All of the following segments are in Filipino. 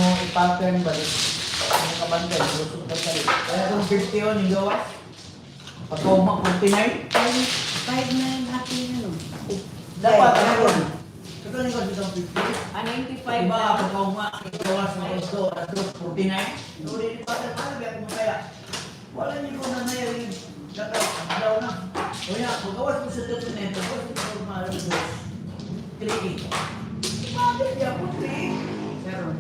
mo i-pattern ba? Ang kabantay, lusot ka tayo. Kaya kung 50 yun, yung gawas. Pagkauma, 49. 5 na ating ano. Dapat, ano? Ito na yung isang 50. 95 Diba, na. pagkauma, gawas mo ito, 49. So, hindi pa tayo, ano ba kung kaya? Wala niyo ko na nayaring daw na. O yan, pagkawas mo sa dokumento, gawas mo sa malang ito. 3. Bakit niya po 3? Pero,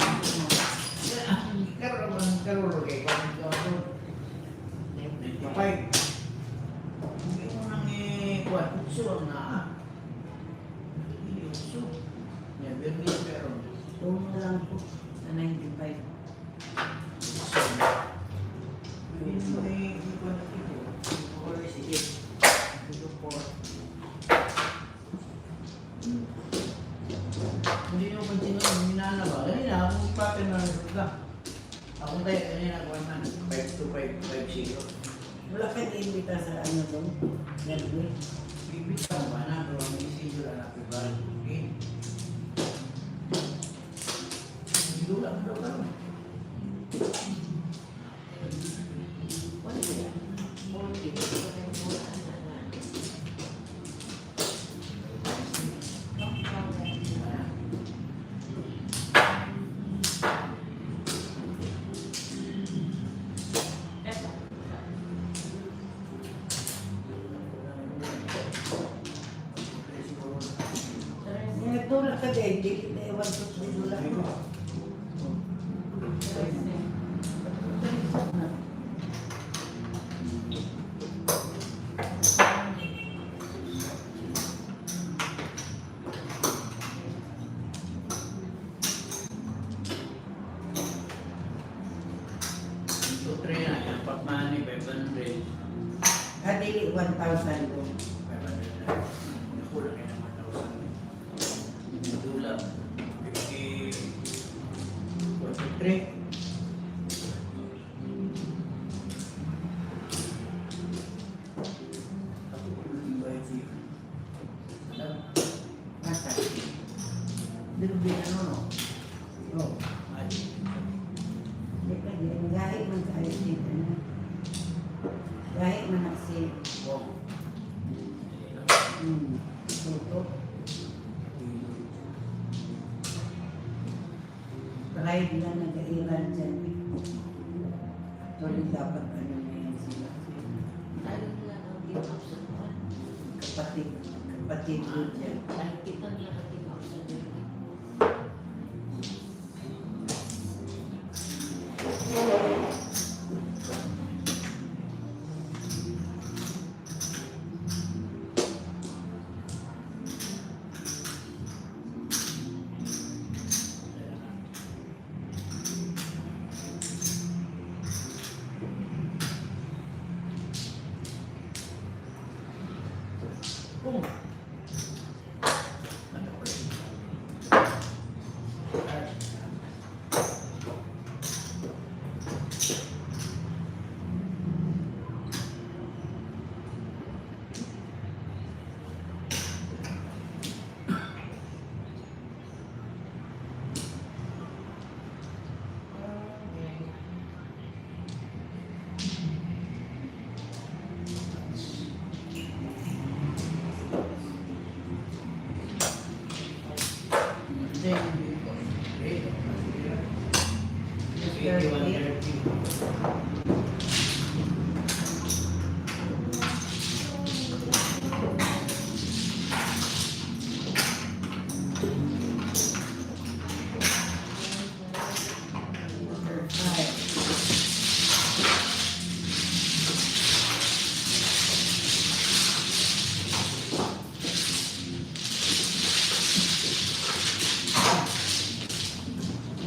Karoon kay kung kapay hindi mo nang kuwan uso na hindi uso niya bernis pero una lang po sa 95. hindi mo hindi ko na ito or sige ito po hindi mo pansin mo minana ba ganyan akong ipapin na nasuga. Ako tayo, kanina nakuha na, 52550. Wala ka na-invita sa ano doon? Gateway? Bibita mo ba na, pero ang isinyo lang natin ba? Okay? Hindi lang daw ka. Wala ka yan. Tulak ka din, hindi na ewan ko sa tulak mo. Ito 3 na, yung pagmani, 500. Kadili 1,000 doon. 500 na. Nakulang ka naman 1,000. Dula, 50, 43. Ako ko yung bayad siya. Alam, Masa? Dirbi ano no? no, mali. Hindi ka din. Gahit man tayo dito na. Gahit man naksi. Wow. Tuto. Try lang nag-airan dyan. Tuloy dapat ano na yan sila. Kapatid ko dyan. Kung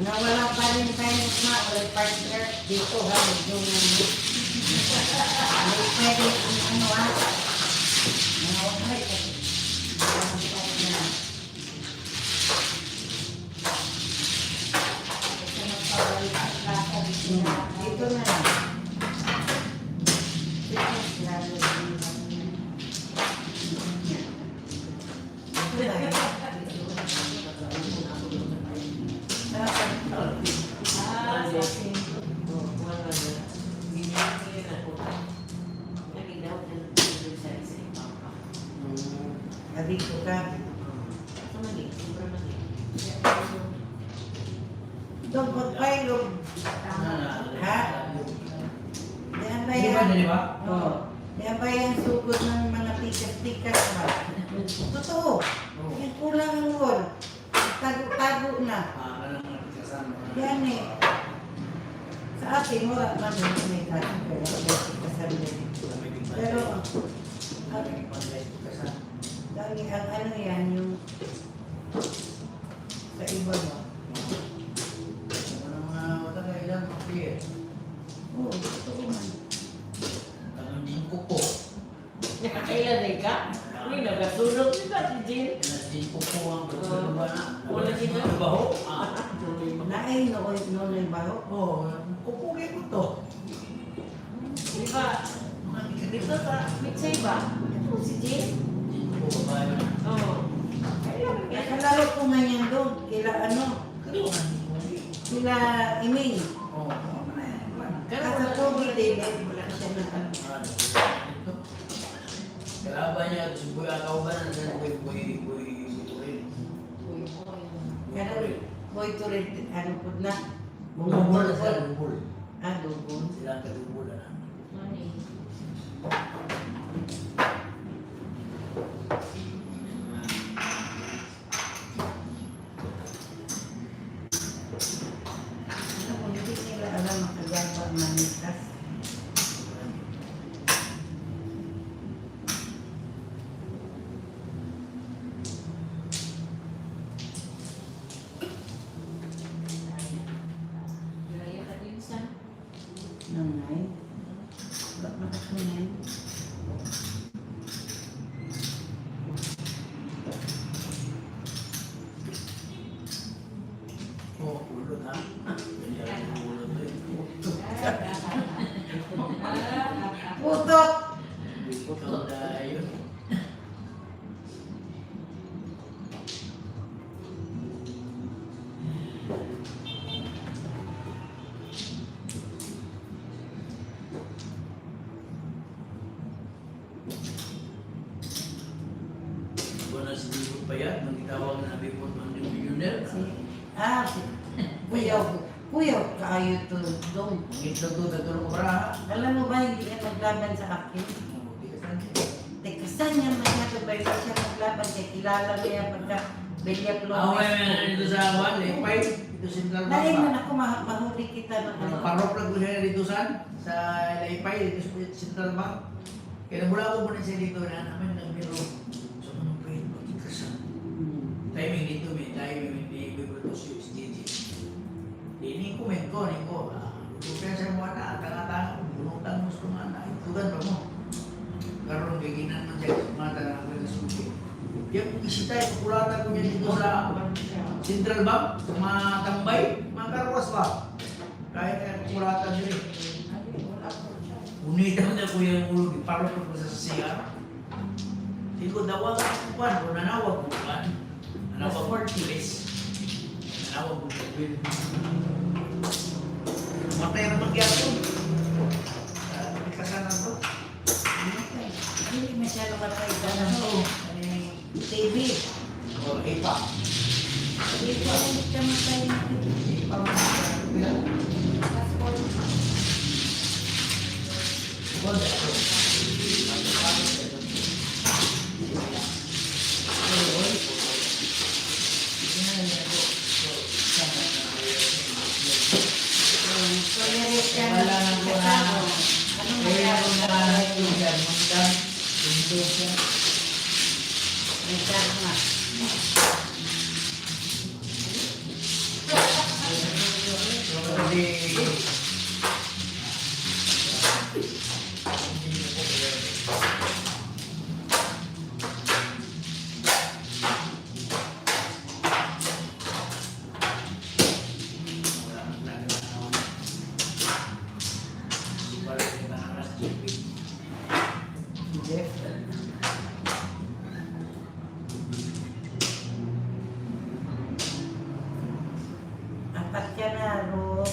Nawala pa rin tayo na or partner dito ha, yung may pwede ang ano ha. Okay kasi. Dito na. Abito ka. Mali. Sobrang mali. Dapat kayo. Ha? Diyan ba Di ba, yan? di ba? Oo. Diyan ba yan sugod ng mga tikas-tikas ba? Totoo. Yan kulang ang wall. Tago-tago na. Yan eh. Sa atin, wala man yung may tago. Pero, dahil ang ano yan, yung sa iba mo. Oo, totoo man. Nakakailan ka? Uy, nagasunog diba si Jill? Wala sila. Naay nooy noon baho. Kukunin ko to. Di ba? Dito sa Mitsay ba? Ito si Jill? Oo. Kailan ka? Nakalaro ko man yan doon. Kila ano? Kila Iming. Kasa COVID din. Wala siya na ano. Kalaban niya, si Boy Akauban, nandiyan Boy Turin. Kaya boy to rin, ano po na? Bumubol na sila, bumubol. Dugol. Sila ang kadubol na. Ano kung hindi nila alam makagaba manikas. Nanay. Ba't makasunay? Ulo na. Ulo to eh. Putok! Ikaw na yun. Wala si Bibot pa yan, nang itawag na Bibot ng millionaire. Kuya, kaayo to dong. Ito to, nagkaroon ko para. Alam mo ba, hindi yan maglaban sa akin? Tekasan niya masyado ba yun siya maglaban kaya kilala niya pagka Bella Flores. Dito sa Juan, Lepay, dito Central Bank. Dahil man ako mahuli kita ng ano. Parok lang ko siya dito sa Lepay, dito sa Central Bank. Kaya mula ko muna siya dito na namin nagbiro. So, ano pa yun, magkikasan. Timing dito, may timing, may bibrotos yung SDG. Ini komen ko, kaya sa mga tanga-tanga, bunutan mo sa mga itugan pa mo. Karoon, kaginan man siya, mga tanang ko na suki. Yung isita, ipukulatan ko niya dito sa Central Bank, sa mga tambay, mga karwas pa. Kahit na ipukulatan siya rin. Unitan na ko yung ulo, iparo ko sa CR. Tingko daw ang kupan, o nanawag kupan. Nanawag ko kilis. Nanawag ko kilis. Matay na magyaro. Kasanan ko. Hindi masyado matay ka na to. TV. O, ipa. TV, hindi ka matay na TV. Ipa mo. Passport. Wala. Wala na po na. Kaya kung nakahalo dyan, magdang, hindi siya. Apat ka na, Ro.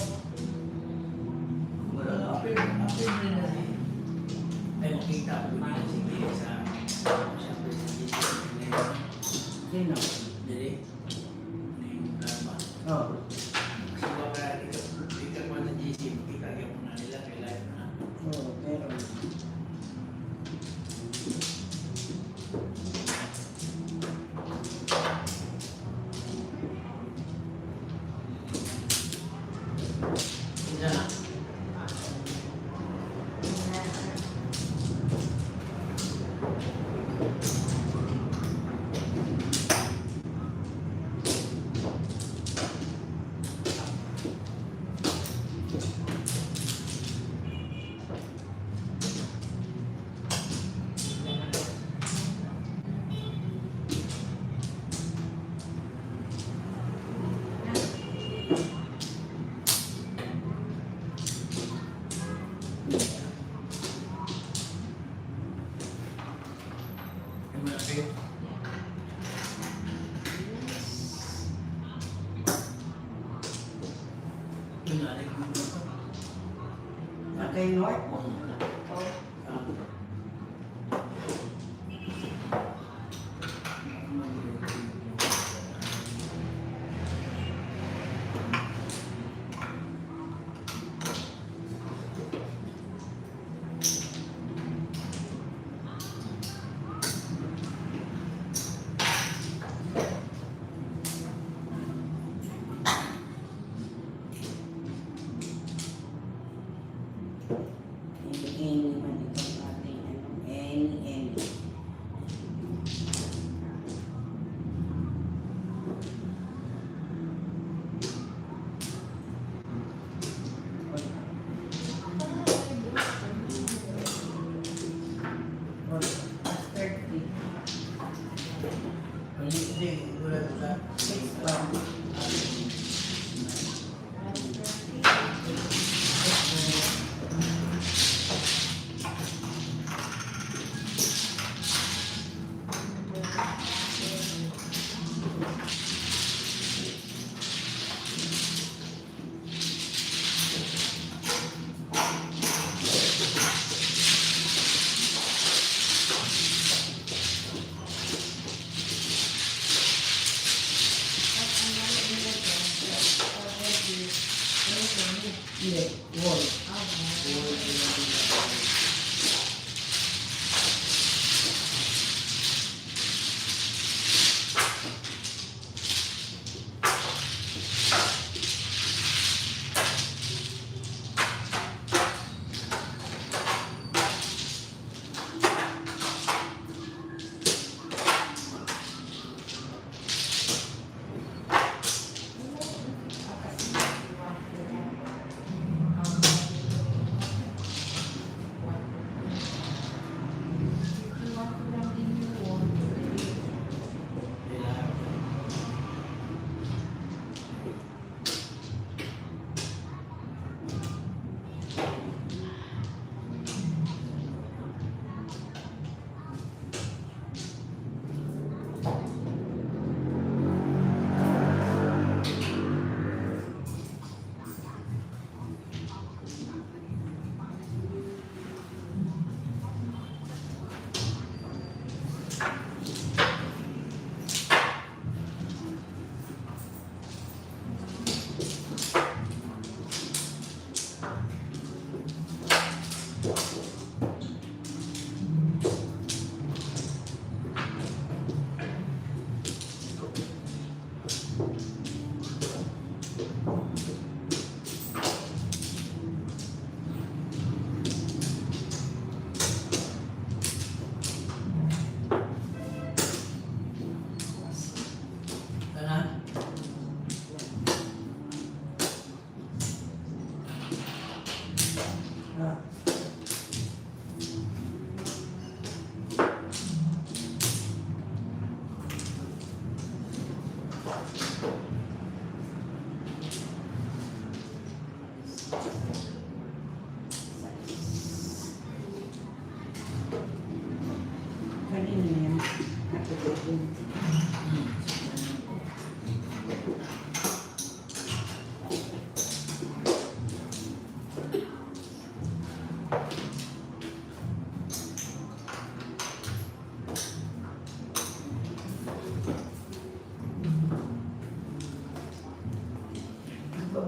Sino? Jadi, ini lama. Oh. Sebab kita mana JC, kita yang pernah nila kailan na. Oh, pero. Isa na. Malapit. Kunyari ko ito. Kay North? Any man itong ating any. Hindi, wala ko sa.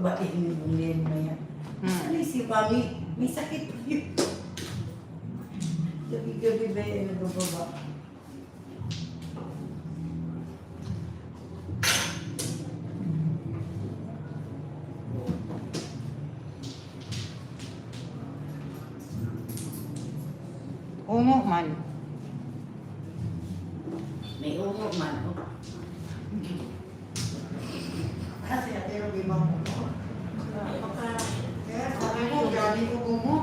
babae ni bungin mo yan. Ano si Mami? May sakit yun. Gabi-gabi ba yan nagbababa? Ungo man. May ungo man. Oh. Kasi ate yung ibang ungo. Kaya sabi ko, galing ko ungo.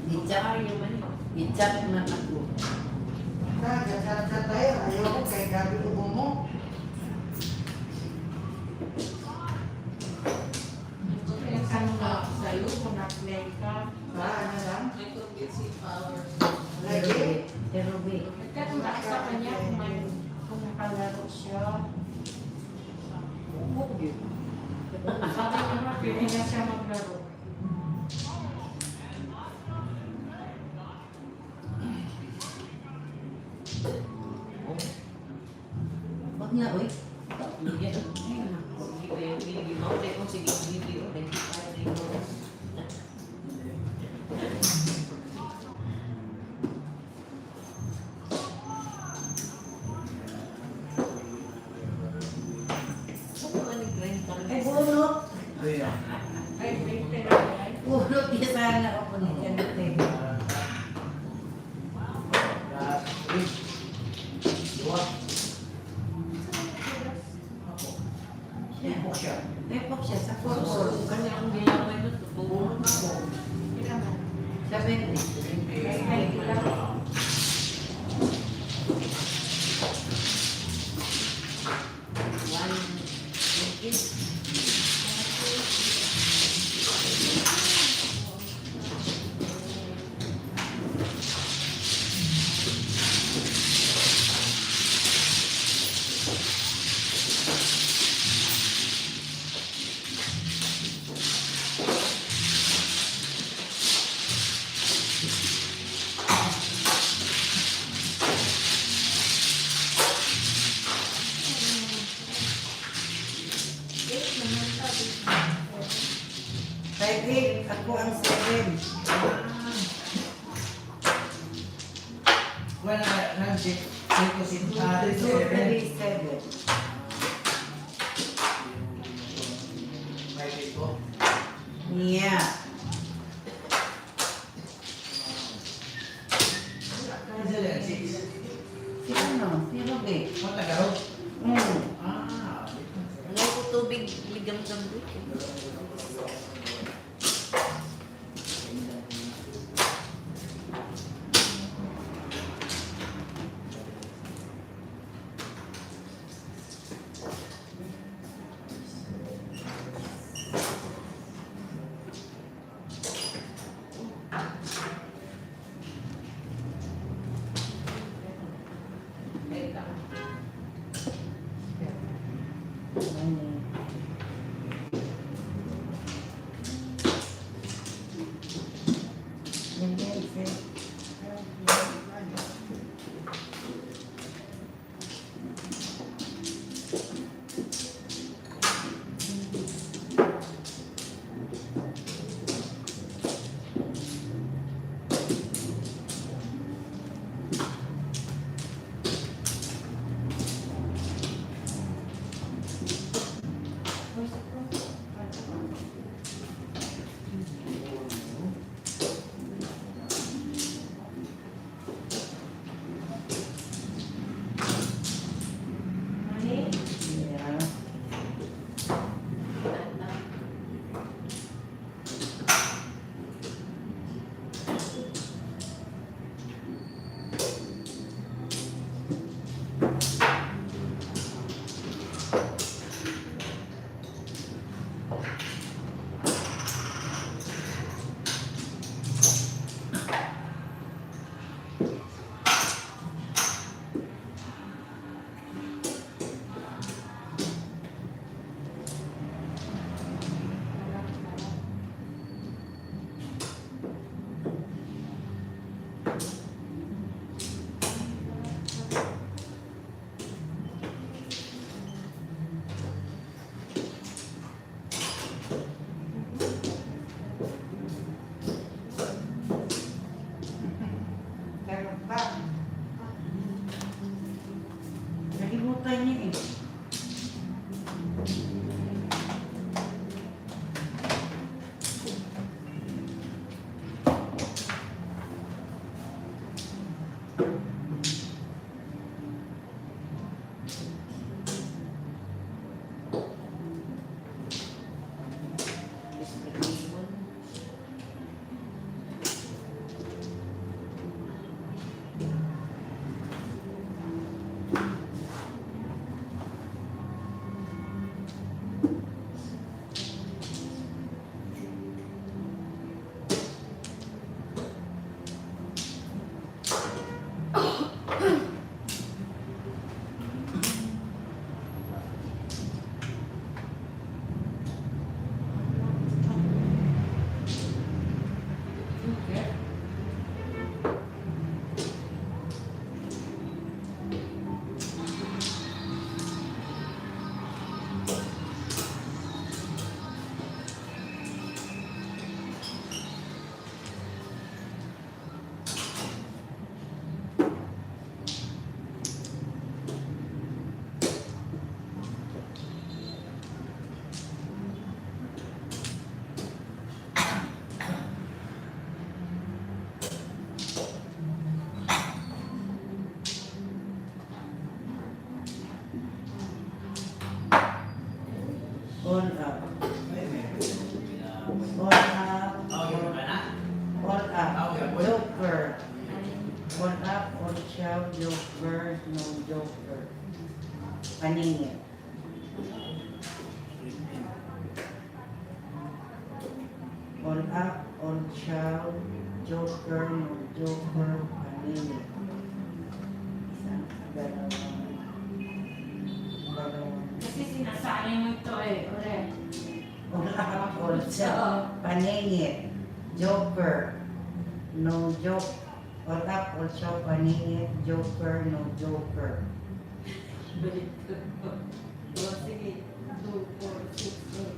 Gicap man ako. Gacap tayo. Ayaw ko kay gabi ko ungo. Ano na sa'yo kung na-play ka? Ano lang? Lagi? Pero be. Nagkatulak sa kanya kung nakalaro siya. Huwag yun. Sabi niya, pwede na siya maglaro. Wag na, oy. Ay, bunot. Kuya. Ay, pwede na yan. Bunot niya sana ako ni Kanate. Dua. Ipok siya. Tepok siya sa forward. Kanya ang ginawa ito, tutulong ako. Kailangan. 70. Ay, kailangan. Kay ako ang 7. Wala na dito si Ito 7. May dito. Yeah. Ano sila? 6. Sino? Sino ba? Matagaro. Ah. Wala ko tubig, ligam sa buto. Nakalimutan niya eh. All up. All up. All up. Joker. All up, all shout, joker, no joker. Paningin. All up, all shout, joker, no joker, paningin. Isang dalawang. Kasi sinasayang mo ito eh, ore. All up, all shout, paningin. Joker, no joke. All up, all shout, paningin. Joker, no joker. Balik ko. O, sige. 2, 4, 6, 8.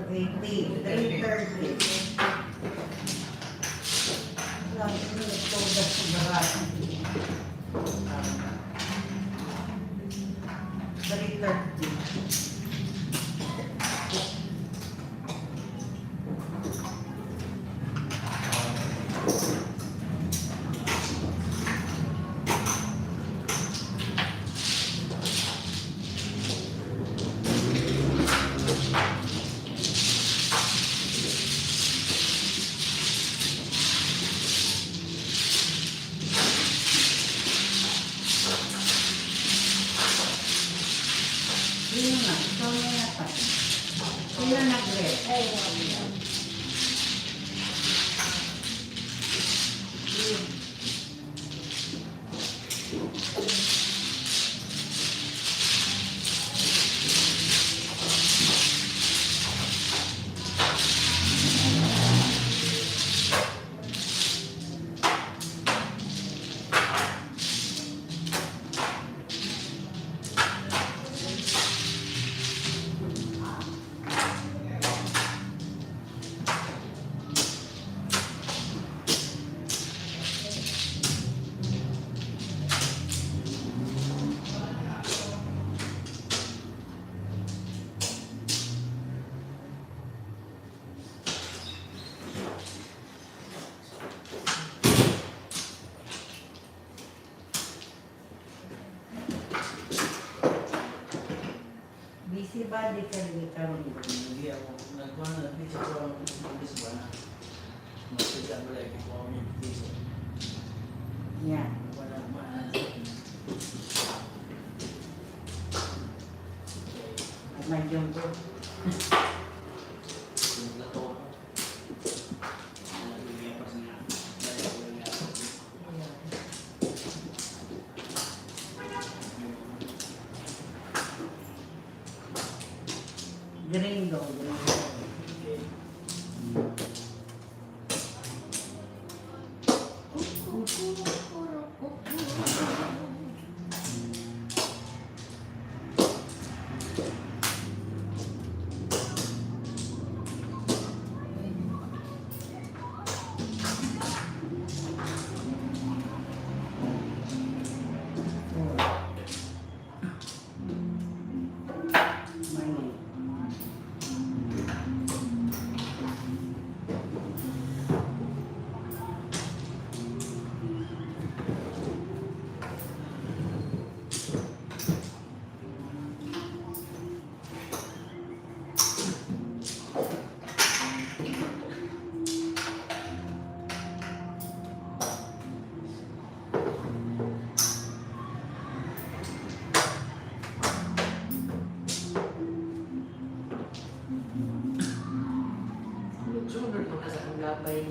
280, 330. Lang, ito nagtodas sa barat. 330. Sino na? Ikaw na yata. Sino nag-red? Ay, wala. Busy ba? Di ka rin karoon. Hindi ako nagkuhan na pizza ko ang pulis ba na magpita mo lang ko ang yung pizza. Yan. Wala man. At Mahjong ko. Yung lato ko. Nalagyan pa siya. Gringo.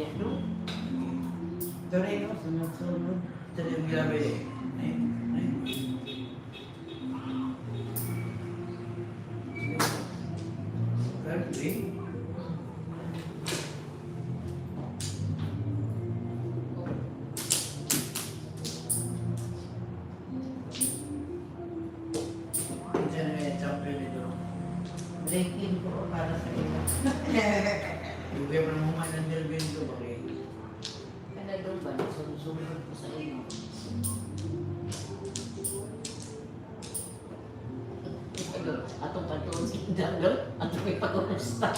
niya, no? Ito rin, no? Sunod-sunod. Ito yung grabe eh. Ay. Grabe. Ito na yung champion nito. Breaking ko para sa iyo. Yung kaya pa naman ng delvin ito, bakit? Kaya doon ba, sunod-sunod ko sa iyo. Atong patuon sa dagal, atong may pag-umusta.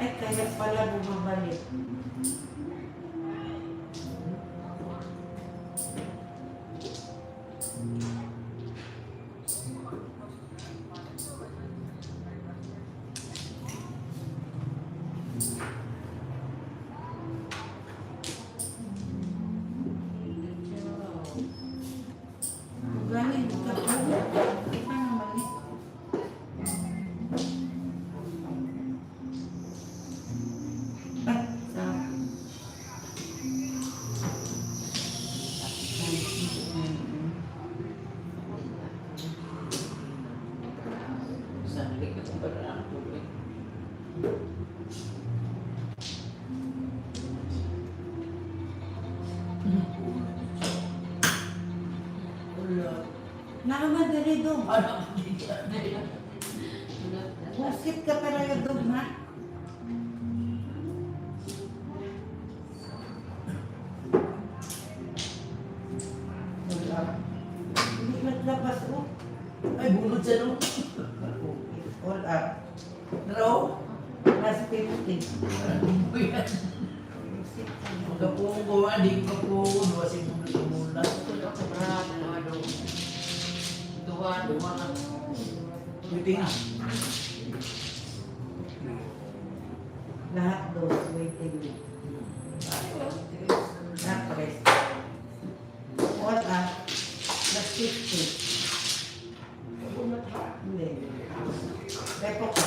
Ay, kaya pala bumabalik. Galing ka po. Ito naman eh. Sabi ko sa parang tuloy. Wala. Nakamadali doon. Ano? Busit ka pala yung doon, ha? Wala. Hindi naglabas, oh. Ay, bunod siya no? All up. Naraw? Plus 50. Ano po yan? Busit ka na. Magkapungo, hindi ko po, duwasin mo na sumula. Tulog sa brad, ano, duwa na. Pwede nga. Lahat doon, waiting. Napres. All up. Plus 50. Hindi. Repo ka.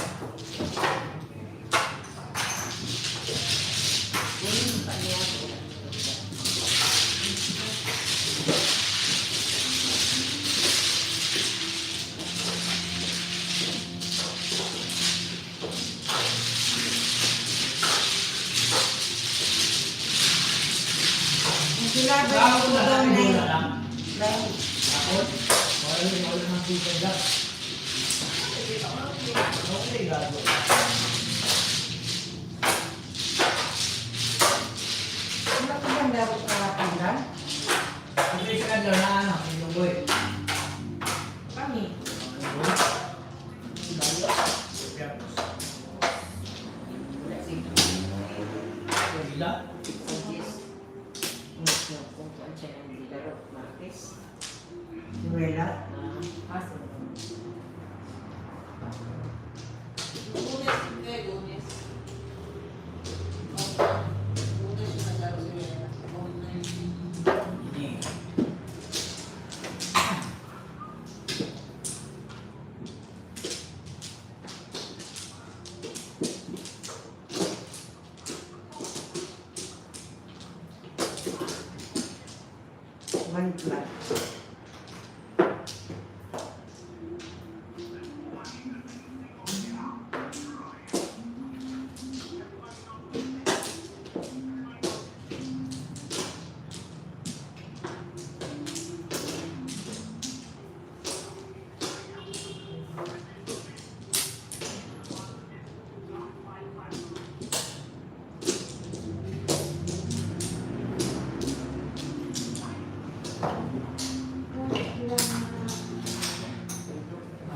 Kunin pa niya. Ang silabay Ako ko na doon lang, na wala lang. lang. Ako? Wala nang puso dyan. Okay, gago. Ano ka bang dapat nakapagdan? Okay, siya ka na ano, yung boy. Kami. Gila? Kung kuwan siya ng Bidor, Marquez. Duwela. Kaso. Hindi. One plus.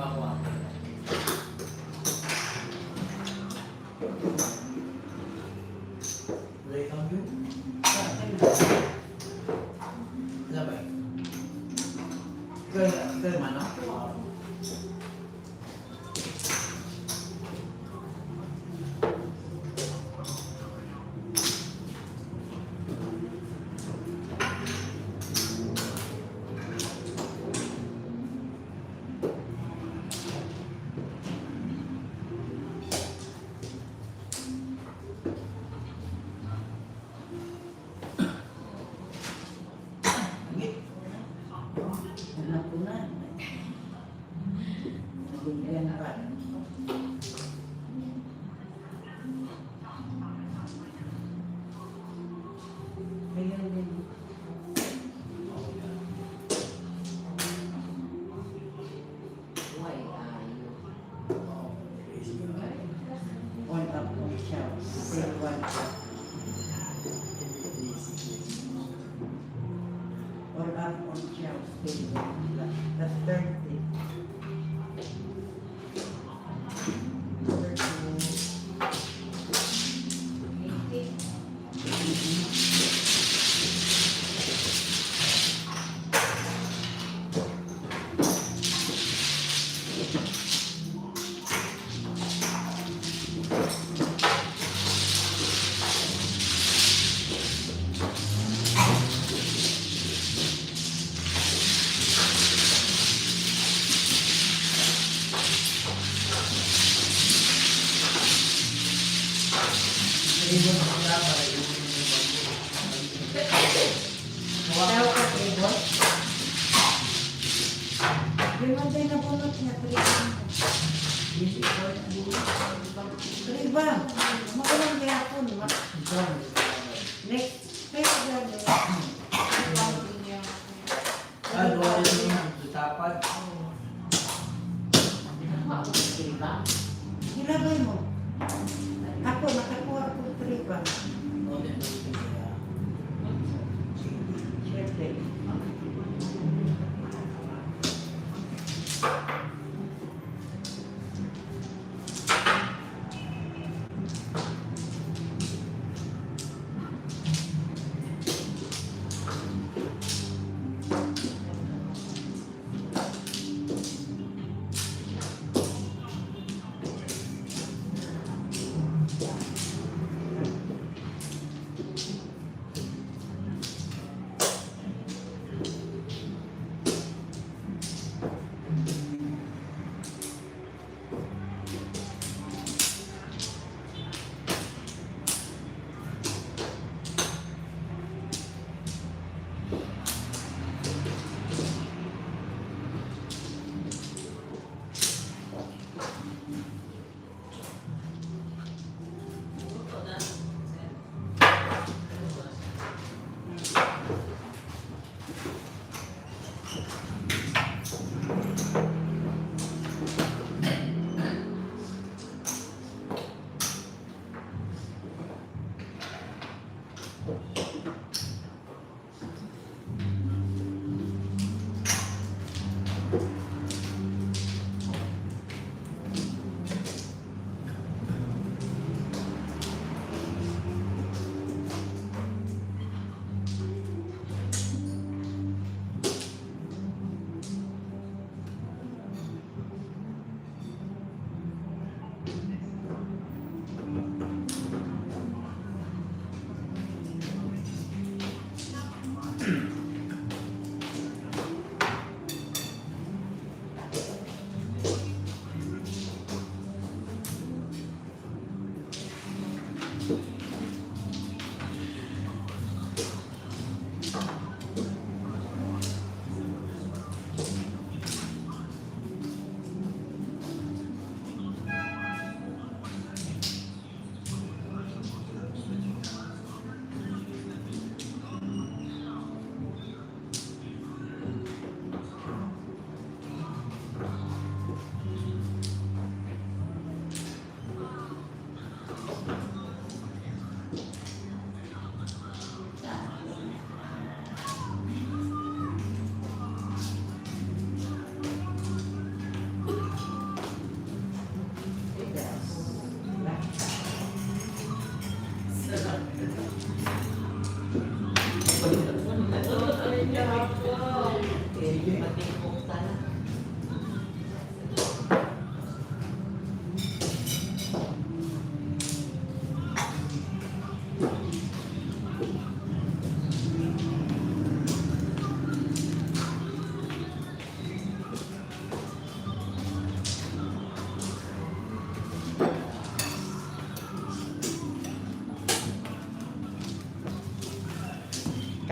Ako. Wala ikang view. Sabay. Kaya mana? chow. Say one chow. Or up on chow. Say one. That's 30. Tahu ka, Bidor? Yung man tayo nabunot niya, 3 ba? Makulang gayapon. Next. Kaya gabi. Doon yung tapad. Ilagay mo. Ako, nakakuha ko 3 ba? Siyempre.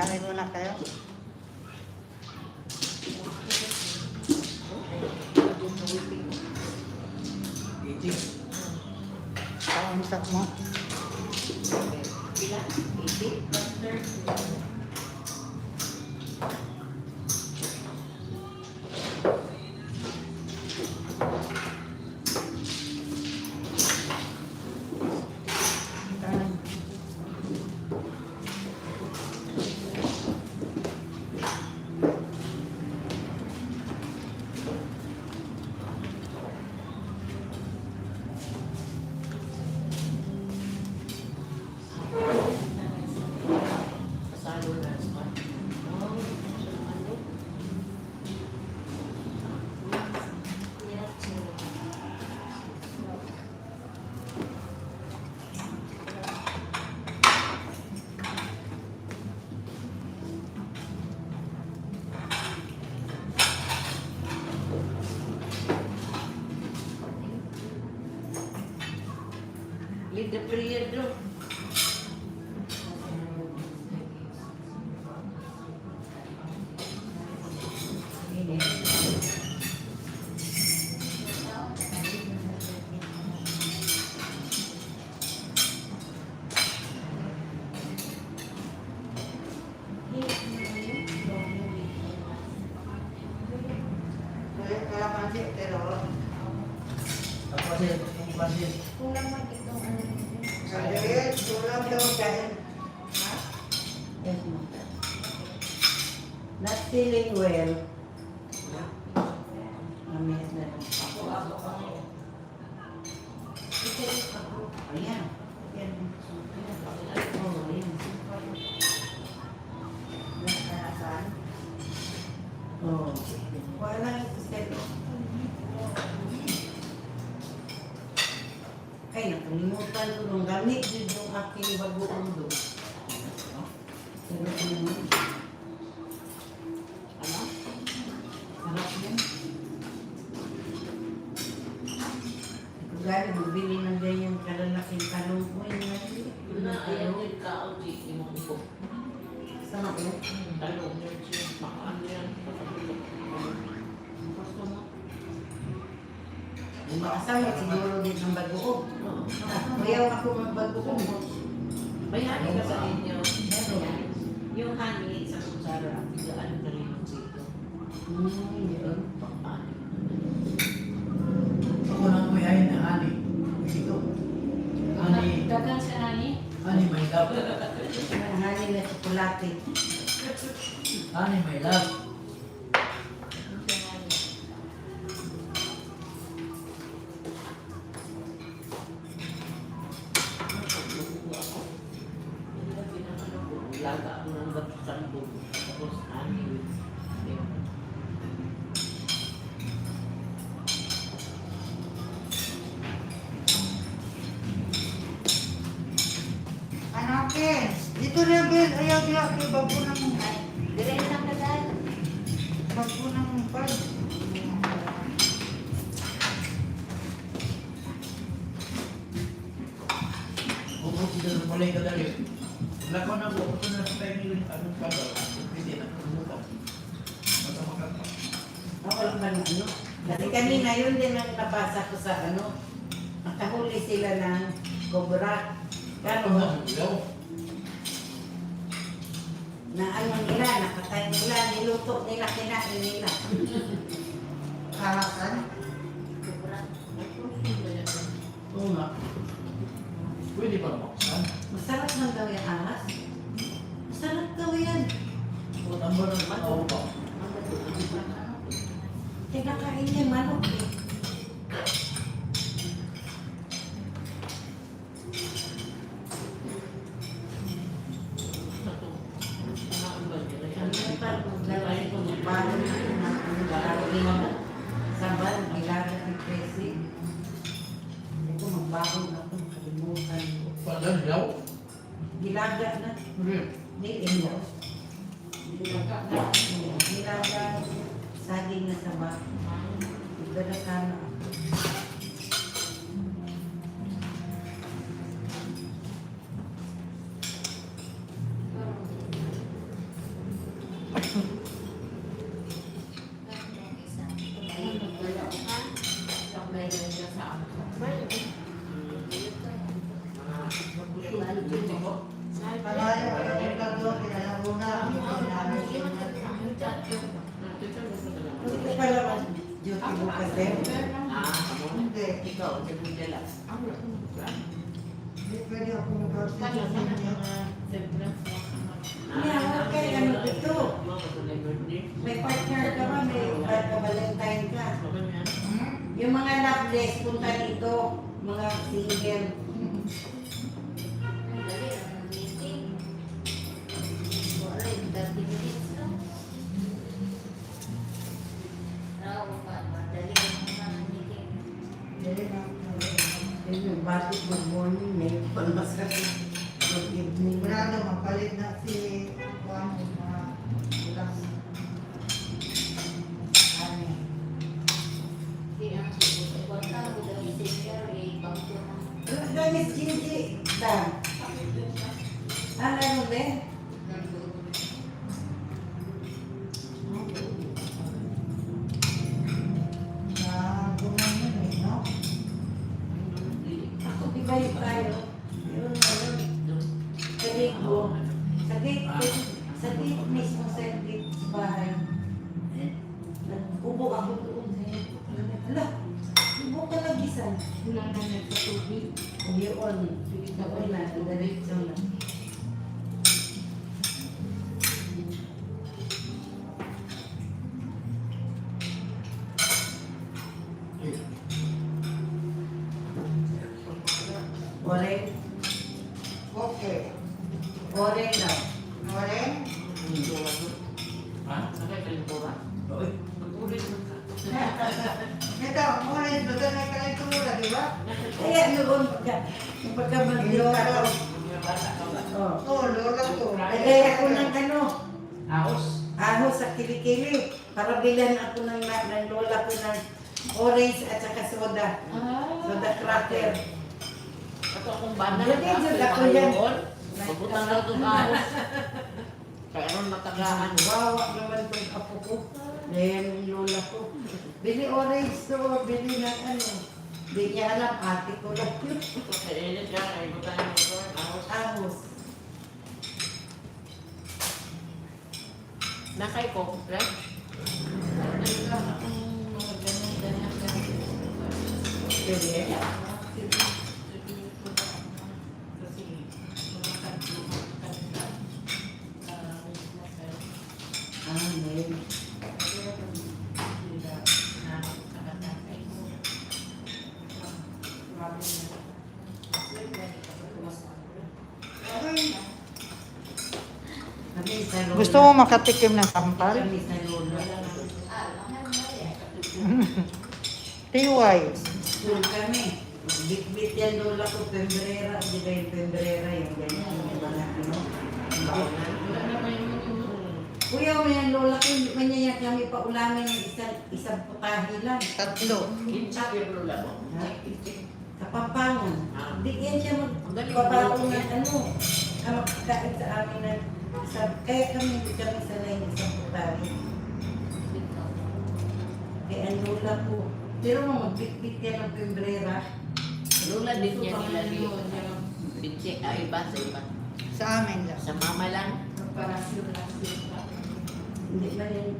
Kain muna kayo. Kaunsak mo. Pila? 80? 1/3? Lead the prayer doon. Kaya pansit, pero Ang pasin, ang pasin. Kulang man itong ano. ayun, kulang daw dahil Yes, ma'am. not feeling well. Mamaya na. Ako. Ayan. Ayan. Oh, ayan. Nasaan? Oh. Wala ito sa'yo. Ay, nakalimutan ko nung gamit yun yung aking bagoong doon. Pero ano naman? Ano? Sarap yan. Kung gano'n, magbili ng ganyang kalalaking talong ko, yung maliit. Yun na, ayan din ka, o di, imong ko. Sama ko. Talong yun siya. Makaan yan. Gusto mo? Yung makasama siguro din ng bagoong. Oo. Mayaw ako magbagoong. May honey ka sa inyo. Yung honey sa kutsara, gaan ka rin ang sito. Yun. Pang-honey. Ako nang may ayin na ani. Ito. Ani, Dagan sa ani. ani may love. Ang hali na tsokolate. Ani may love. Laga ako ng batusan doon. Tapos honey with lemon. Ano, Ken? Dito na, Bel. Ayaw diya. Kay bago ng... Dire lang ka dahil. Bago ng pag. Bukod sila mulai kadali. Lakon na ko, ito na sa tayo nila anong pagaw. Hindi na, kumutan. Matamakan pa. Ako lang ba ng ano? Kasi kanina yun din ang nabasa ko sa ano. Nakahuli sila ng cobra. Kano ba? Ilaw. Na ano nila, nakatay nila, niluto nila, kinain nila. Karakan? Oo nga. Pwede pa maksan. Masarap lang daw yung alas. Masarap daw yan. O, number ng tao pa. Kinakain niya manok eh. Kanina pa, maglalay ko, magbago na ito na gagawin mo. Sabar, gilaga ni Presi. Ito, magbago na ito, kalimutan ko. Pagdan, ilaw. Gilaga na. Hindi. Hindi, ino. Gilaga, saging na sabar. Igala sana. Hindi pa naman duty bukas eh. Hindi. Ikaw, sabi nila. Hindi pwede ako mag-order sa inyo. Siyempre. Yeah, okay, ano ito? May partner ka ba? May valentine ka? Yung mga loveless, punta dito. Mga single. Yun yung bati, good morning. May palmasas. Good evening. Wala daw, mapalit na si Juan na ulang Gamis Gigi. Dan. Ano mo din? Na gumamit eh, no? Ako ibay tayo. Yun, ayun. Sa gate ko. Sa gate ko. Sa gate mismo sa gate sa bahay. Ubo ako doon. Hala, ubo ka lagisan. Wala na sa tubig. Yun. Doon na, diretso na. Oren. Okay. Oren daw. Oren? Ha? Nakakalimtura. Oy. Mag-ulit mo ka. Ito, oren, doon na kalentura, di ba? Kaya noon yung pagkabandiyo ka daw. Mga bata ka ba? Oh. Oo, lola ko. Lagay ako ng ano, Ahos. ahos sa kilikili. Para bilan ako ng lola ko ng orange at saka soda. Soda cracker. Ako akong bana. Dito, ako yan. Pagutang na itong ahos. Kaya ron matagaan. Wawa naman itong apo ko. Ayan yung lola ko. Bili orange to, bili ng ano. Hindi niya alam, ate ko lang yun. Kaya init ka. Ay butang na ito. Ahos. Ahos. Nakay ko. Right? Bili. Amen. Gusto mo makatikim ng sampal? Kami sa lola. Tiway. School kami. Bit-bit yan lola ko, pembrera. Di ba yung pembrera? Yung ganyan, yung mga ano. Kuya, may yan lola ko, manyayak kami pa ulamin ng isang putahe lang. Tatlo. Kinsak yung lula mo. Ha? Kapampangan. Hindi yan siya magbabago ng ano. Kamakakain sa amin ng isang, kaya kami hindi kami sanay ng isang putahe. Kaya ang lola ko, pero mo magbit-bit yan ng pembrera. Lula din niya nilagay. Bitsi, iba sa iba. Sa amin lang. Sa mama lang. Hindi man yung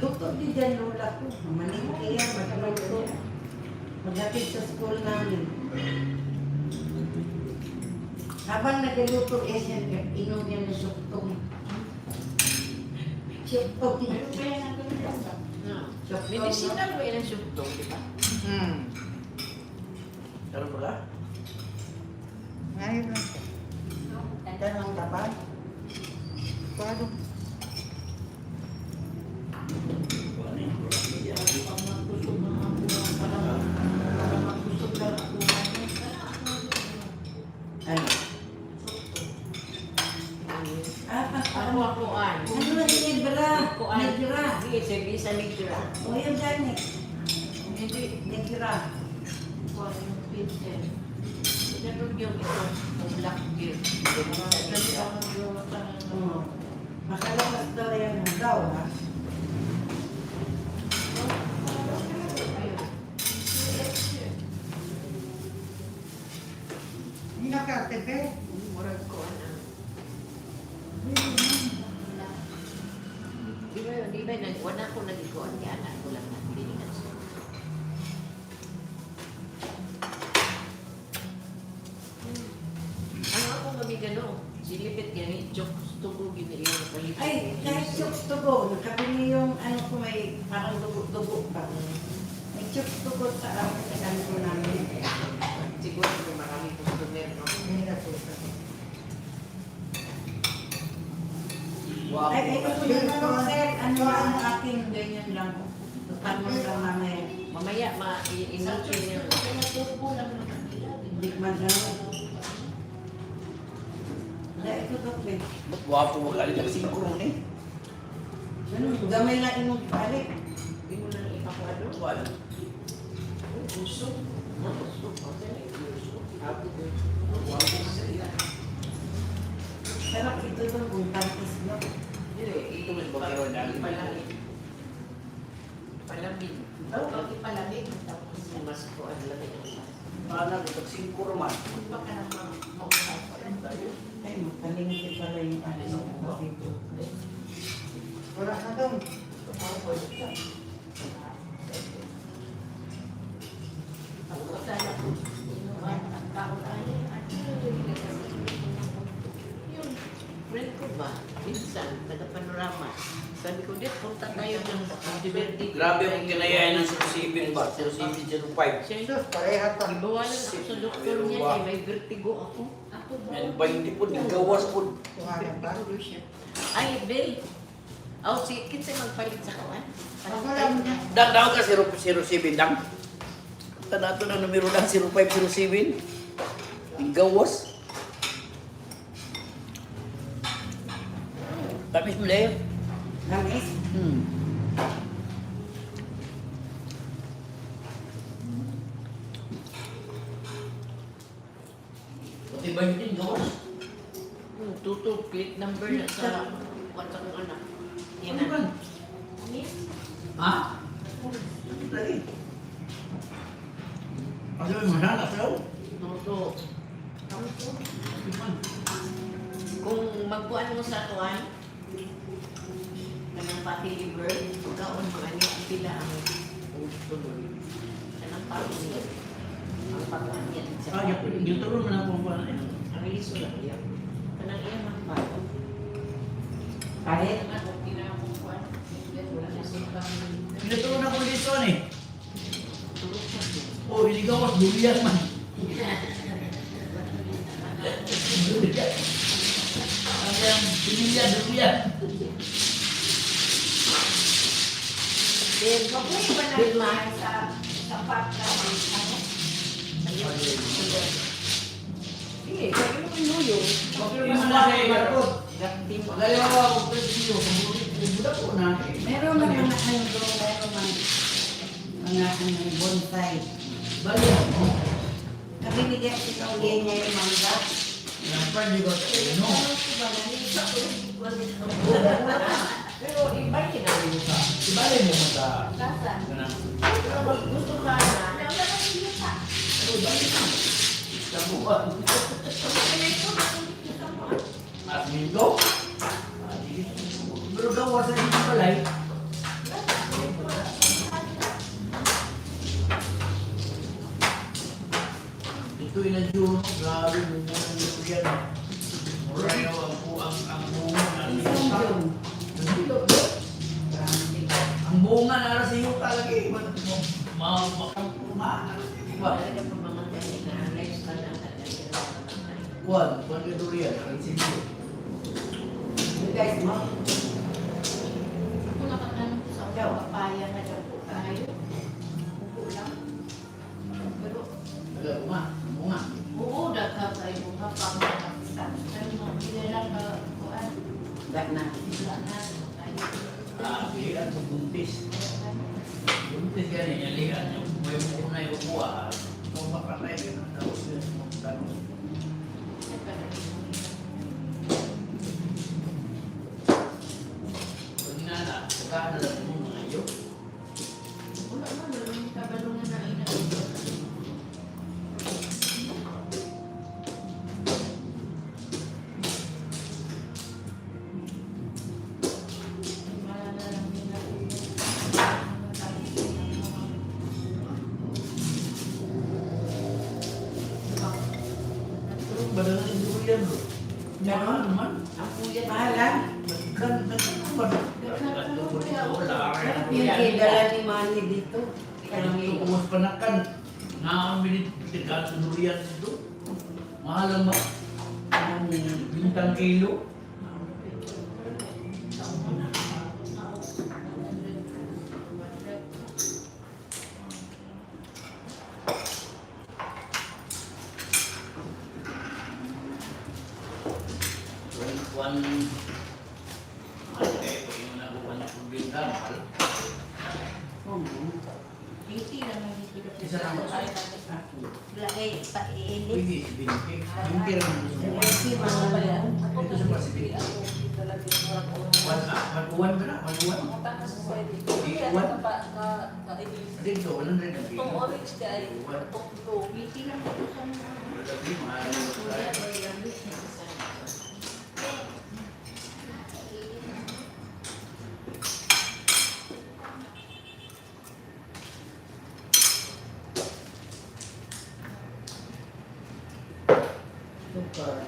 luto din dyan lola ko. Maningki yan, magluto. Maghatid sa school namin. Habang nagluto eh siya, inom niya na suktong. Suktong. Medicinal mo yan ang symptom, di ba? Ano pala? Ngayon lang siya. Ito lang dapat. Paano? Ay. Ako-akoan. Ano na yung negra? Negra. Sige, sige, sa negra. O yung gani. Hindi. Negra. Sinarod yung ito, yung black beard. Oo. Makalabas daw yan ng daw, ha? Hindi nakatebe. Murag ko, ano. Di ba, wala ko nag-ikuan, kaya anak ko lang nagbilingan siya. Ano ako mabigano? Silipit gani, jokes tubo gini yung palipit. Ay, kahit chokes to go. Nakabili yung ano ko may parang dugo-dugo pa. May chokes to go sa amin sa kanto namin. Siguro kung marami customer, no? Mahirap po sa Wow. Ay, ito po yung ano, sir. Ano ang aking ganyan lang. Tutapon lang mamaya. Mamaya, ma-initin niya. Hindi man ano. Wala, ito to, be. Wapo mo galit ang singkrong eh. Ano, gamay lang imong balik. Hindi mo lang ipakwado. Wala. Gusto. Gusto. Okay, gusto. Sarap ito doon kung tantis no. Ito mas palamig. Ipalamig. Tapos mas po ang lamig ng mas. Paano ito? 5 naman. Baka naman mag-usapan tayo. Ay, makalingki pala yung ano dito. Wala na daw. Ako sana po. Ang tao tayo. Yung friend ko ba? Minsan, taga-panorama. Sabi ko, dit, punta tayo ng Diverdi. Grabe ang kinayaan ng 07 ba? 0705. Siya yung Sus, pareha pa. ibawalan ako sa doktor niya eh, may vertigo ako. Ako ba? Yan ba hindi po, gawas po. Tuhanan pa. Vertigo siya. Ay, Bill. Oh, si kinsa magpalit sa kawan? Ako lang niya. Dang daw ka 007 dang. Tanato na numero lang 0507. Gawas. Tapos mo lang. Langis? Pati ba yun din gawas? Tuto, plate number na sa WhatsApp ng anak. Yan Ano ba? na. Ha? Lagi. Kasi may mahanap daw. Tuto. Kung magkuhan mo sa tuwan, kanang pati liver, kaon mo ano ang pila ang tuloy. Kanang pati liver. Ang pagkaan yan. Ah, yung turo mo na po ba? Ang iso lang yan. Kanang iyan ang pati. Kahit? Pinaturo na po dito eh. Tulog siya. Oh, hindi gawas, durian man. Durian. Ang yung durian. Then, Mabuhay ba na Bilma. sa part na ano? ayun. Sige, kaya mo yung nuyo. Bakit naman na sa iyo? Gati mo. Magaling ako ako po dito. Budak po na. Meron man mga ano doon, meron man mga ano, bonsai. Bali mo. Kami bigyan si Kaulian niya yung mangga. Yang pa di ba ano? Pero iba kinabi mo ka. Ibali mo mo sa Kasan? kanang Pero pag gusto ka na, Wala na siya pa. ano bali mo. Sa buwan. At minto. Pero gawas sa dito palay. Ito ilang yun, grabe mo mo ng durian. Mura yaw ang bunga na Isang yun. ang bunga na sa iyo talaga eh. Makampunga. Diba? talaga pag mamatay na lifestyle ang kanya. Kuwan ka durian. Ang sipyo. You guys mo? Ako nakakaano sa papaya na dyan po tayo. Upo lang. Pero, Bunga. Bunga. oo, dagat tayo mga pangkakita. Pero mga kailan ka, kuan, Back na. wala na. Tayo. Lihat sa buntis. Buntis ka niya. Lihat niya. May muna yung buwa. Kung makatay ka na. Tapos yun. Tanong. Pag nana, saka na lang mo mga iyo. Wala na, wala yung kabalungan na ina. Wala na lang nila. Badalan yung durian bro. Meron naman. Ang puyat. Mahalan. Yung kidala ni Manny dito. Tukumas panakan. Nakamilit tigaan sa durian dito. Mahal ang bintang kilo. Kuan ay yung nakuha na kung bintang mahal. Oo. Beauty naman dito. Isa lang ba? Lagay. pailit. Pwede si Binti. Binti lang ang gusto mo. Kasi mga pala. Ito sa Pacific. One na? One ba na? One? Dito, 100 ang kilo. orange guy, itong blue. Hindi lang ito sa mga. Lagi, mahal mo tayo. Sukar.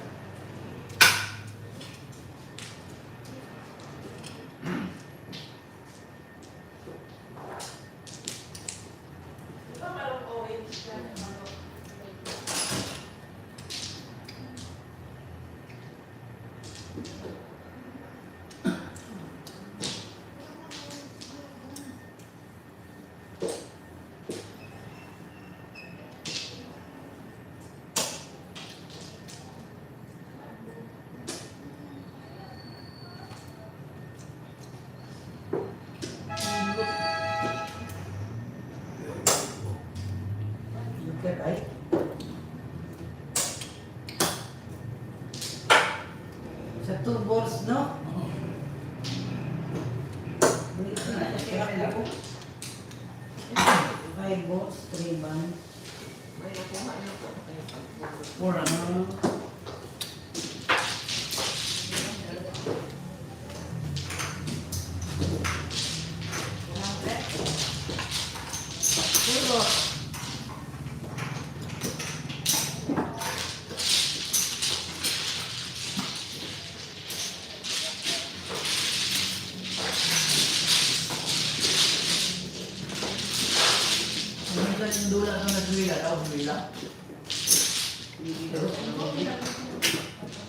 Ito parang orange na. Sukar ay. Sa 2 balls, no? Dito na, kaya ako. 5 balls, 3 band. May nakuha na po. Four, ano? Puro. Minsan yung dula sa nagwila, tao nagwila.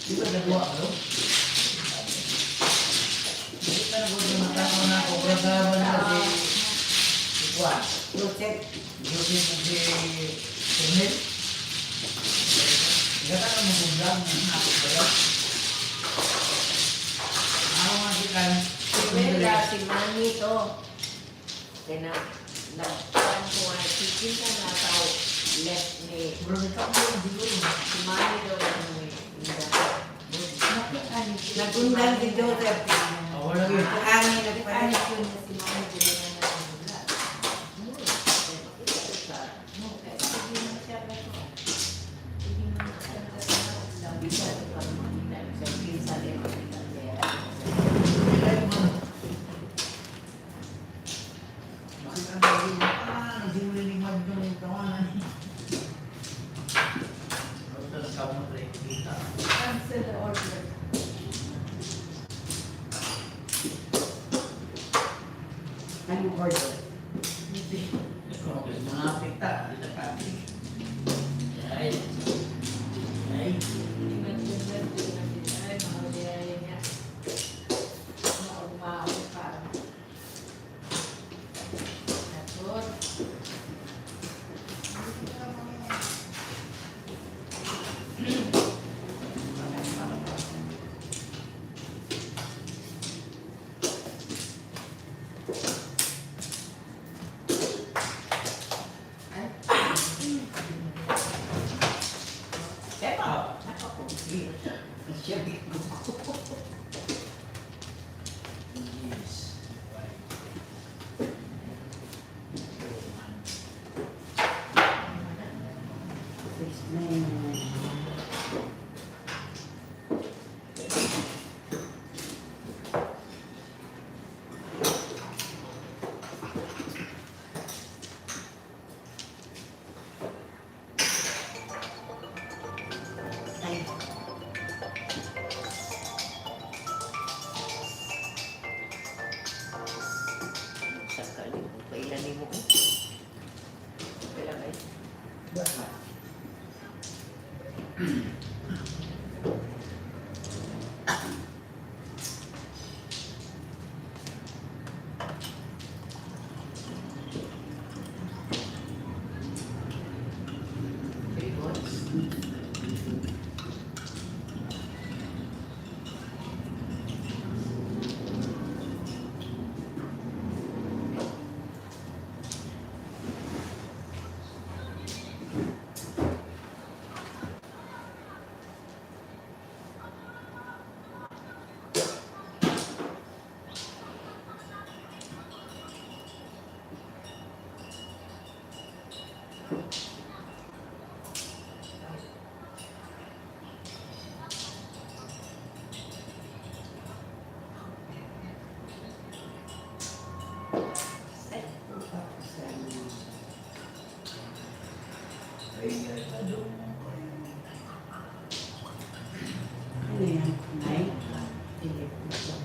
Di ba nagawa ka, no? Hindi ka na po yung matako na ako, programa na si Juan. Protect. Yusip mo si Sumit. Hindi ka na mabulang ng ako ba yan? Ako nga si Kan. Wala, si Manny to. Kaya nagpan ko nga, chicken ka na tao. Left ni Bro, ito ako yung siguro. si Manny daw yung may Nagundang si Joseph. Ako lagi. Angin na pala. Bakit ang lagi mo? Nagsimuli ni Mahjong yung kawanan. Ako talagang kamot rin. Kita. Cancel the order. Anong order? Ikaw, kasi manapit ta. Hindi na kapit. Ay. Ay. Epa! Siyempre. Yes. Sakali mo, kailanin mo ko. Kailan ay? Three months.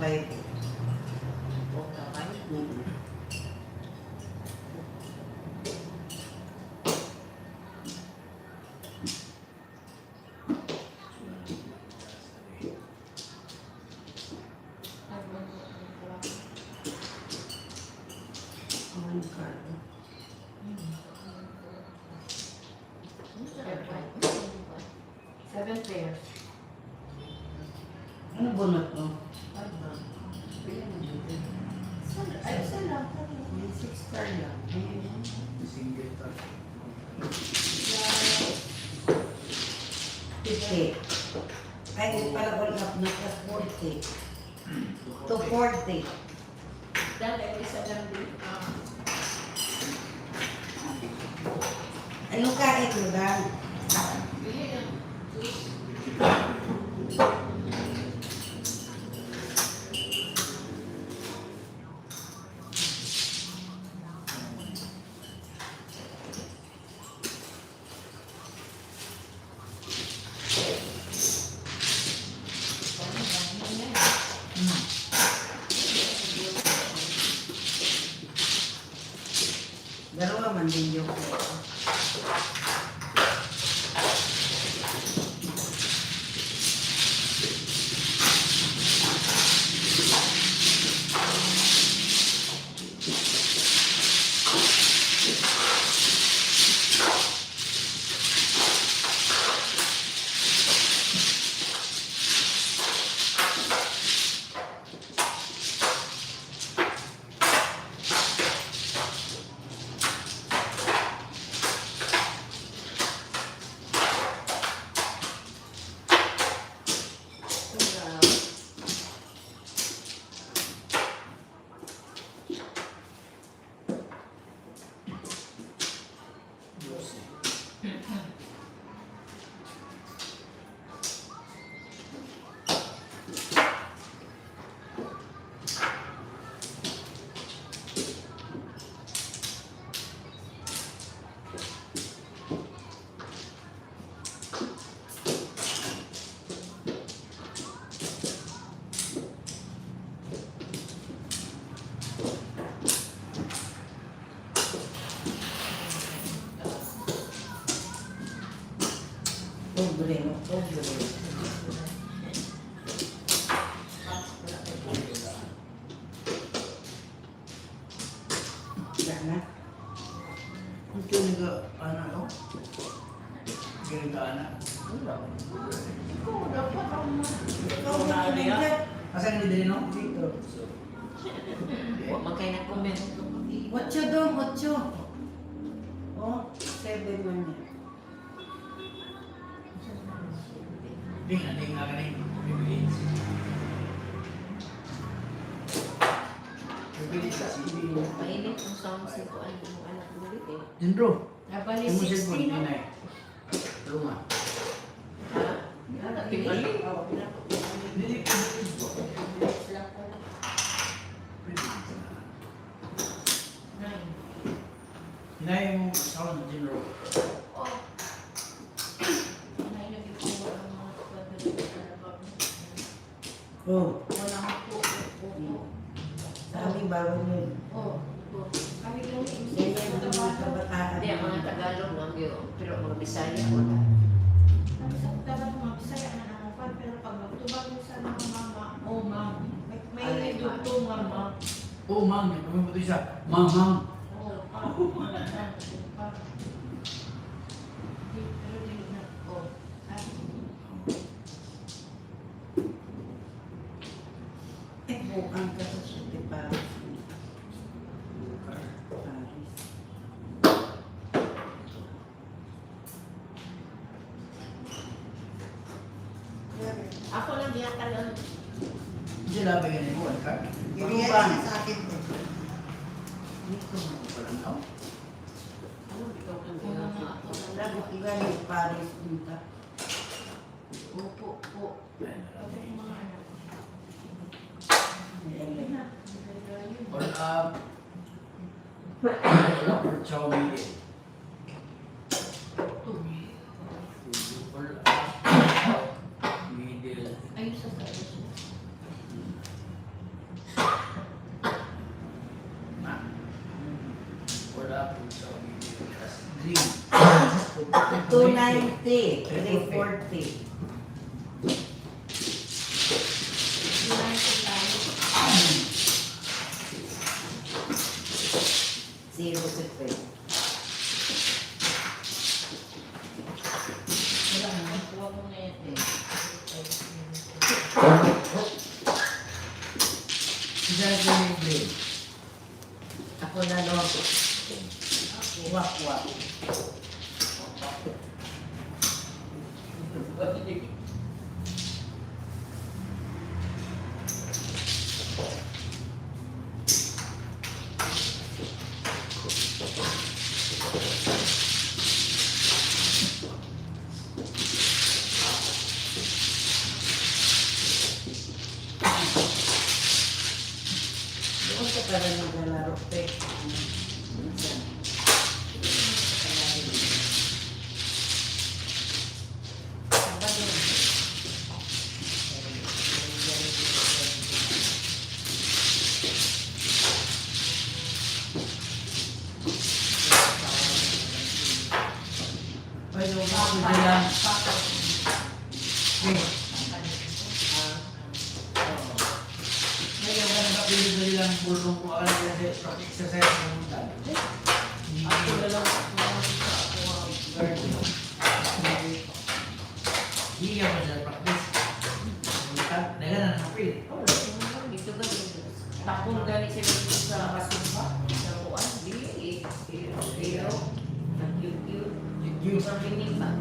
5. O kapay. One card. Seven pairs. Ano bunot mo? Ay, isa lang. May 6 card lang. Single card. 50. Ay, pala all up na plus 40. To 40. Dahil isa lang din. Anong kain mo lang? Bili lang. Dalawa man din yung pobre, no? Pobre. Wala na. Ang kiniga, ano? Kiniga, ano? Wala. Ikaw, dapat ang Ikaw na niya. Asan hindi din, no? Dito. Huwag man kayo nag-comment. 8 dong, 8. Oh, 7 man niya. Hindi nga kanin. Bibili. Bibili kasi hindi mo. Mainit yung sound sa ko ang anak ulit eh. Jindro, Nabali yung musik mo, 60 hindi na. na eh. Luma. Ha? Pinali. Hindi, Nine. Hinay yung sound, Jindro. Oh. Nine na ikuha ang mga kapatid sa labag. Oh, Walang po. sabi bago yun. Oh. Kami lang yung Ganyan yung mga kabataan. Hindi, ang mga Tagalog lang yun. Pero mga Bisaya wala. Sabi sa taban mga Bisaya na nangapan, pero pag magtubag mo sa mga mama, oh ma'am, may dugtong mama. Oo, ma'am. Kami mo ito isa. Ma'am, ma'am. Oh, pa. Pa. Pero di na. Oh. Ah. Eh, bukan ka sa City Paris. Paris. Ako lang yata lang. Hindi labi yan mo, ka? Ibigay niya sa akin to. Dito. Walang tao. Ano ikaw kang Yung mga ako lang. Labi ko galing Paris punta. Opo, po. Sabi ko mga anak. Ayun. Na. Wala. Wala for chow mein. Wala. Middle. Ayun sa sa 340. 340. Zero to three. Kuha mo na yan eh. Diyan ko yung blade. Ako na lang. Wak, wak. Doon ka pala naglalaro, pe. Minsan. Sabado. Ay, yung mga kailangan. Ngayon ka nakapili na nilang bulong kung alam nila sa exercise ng mundo. Ako na lang sa ako. Hindi ka man sa practice. Naga na nakapili. Dito ba tapong gani sila dito sa kasumba? Sa kuan? Di. Pero, nag-cute-cute. Yung Sa pinimba.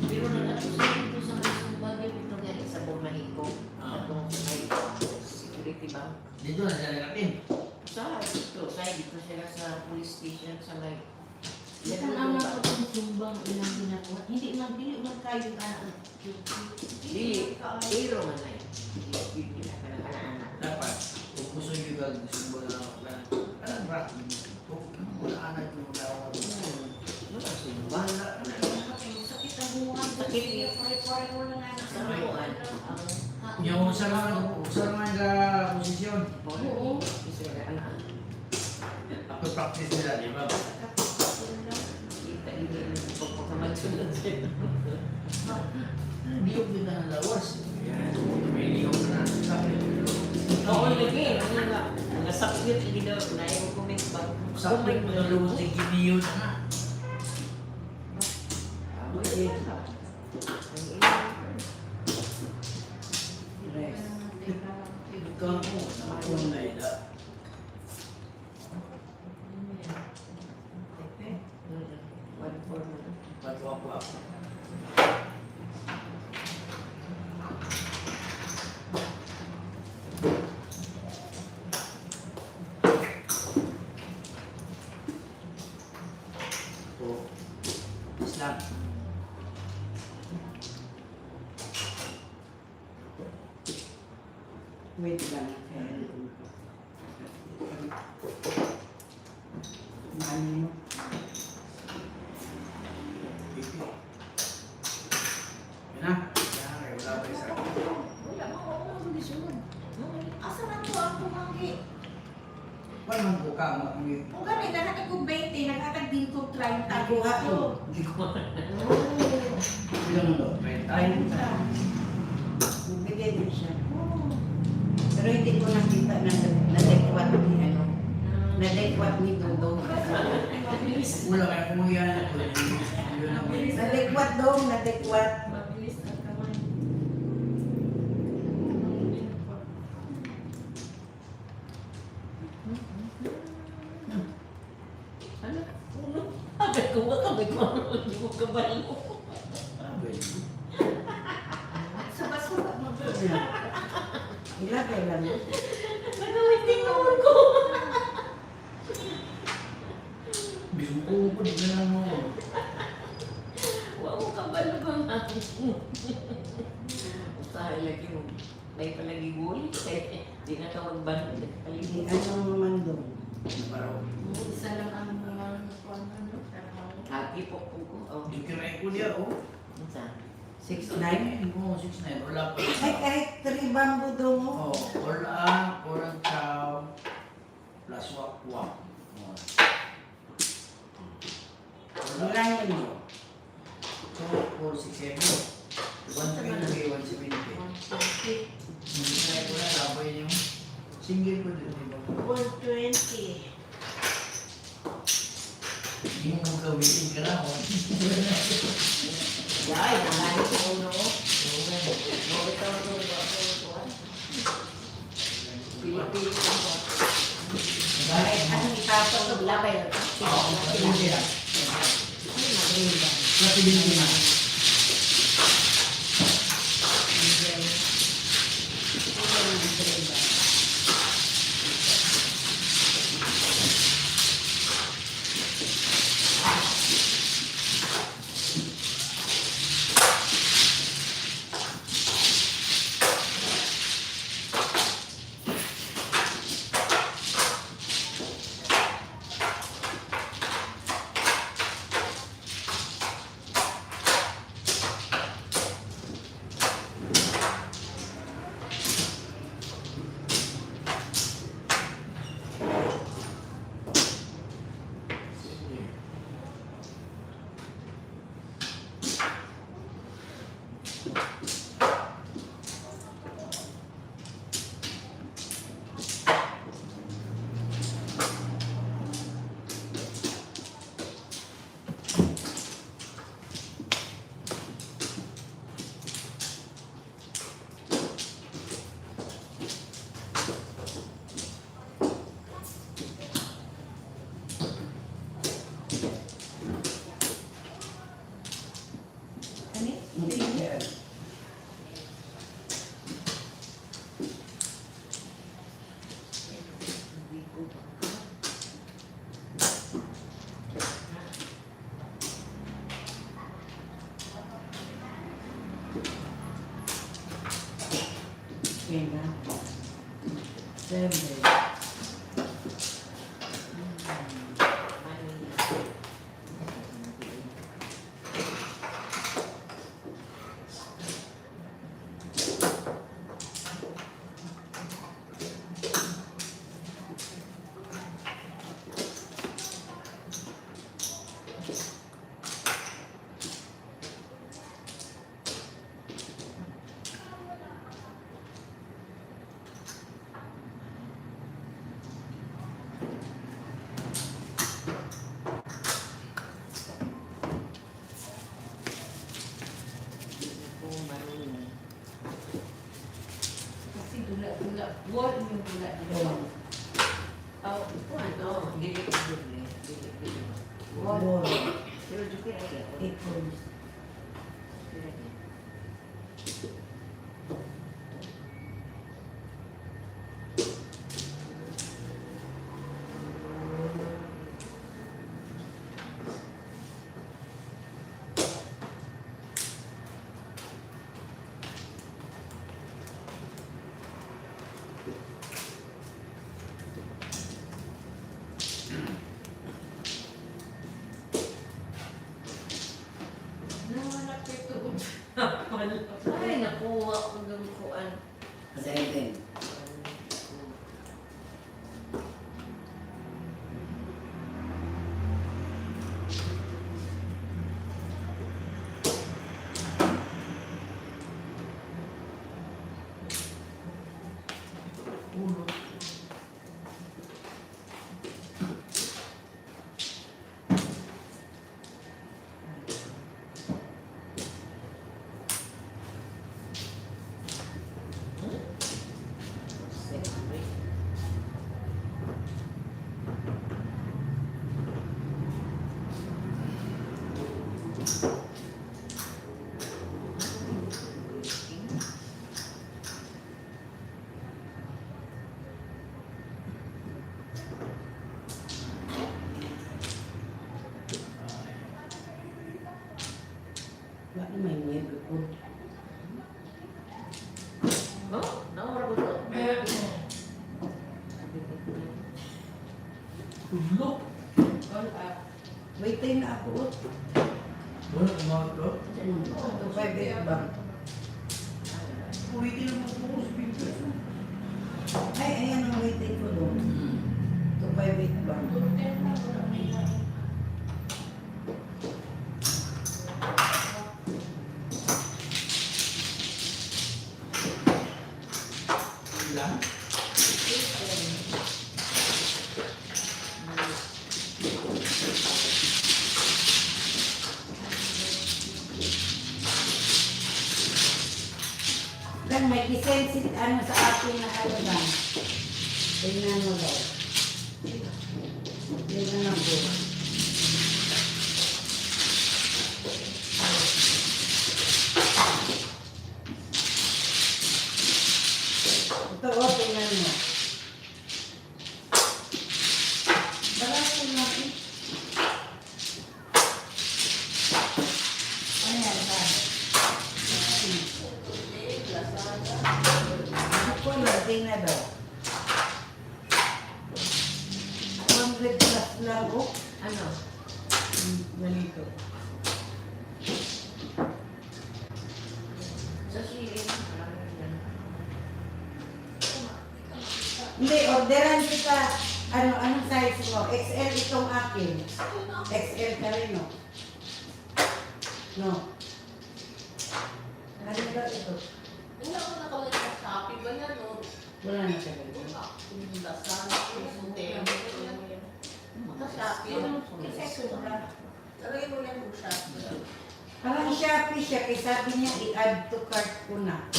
Pero nag-ato sila dito sa kasumba. Dito gani sa Bumahiko. Atong may security bank. dito na sila nakapili. Dito sila sa police station sa may Isang anak ko itong sumbang ilang ginagawa. Hindi man kayo anak. Dili, pero man na yun. Dili, anak. Dapat, kung gusto nyo ba, gusto mo na alam ba, wala anak yung dawa. Wala. Sakit ang buwan. Sakit. Pare-pare mo lang anak. Sa buwan. Yung usa naman ka posisyon. Oo. Isa ka anak. Ako practice nila, di ba? Kita ini pagpagkamatsunan sila. Hindi yung kita ng lawas. May liyong na sabi. Oo, lagi. Mga sakit, hindi daw. Naiwan ko may bag. Sabi mo na luwas yung giniyo na nga. Ikaw mo, nakapun na ida. Bato ako ako. Islam. Wait lang. Mano mo? Yan na. Wala pa isa. Wala mo ako ang kondisyon. Asa na to ako manggi? Wala mang buka mo. Kung gani, nakatag ko 20, nakatag din ko 30. Ako ako. Hindi ko Ilan mo doon? 30. Bigay din siya. Pero hindi ko nakita na nadekwat ni ano. Nadekwat ni Dodong. Mabilis. Wala kaya kumuhiyan ako. Yun ang Nadekwat dong, nadekwat. Mabilis ang kamay. ano? Uno? Agad ko ba kamay ko? Hindi ko kabalo. Suba-suba mo. Ilagay lang. Nagawiting naman ko. Bisuko ko din na lang mo. Wow, kabalo ko nga. Usahay lagi mo. May palagi guli. Di na ka magbalo. Hindi ano man dong. Paraw. Isa lang ang mga ano. Hati po po ko. Oh. Dikiray ko niya, oh. Sa 6'9". Oo, 6'9". Wala pa. Ay, kahit 3 bambu dong. Oh, wala. Orang chow. Plus wak-wak. Wala yun. So, 467. 120, 170. 150. Hindi na ko na labay yung single ko dito, di ba? 120. Hindi mo magkawitin ka na, oh. Yay, nangalit ko ulo ko. Okay. No, ito. Pili-pili ko mo. Ay, anong itapon ko? Labay. Oo, hindi lang. Kasi din na. Kaya 7. Kasi gula-gula. Wall yung gula-gula. Oh, ano? Dili-dili. Wall. Pero dito na 8 points. Nanganak ito. Ay, nakuha ko ng kuan. 7. Ulo. Wala may web ko. Oh, naura ko to. Ulo. Waitin na ako. Wala kumawag ko. 258 ba? Ulitin naman po sa Pilipinas. Ay, ayan ang waitin ko doon. 258 ba? 10 na wala may Kan may kisensit ano sa akin na ano lang. Tingnan mo daw. Tingnan mo daw. Ito o, tingnan mo. Barato lang eh. Ano yan ba? Ako na, tingnan daw. 100 plus lang o. Ano? Ganito. Sa silin. Hindi, orderan kita. Anong size mo? XL itong akin. XL ka rin, no? No. Ano ba ito? Wala ko nakalagay sa Shopee ba yan o? Wala na siya ganito. Dasal, hotel. Sa Shopee. Kasi sobra. Talagay mo lang yung Shopee. Parang Shopee siya, kaya sabi niya i-add to cart ko na.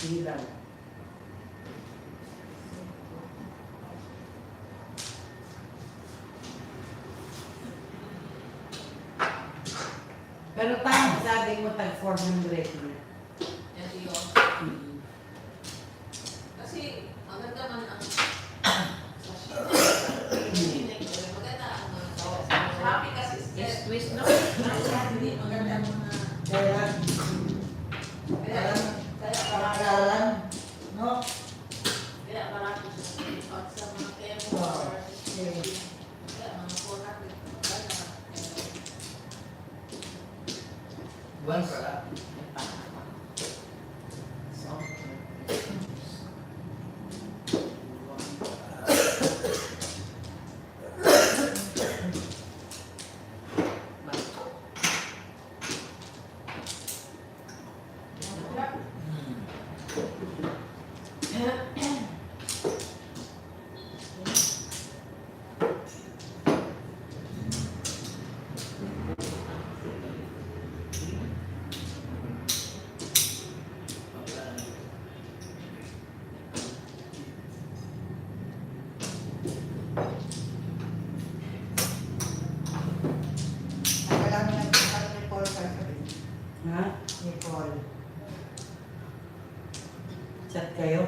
Hindi lang. Pero tama, sabi mo tag 400 na. Yan yun. Kasi, ang ganda man ang sa Shopee. Maganda ang sa Shopee kasi yes, twist no? Hindi maganda mo na. Kaya, Kaya no? kaya marami siya sa mga kemo. Wow. Kaya mga 400. Buwan pala. Alam mo nagpunta ni Paul kagabi. Ha? Ni Paul. Chat kayo?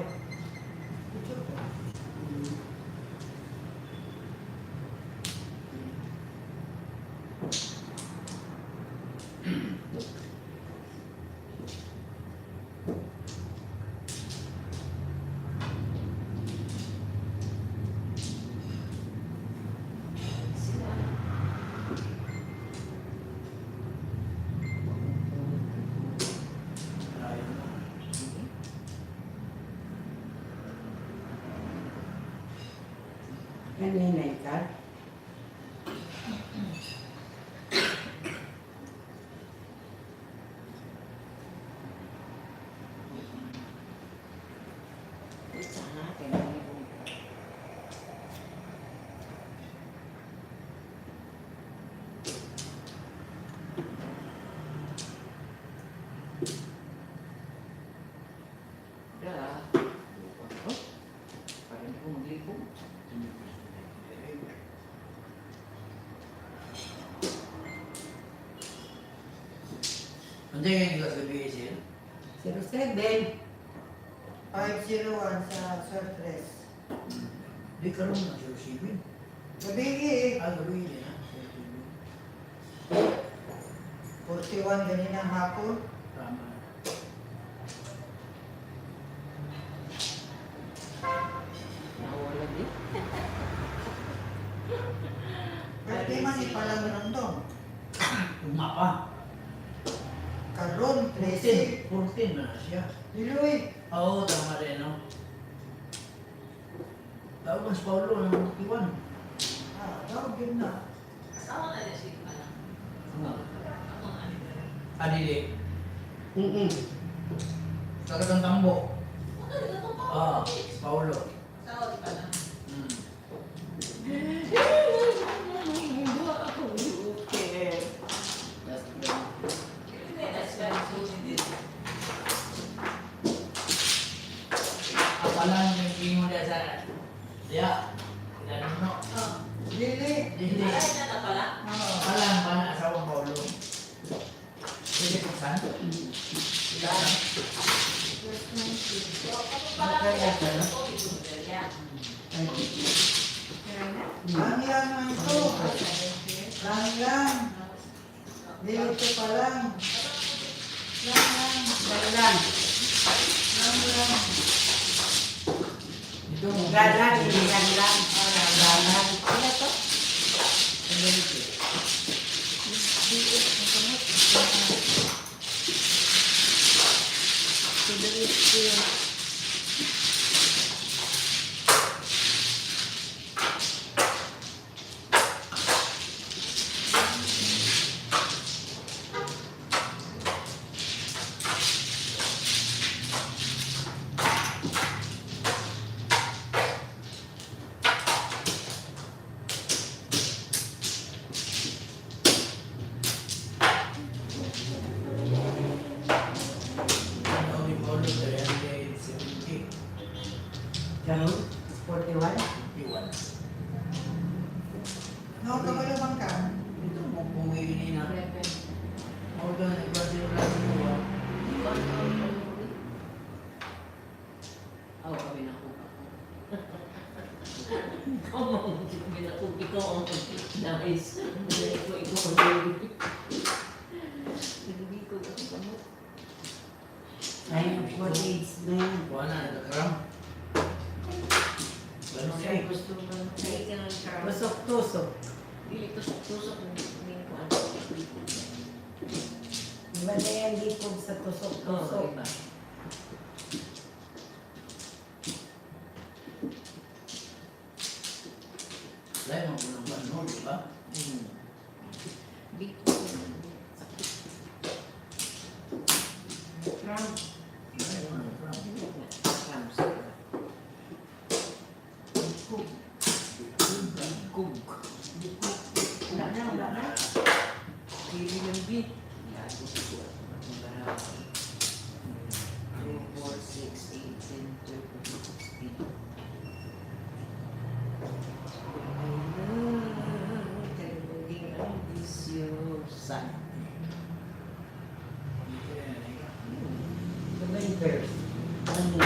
Naninay ka? Hindi nga nila sa BSL. 07. 501 sa surplus. Di ka rin na 07. Gabi eh. Gabi niya. 41 ganinang hapon. Tama. Nawala din. Pwede man ipalang nandong. Umapa. Karon, 13. 14 na siya. Diloy. Oo, tama rin, no? Tawag mas Paulo ng 41. Tawag yun na. Asawa na niya siya pala. Ako nga nila. Adili. Mm-mm. Tagatang tambo. Maganda ito pa. Paulo. Asawa di pala. Hmm. Ako, okay. Ya. Ilan mo? Oh. Dili. Hindi. Alay na na pala. Oo. Palang pa na asawang Paulo. Pwede po saan? Ilan? First 19. So, kapag pala Kaya kaya pala. ko, ito yan. Kaya na. Lang lang man ito. Lang lang. Dito pa lang. Lang lang. Dalan. Lang lang. Ito mo. Dalan, hindi dalan. Dalan. Ano to? Ano ni Paulo? 370. Ganun? 41? 51. Nakakabala bang ka? Ito mo pumili na. Eleven. Ako doon, nag-Brazil lang mo. Oh, kami na po. Ikaw ang nice. Ikaw ang baby. Hindi ko kasi kamot. Ayun, 48 na yan. Kuha na, nagkaram. Ganun siya eh. Gusto mo lang. Hindi ka lang siya. Tusok-tusok. Dili tusok-tusok. Hindi ko ano. Iba na yan dito sa Oo, tusok-tusok. iba. Lahat mo ng bano, di ba? Hindi ko. Round. Lahat mo ng bano. Kug. Wala na, wala na. Pili ng beat. Yan. 2, 4, 6, 8, 10, 12, 16. Ambisyosa. Vendors. Ano?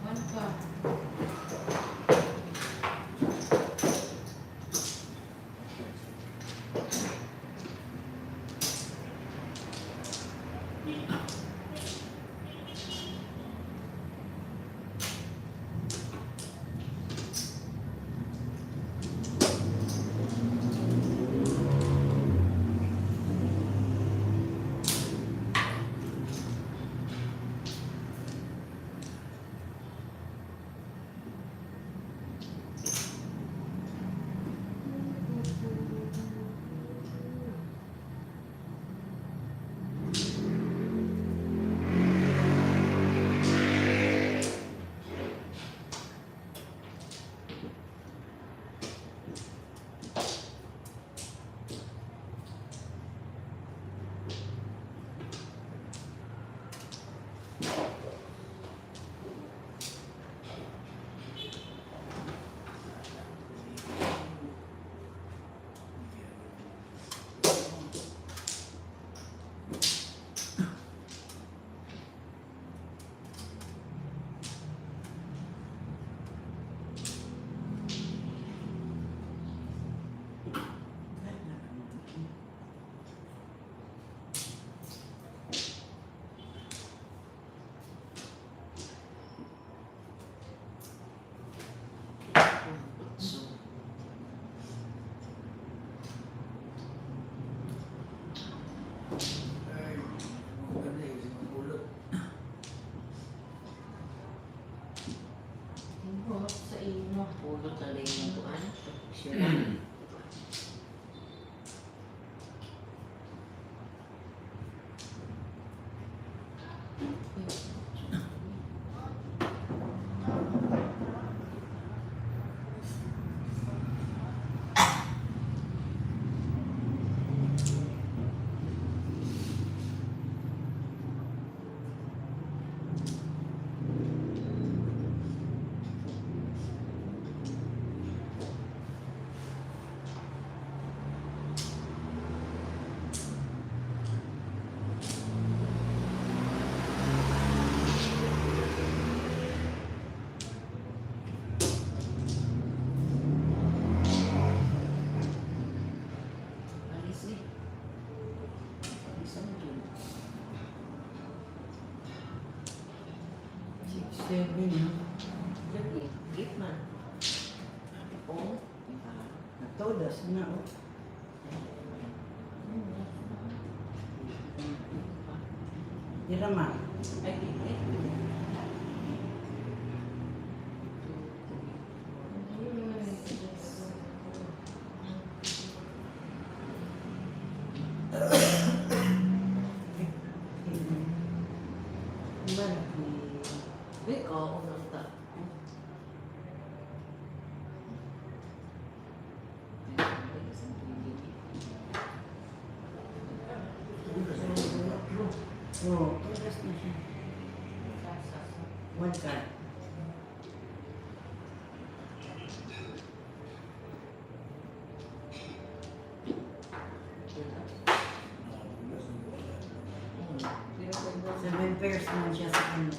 One pa. Ay, maganda eh, si Paulo. Buhok sa imo. Pulo talay ng tuan. Siya. 7, no? Lagi, gitman. Oh, Todas na, oh. Dirama. ay, eh. Wait, oo, nang ta. Oh, todas na siya. One card. Seven pairs naman siya sa kanya.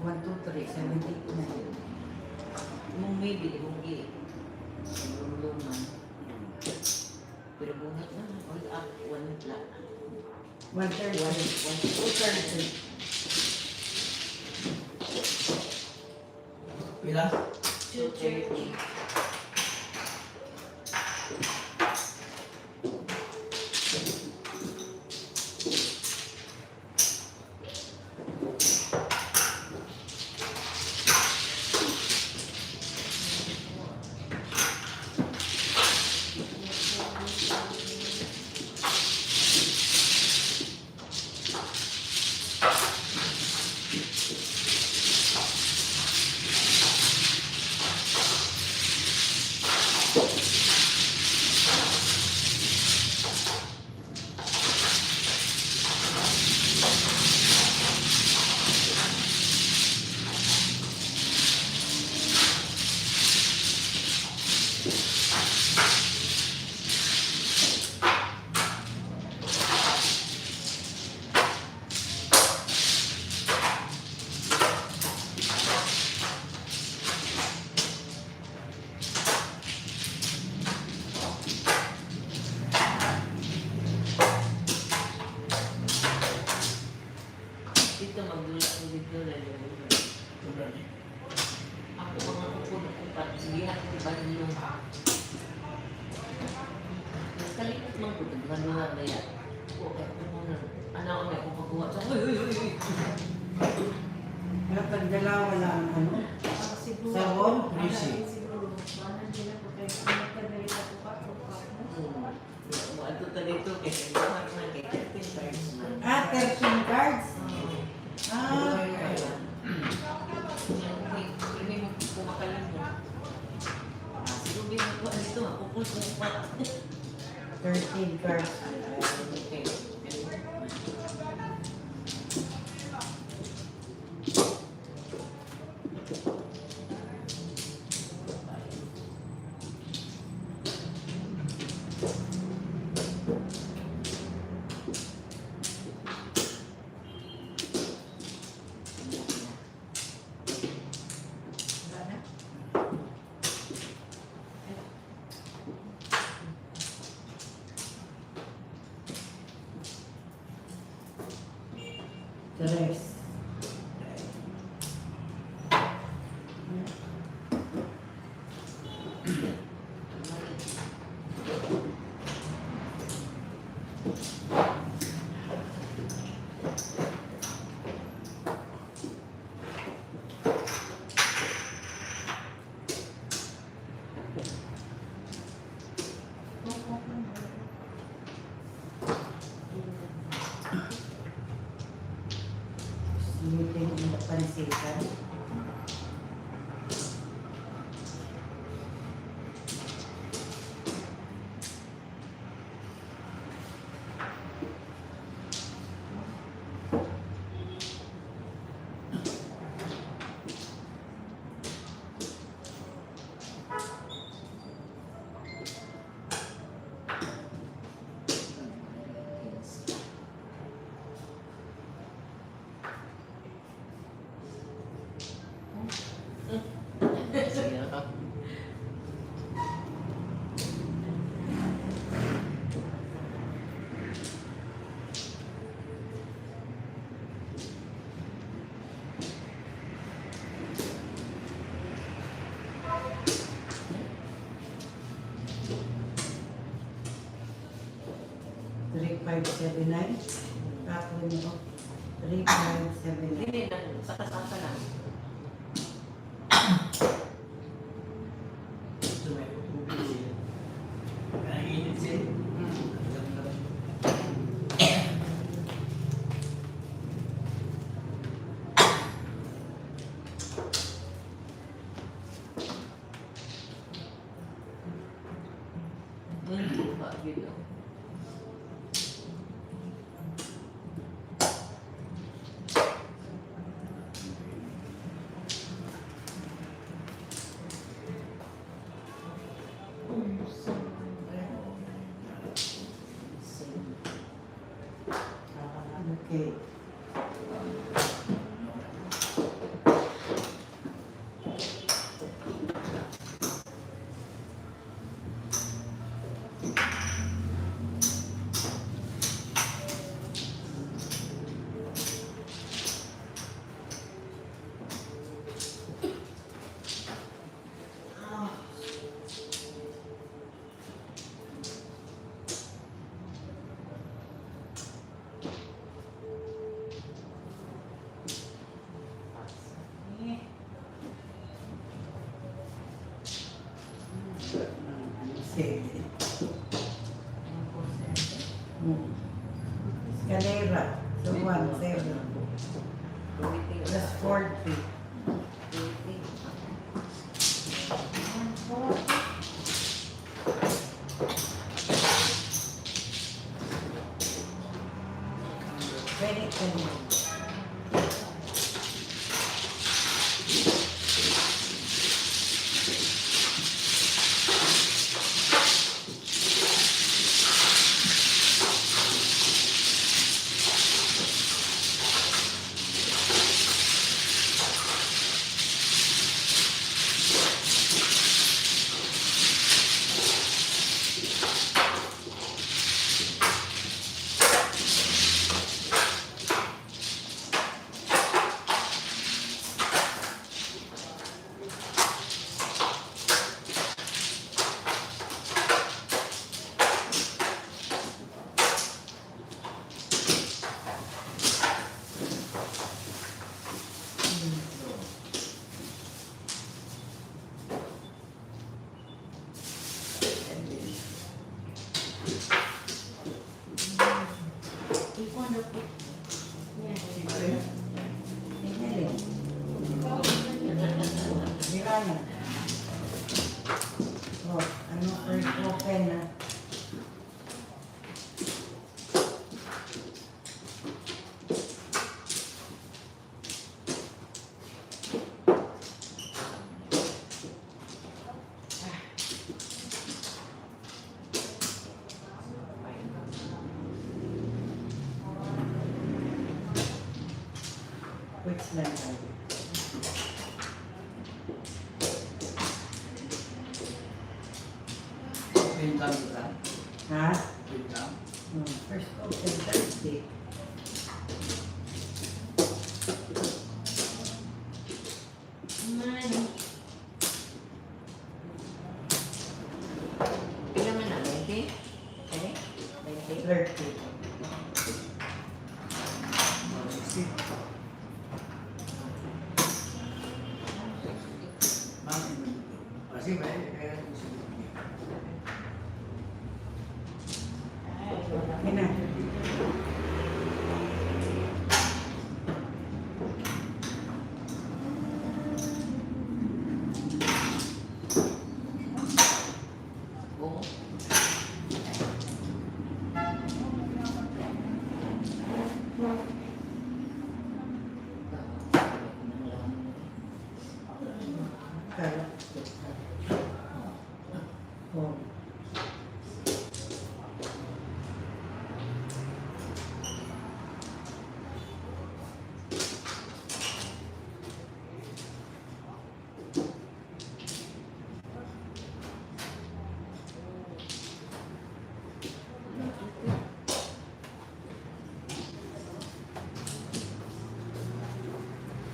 1, 2, 3, 7, 8, 9. Mong maybe, mong gi. Luluman. Pero bungat na, all up, one flat. 1 third. 2 thirds. Pila? 230. Dito magdula ko dito lalo. Ako mga kukulat lihat di Bandung. Kalikot man ko ito, ganuhan na yan. Okay, anak ko may kung pagkuha sa Kapag dalawa lang ano, Siguro. Sabon? Easy. Siguro. Paano nila po kayo? Nagkadali ka po pa. Ito dito, kasi lahat na kay 13 times na. 13 cards. Ah, Hindi mo kumakalan mo. Sinubi mo ko, ano ito, makukul ko pa. 13 cards. Okay. Tres. Sinitin yung pansikan. 179. Tapos mo, 3579. Hindi lang, sa kasasa lang. Gusto may tubig siya. Kaya init siya. Hindi ba, Bidor? Okay. Escalera. So 1, 7. Plus 40. Very good. Mirana. Oh, ano first open na? Which line are you? Bintang kita. Ha? Bintang. First open Thursday. Ilan man na? 20? Okay? 20? 30. Kasi ba kaya Okay na. Oo. Kala. Oh.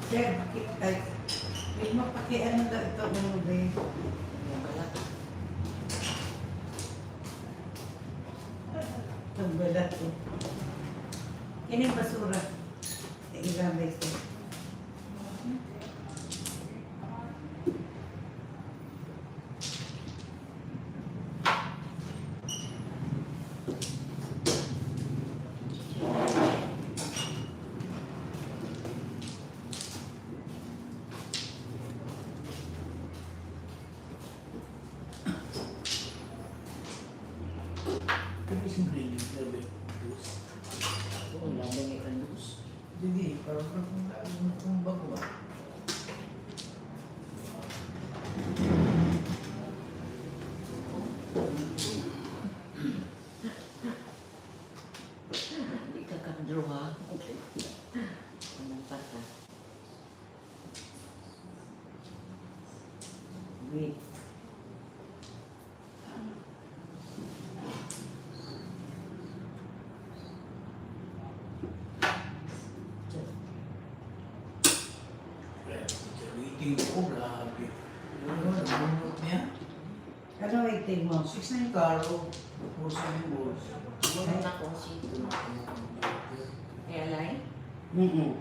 Sir, ay, may mapakiano daw ito ng ba? Yan pala. Ang balat ko. Kining basura. Ilabay ko. Tapi sendiri lebih terus. Oo, labang ikanus. Jadi kalau kung bago Hindi ka kakadruha. Anong pata? Wait. waiting ko grabe. Ano nabunot niya? Ano waiting mo? 6 na yung karo. 4 balls. Siguro na kung sito. Kaya lai? Kung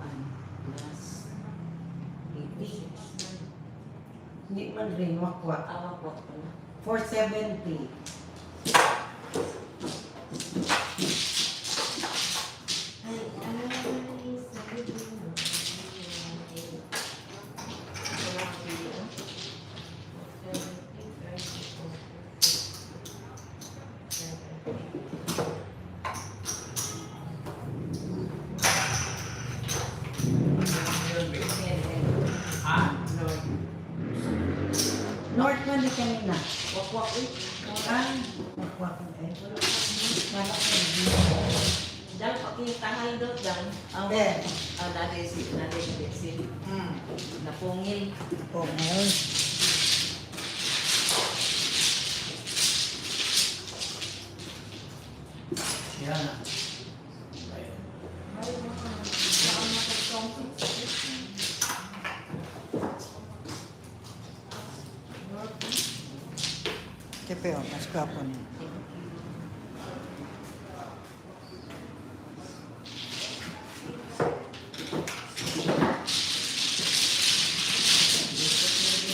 ano? Plus 80. Hindi man rin wakwak. Awak ko pala. 470. Ay, sabi ko yun. Ha? North man di kanina. Wakwak eh. Ah, wakwak eh. Wala ko Dahil pag yung tangal doon dyan, ang Eh. natin si napungil. Oh, ngayon. Yan na. Ay, baka makatongkit. Kepeo, mas kapo niya.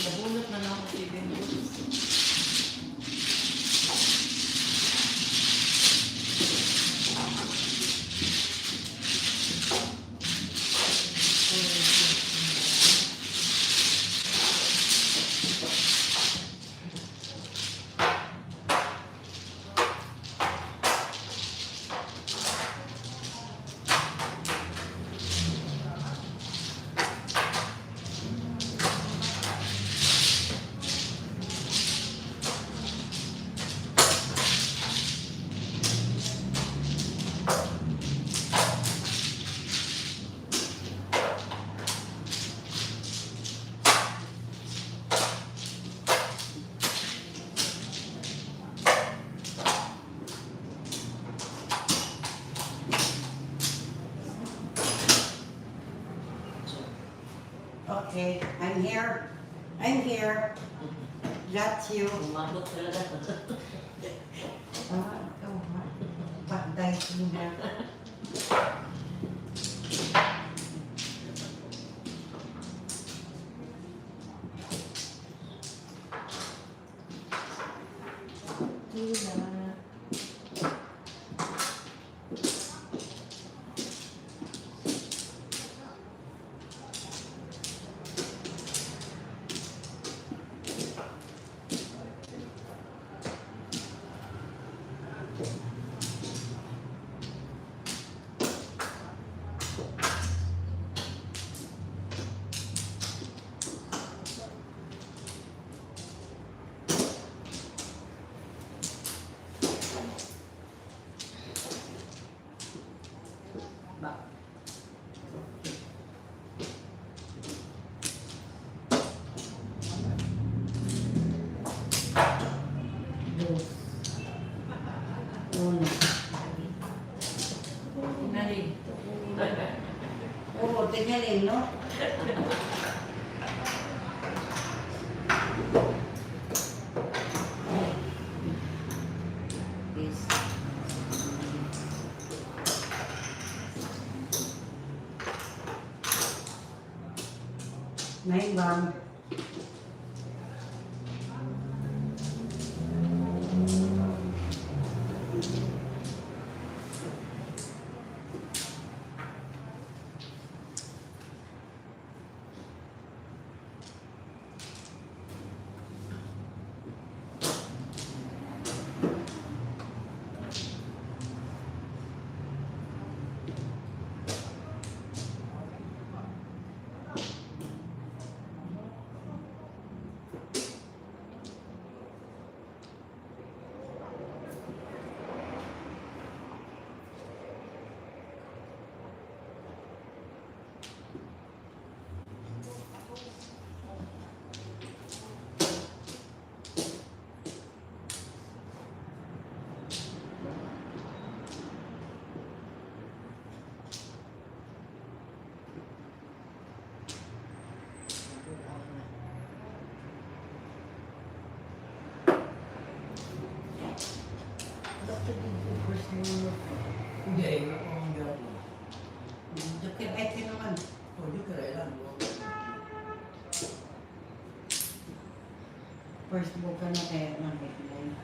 Nabunot na lang ako si Bidor. Okay, I'm here. I'm here. Got you. Umabot talaga. Ah, ikaw ha. Patay sila. Tila. Dos. Uno. Nari. Oo, tingnan no? Is Naimbang. Hindi, ako ang hirap mo. Joker, ay naman. Oh, di ka lang. First book ka na kaya nakikilay.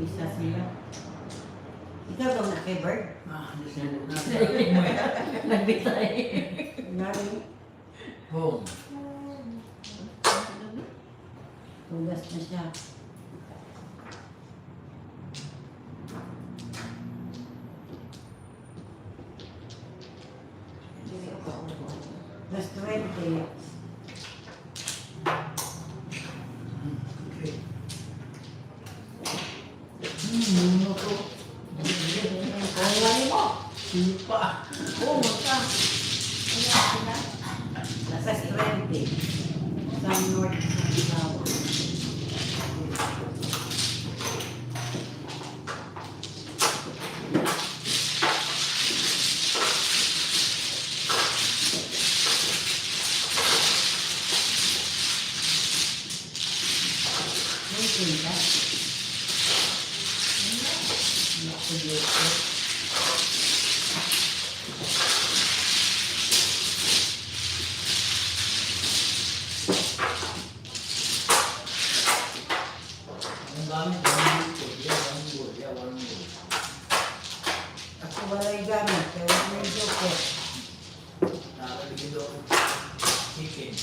Isa sila. Ikaw daw na kay Bird? Nagbitay. Nari. Home. Tugas na siya. Plus 20. Okay. Muno ko. Kaya mo. Sipa. Oo, magka. Plus 20. Sa North South. Ang gamit, one wood. Ako walay gamit. Kaya wala may joker. Nakakabigil ako. Chicken.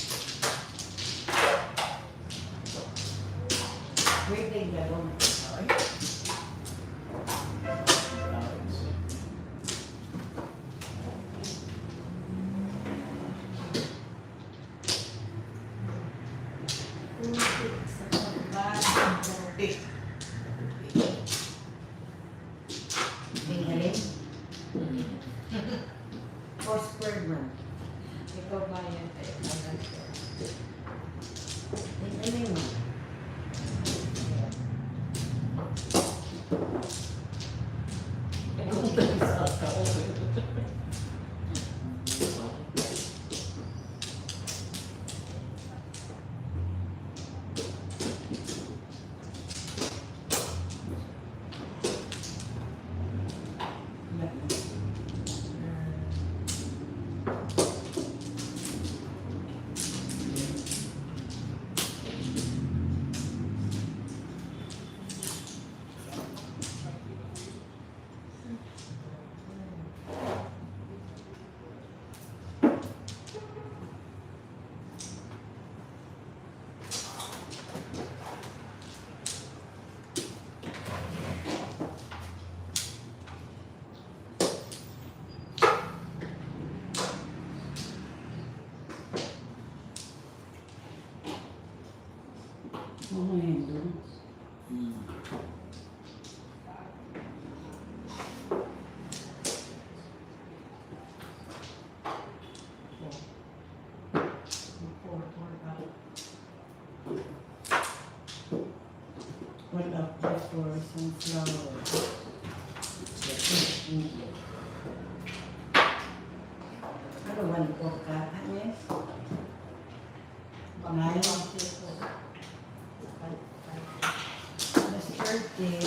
Pwede gano'n. Okay. Tinggalin. 4 square man. Ikaw ba yan? Tinggalin mo. Oo, yun doon. What up there for some flowers? Ano, one for ka? Yes. Nine. That's 30.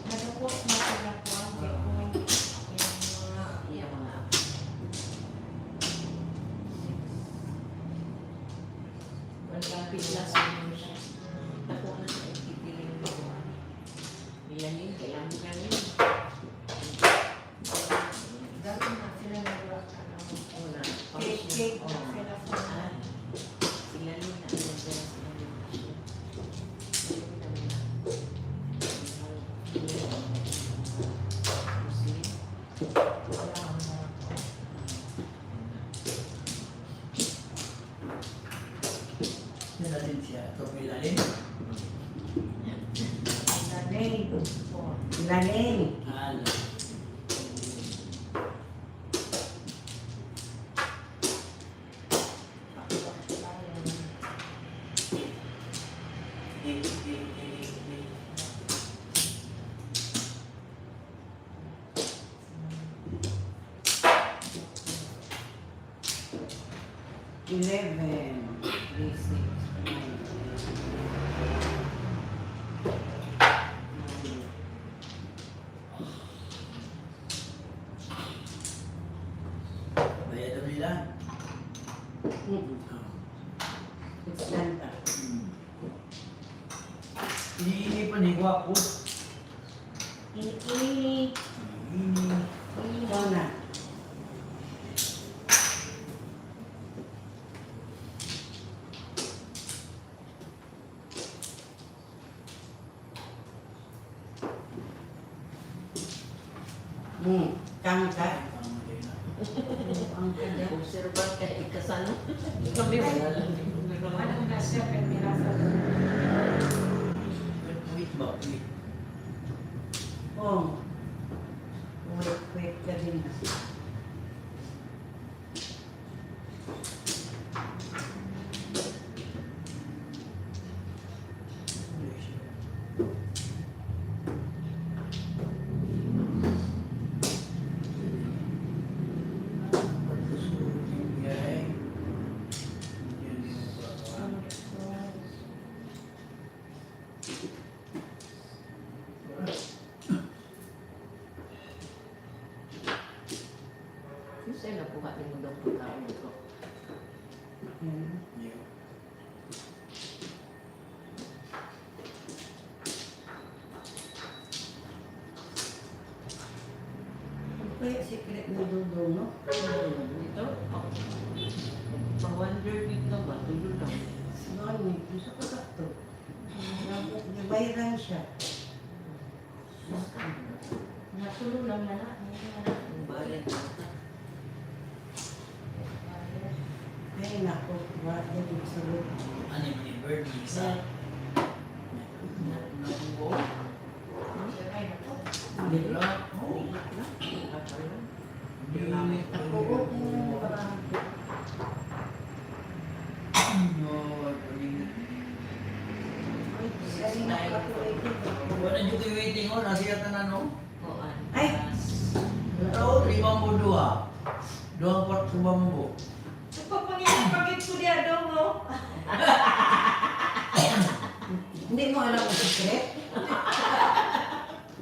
Nag-post na sila po ang checkpoint. Dati na sila nag-work cake na sila sa Yan natin siya. Ito po ilalim. Laling. Laling. Alam. Eleven. 3, 6, 9. Bayad ang nila. It's Santa. Iniinipan ni Guapo. Ini. Ikaw na. Kangka. Ang kada. Observan ka ikasano. Kami wala lang. Anong nasa pagmirasa? Wait ba? Wait. Oh. Wait ka din. Sa'yo nakuha ni mo daw pagkain ko. Kaya secret mo doon, no? Dito, pang-wonder week na ba? Tulo lang. Mami, gusto ko sakto. Nabayran siya. Natulo lang na na. Ang bayad na. Ay, naku. Wala din sulod. Ano yung ni Birdie isa? Nakubo? Hindi lang. Oo. Hindi. Ako, parang kasi nakapag-waiting. Wala nyo kayo waiting o, nasiya tanan o. Ay! Pero, 5 mo 2. 2 part sa bambo. Ito pa niya. ko diya dong, no? Hindi mo alam ang secret?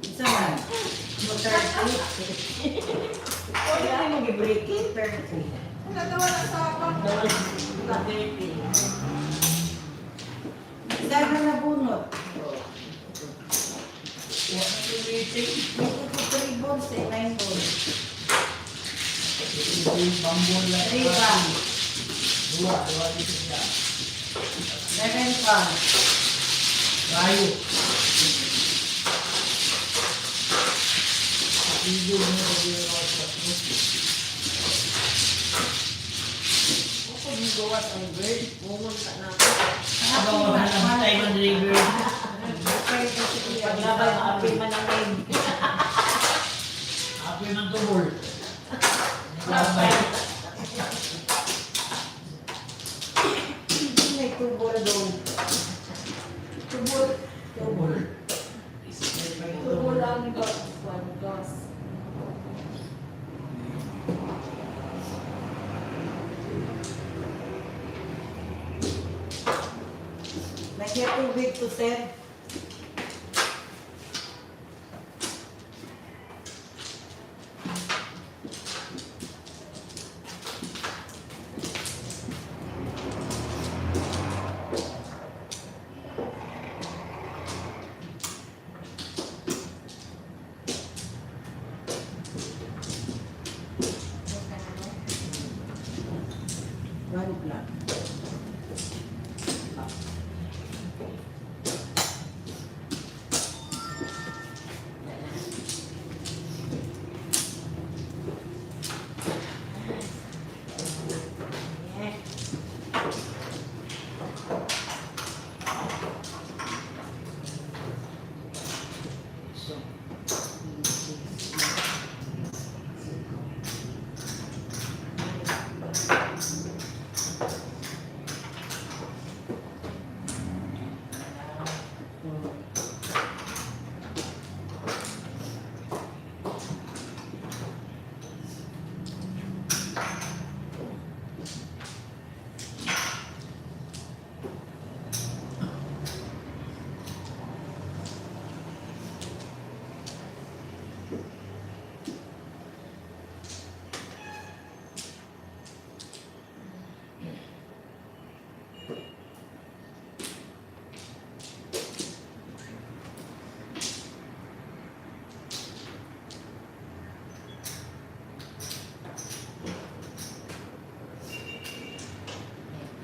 Isa man. Mo 30. Kaya mo gi-breaking. 30. Nagawa na sa akong. Sana nabunot. Huwag na tumiting. May ito 3 balls eh, 9 balls. Ito yung bambol lang. 3 pounds. Dua dito siya. 7 pounds. Rayo. Video mo sa video mo sa Ako gigawa ang bird. Pumunta na ako. Habang maghanap tayo ng delivery. Paglabay, maapi man ang name. Apoy ng tubol. Labay. May tubo na doon. Tubol. Tubol. Tubol lang ito. One gas. Lagyan tubig to sir. One black.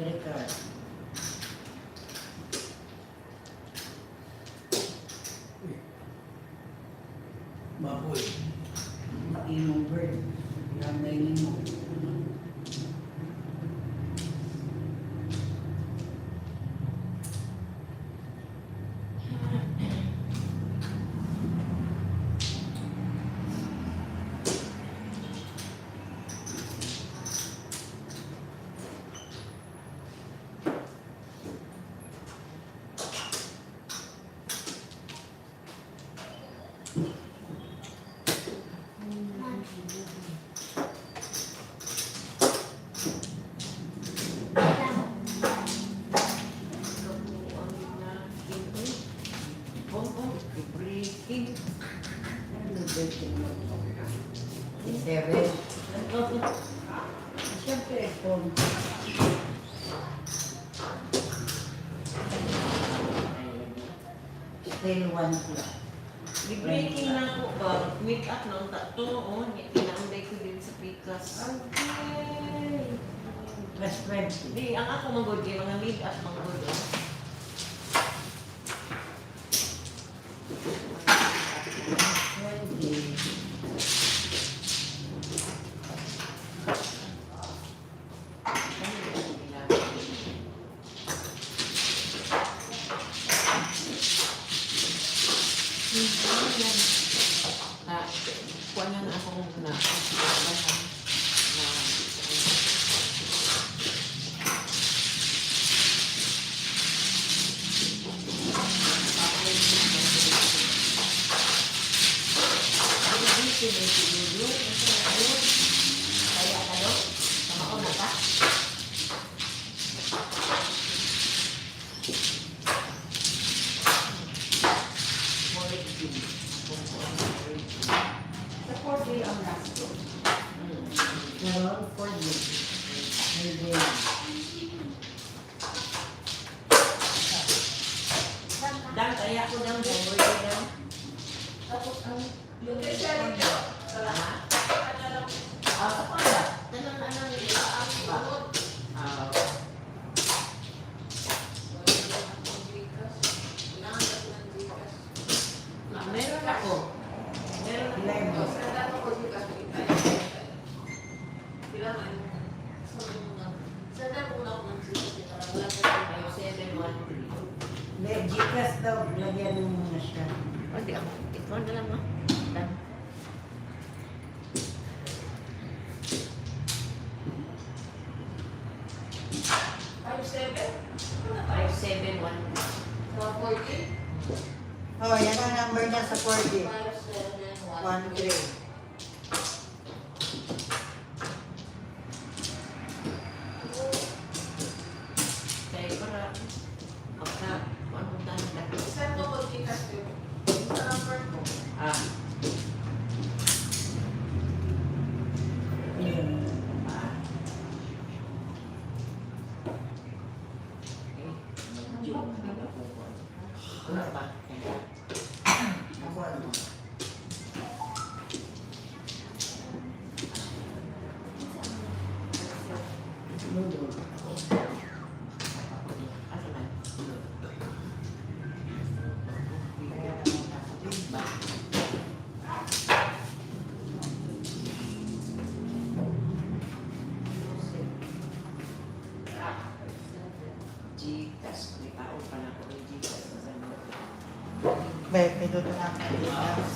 Record. Baboy. Imong bird. Ramay nimo. Breaking. Ano birthday mo? 7. Siyempre, phone. Still 1 o'clock. Breaking na po ba? Meet up ng tato. Oh, inaanday ko din sa pikas. Okay. Plus 20. Di, ang ako magod yung mga meet up magod. Kuha na akong na. Kaya kayo? Sama ko na ka? Meron, 4 days. May day. Dan, kaya ko ng boy daw. Tapos ang yung sharing ko sa lahat. Ano lang. Sa pala. Tanong ano nila ang ba? Meron ako. Meron ako. May Gcash daw, lagyan mo muna siya. Hindi ako. Ito na lang mo. Dan. Five, seven, one. Oh, yan ang number niya sa 4D. 1-3. Kaya para pagka anong tayo dati. Ah. Yun. Ano ba? Ako ano? Ludo. Ano man? Kaya naman. Gcash. May tao pa na ako ng Gcash. May pinuto na ang Gcash.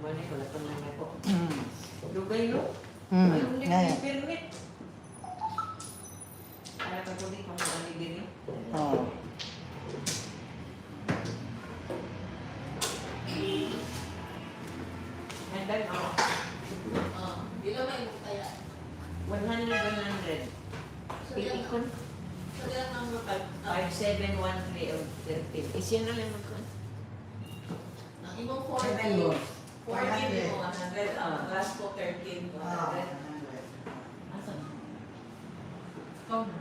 Wala pa lang ako. Lugay no? Hmm, Ayun, hindi ngayon. ko permit. Kaya ka ko din kung ano din. Oh. And then, 100. Itikon. 5713 of 13. Isya na lang magkano. Ang ibang 7 40, more. 40 mo 100, last ko 13, 100. Asan? Ikaw na.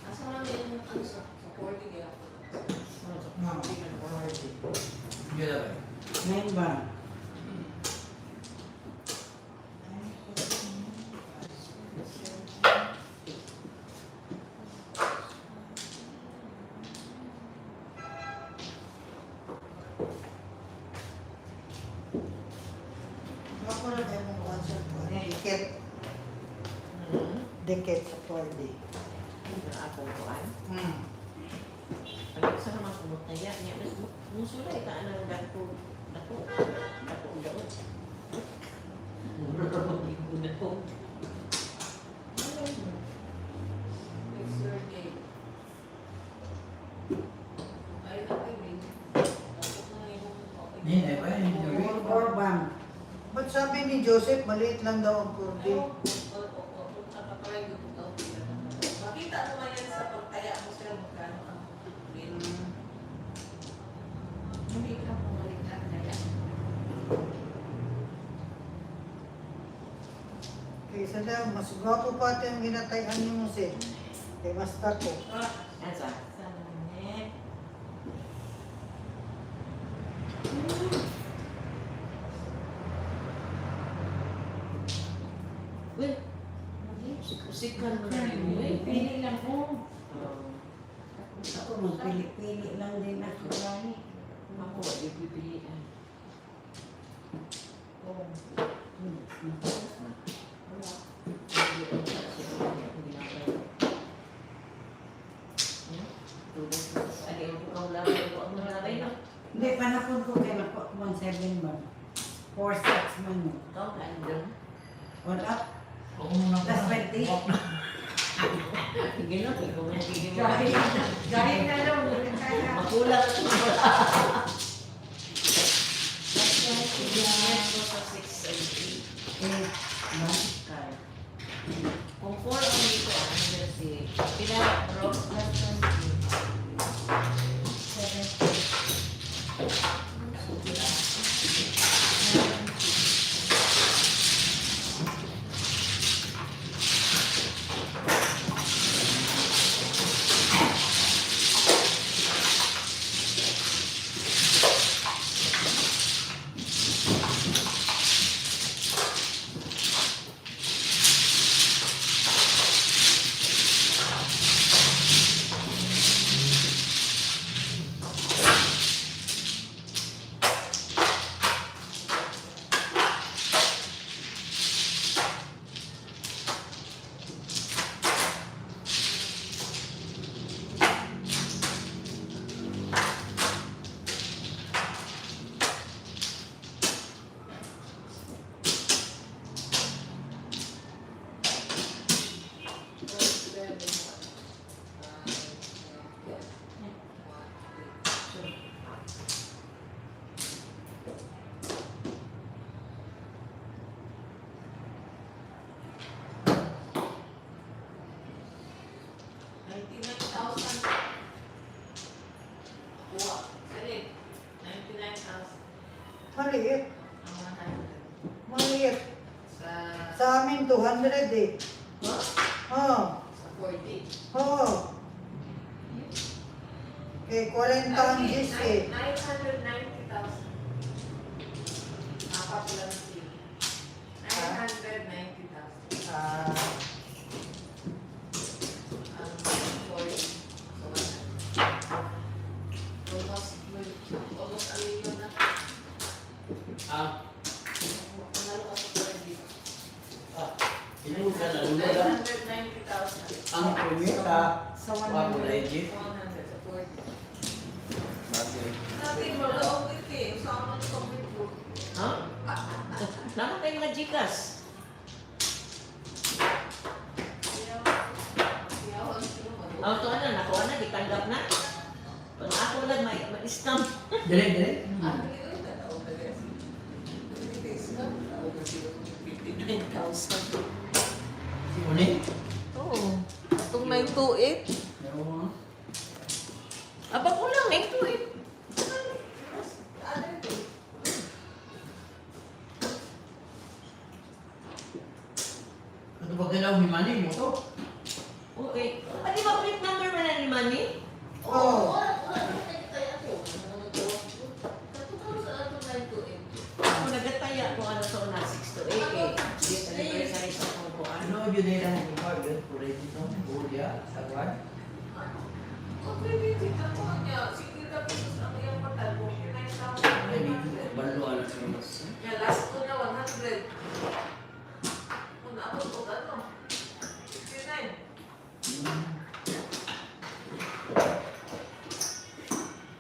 Asa lang yung ano sa 40 kaya ako. Yun na ba? Ngayon ba? Ako na tayo mong concert po. Dikit sa 4D. Ito na akong kuan. Hmm. Ang isa naman kumot na yan. Musulay ka anong dako. Dako. Dako. Dako. Dako. Next year date. Ay, nakinig. Tapos na yung okay. Hindi, ay pa yun, Joey. Or bang? Ba't sabi ni Joseph, maliit lang daw ang 4D? Makita naman yan sa pagtaya mo sir, magkano ang bill. Hindi ka pumalik na kaya. Kaysa daw, mas gwapo pa ito yung ginatayan niyo mo si. Kay Master ko. Asa? Uy, sikan mo na yun. Uy, Pili lang po. Ako, magpili-pili lang din ako gani. Ako, wala pipilian. Hindi, panapon ko kay nakuha ko 1-7 man. 4-6 man mo. Kau Andun. Wala. Huwag mo na Plus 20. Sige lang, ikaw na sige mo. Gahit na lang, wala kaya. Makulang at makulang. Sige, ko sa 6 and 8. Kaya. Kung 4 ang dito, ano na si Pila, bro? Maliit. Maliit. Sa amin 200 eh. Oo. Sa 40. Oo. Eh, 40 ang gis eh. 990,000. Apat lang sila. 990,000. Ah, Ang 40. So, almost a million na. Panalo ka sa 40. Ilu ka na lula lang. 990,000. Ang kumita, sa wag mo 100. legit. 100 sa 40. Kasi, Natin mo, loong iti. Sama niyo kami po. Ha? Nakatay nga Gcash. Ang to na, nakuha na, ditanggap na. Pag ako lang, may-stamp. dire, dire. Uli. Oo. Itong 928. Meron. Aba ko lang, eh, ito eh. Ito ba galaw ni Manny mo to? Okay. Di ba plate number mo na ni Manny? Oo. Ako nagataya ko ano sa una, 6 to 8 eh. Yes, anniversary sa kong kuhan. Ano yun nila ni Margaret? Pura dito. Bulia. Sagwan. Ay, dito. Balo alas sa mas. Last ko na 100. Kung ako ko ano? 69.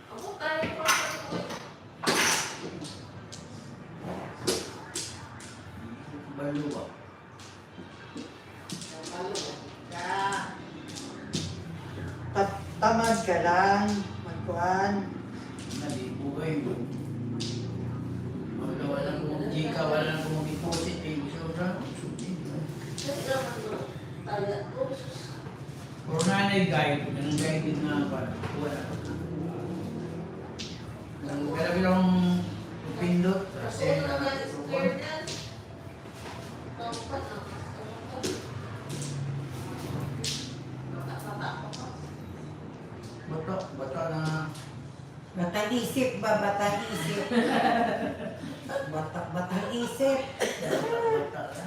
Ako tayo pa ako. Balo ba? Tamad ka lang. Magkuhan. Nalibugay mo. Wala kong jika, wala kong deposit. Eh, sobra. Pero nanay guide, yung guide na wala. Pero bilang pindot, kasi bata na Batang isip ba? Batang isip. Batang isip. bata na.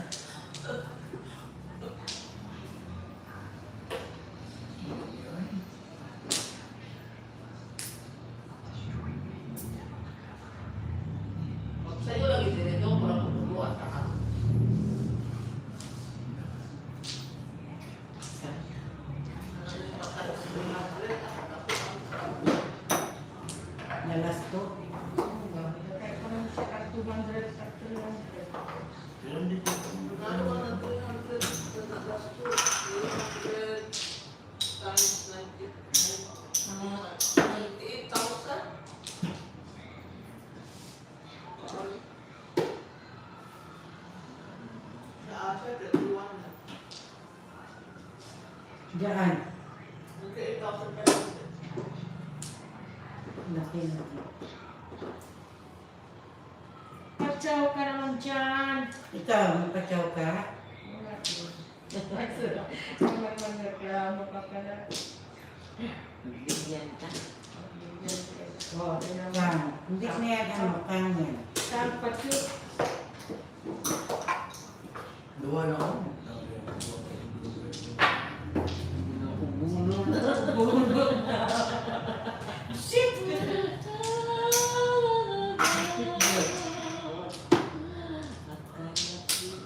Sa'yo lang itinito, parang kumuha ka. Nalas to. Kahit pa naman siya, 200 at 300. After 31 na. Diyan. Okay, 8,500. Laki na. Patsaw ka naman dyan. Ikaw, magpatsaw ka? Wala po. Magreklamo ka pala. Bigyan ka. Oh, yun naman. Saan? Hindi na yan ang makang yan. Saan pa cute? Dua na ako. Shit! Akala ko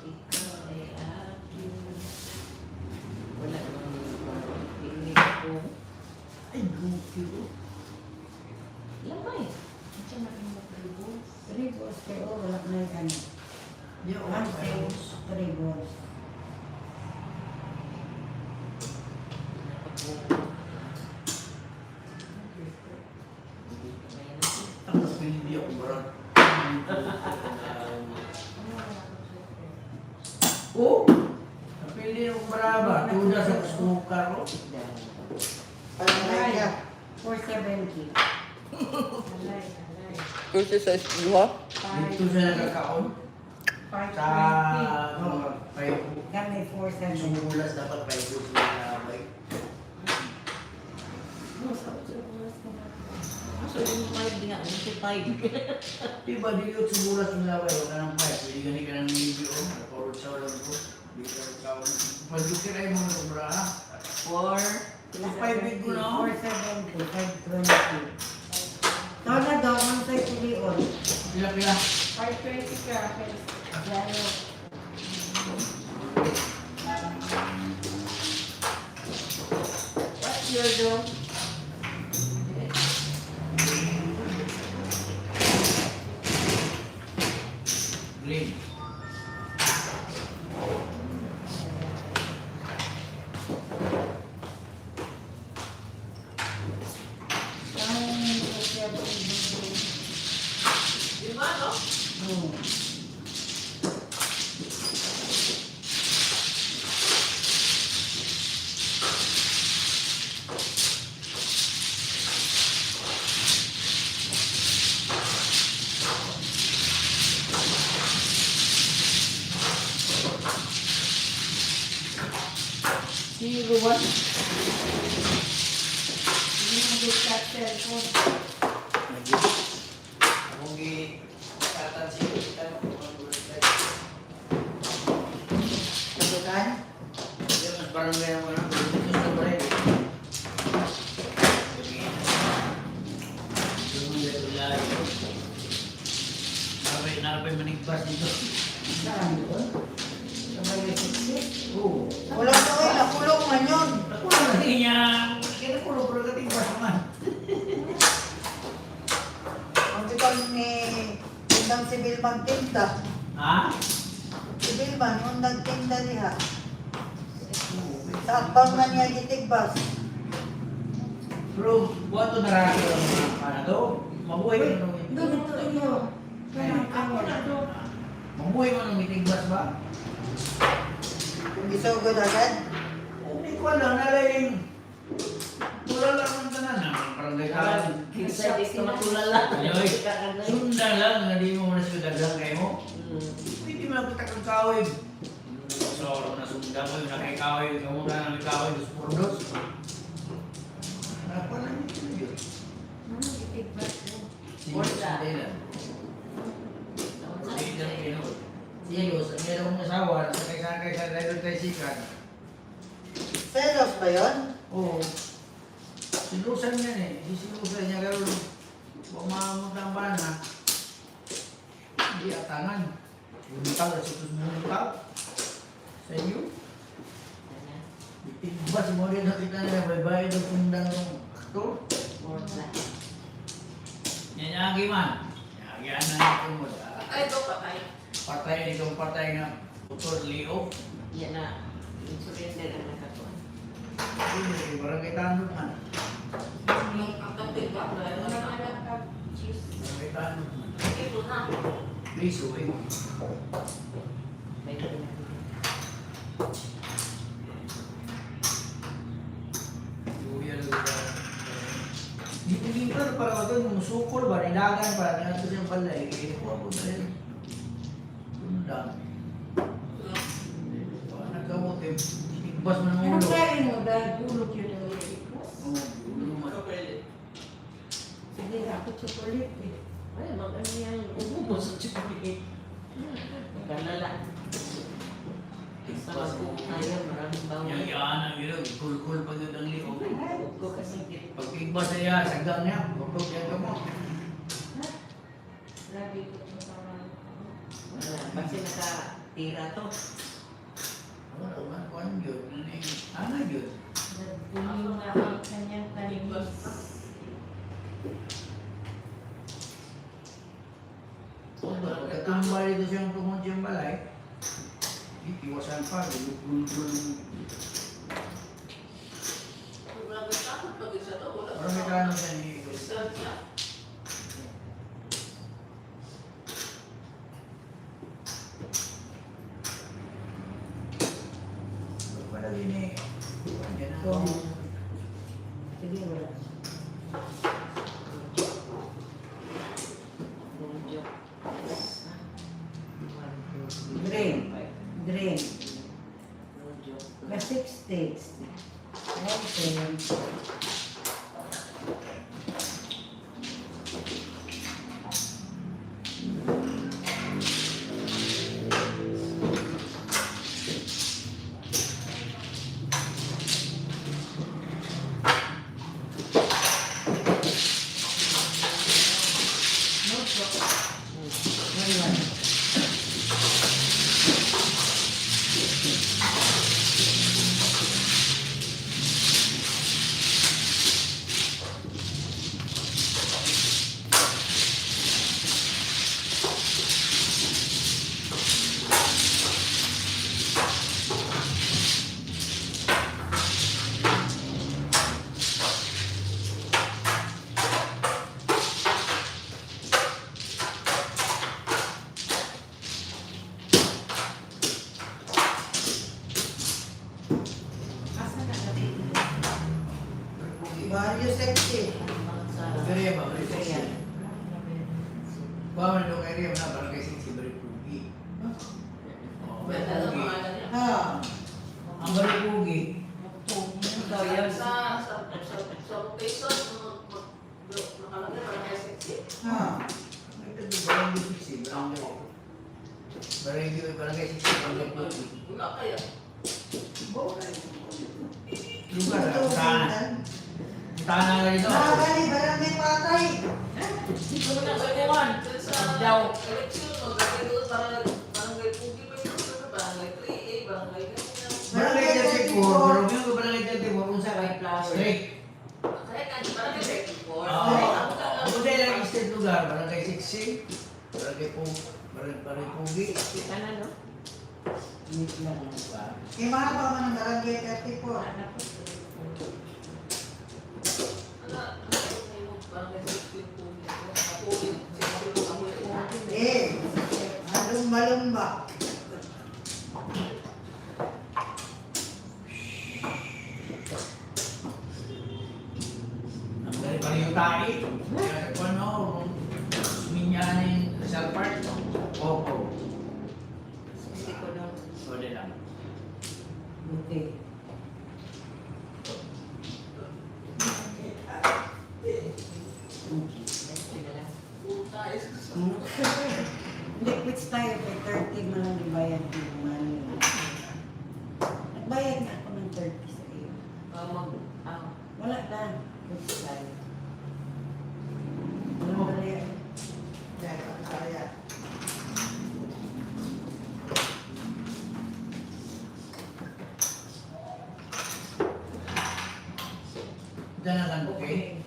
ikaw ay akin. Wala namang pinig ko. Ay, gupi ko. Lamay. Diyan natin mag-ribos. Tribos kayo, wala na yung ano. Di ako. One stage, tribos. Ang napili ako barat. Oh! Napili ako baraba. Tuda sa sukar ko. Palagay ka. 470. Alay, alay. Kasi sa luha? Dito sa nakakaon. Sa 520. mga payo. Kami 470. Sumulas dapat payo sa labay. So yung 5 din nga, yung 5. Diba, di ko sumulas ng labay. Huwag ka ng payo. Pwede gani ka ng video. Naporod sa ulang ko. Di ka nagkaon. Pagdukir ay mga sobra ha. 4. Ang 5 big ko na ako. 470, 520. Ikaw na daw, ang sa'yo pilion. Pila-pila. 520 ka. Lalo. What's your dough? Green. Ang 470. Lima, no? Hmm. Zero one. Hindi mo discuss cellphone. Akong gi-katan siya. Ano kung ang gulat tayo. Tutukan? Yan, mas parang gaya mo na. Gusto sa baray. Narapay manigpas dito. Saan doon? Sa may 60? Oo. Wala na kayo, nakulong man yun. Nakuha na niya. Kaya nakuha pero katigpas naman. Ang tikal ni Undang Sibil magtinda. Ha? Sibil man, undang tinda niya. Sa akbang na niya gitigbas. Pero, buwan to naraki lang mga pana to. Mabuhay mo nung Doon ito iyo. Ako na doon. Mabuhay mo nung itigbas ba? Kung gisugod agad. Hindi ko alam, nalaing. Wala lang ang tanan na. Parang gagawin. Kinsa di ka matulala. Ayoy, sundan lang na di mo na sudagang kayo mo. Hmm. Hindi mo nakita kang kawig. So, nasundan mo yung nakikawig. Yung muna ng kawig, dos por dos. Napa lang yun. Ano, itigbat mo. Wala. Silos, ang merong asawa, nakasakay sa driver tricycle. Selos ba yun? Oo. Silusan yan eh. Silusan niya pero mamamutang ba na? Hindi atangan. Buntag at sutos buntag. Sa iyo. Itibas mo rin nakita nila. Bye-bye daw kundang ng aktor. Wala. Nyanyagi man. Nyanyagi na ito mo. Patay to, patay. Patay itong patay nga. Tutor Leo. Yan na. Yung surrender ang nakatuan. Hindi, barangay tanong man. Ang tagdig ba? Wala na lang ka-cheese. Barangay tanong man. Ito na. Liso eh. May pinag Hindi ko para magawin yung sukol ba, nilagan para natin siyang balay. Kaya po ako dahil tundan. Nagkamot eh. Igbas mo ng Ano ulo. kaya mo dahil bulok yun ang ilikos? Oo, ulo man. Sige, ako chocolate eh. Ay, mag-ano yan. Umupo sa chocolate. Magkalala. Sa magkong tayo, maraming bawang. Yang yan ang ilo, kul-kul pag yun ang liog. Huwag ko kasi git. Pag igbas na yan, sagdang niya, pagpag yan ka mo. Lagi ko ito parang. Wala. Kasi nakatira to. Wala man, kuhan yun. Ano yun? Nagbuling na ang kanyang talimos. Pagkatumbal ito siyang tungkol siyang balay, iwasan pa, gulgul. Parang may kano siya ni wala din eh. Yan ang Sige, wala. Drain. Drain. Basic stakes. Okay. Barrio sexy. Kaya ba? Bawa nyo kaya rin na parang kasi si Baripugi. Ah. Ang Baripugi, Ah. barangay 60, barangay 60, Baripugi. Lugar na, tahanan. Tahanan na ito. Nakakali, barangay patay. Barangay 34, barangay ko barangay 34 kung sa kay Street. Ako dahil ang state lugar, barangay 60, barangay Pugi. Kita na, no? Eh, mga pa man ng barangay 34. Eh, malumba. Ang dali yung tayo. Kaya kung ano, minyanin sa park, opo. Hindi ko lang. Sorry lang. Buti. Liquids tayo kay 30 mo lang ibayad yung money. Nagbayad na ako ng 30 sa iyo. Wala lang. Liquids tayo. Ano ba yan? Kaya. Diyan na lang, okay?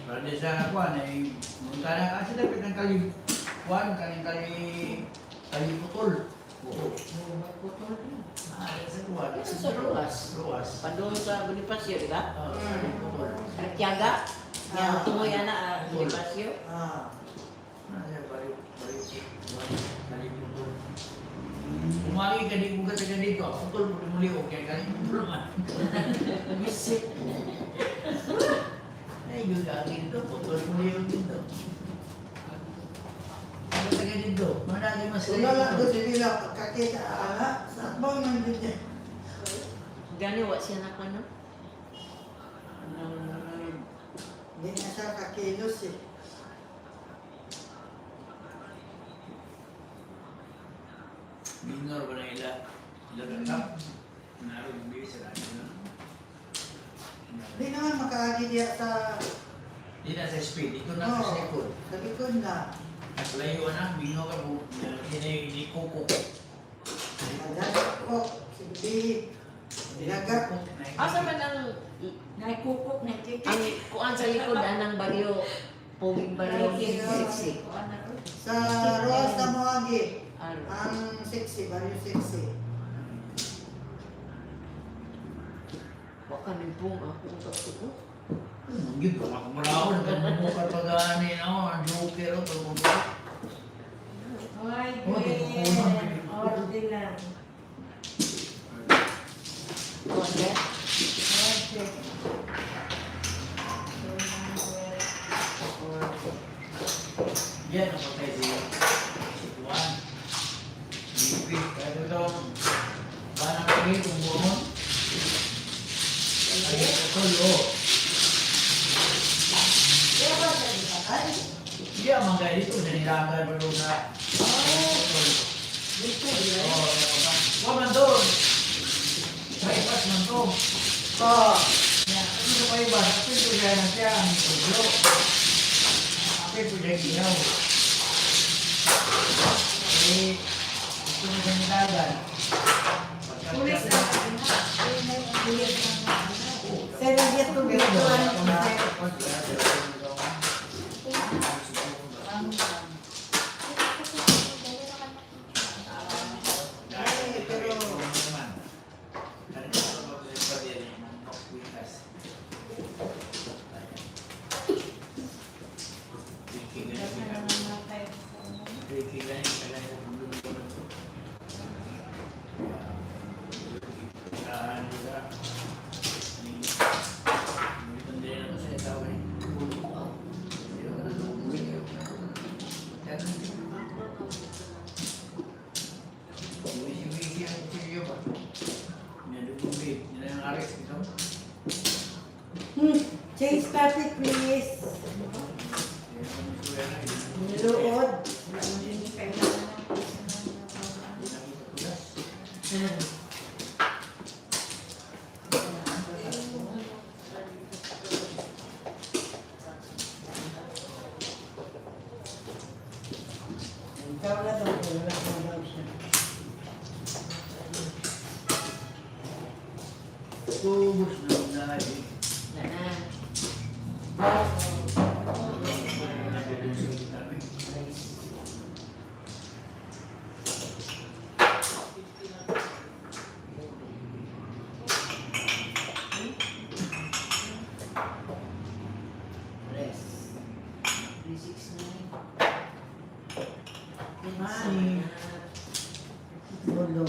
Para di sa kuwan ay munta na kasi dapat ng kalikuan kaning kaliputol. Putol din. Sa luwas. Sa luwas. Luwas. Padung sa Bonifacio, di ba? Putol. Tiyaga. Yang tungoy na Bonifacio. Umali ka di buka taga dito, putol mo muli o kaya kali putol man. Bisik. Ay, yung kagin to, putol muli o dito. Ano taga dito? Managi mas Wala lang doon nila kakita ala. Sa bang nandun niya? Gani wa siya na kano? Hindi na siya kakilos eh. Minor ba na ila? Ila gatap? Naroon yung bisa na ila. Hindi naman makaagi diya sa Di na sa speed, dito na sa likod. sa likod na. Layo na, bingo ka po. Hindi kuko. Nagagak ko. Sige. Nagagak. Asa man ang Naikukok, naikikik. ang kuan sa likod anang baryo puging baryo sexy. Sa Roas na Moagi. Ano? Ang sexy, baryo sexy. Wa kami pong ako ang kapito. Gitu, ako marao. Nagkamukha pag-aanin ako. Ang joker o. Ay, Oh, great. Ordinary. Kuan ya? Okay. Yan ang patay siya. Situan. Lipit. Kaya ito. Parang lagi kung buhon. Ay, ito lo. Kaya ba sa likatan? Iya, mangga dito. Nanilagan pa doon na. Dito, di ba? Wag man doon. Bypass man to. Oh. Yan. Ano sa bypass? Apin ko dyan na siya. Ang tulo. Apin ko dyan ginaw. Eh, gusto mo sa nilagan. Pulis na. Pero dito, dito, ano, change topic, please. Niluod. Ikaw na daw, wala na daw siya. Tubos na dahil. Bolo.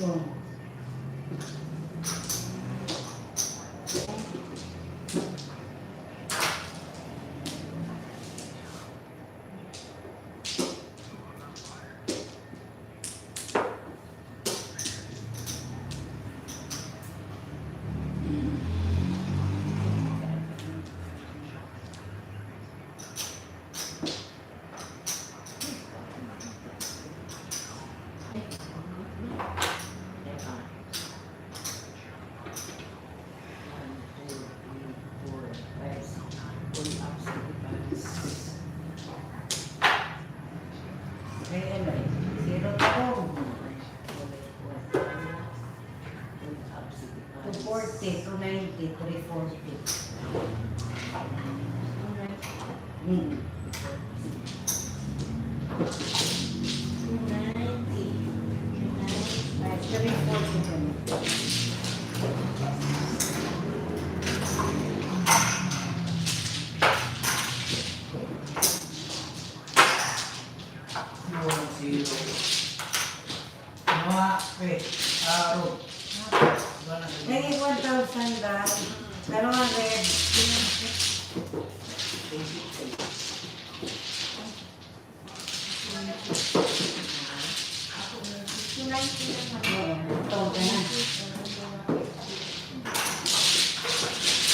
Oh. Teka. 1, 2, 3, 4, 5. Full absent. Ay, ano eh. Zero to. 240, 290, 340. Hmm. 340. Walang zero. Mga, wait, araw. May 1,000 daw. Pero ang red. Ito ka na.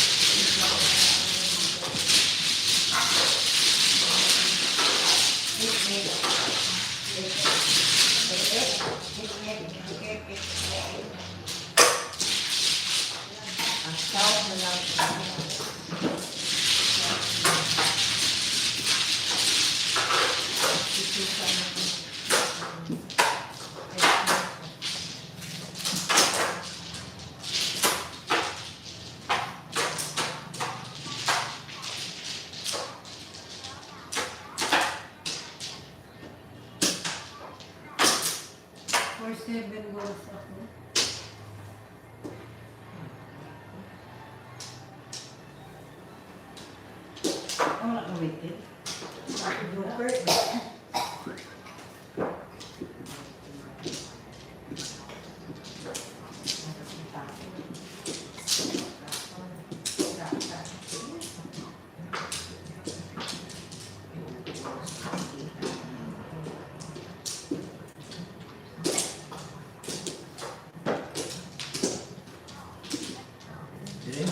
Ang south na lang. For 7 goals ako. Ang nakawitin. Joker. Sige.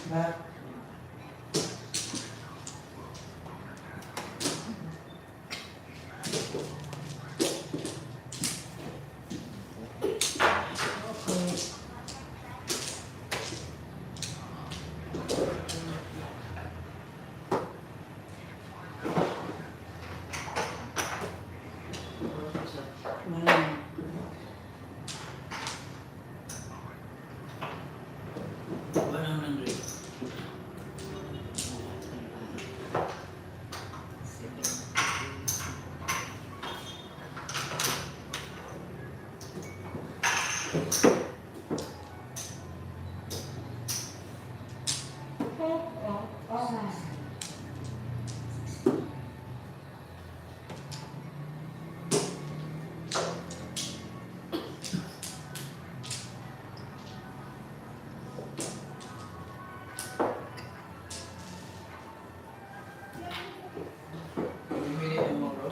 Back. Okay. Malam. Walang nandun. Bumili ng mga bro.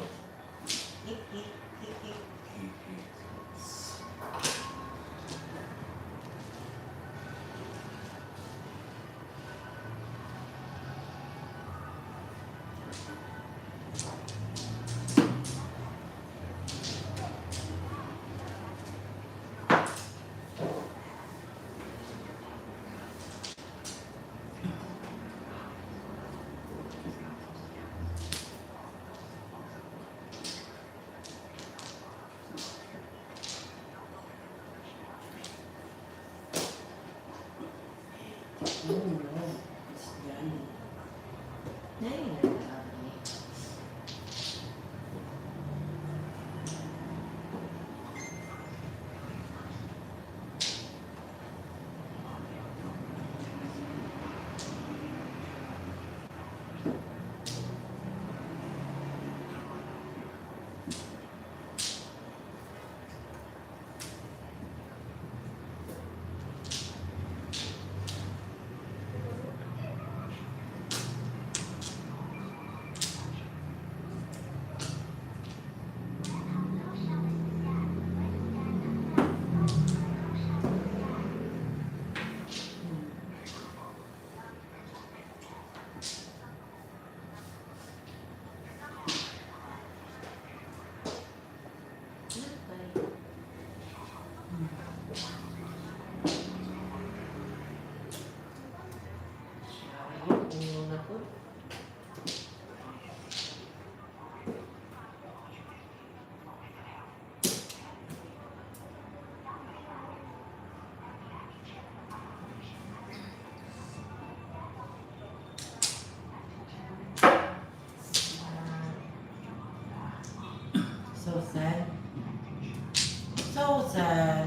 sa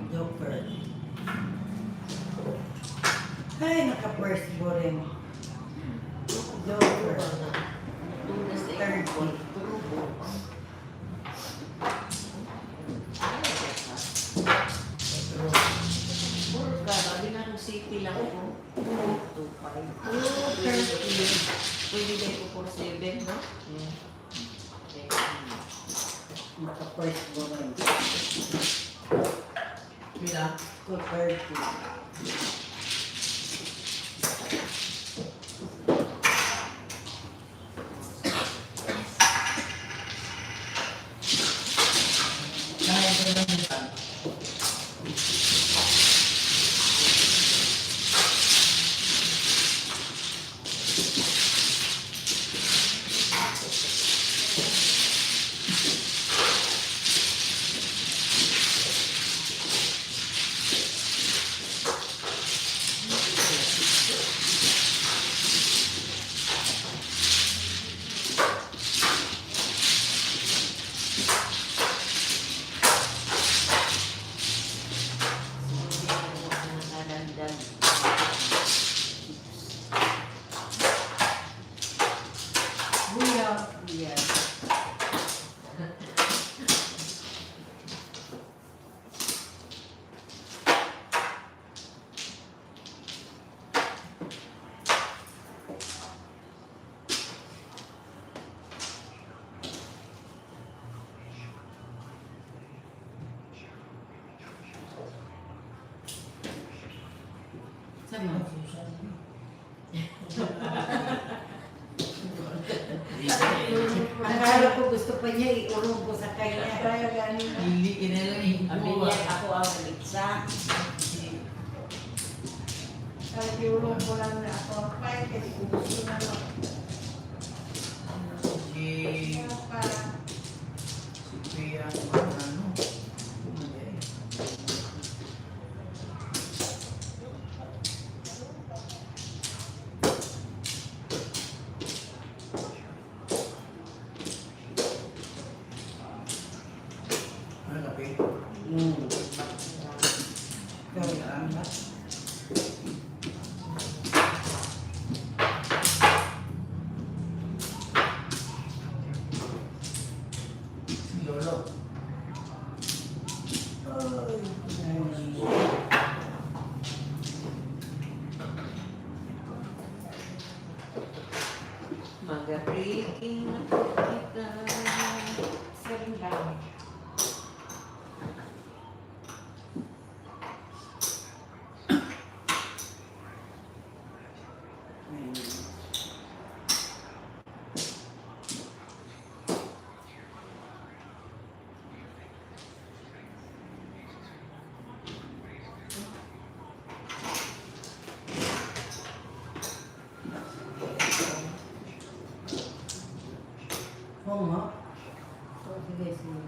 Joker. Ay, naka-first boring. Joker. Tunas eh. 30. Turubo. Puro ka, sabi nga kung city lang ako. 2.5. Pwede na ito 4.7, no? Naka-first boring. Pila? 230. Kaya ko lang minsan. Sama. Akala ko gusto pa niya iurong ko sa kanya. Kaya ganin. Hindi kinailan eh. Sabi niya, ako ang naligsa. Kaya iulong ko lang na ako. Kaya kasi gusto na lang. Si Kaya pa, Pia, ano? Ano kape? Kaya ba? Lolo. Mag-breaking ako kita. sering lang. Oo nga. Sige, sige.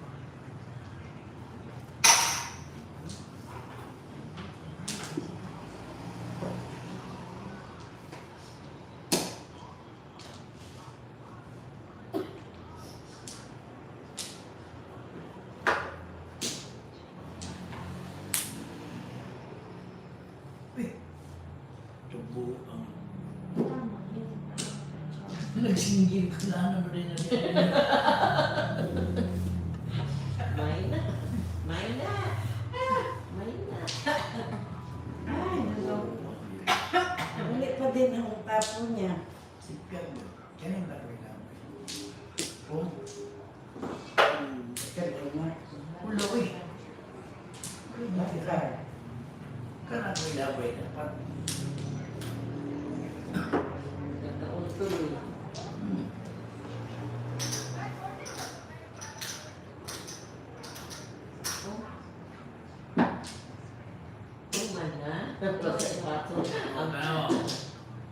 Tubo ang Tama yun. nagsinggil ko na ano rin na May na. May na. May na. Ay, nalo. Ulit pa din ang tapo niya. Sikat mo. Yan yung lagay namin. Oh, Kaya nga. ulo eh. Bakit? Karena ko ilabay dapat. Nagtaon tuloy. Tuman na. Pato. Ang ano,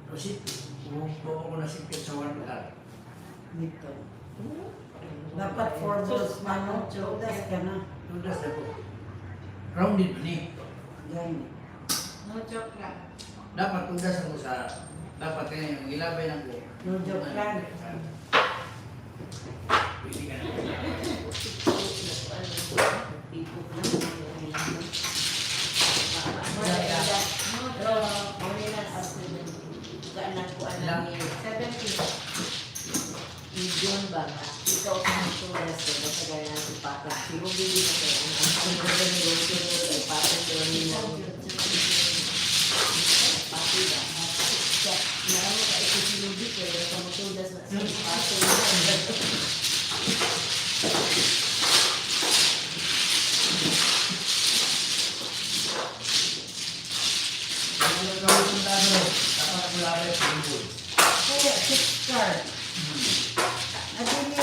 Rosit, bumukpo ako na sikit sa one car. Dito. Dapat foremost manong chodas ka na. Tudas ako. Rounded ba ni? Ganyan. No joke lang. Dapat tudas ako sa, dapat kaya yung ilabay ng ko. No joke lang. Pwede ka na. Tipok lang. nga. Ikaw ang tulas ko. Basta gaya ng ipakan. Siguro bili na kayo. Ang ganda ng negosyo nyo. Ipakan ko nila. Pati ba? Marami ka ito sinubi ko. Yung kamutulas na sa ipakan nila. Ano gawin yung tano? Dapat wala rin yung food. Kaya, 6 card. Adili,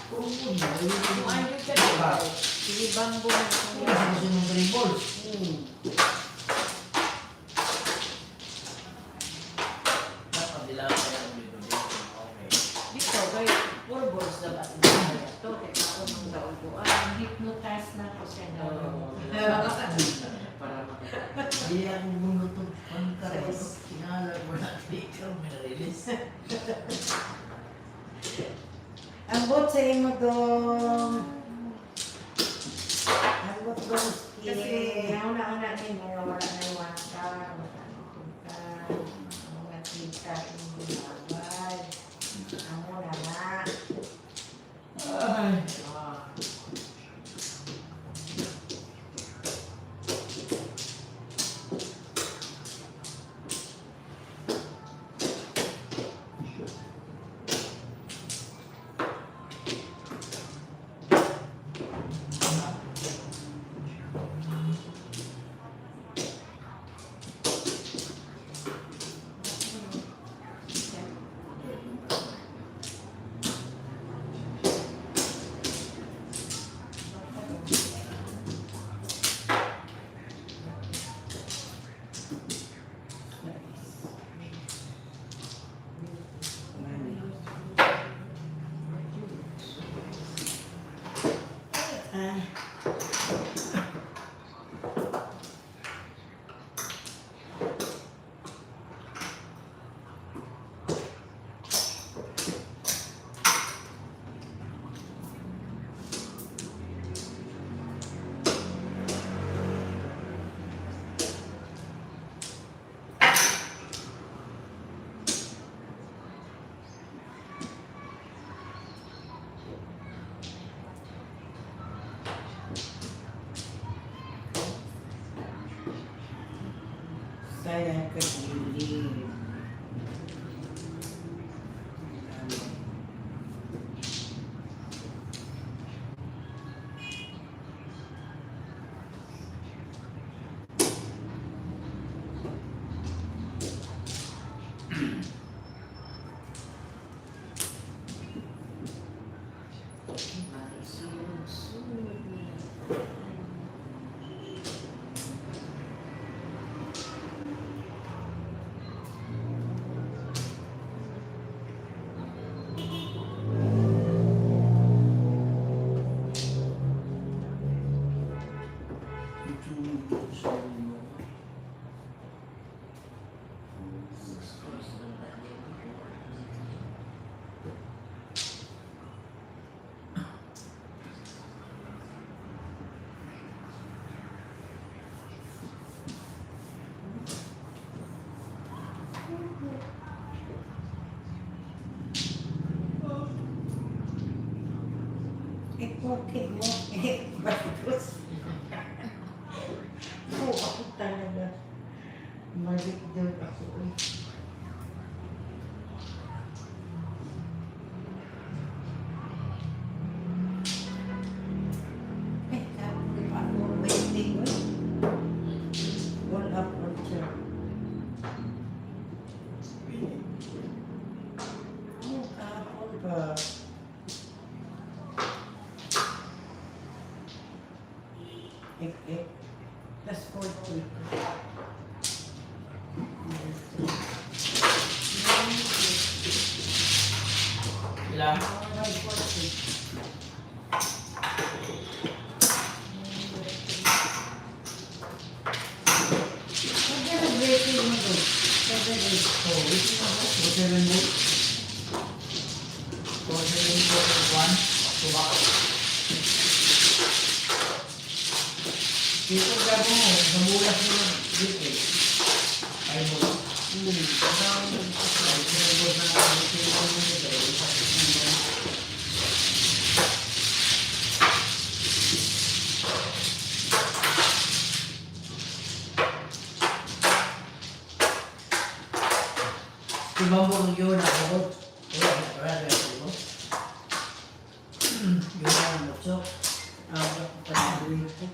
Kung yun, Kung ano ka diba? Sige bambo na ito. kasi gusto mong 3 balls. Dapat nila kaya dito. Okay. Dito, kay 4 balls na ba? Ito, kaya ako nung taon ko. Hypnotize na ko siya daw. Para Hindi ako bumutog pangkares. Kinalag mo na ikaw, may na-release. ang bot sa imo dong. Ang bot dong. Kasi nauna-una din mga wala na yung waka, mga tika, hindi mabay. Ang muna na. Ay. Saya kediri. Ikukit mo. Bagus. Oo, ako talaga. Malik doon ako. Ako waiting. All up on siya. Kahapon ba? Plus 40. Ilan? Breaking mo doon. 7 days. Oh, wait mo ako. 7 balls. 7 balls, 1. Tumak. Dito gabo mo, namulas mo yung dito. 5 balls. Ibang buong yun ako. Wala ko. Yun ang mucho. Patuloy ko.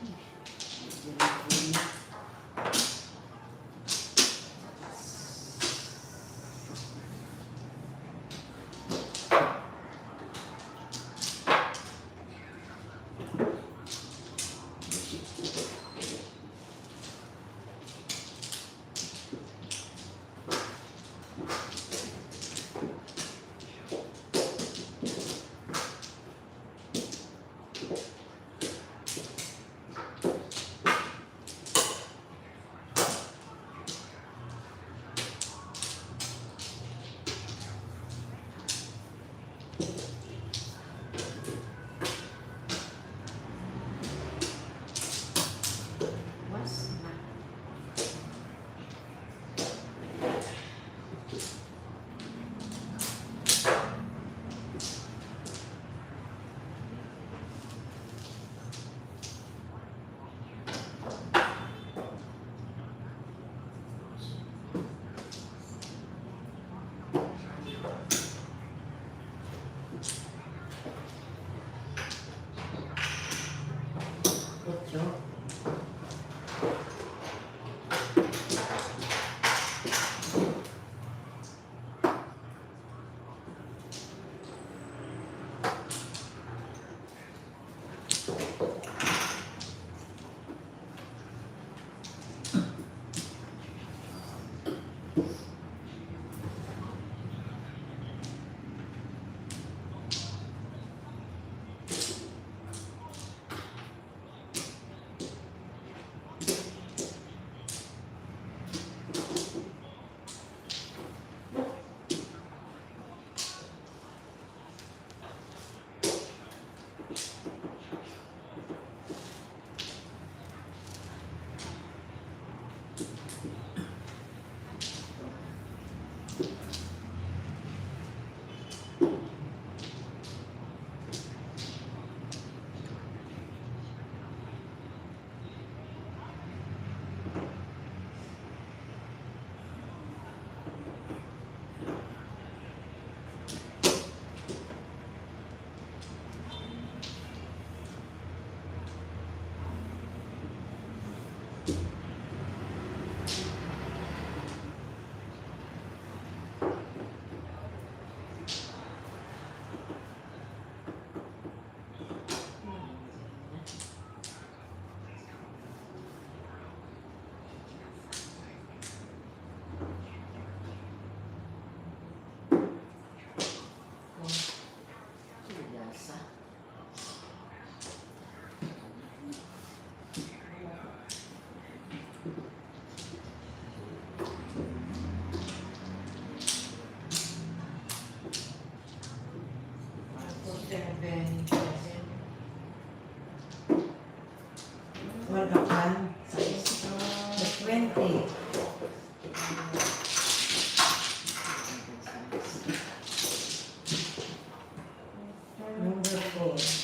Welcome. 20. Number 4.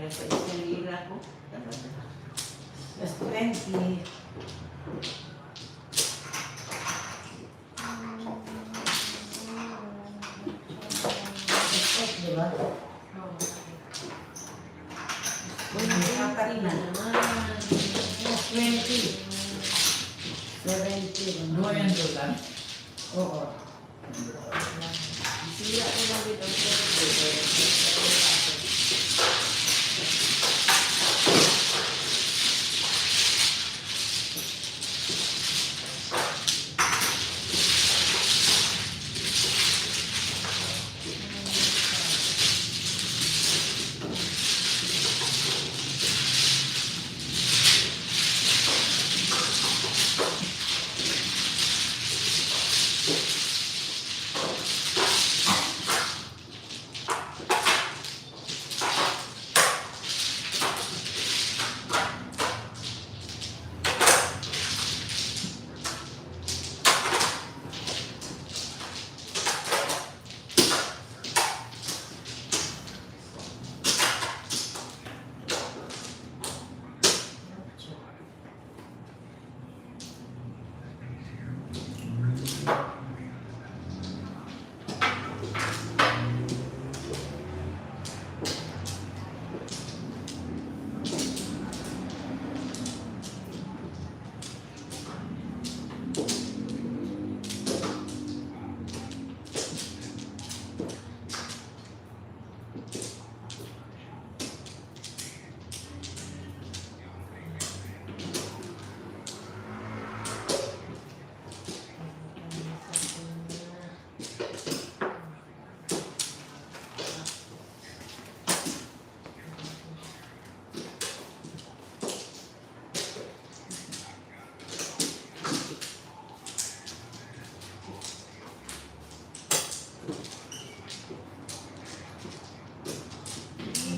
Kaya pa eskalira ko. Talaga. Plus 20. Plus 8, di ba? Apat na. Plus 20. 70. Dua yan doon kan? Oo. Sila ko lang din ang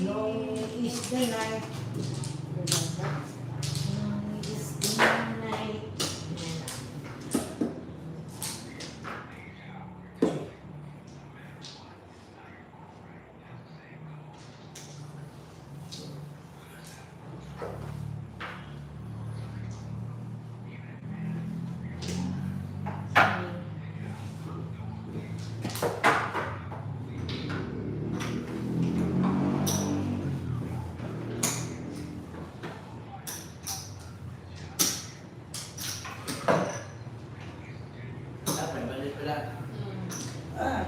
Long is the night. Long is the night. Dapat balik pala. Ah.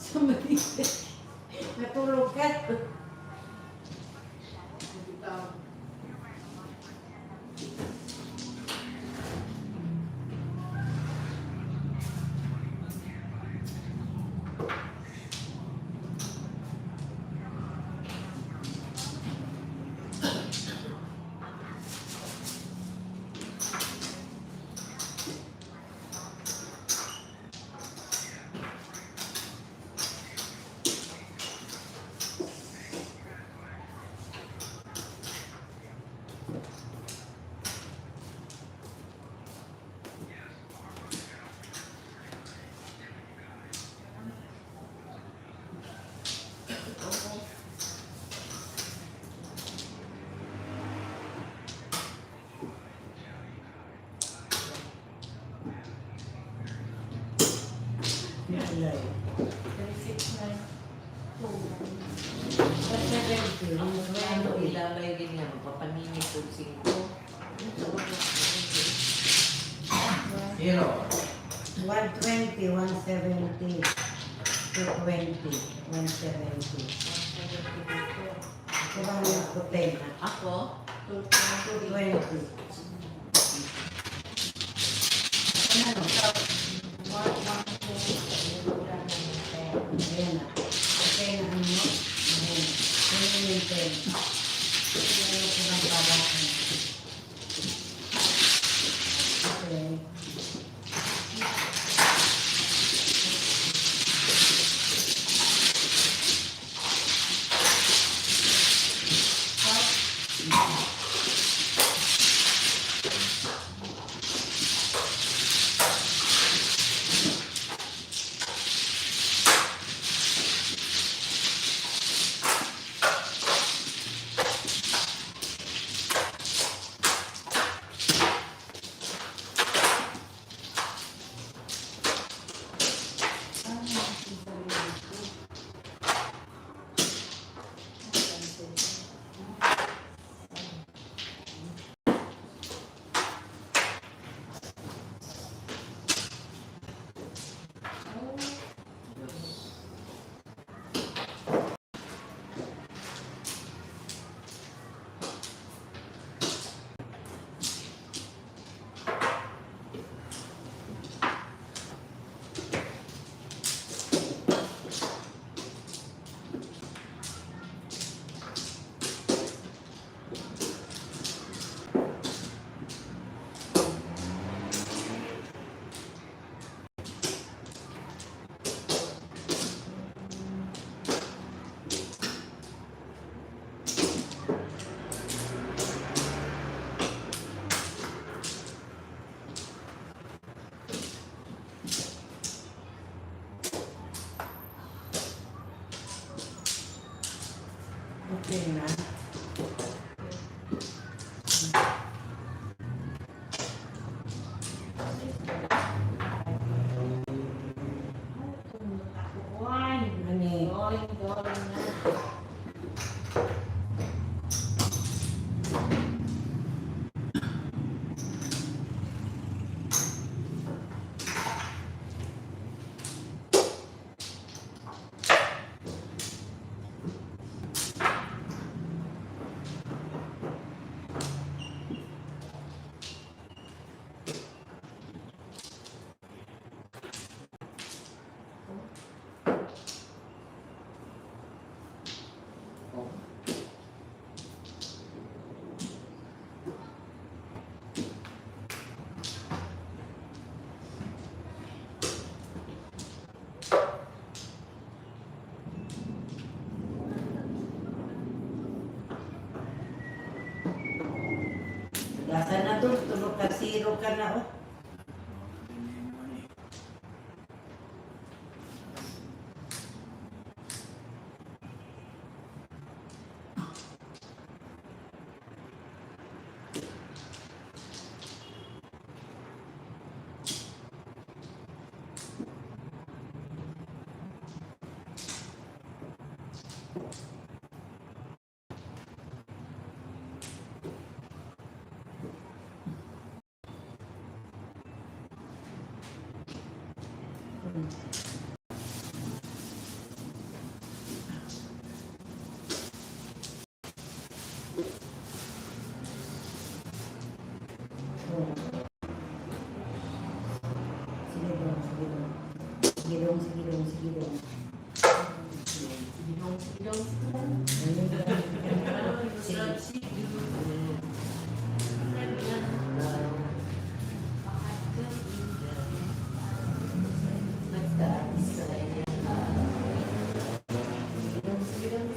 Somebody natulog ka. Alay. 36 na. ano ilalay din yan, papaninit ko 5. Zero. 120, 170, 220, 170. Ito bang yung puti? Ako, 220. na, no? Ayan na. Okay na ano? Ayan. Ayan yung 10. Ayan ko ng babakan. Okay. Okay na. Ani. Going na. Lasa na to, tulog ka, zero ka na, oh. Sigidong.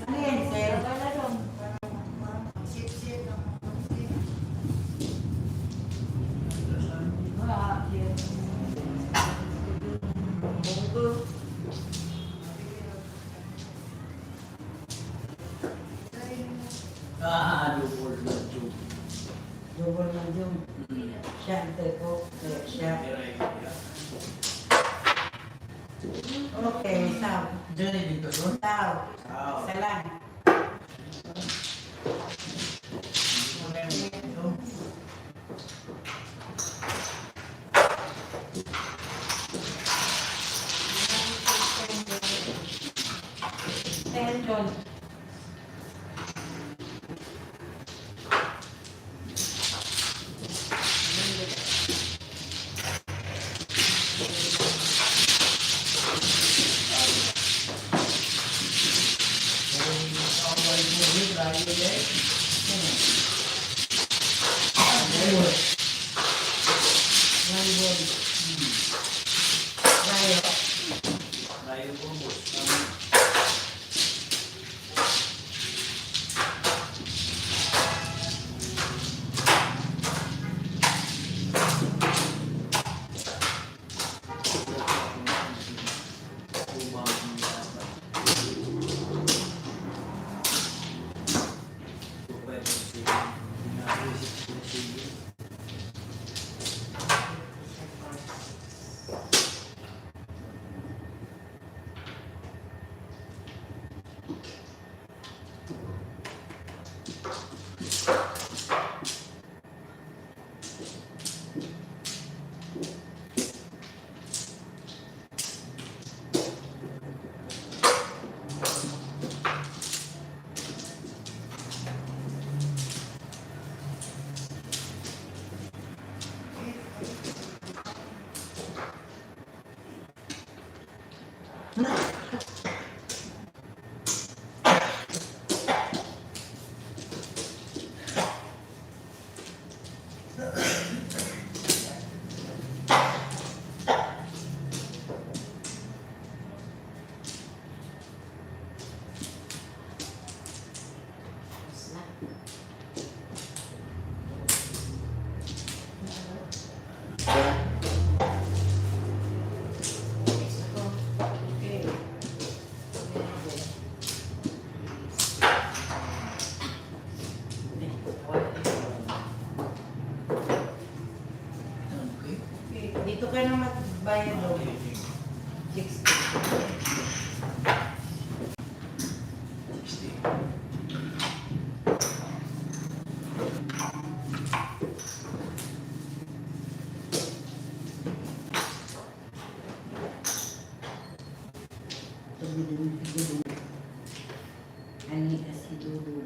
Ano yan, sir? Double mahjong. Double mahjong. Siya, ito ko. Siya. Okay, saw. Diyan ay dito doon. Saw. Saw. Isa lang. Tension. tayo pumos. Dito ka na magbayad o. 60. Ani kasi dulu.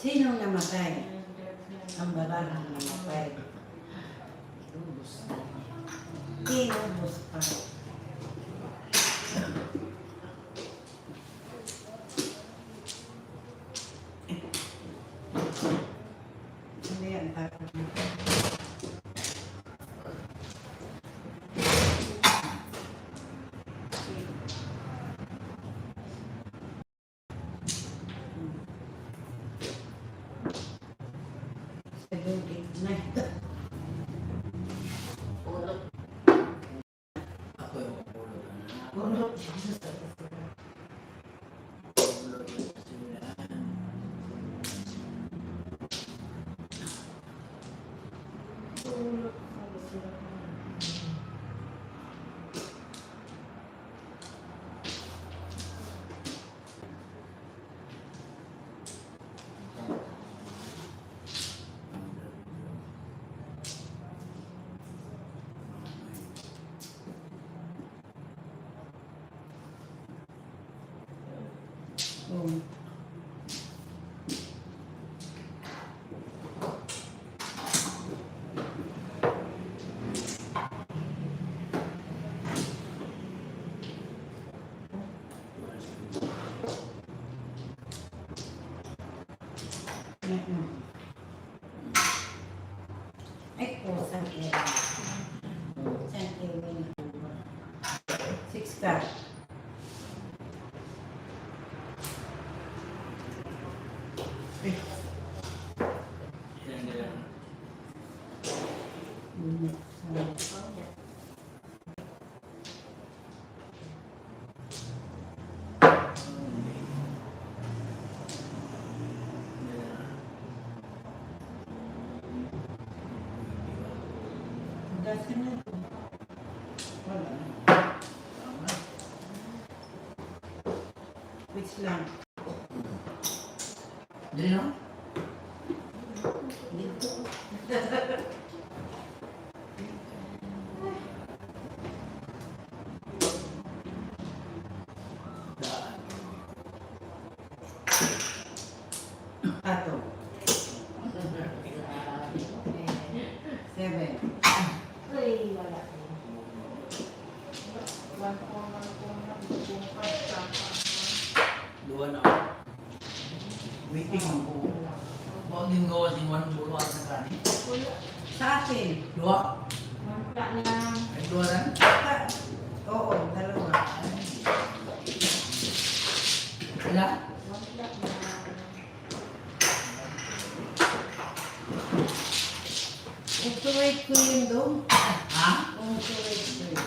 Sino namatay? Ang babaeng namatay. Inubos pa. Hindi yan takot mo. Ako yung pulot. Pulot. Pulot yung simulan. Oh. Ay, po, San Kevin. San Kevin. 6 ka. Ilan nila? Gas ka na. Wala. Which lang? Dili no? Dito. Daan. Ato. 7. Ay, wala. One po na bumpas tapa. Dua na ako. Waiting ako. Huwag din gawa din one bulo at nakani. Sa akin. Dua? Wala na. Ay dua rin? Oo, dalawa. Wala? Wala na. Ituwait ko yun doon. Ha? Ituwait ko yun.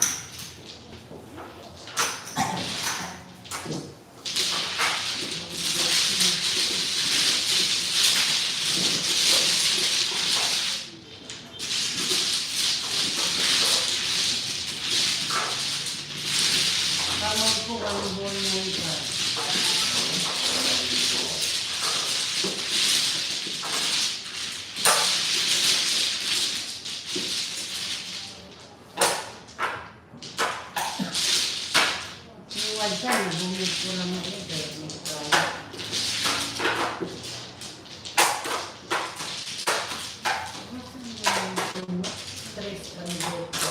Kamay ko ang buwan ng iba. Iwan ka na, bumit ko lang mo ito. Stress ang dito.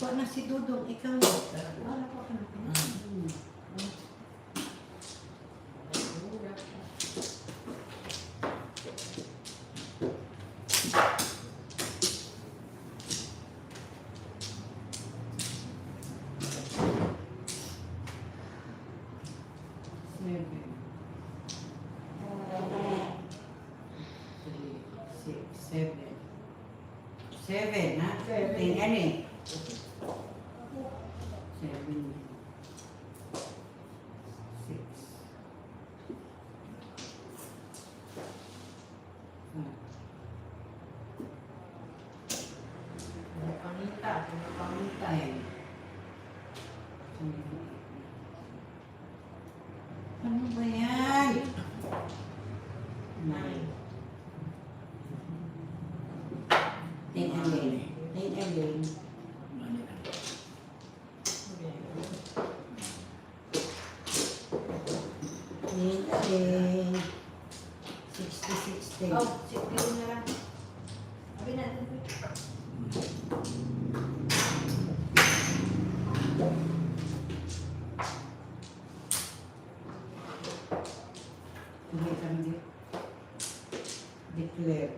Ikaw na si Dudong, ikaw na. Wala pa ka na. 7, ha? 7. Ano eh? 7. 6. Pangita. 10. Ano ba yan? 9. 10 again. 10 again. Again. 60. Oh, sige na lang. Sabi natin. Hindi kami declare.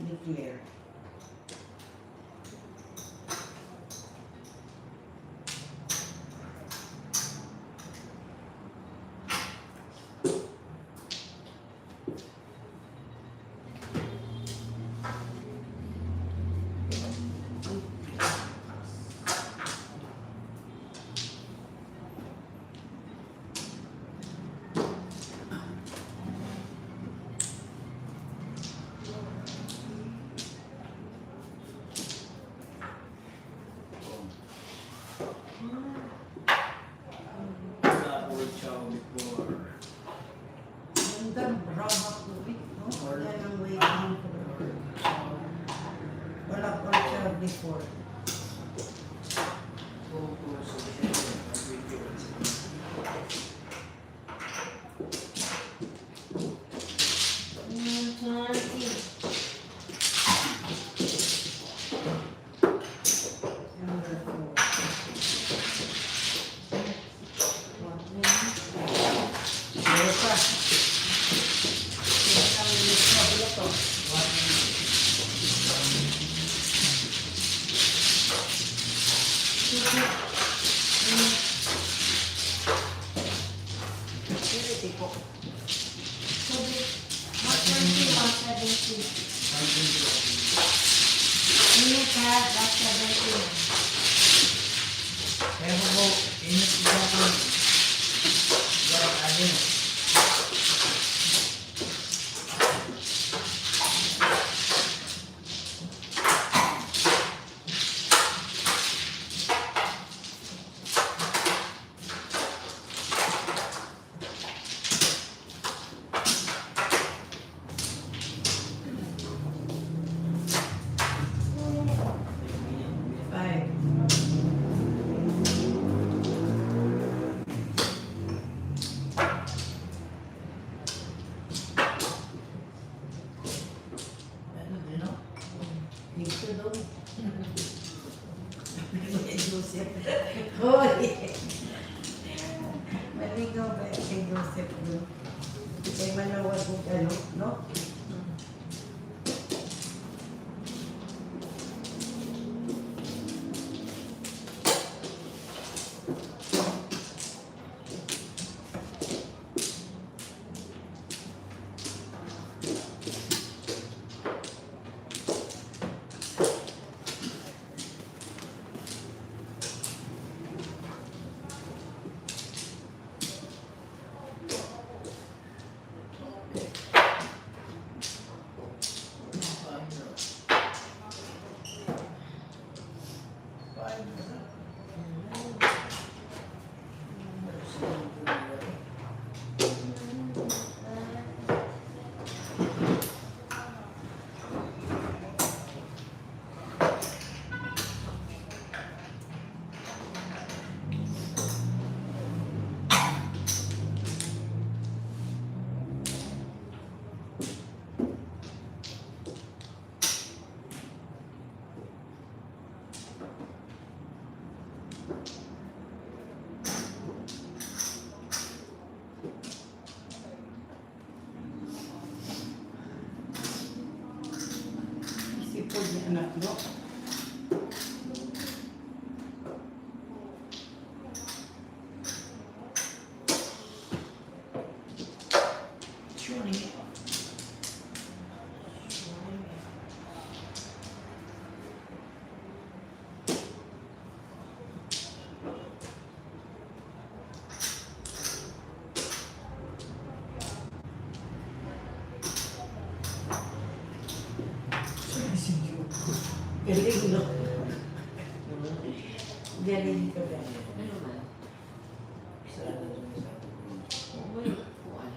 Declare. Ganda, brown na tubig, no? Yan ang waiting for. Wala pa siya before. Number 4. Meron pa. Kaya mo po, init ko po. Garang alin. Five. Ano din, no? Dito daw. Joseph. Hoy! Maligaw ba kay Joseph doon? Kay Manawag kung ano, no? Sipod niya anak, no? Galing, no? Galing ko ba? Ano ba? Sana doon sa Uy, kuwan.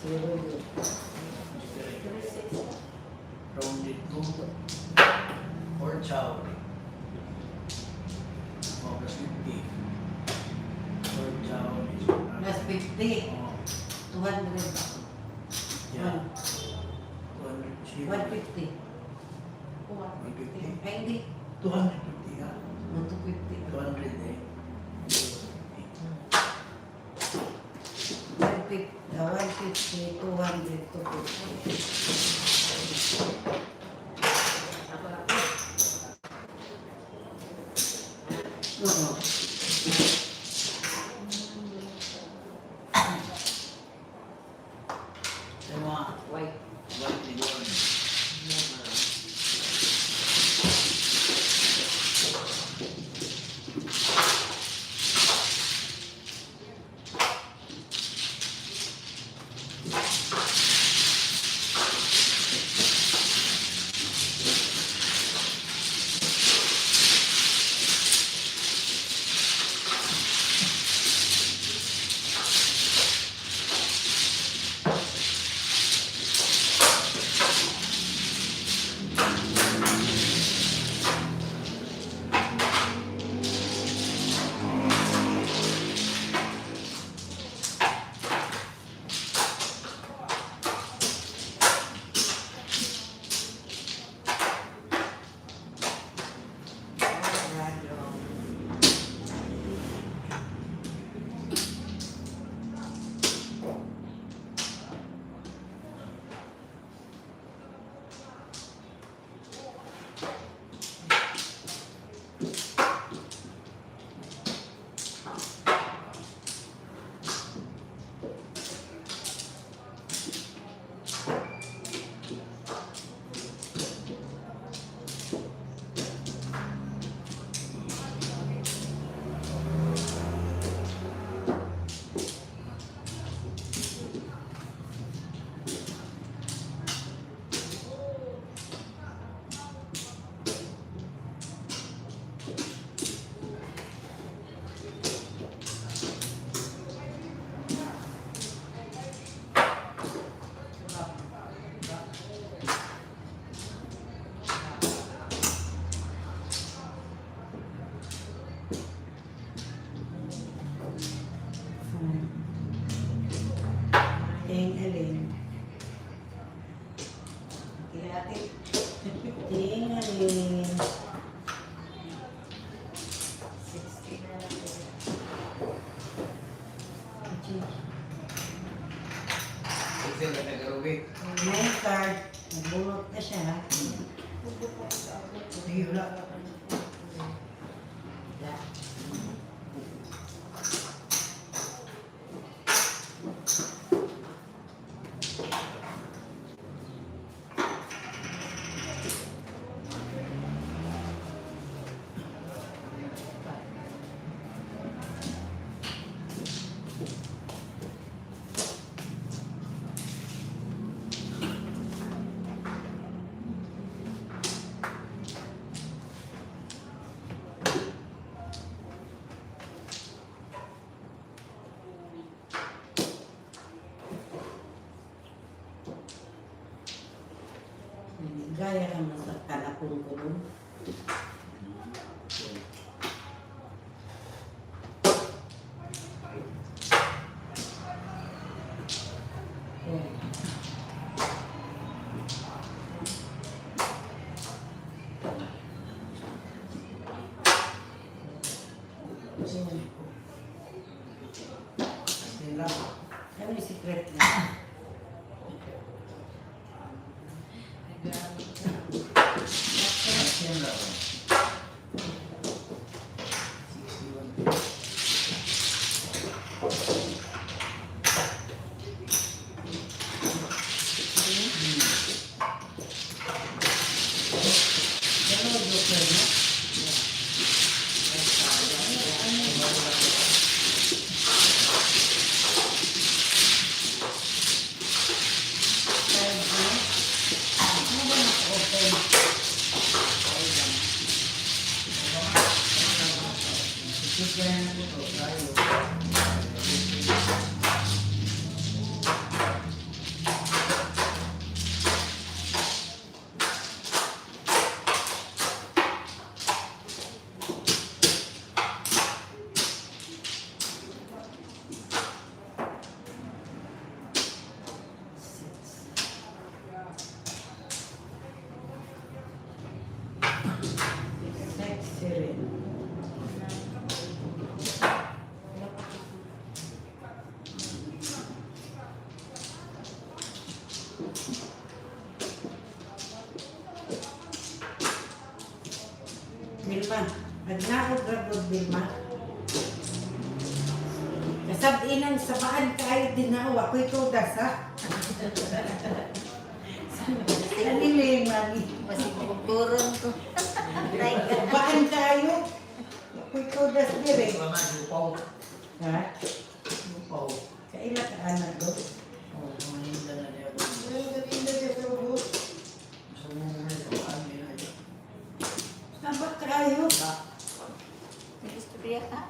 Zero yun. rounded to or chow. Oh, plus 50. Or chow is Plus 50. oh, 200. yeah. 200 150. 150. Ay, hindi. 250 ha? 250. 200 eh. 150, 200, 250. Ako lang. Oo. Sa mga White. white na yun. Ting-aling. Kaya-ating. Ting-aling. 60 na lang. Kasi na nag-arawik. May card. Nagbulot na siya. Ha? Sige, wala. Gaya ka na sa kanapong ko doon. Kasi lang. Ano yung secret na? Kasi lang. 61. Ano yung joker na? Naog ragod Bilma. Kasabinan sa baan kahit dinawa ko'y tudas ha. Kaniling mami. Masiguguron ko. Baan kayo. Ako'y tudas dire. Mama, lupaw. Ha? Lupaw. Kaila ka anak do. Oh, mahinda na niya. So, muna sa paan, ginaya. Sabak kayo. Istorya ka.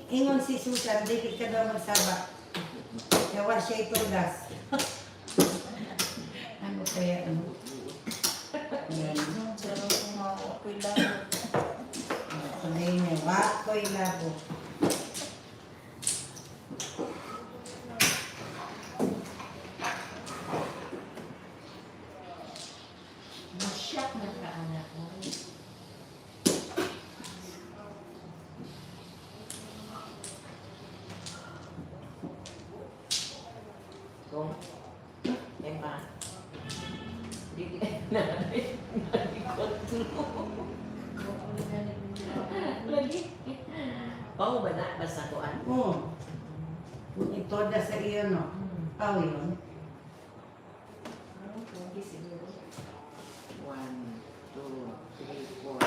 Ingon si Susan, dili ka daw magsabak. Kaya siya itugas. Ano kaya ano? Yan. Pero kung ako'y lalo. Tunay niya, wako'y labo. Masyak na kaanak mo. Kung, Emma, hindi lagi. Pau ba na? Basta kuan? Oo. Kung itoda sa iyo, no? Pao yun. Lagi siguro. 1, 2, 3, 4.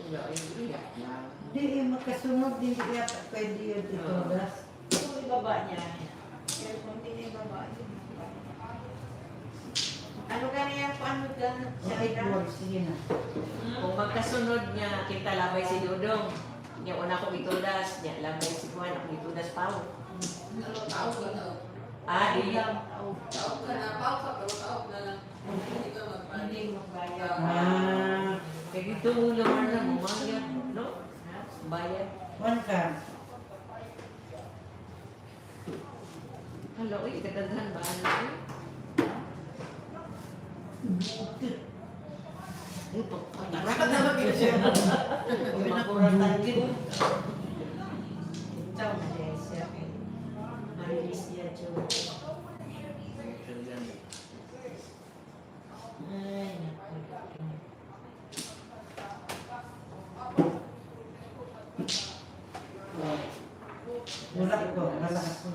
Wala, ay iyak lang. Hindi yung makasunod, hindi yata pwede yun itodas. Kung ibaba niya. Pero kung hindi ibaba, ano ganyan po, ano ganyan Okay, Lord, sige na. Kung magkasunod niya, kita labay si Dudong. Niya una ko itudas, niya labay si Juan, ako itudas Pau. Tao ka na. Ah, di. Tao ka na. Pao ka, pero tao ka lang. Hindi ka magpani. hindi magbayad. Ah, Kaya dito mo naman na mumayad, no? Bayad. one ka. Hello, uy, kadaghan ba? Ano eh? Ito, Dapat na mag-isip. pinakuratan ko. Ikaw na dahil siya. Marilis niya, Joe. Ay, naku. Wala ko, wala ko.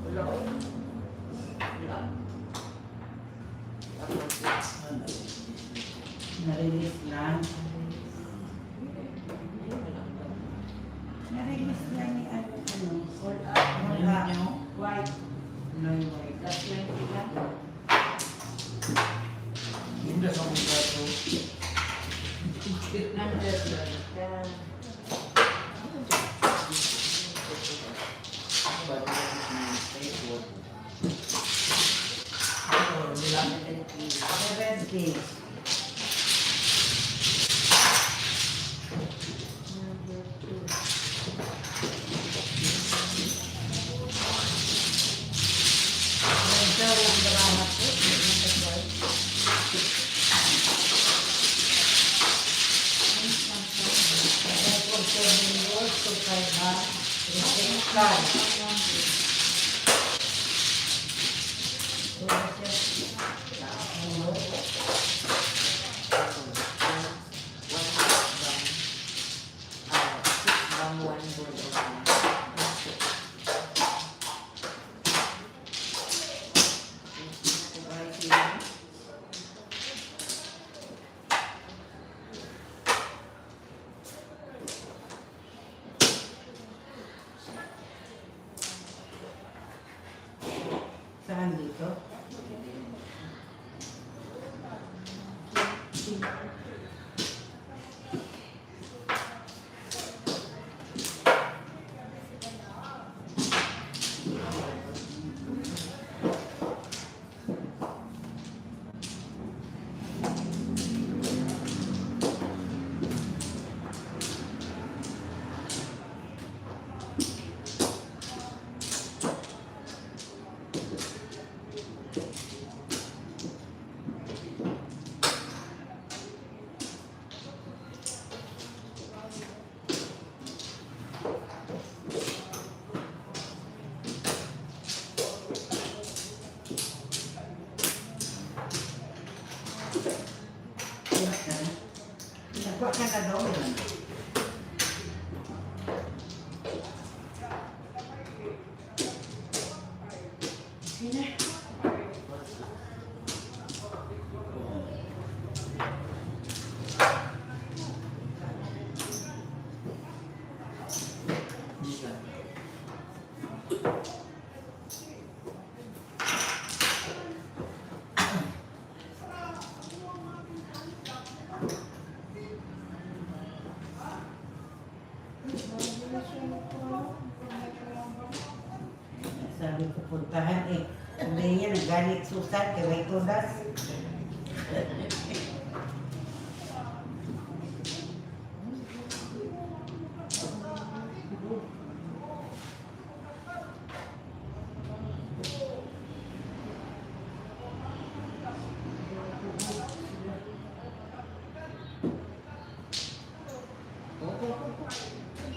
Wala. Wala. Narilis lang. Narilis lang ni ano, all out. White. No, white. That's 20 lang. Hindi sa mga gato. Yan. Seventy. Saan dito? Sabi ko puntahan eh. Sabi niya, nagalit Susan, kaya may tudas.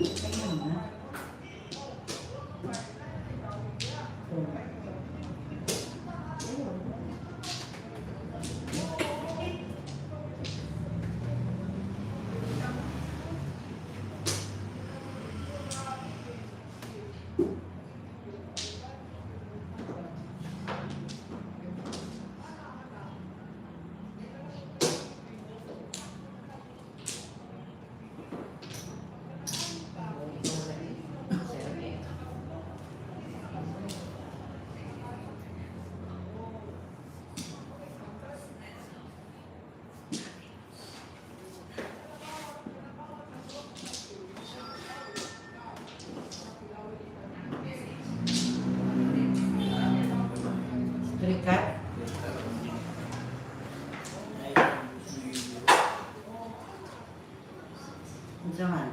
Ayun na. Terikat. Zaman.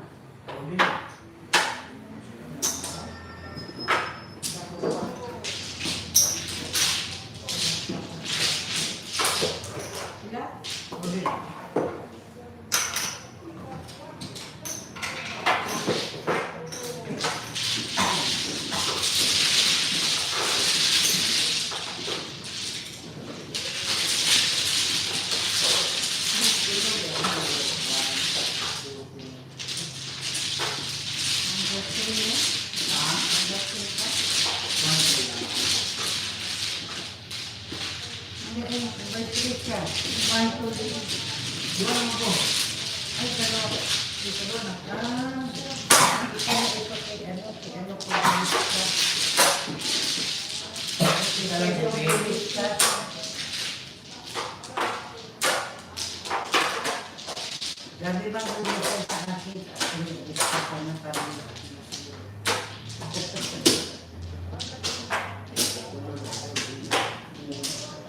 Gabi bang ulit sa akin? Ito ka na parang.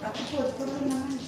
Ako po, ito rin naman.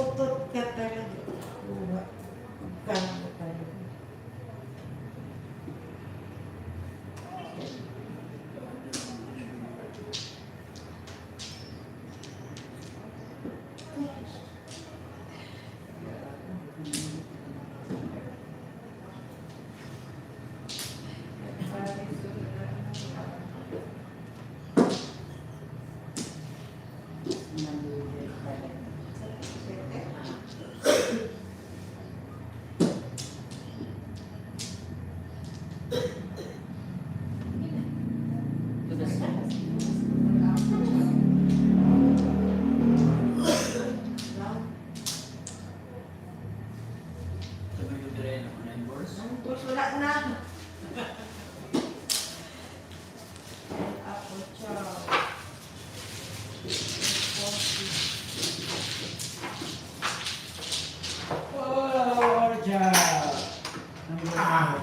Utot ka talaga. Kuha. Kano talaga. Nandun talaga. Tugas na. Sabi ko dire na mga boards. Tapos wala na. Ako, ciao. Oh, ja. Ah.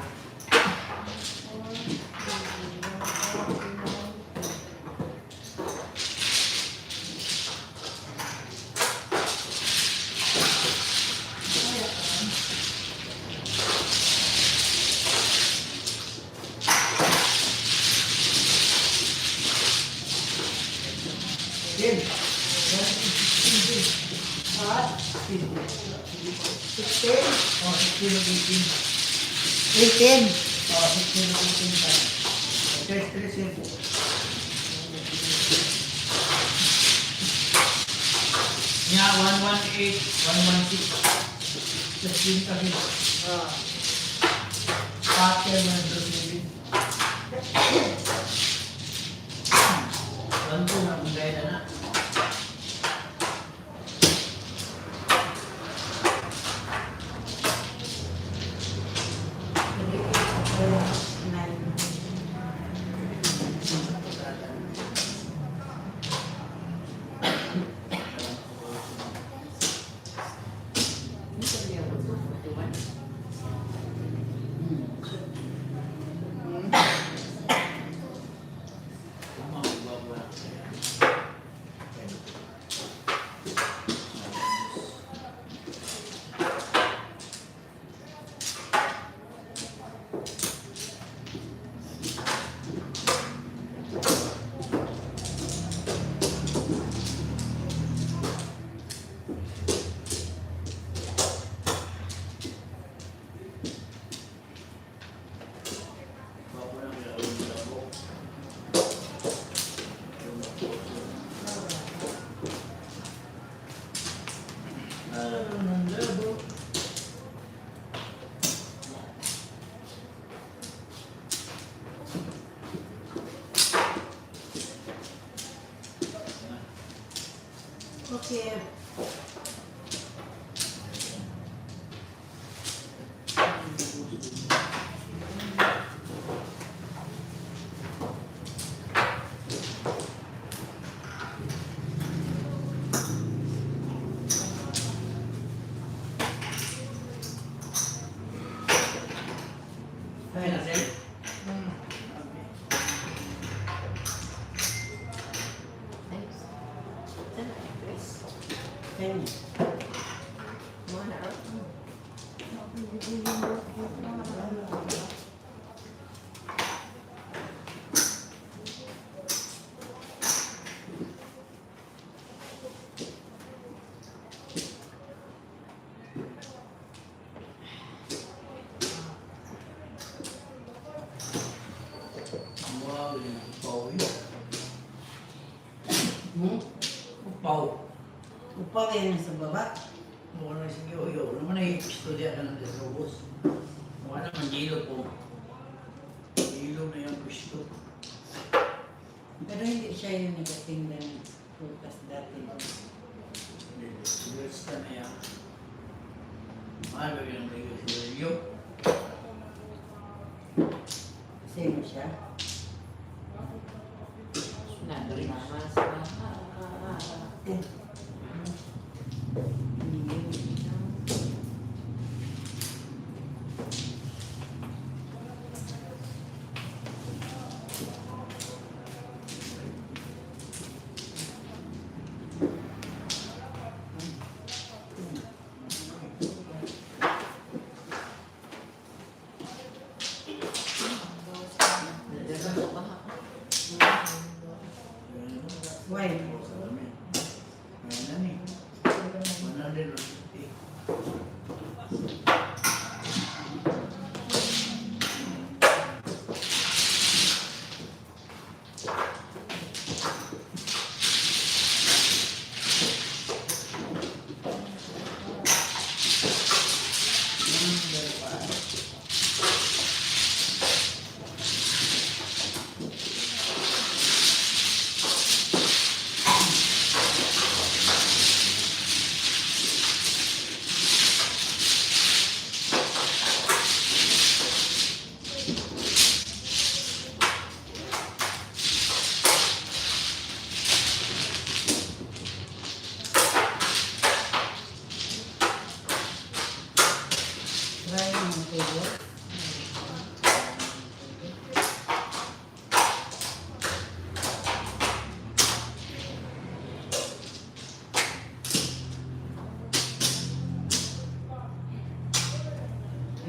Din. What? 16. 16? Oh, 16 o 18. 18. Oh, 16 o 18 pa. Okay, stress yun. Nya, 118, 116. 15 kasi. Ah. Pattern na doon yun. 1, 2 na kung gaya na. Okay. Kaya na, sir? Thanks. Sana, Chris. Kaya. Mga na. Wow, yun ang upaw yun. Hmm? Upaw. Upaw yan sa baba. Mukha na sige, yo. Naman ay istudya ka ng desobos. Mukha naman gilo po. Gilo na yung gusto. Pero hindi siya yung nagatinda ng prutas dati. Gusto na yan. Mahal ba yung regulyo? Sino siya? Nagrama sa Eh.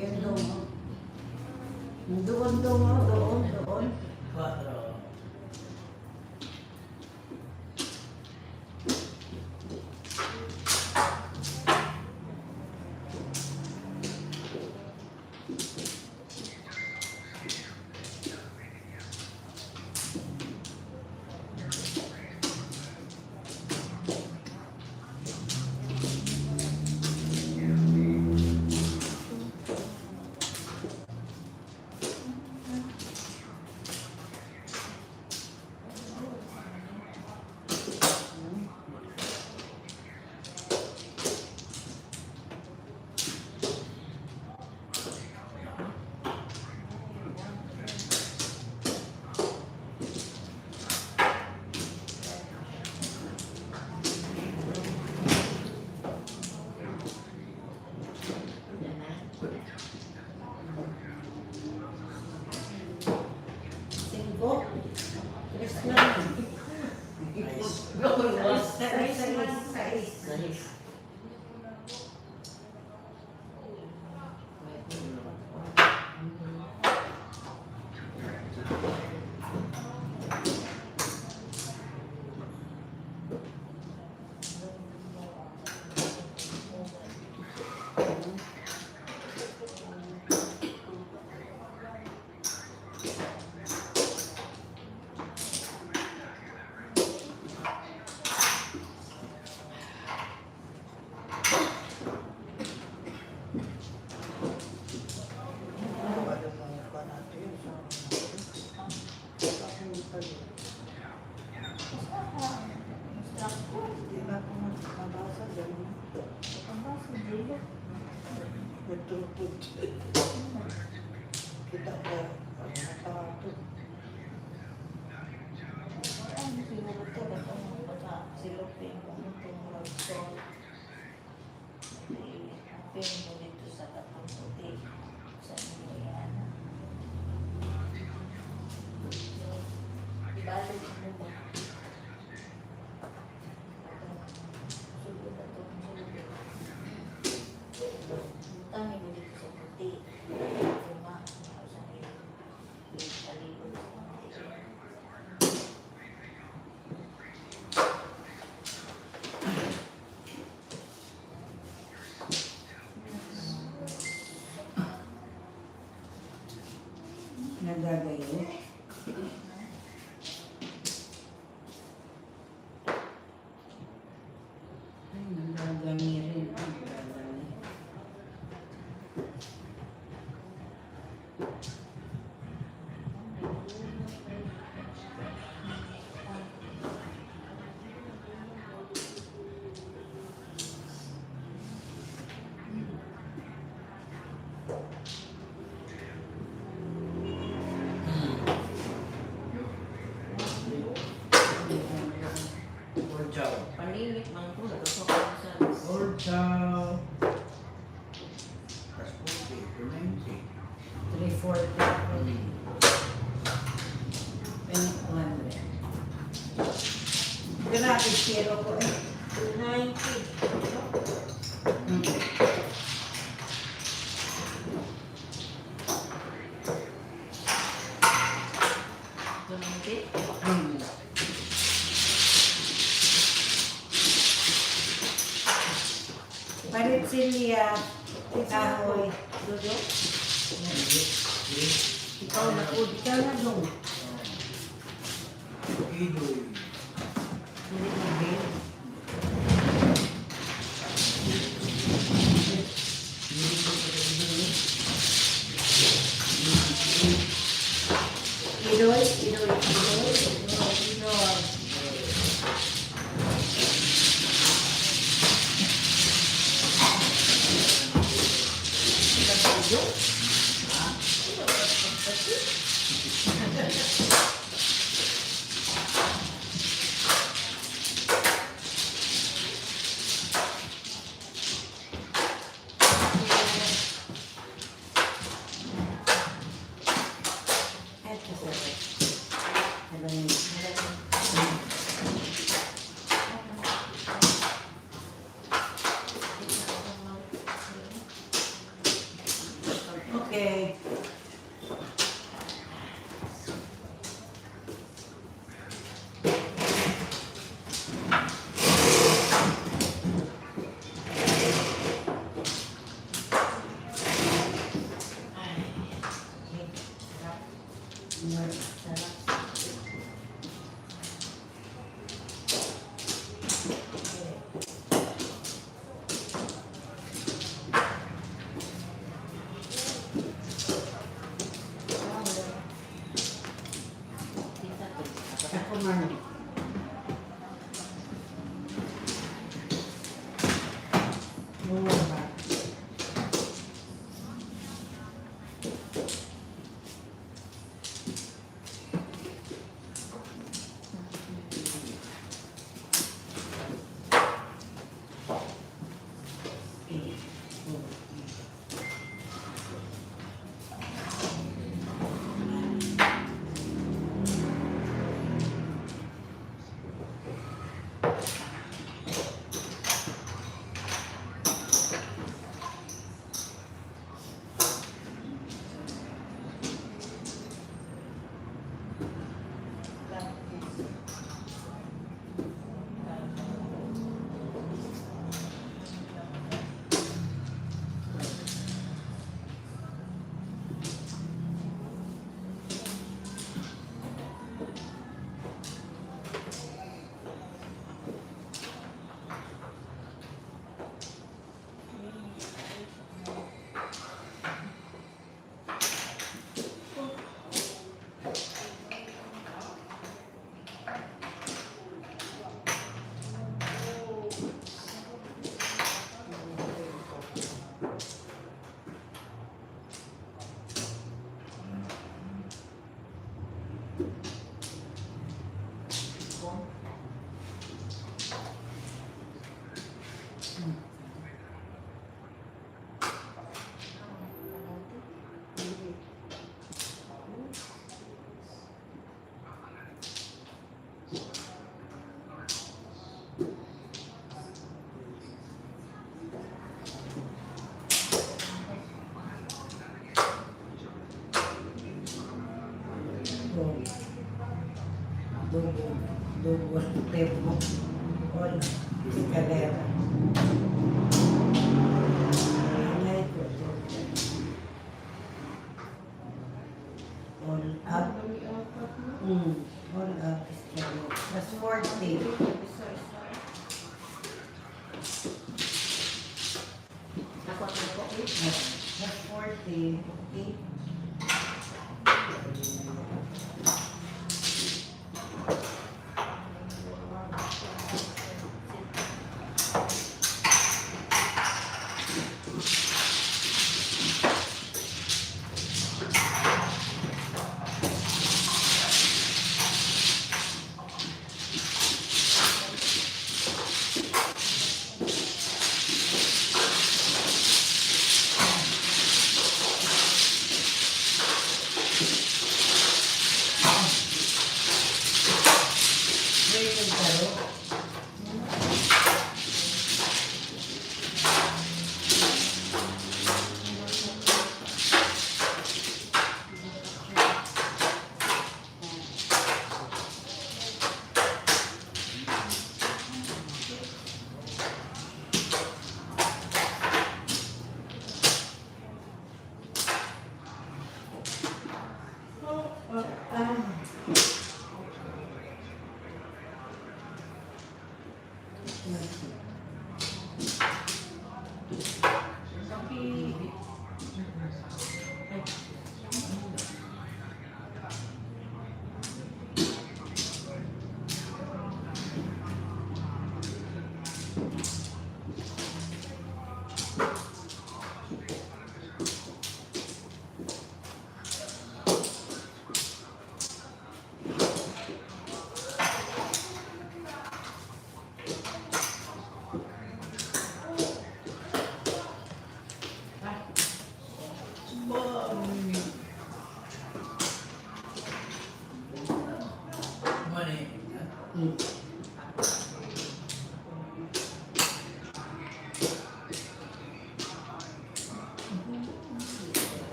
Ayun doon. Doon. 4. Singko. Tres lang. Sais. Sais. Diba kung magkabasa dyan? Nagtulpod. Kita ko. Nakato. Nagagayo. Ay, nagagami rin. Nagagami. Palinit man ko. Nagkasok Old chow. Plus 40, 290. 340. 200. Grabe, zero ko eh. 290. Palit silya, kahoy. Dodo. Ikaw na po, ikaw na dong. Idoy. Hindi mo din. Idoy. Oo nga. Dugo tempo on escalera. Ingay ko. All up. All up escalera. Plus 40. Plus 40. Okay.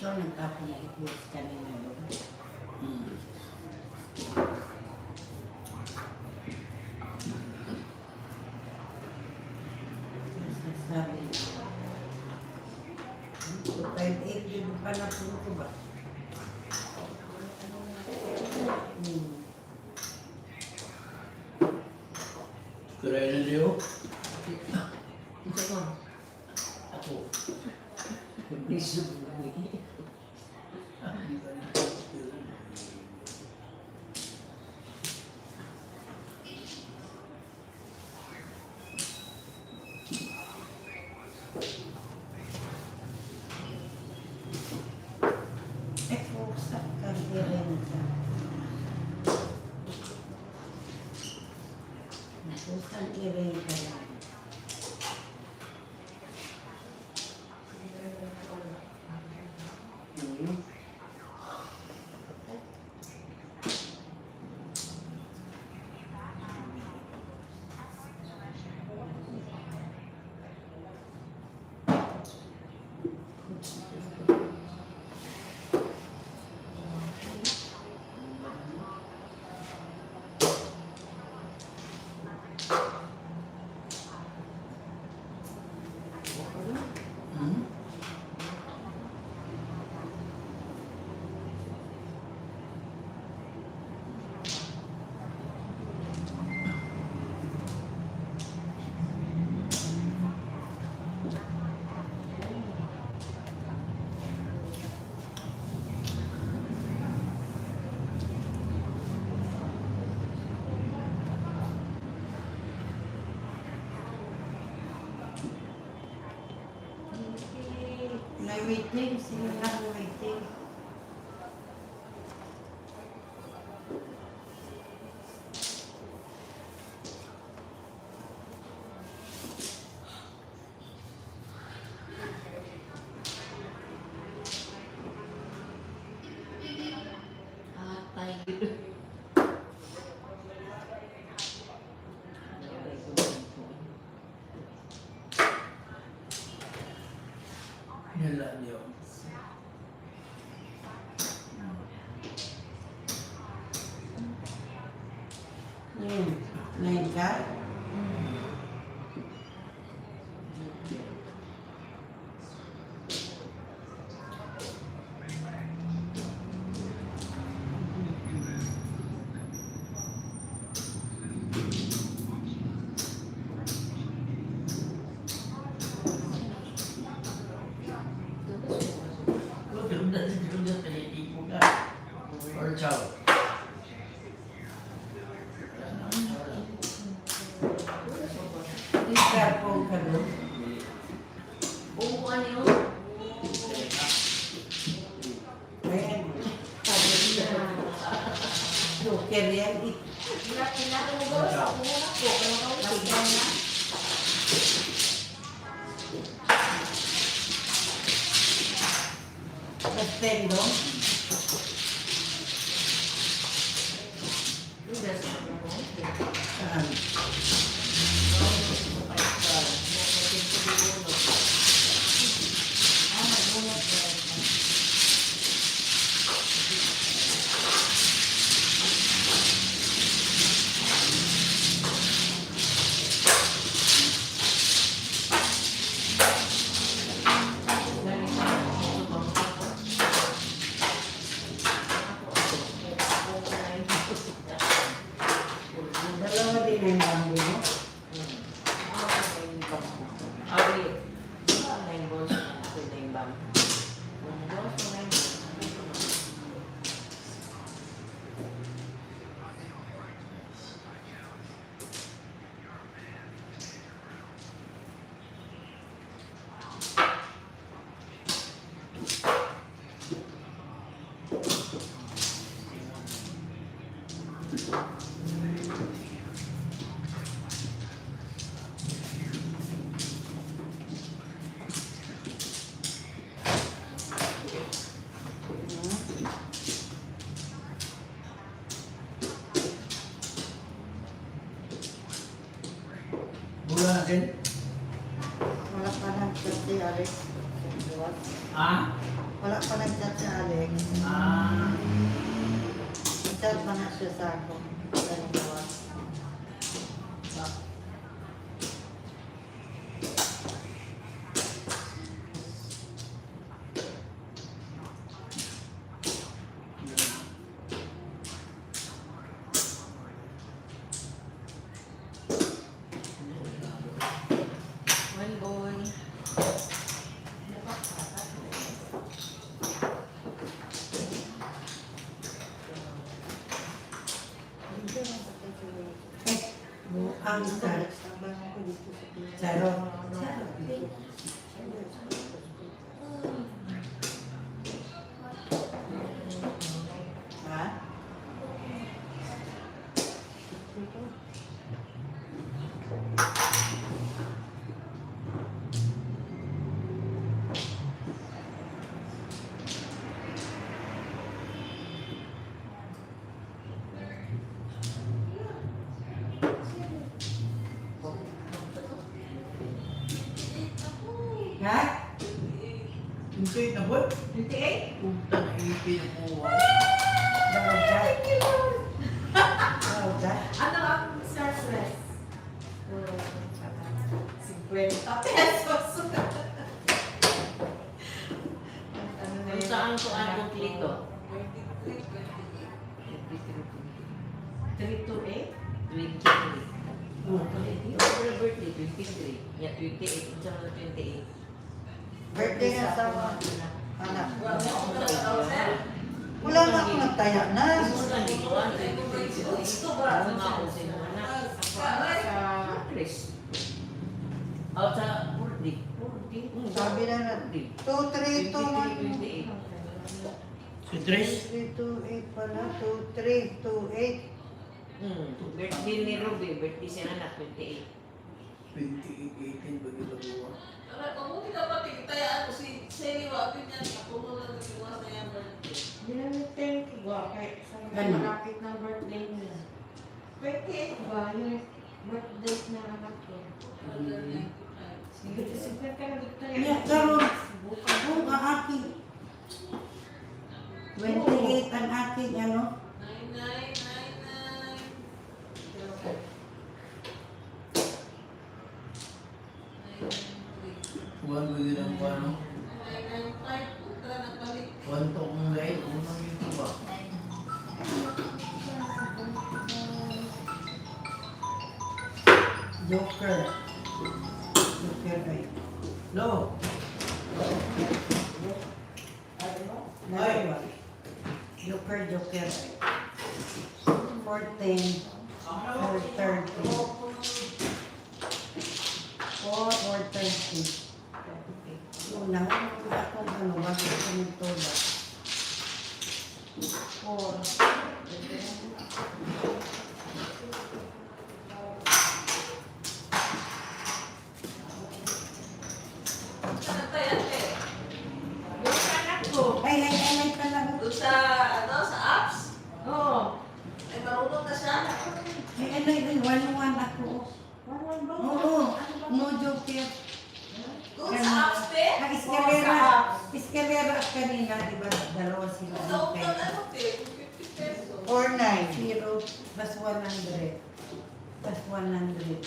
Ito, nagtapon na ipulis kanina doon. Hmm. Sabi. 258 yun pa na po ba? Kirain na niyo? Ito ko. Ako. Biso buhay. Pusat ka rin ka. Pusat rin ka lang. Hmm? May waiting, sino lang waiting. Atay. Yan lang niyo. Nain ka? Ganda pinitipo ka. Or chow. Ikarpong ka doon. Buuan yun. Ayan. Sabi niya. Joker yan. Inatumugos ako muna po. Kaya makausin na. Pastendo. Saan? Dalawa din ang bambu mo. Abi. Nine balls. Nine bang. Nine balls. Nine balls. Bula natin. Wala pa ng kasi, Alex. Ah? Wala pa nag-chat si Alex. Ah, Chat pa na siya sa ako. Dalawa. One boy. Ang Saro. Ha? Ha? hindi na ba? 28? Punta na ipin mo. Dawag ka? Dawag ka? Ano ang surplus? 50 pesos. Ano na Kung yun? saan ko ang kumplito? 328? 23. Oh. Your birthday, 23. Yeah, 28. Kung saan na 28? Birthday nga sa anak. Wala Wala na akong nagtaya na. Gusto lang ginawa, 23. Ano nga ako sa mga anak? Sa Chris. Out sa Purdi. Sabi na na. 2, 3, 2, 1. 28. Si Tres? 3, 2, 8 pala. 2, 3, 2, 8. Birthday ni Ruby, birthday si anak, 28. 28, 18 ba ito ba? Kung hindi dapat tayaan ko si Sally Wapin yan, ako mo lang nagsiwas na yung birthday. Binamitin ko ba? Kahit sa Ano? malapit ng birthday niya. 28 ba? Yung birthday ng anak ko. Sige, sige ka na dito yan. Ya, karon. Ang aking. 28 ang aking ano. 9999. Buwan mo yun ang paano? 995, putra na balik. Buwan to kung gay, unang ito ba? Joker. Joker ay. No. Ay. Joker, Joker. 14. 430. 430. Una, ako ano, bakit ko nito ba? 4. Saan tayo, ate? Yung anak ko. Ay, ka lang. Doon sa, sa apps? Oo. Ay, marunong na siya. Ay, one ako. One ba? Oo, no Joker. Doon sa apps, te? Escalera at kanina, di ba? Dalawa sila. Sa utang ano, te? 50 pesos. 490 plus 100. Plus 100.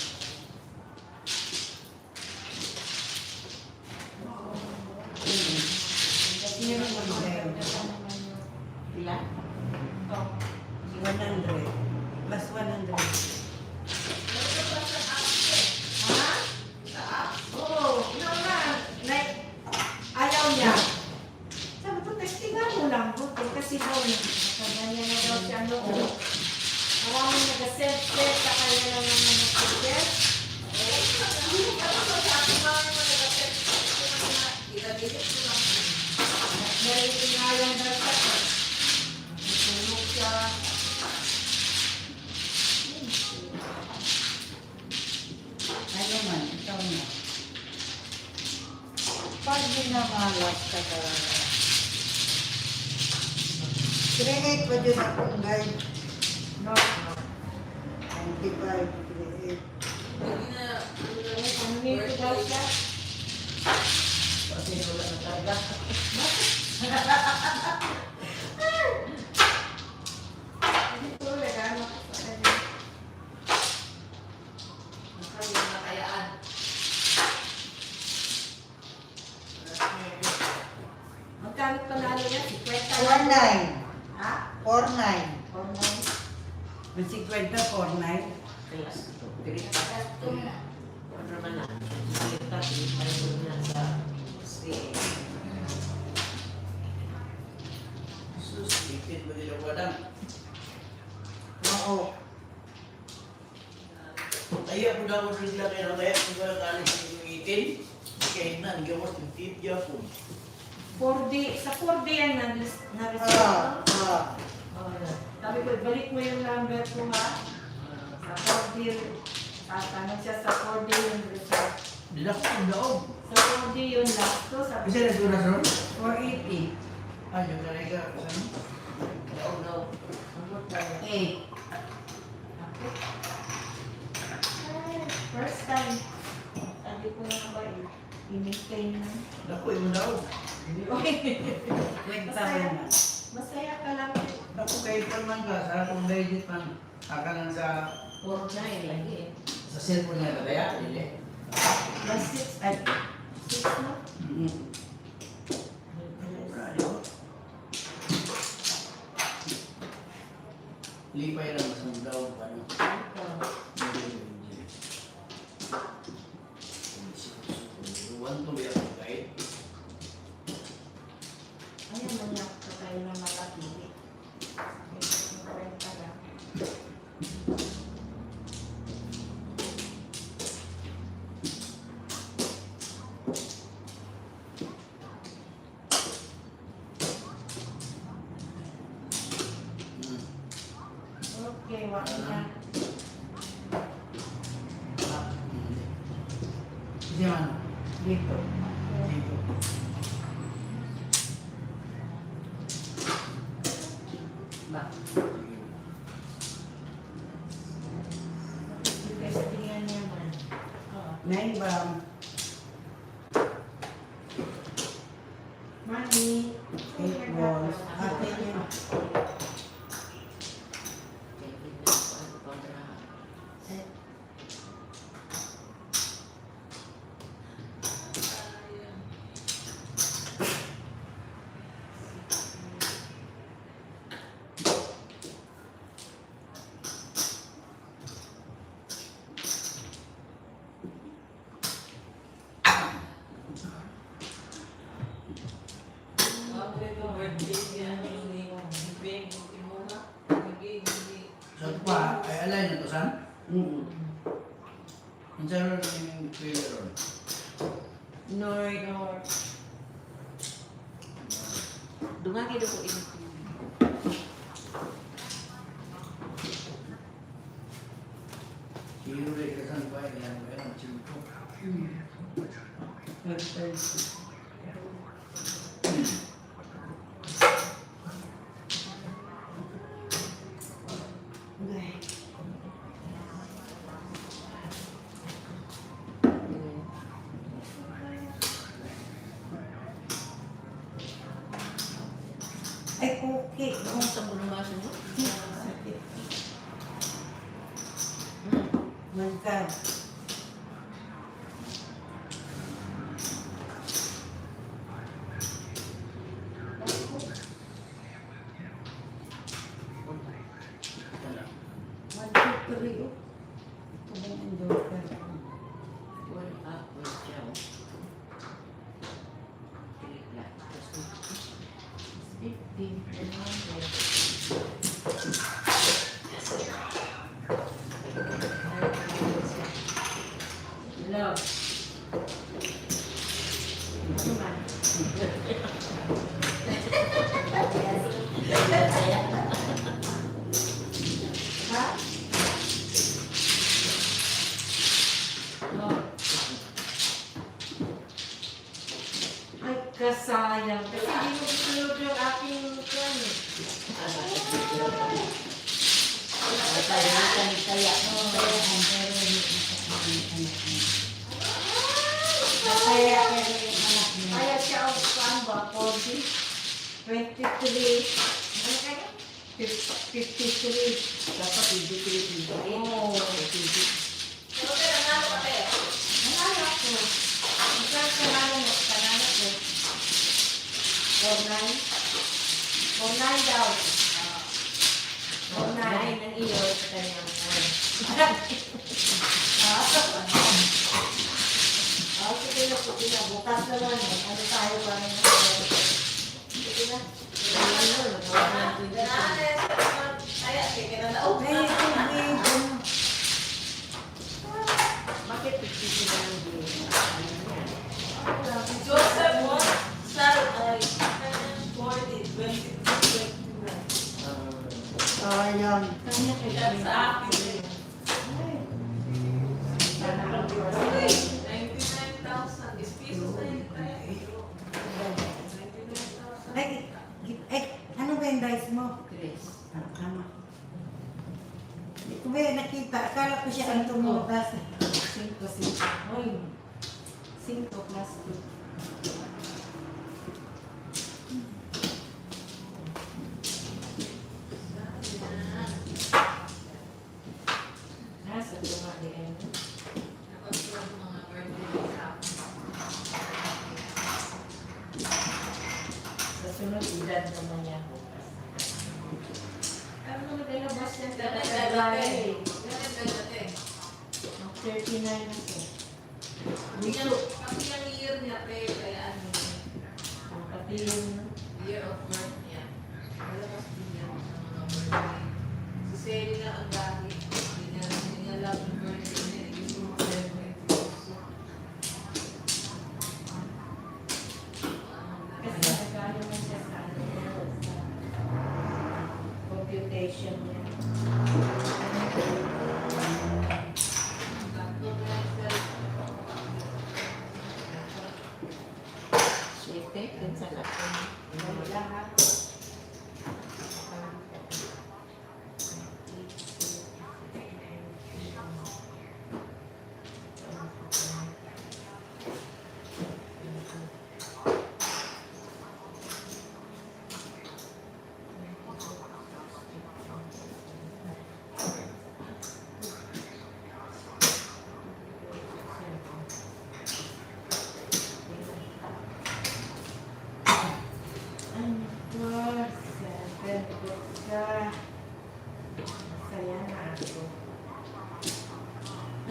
Zero 100. Ilan? 100. Plus 100. Ha? Oo. Yun na. Like, ayaw niya. Sabi ko, testingan mo lang. Buti kasi daw, ganyan na daw siya noon. Maraming nag-set-set sa kanya lang ng mga ticket. Nalitingayan daw siya. Natulog siya. Ano man, ikaw na. Pag minamalas ka ka. 3-8 pa dyan akong guide. No. 95, 3-8. Nito daw siya. Kasi wala na talaga. 4-9. Ha? 4-9. Or nine? Ang 50, 4-9. Kelas itu. Diri Ito. ano man na. Kita tayo na sa si Sus, ipit ba nila wadang? Oo. Kaya po daw rin sila kaya na kaya kung wala kalis yung itin. Kaya na, hindi ako tip niya po. 4D, sa 4D yan na-reserve. Sabi ko, balik mo yung number ko ha. Sa 4D, tatanong siya sa 4D yung reserve. Hindi na ako ang daog. Sa 4D yung last ko, sabi Kasi na sura sir? 480. Ay, yung kanay ka. Saan? daw daw. Ano tayo? 8. Ay, first time. Sabi ko na ba, i-maintain na. Naku, yung daog. Kwenta mo naman. Masaya ka lang. Naku, kahit pa naman ka. Sa akong legit man. Aka lang sa 4-9 lagi eh. sa cellphone niya. Kaya, hindi. Last 6, ay, 6 na. Lipay lang sa daog. Ano? Ruwan to biya ko kahit. Ayan mo na pa tayo na malapili. Kwenta lang. Okay, wala na. Kasi ano? Dito. Dito. Ba? Testingan niya man. 9 ba? Money. 8 balls. Ate niya. Sa pa, ay alay na to san? Mm-mm. Ang sarap yung trailer ron. North. Dumagi do ko ini. Hiro ka san pa yan. Meron chimpo. Ay, okay. Kung sa bulungan mo. Mantap. Mag-victory, oh. Ito ba yung joker? One up with Joe. Tilit lang. Tapos 15, 100. Love. Ano man? Ha? Oh. Ay, kasayang. Kasi hindi mo gusto yung aking plan. Kaya siya ang saan ba? 40? 23. Ano kaya? 53. Dapat hindi ko Oh. Nanalo ko. Isang kanalo ko. 49? 49 bukas naman. Ano tayo pa rin? Sige na. Kaya, kaya na Ay, tubig. Ano? Bakit pipili na ng game? Joseph was Saturday, 40, 22, 22. Sayang. Kanya kayo. That's akin. Uy, 99,000 is pesos na yun. 99,000. Ay, ano ba yung dice mo? Chris. Ah, tama. Hindi ko ba nakita? Akala ko siya ang tumutas. 5. Uy. 5 plus 2. Nasa dumali eh. Nakontrol mga birthday sa Sa sunod, edad naman niya bukas. Ano naman nilabas yan? Ganun February. dati. Ang 39 na siya. Kasi yung year niya, kaya ano, Ang pati yung year of birth niya. Malabas din niya sa mga birthday. Si Selly na ang dahil. Hindi niya love yung birthday niya. Hindi gusto mo celebrate. kasi nagkano na siya sa ano sa computation niya. Siyete, dun sa lahat. Lahat.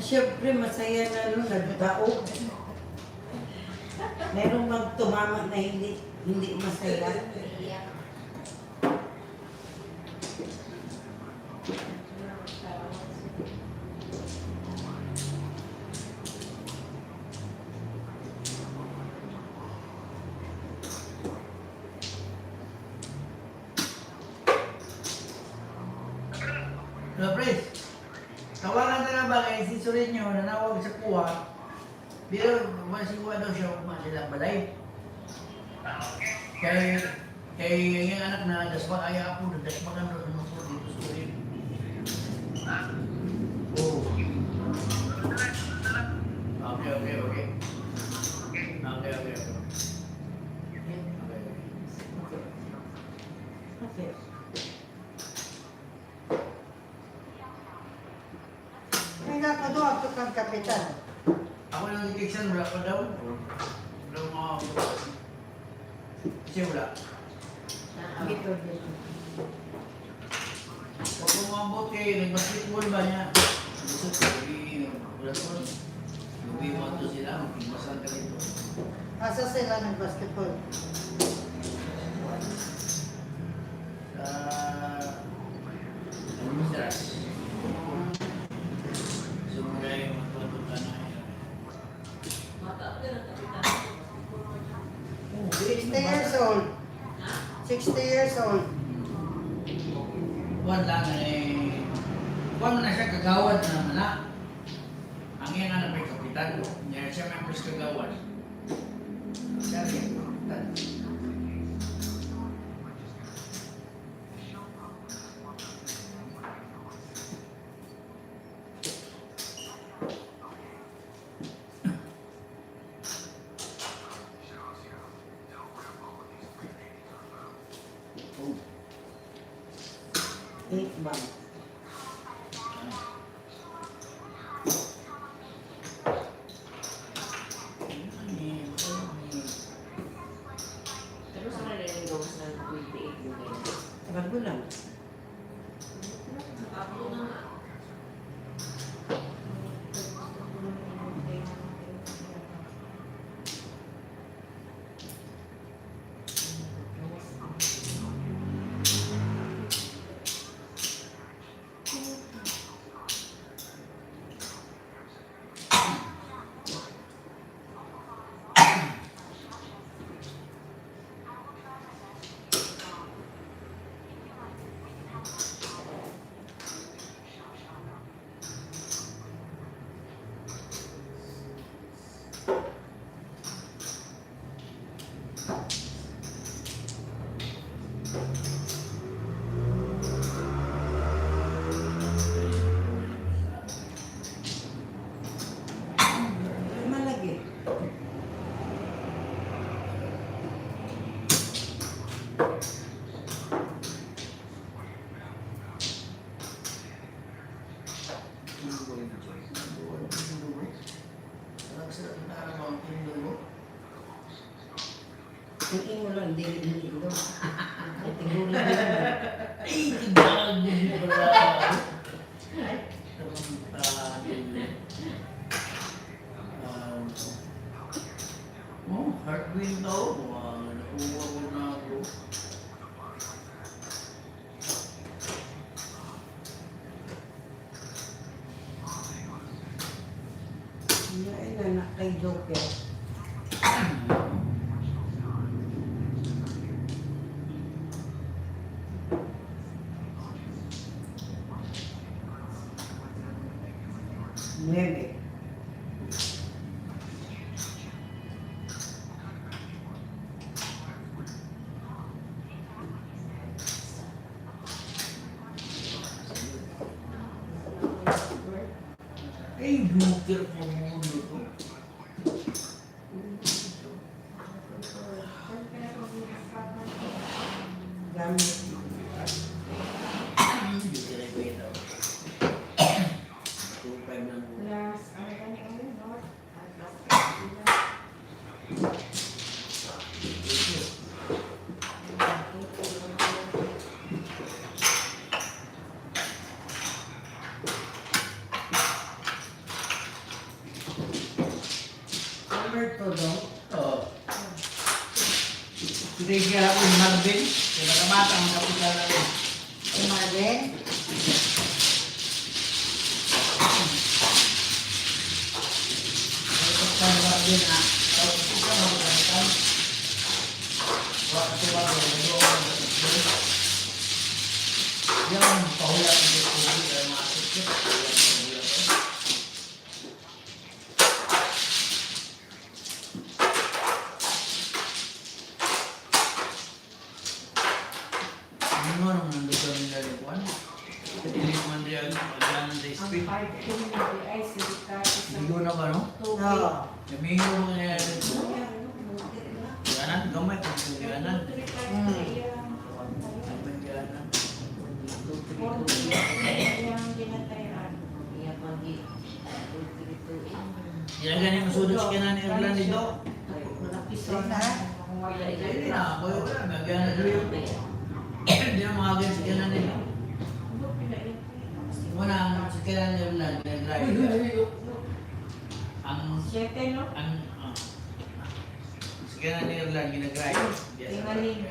Siyempre, masaya na nun, nagdaog. Meron bang tumama na hindi masaya? Pres, tawagan ka na ba kay si Sorinyo nanawag sa kuha? Pero masikuha daw siya kung sila balay. Kay yung anak na daspa kaya ako, daspakan daw naman po dito sa Sorin. Oh. Okay. Okay. Ay, nakado ako kang kapitan. Ako lang detection, wala pa daw. Wala mga kasi wala. Dito, dito. Huwag mo mambot kayo, nag-basketball ba niya? Gusto ko, wala ko. Lubi mo ito sila, magbasan ka dito. Asa sila ng basketball? Sa... Almistras. Sumulay, magpatutan na yun. Mata ko din ang kapitan. 60 years old. 60 years old. Kuwan lang eh. Kuwan mo na siya kagawad na mana. Ang yan na may kapitan. Niya siya may pres kagawad. Siya rin kapitan. Oh. 8 months. Pero sa narinig ko sa 28 yung ganyan. Bago lang. Ako na nga. Yung imo lang, dili ilo. Ay, tinguli mo. Ay, tignan mo pala. Heartbeat daw. Nakuha ko na ako. Ay, nanak kay Joker. Nueve. Ay, joker po mo dito. Gamit. Joker ay kuya daw. 2-5 lang po. Plus, ano ba niya ulit, no? Number 2 daw. Oo. Hindi kaya ako yung Marvin. Kaya nakamata ang kapital na rin. Si Marvin. Ito pa yung Marvin na. Tapos ito ka magkakita. Wala ito ba? Yan, pahula ko dito. Kaya makasip ko. Ano nang nandito ang nalikuan? Pilit man diyan, pagdanan sa Ang speed. 5 ko na ay silita sa Hindi na ba, no? tubig. Oo. Namingo mo kaya dito. Kanan, gamay kung kanan. Kanan. Yan ganyan masudot sa kanan ni Orlan dito. Hindi na, ako yung wala. Nagyan na dito. Hindi na mga ganyan sa kanan nila. Muna, sa kanan ni Orlan, nag-drive. Ang, sa kanan ni Orlan, ginag-drive. Tingaling.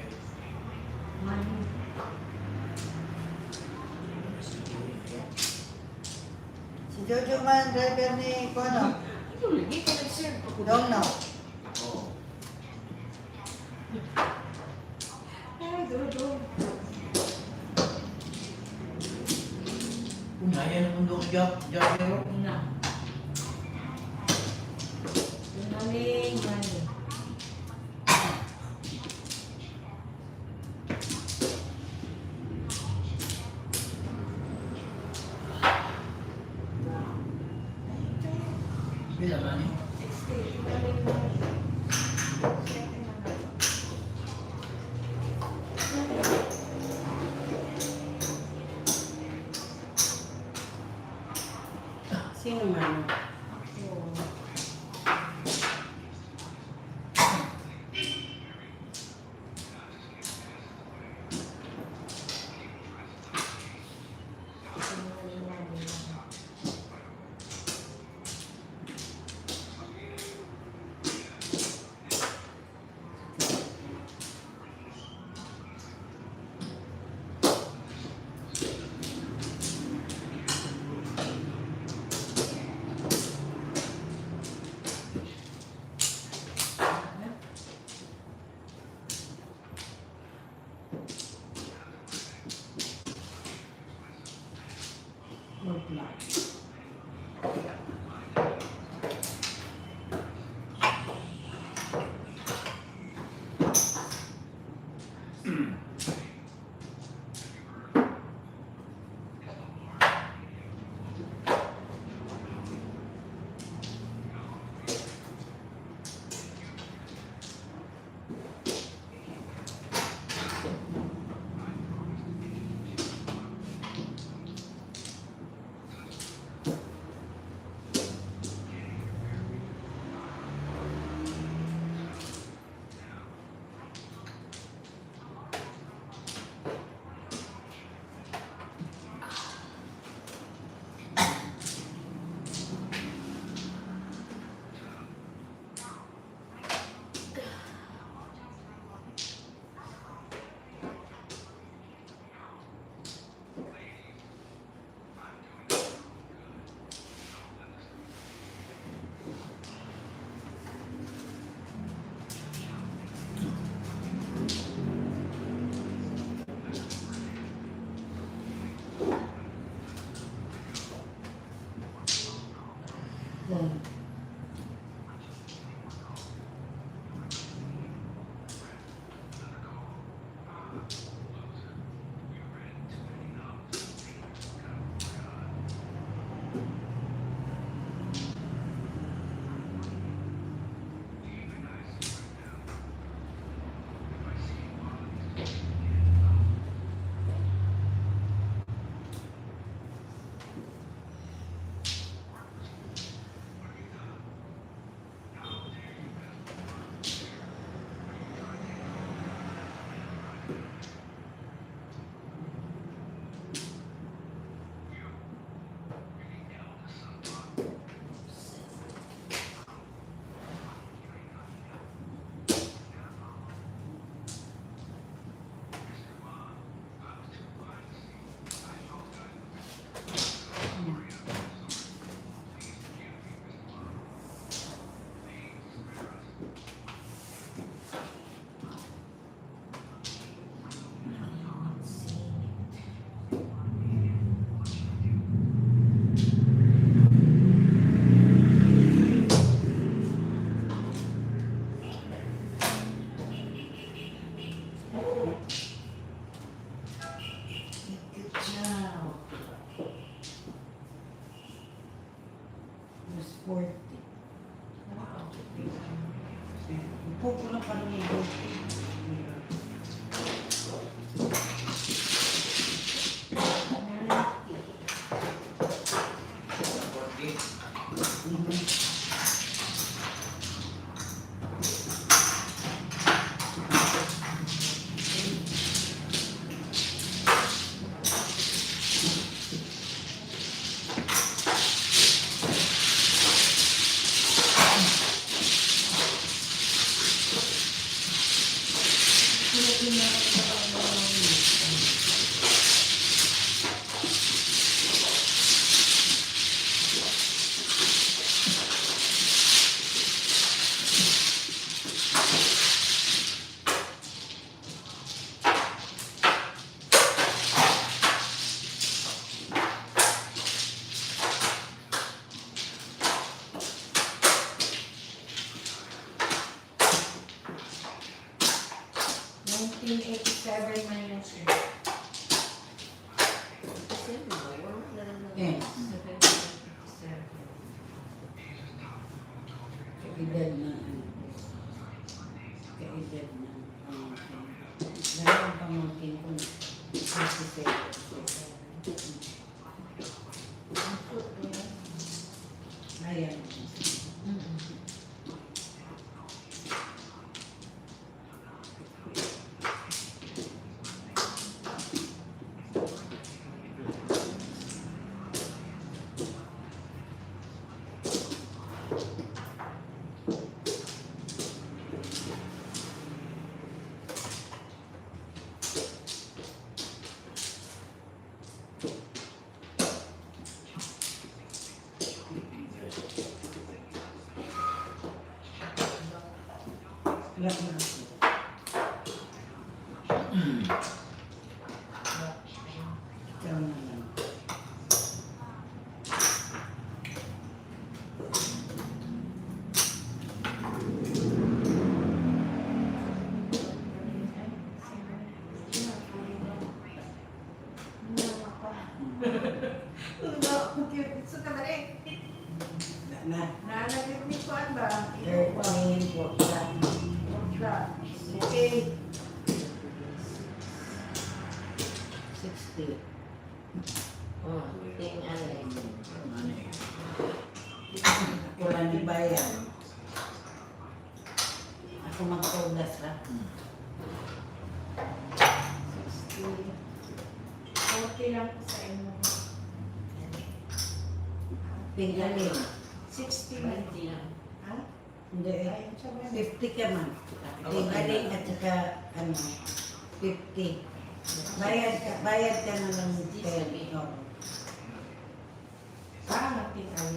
Si Jojo man, driver ni Kono. Don't know. Oo. Kung naya na mundo ko job pero bila ba ni? Sino man? Good job. Mas 40. Upo ko lang pa naman yung kaedad na kaedad na dalawang pamangkin ko 27. Ayan. Wala na ako. Ikaw na lang. Nalagay ni Kuan ba? 13 po. Okay. 60. Oh, ting alay. Ako lang di bayan. Ako magpaulas ha. 40 lang po sa inyo. Tinggalin. 60 lang. Ha? Hindi eh. Ay, sabi 50 ka man. Tinggalin at saka ano, 50. Bayad ka na lang 10. Oo. natin ay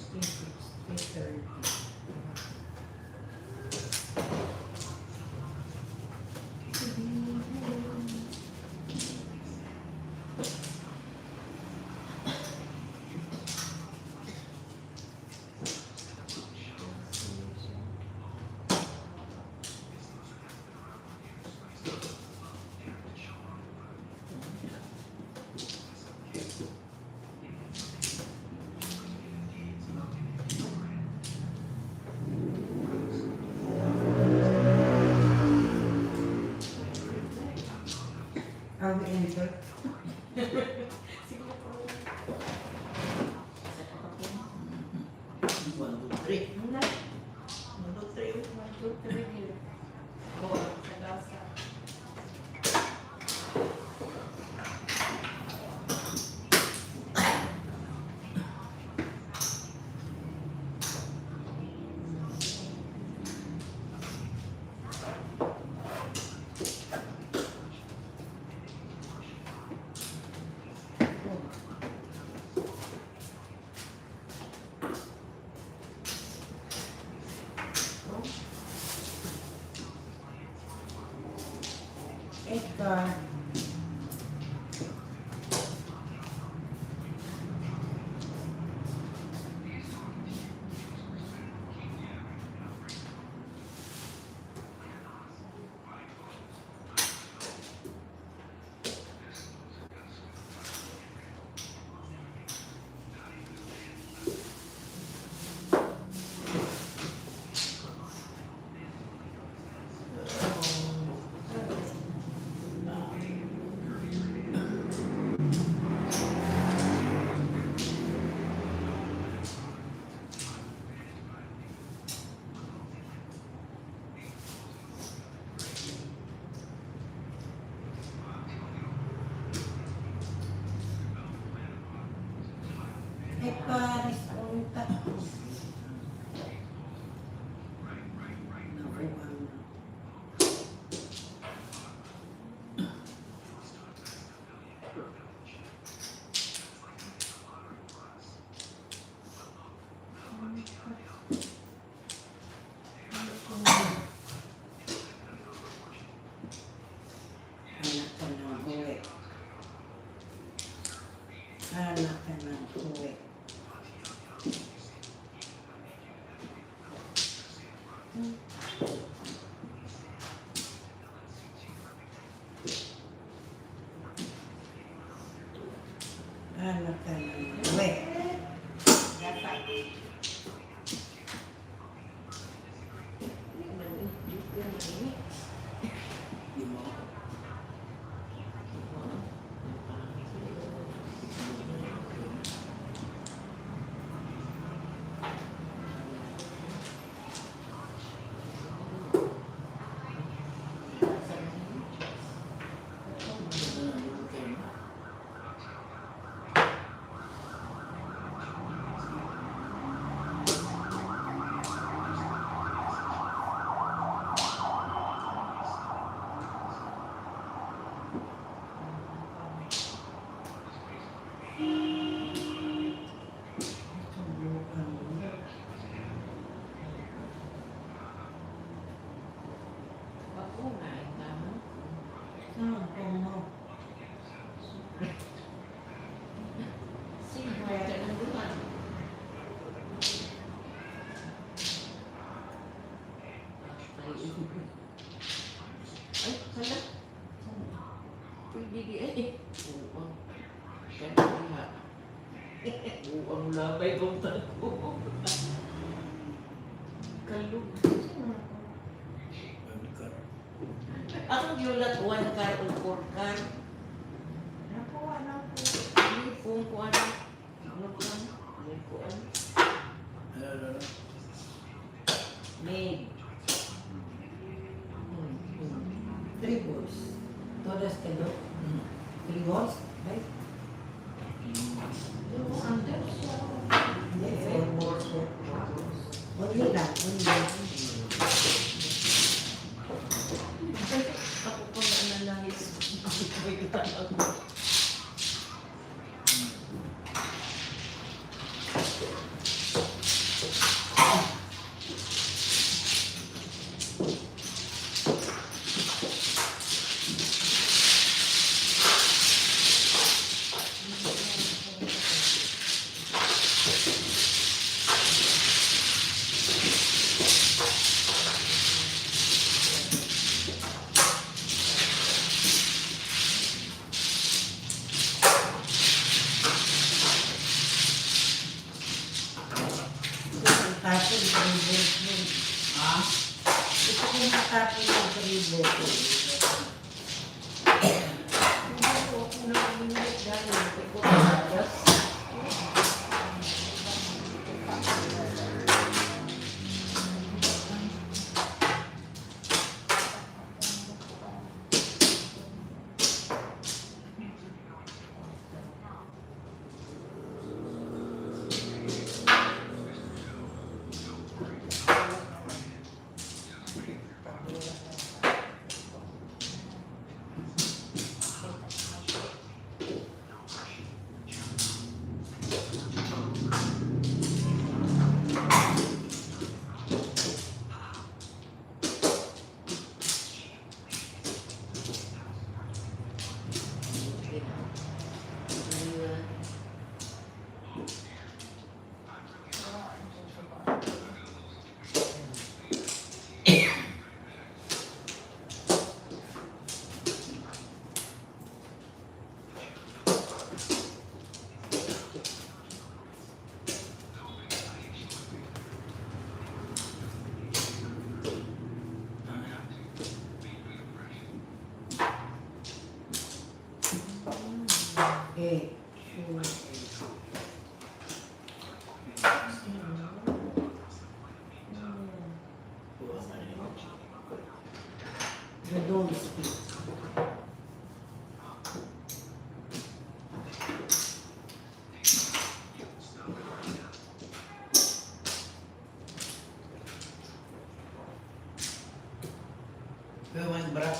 60, 30. car. Paris punta. Anak ka ng uwi. Anak ka ng uwi. Anak ka ng uwi. Ako nga, tama. Saan ko mo? Sino kaya ka nang duman? Ay, hala. Pwede di ay. Buwang. Kaya buwang labay kong tago. Kalug. Akong giulat 1 car o 4 car. Nakuha na po. Hindi kung kuan. Ano kuan? Ano kuan? Maid. Three balls. Todas quedó. Three balls, right? Yung under siya. Hindi, four balls. Only lang, only lang. Ako pa na nanahis. May katawag. Tapos, three balls yun. Ha? Ito ko matapos yung three balls. Hindi ko ako na uminig dahil hindi ko alas.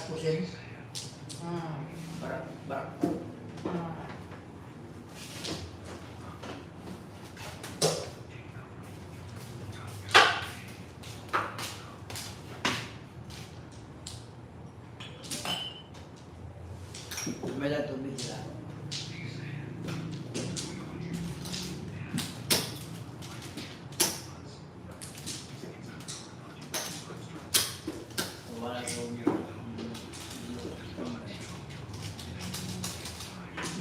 gaspusin. Barak po. May lang tubig sila. Wala tubig.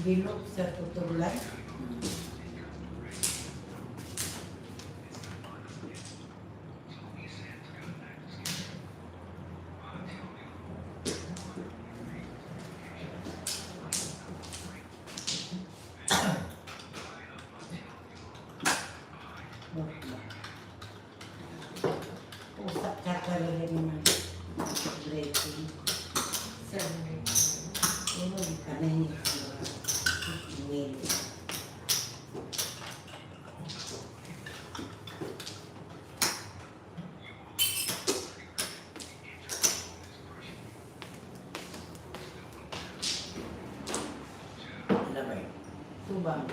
Bilog sa tutulan. Usap ka talaga naman. Breaking. Ano di ka na niya? Email. Ano ba yun? Tubang.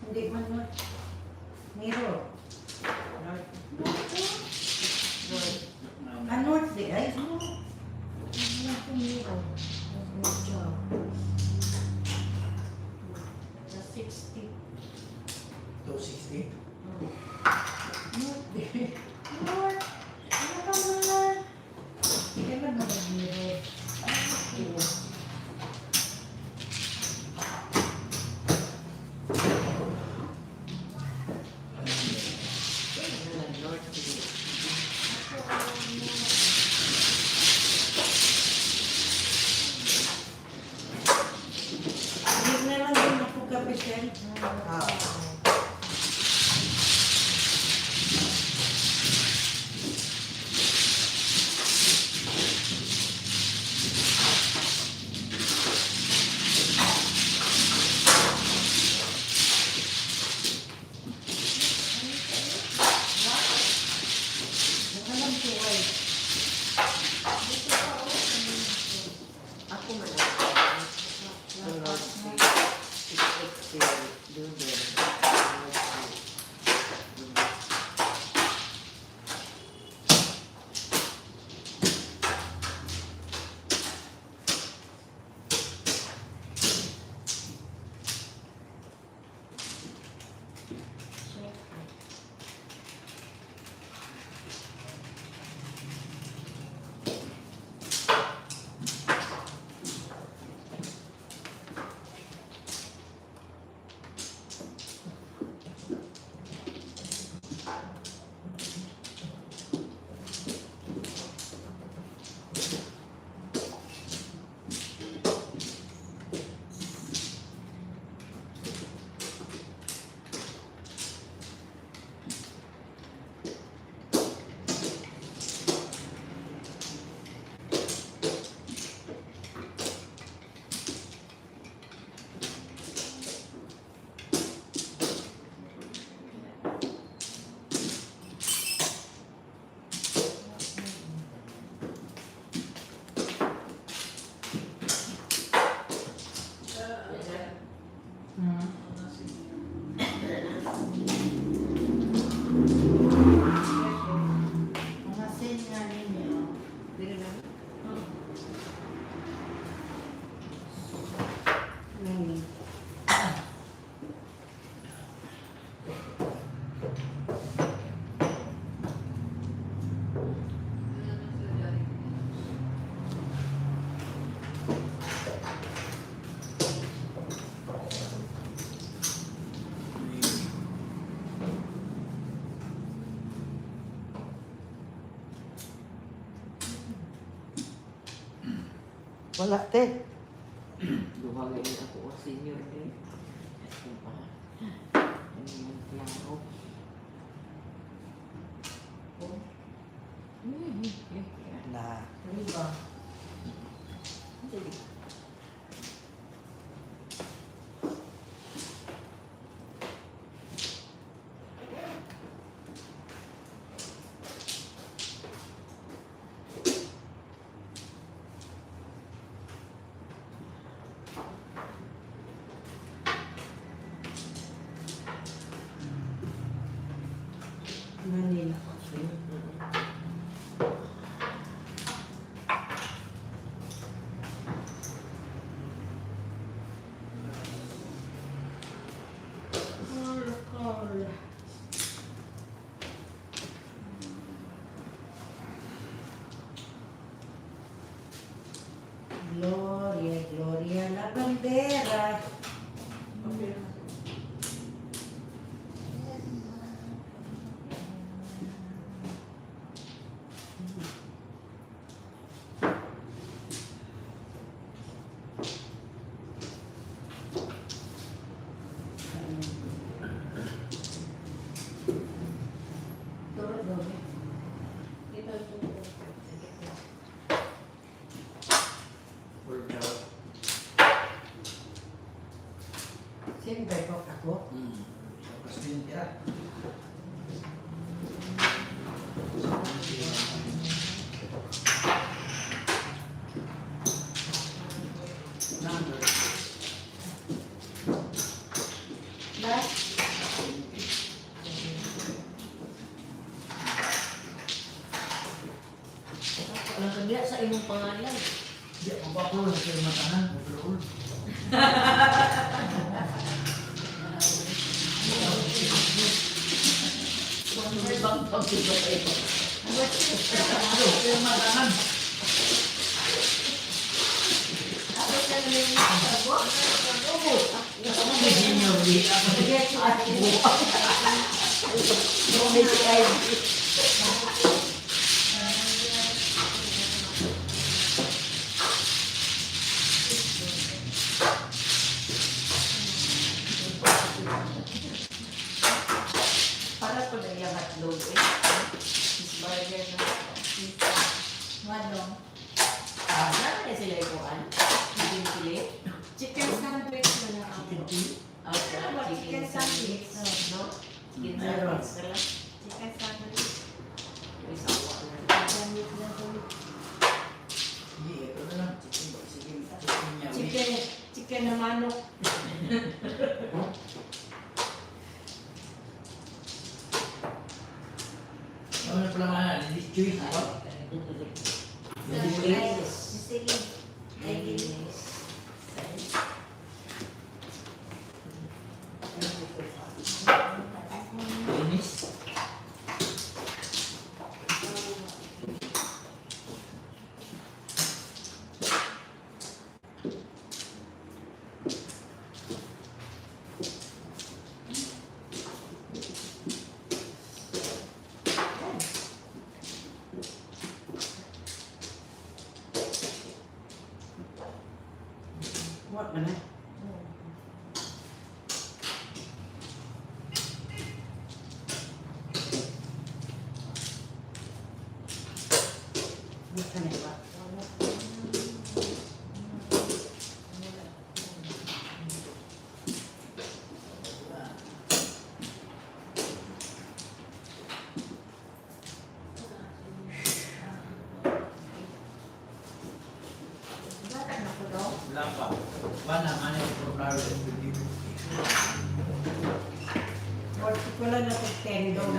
Hindi man mo. Miro. Ano di ay? The 60. 260? Kailan mo nag-miro? Hindi na lang din ako kapisan. Alam ko ay. Ako man ang sunod si Bidor. Mga senya ninyo. Nini. Wala te. bagay na ako senior din. Ito pa. Ano yung klaro? Na. Ano ba? Sige. Manila. Gloria, Gloria, la bandera. Sino ba ito? Ako? Tapos din tira. Number. Last? Walang kagaya sa imong pangalan. Di ako pa ko sa matahan. Overall. May bang pag-iba pa ito. Ano? Sa matahan. Tapos na naman yung sago. Ako may senior. Di ako. May si Ivy. Para po na yung hotdog eh. Is burger na pizza. Madong. Saan na sila ikuan? Chicken fillet? Chicken sandwich na lang ako. Chicken Chicken sandwich. No? Chicken Meron. sandwich ka lang. Chicken sandwich. May sawa na. Sandwich na tuloy. Hindi, ito na lang. Chicken. Chicken na manok. Ano na pala mga choice ba? Sige. Finish. What na? Bukan ya, Pak? Wala pa. Mana, mana yung problema ng video. Wala na sa tendon.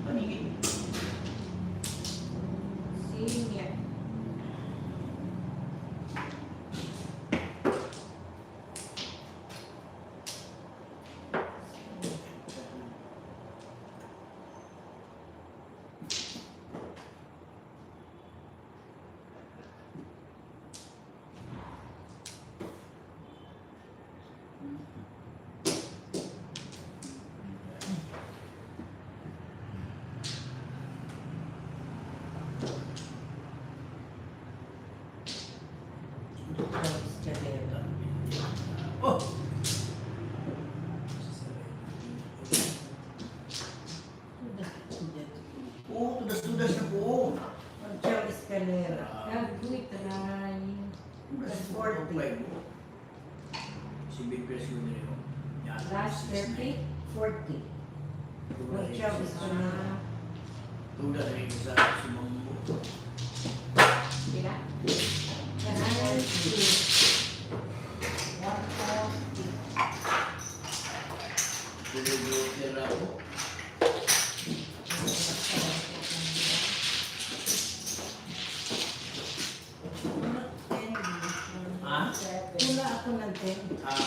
Paningin. Senior. 45. Si Big Press ko din yun. Yan. Last 30, 40. Tuga rin Job ko is sa- gonna- Tuga rin ko sa sumambo. Sila? 90. 140. Tira ko. Ah? Wala ako ng 10. Ah.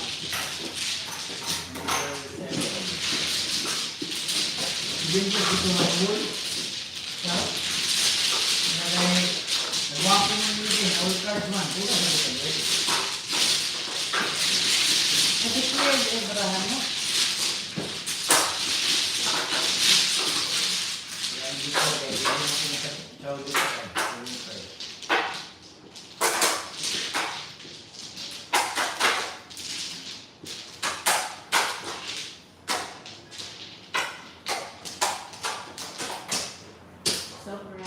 Din ko dito mahul. Sa? Nagawa ko ng hindi. All cards man. Tuga na ko tayo. Kasi Fred Abraham mo. Yan dito. Kaya hindi mo ako nakataw dito. Sobra.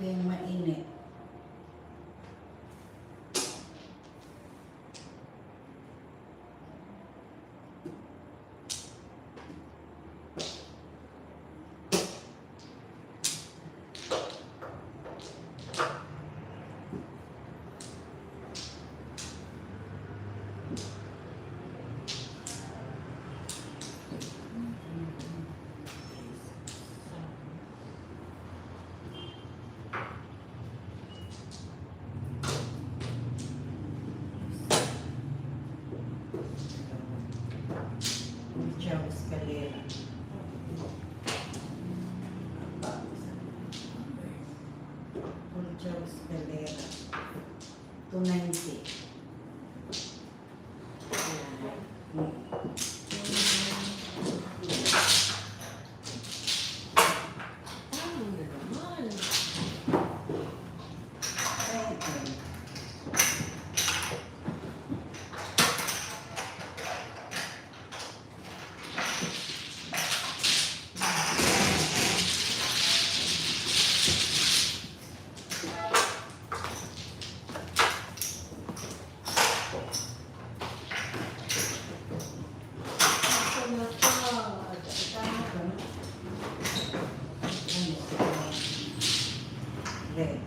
Yung mainit. Ciao, scalera. Ciao, scalera. 290. Ano na naman? Red.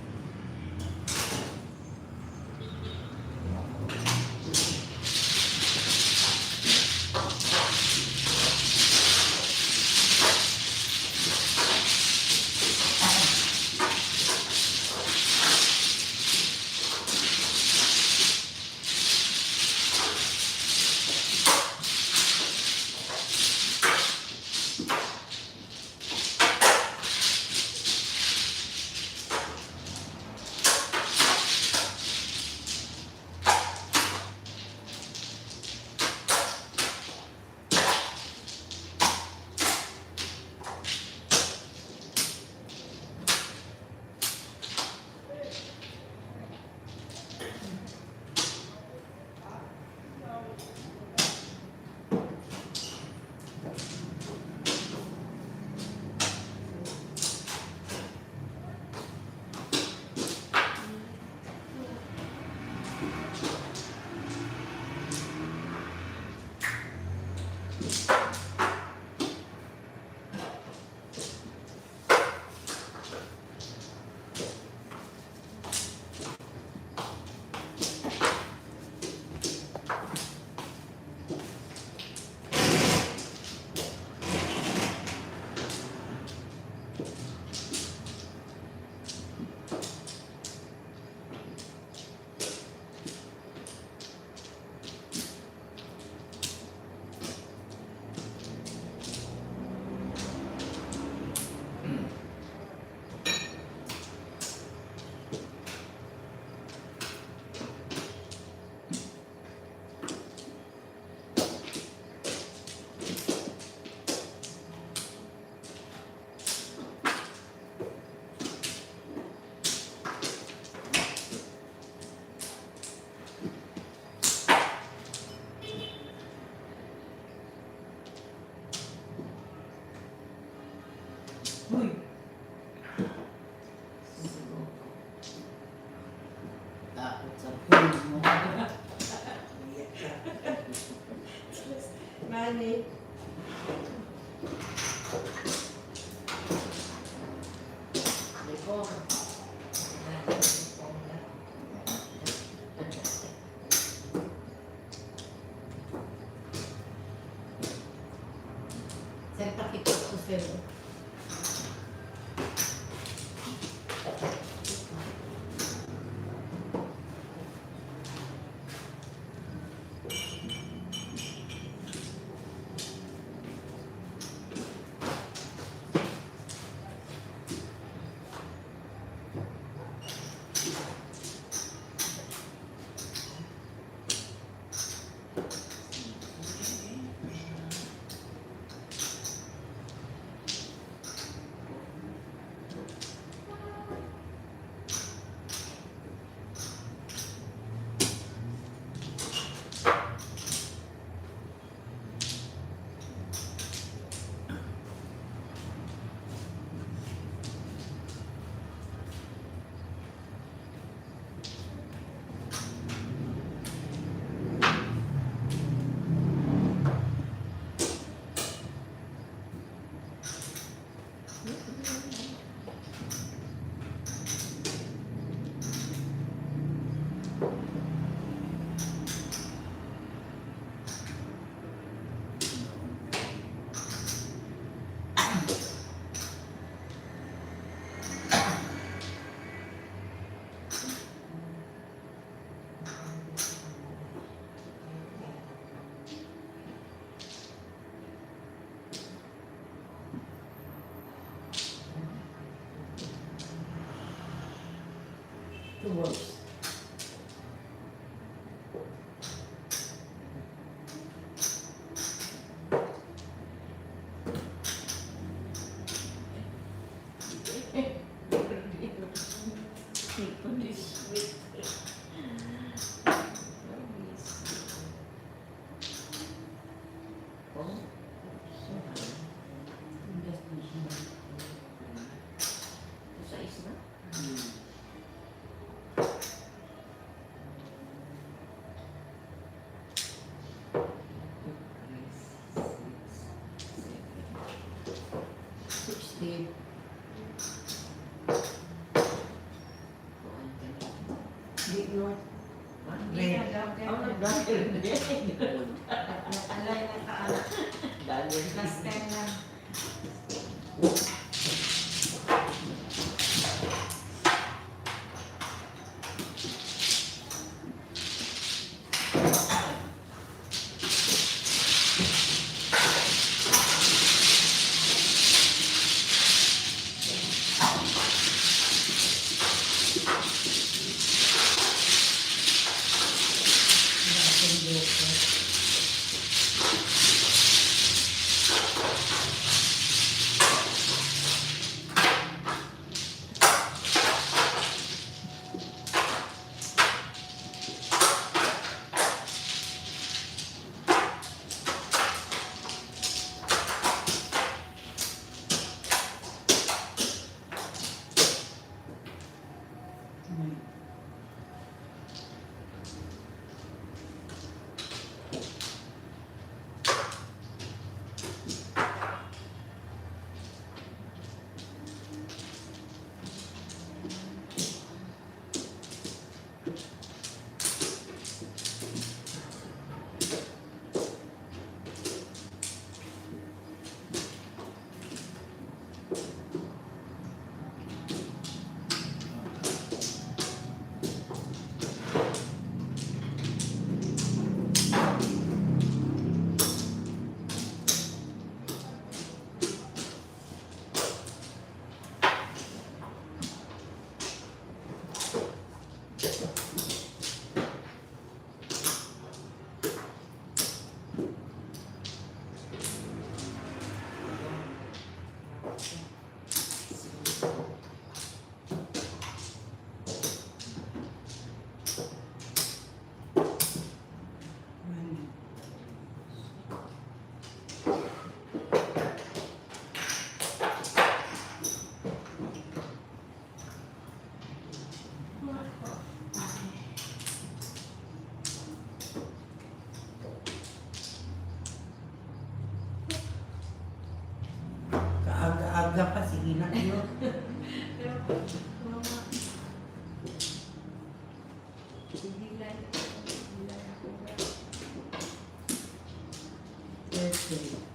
Uy! Takot sa puno mo. Mali. Liko. Sir, pakipot ko sa'yo. Towards. Lord. Hindi na daw. Ako nag-vlogger na yan. Alay na kaanak. Vlogger. Last time lang. Kaaga-aga pa, sige na kayo. Pero, mga... Sigilan. Sigilan ako. Thursday.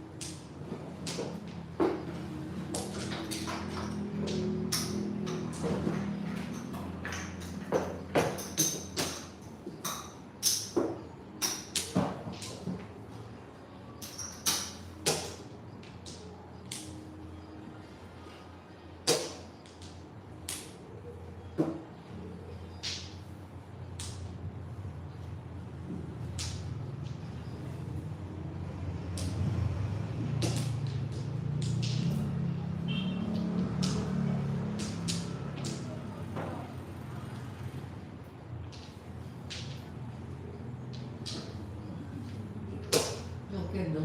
Okay, no?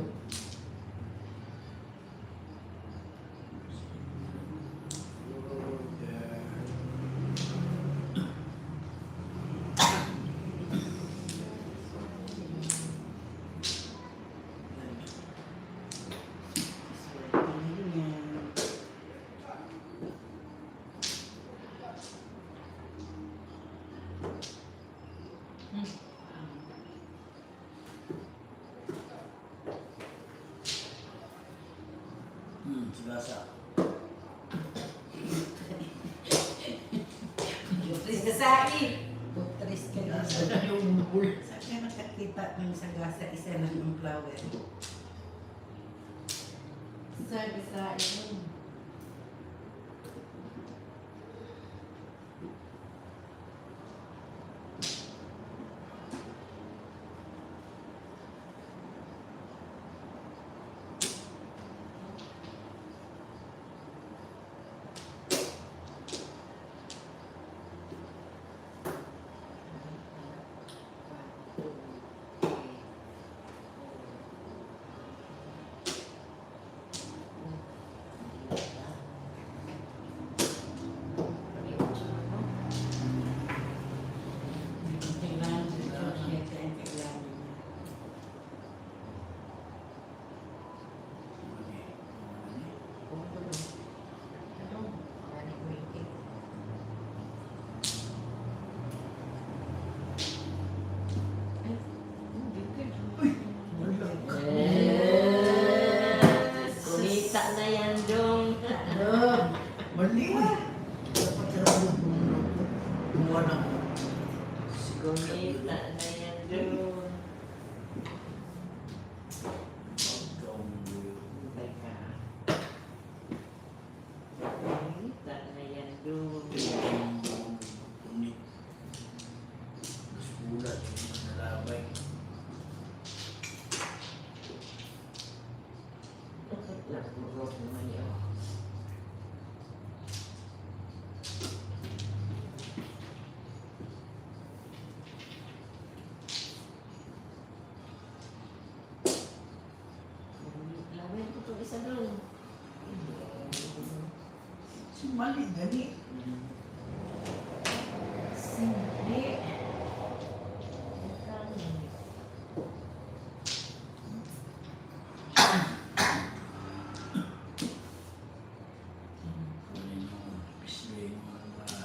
Sigasa. Putris ka sa akin. Putris ka na. Sigasa yung bull. Saan ka nakakita ng sagasa isa ng flower? Sabi sa akin. Kumuha ng Gumita na yan doon. Teka. Gumita na yan doon. unik. Mas bulat yung nalabay. Napurot naman yun. Lawin ko itong isa doon. Si mali, gani. Hindi. Kunin mo, pislein mo ang mga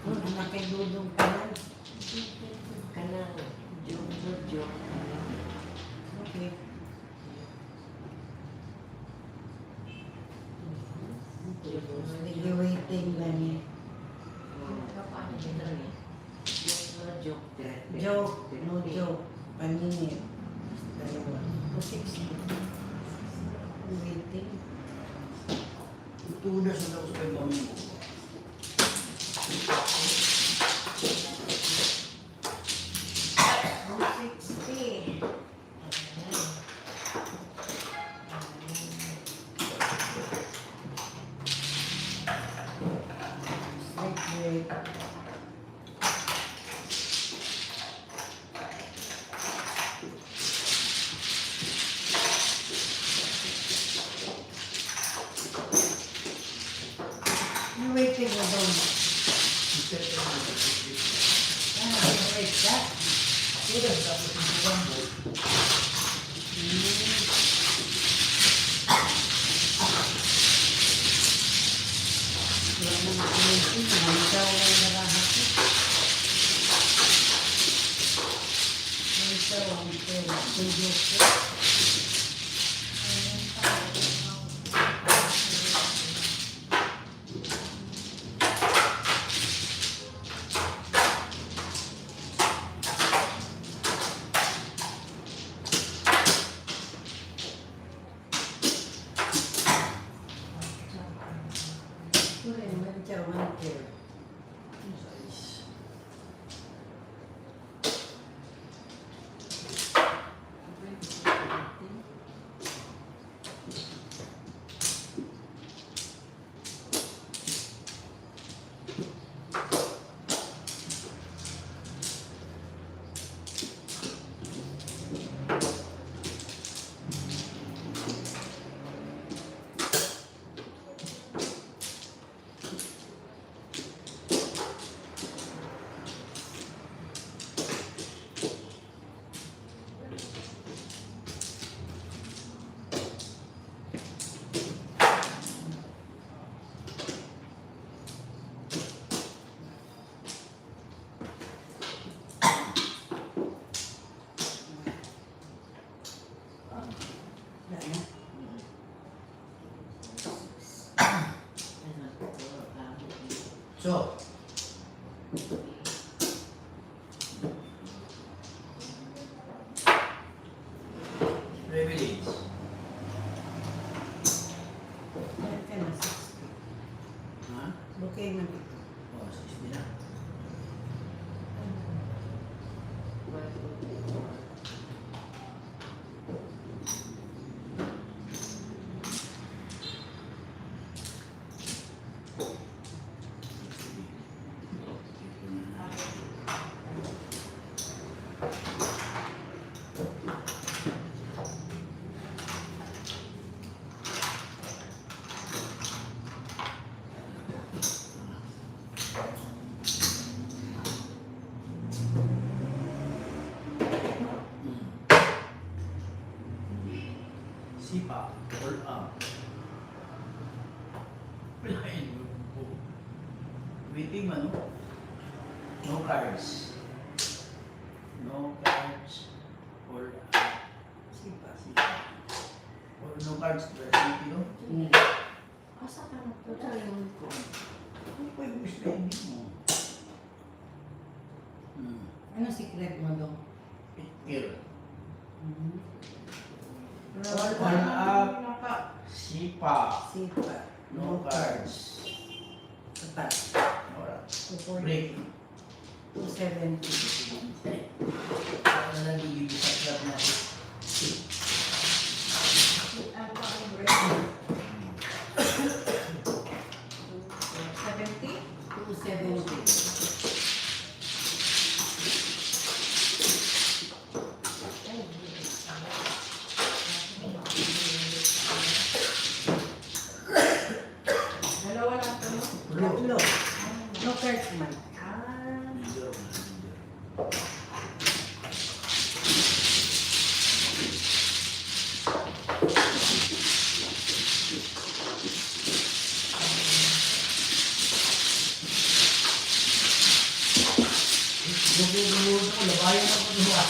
Kung anak kay Dudong ka lang. Kanang joke. Okay. Nag-waiting lang niya. Joke, no joke. Paninip. Dalawa. 260. Waiting. tutudas na tapos kayo bambo. You waiting mo doon. Wait ka? Tutudas tapos yung bambo. Wala na makulitin. Ikaw ang narahati. Ikaw ang tuyo ko. So, privilege. Ha? Okay man ito. Oh, 60 na. Sipa, all up. Waiting man, no? No cards. No cards. All up. Sipa, sipa. Or no cards, pero sipi, no? Asa ka na po tayo ko? Ano pa yung gusto mo? Ano secret mo doon? Here. All up. Sipa. Sipa. No cards. Tapat. Alright. 240. Break. 270. Ano na nagiging sa club natin? Ang break. 70? 270. Dalawa lang ito, no? Tatlo. No cards man. Ah, Bidor. Gugulo ko, labayan ako diba?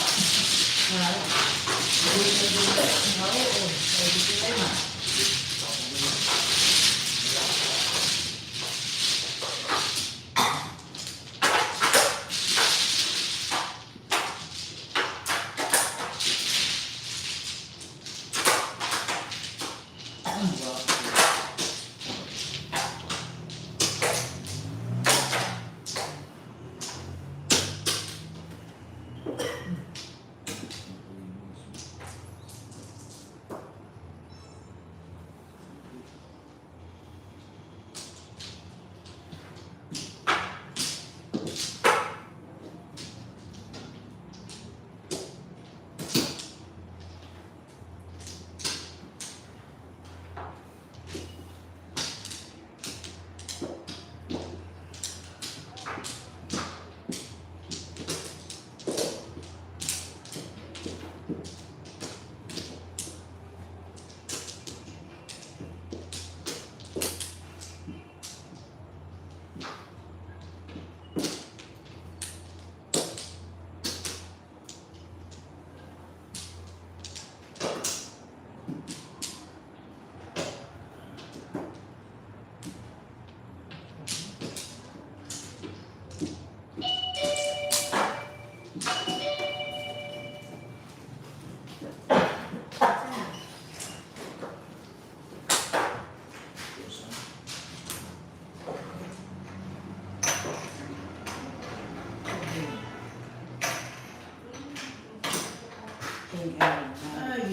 Ay,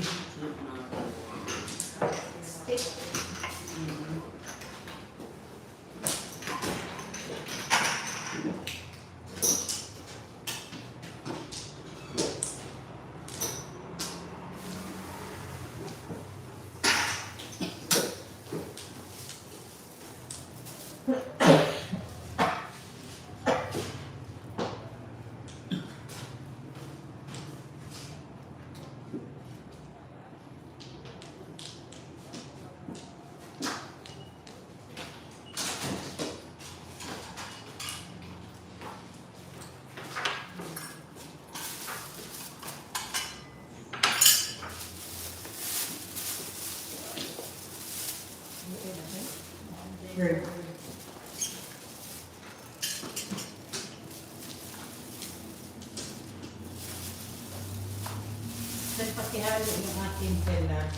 stick. Sure. Nagpakihalo yung ating tela.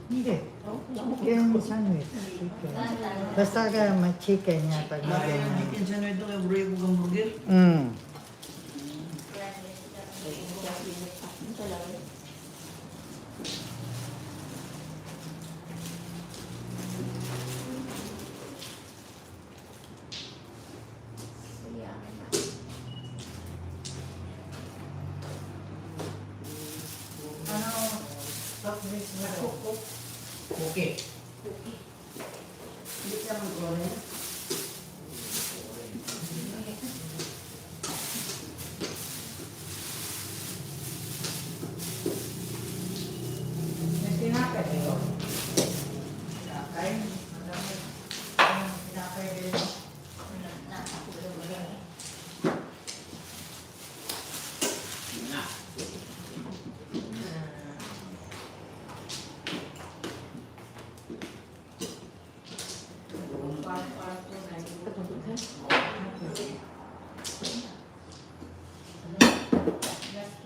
Hindi. Chicken sandwich. Chicken. Basta ka may chicken niya pag Lagi ang ganyan. chicken sa nito kay burger kung hamburger. Ano? Soft drinks mo to? Okay. Hindi ka mag-order? May tinapay kayo? Tinapay? Madami. Tinapay din. Na.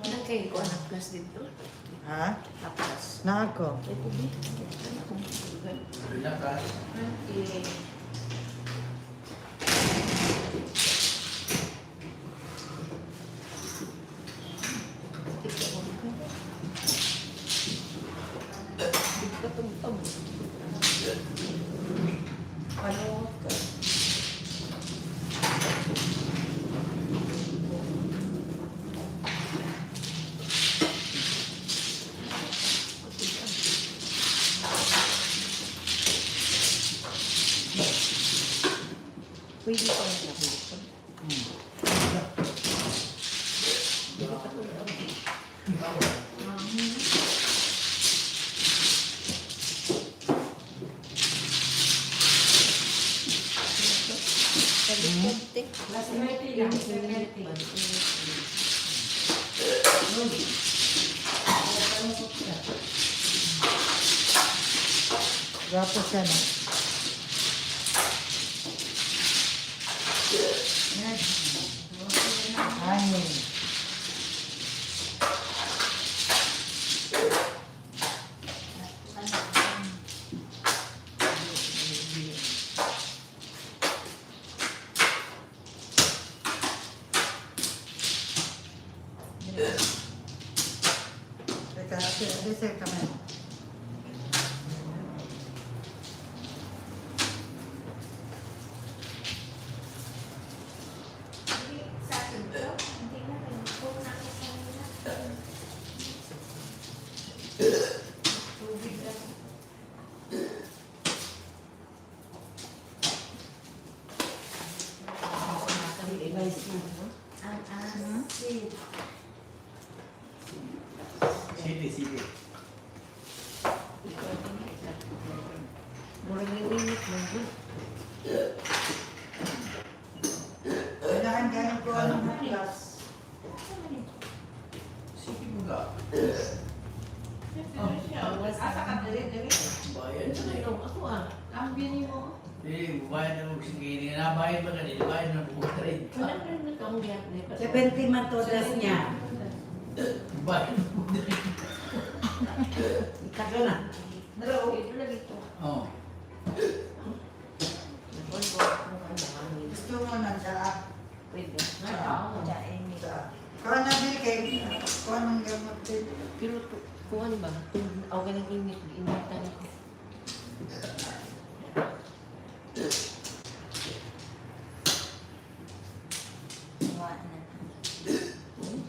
Ilang kayo ko anak class dito? Ha? Tapos. Na ako. Relax. Pwede pa na dito. Last minute lang. Gwapo siya na. Hangin. Teka, reset kami. Sa akin to, hindi na rin. Kung nakita nila. Tubig lang. Ang asin. Sige. Murang yung init mo. Kailangan ganyan ko ang class. Sige mo ka. Asa ka dali-dali. Bayad na yun. Ako ah. Ang bini mo. Eh, bayad na mo sige. Nabayad ba ka nila? Bayad na po ka rin. Wala ka rin nagkaungyat. 70 man todas niya. Bayad na po ka rin. Ikaw na. Pero ito lang ito. Oo. Gusto mo na sa Pwede. Kung ano din kay kung anong gamot din. Pero kung ano ba? Ako ka nag-init. Initan ako.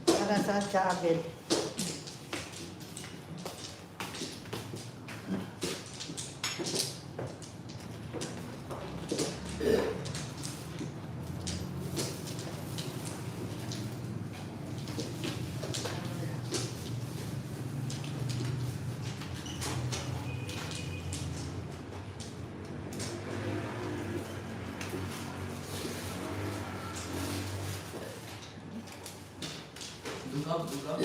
Para saan sa Abel? Dugaw.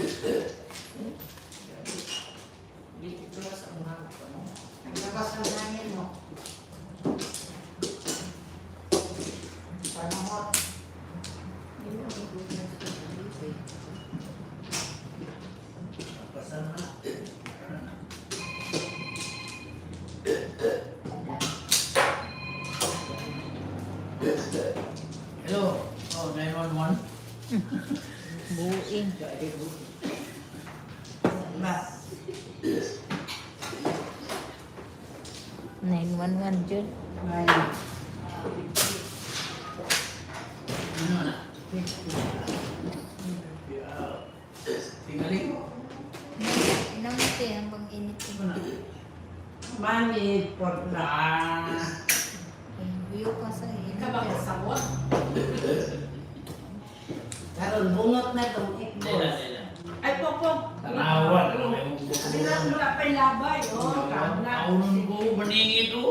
Dito sa umaga ko. Naglabas ng hangin mo. Panahot. Yun ang improvement ko sa dito eh. Pasan na. Buing. Ba? 911 dyan. Ay, Ano na? Tingali. Inamit eh, ang pang-init ko. manid, pork Ah. Buyo ka sa Ikaw ba kasabot? Karon bungot na itong ikbos. Ay, Pokpok. Tanawan. Kasi lang wala pa yung labay. Oh, kabla. Kaunon ko, maningin ko.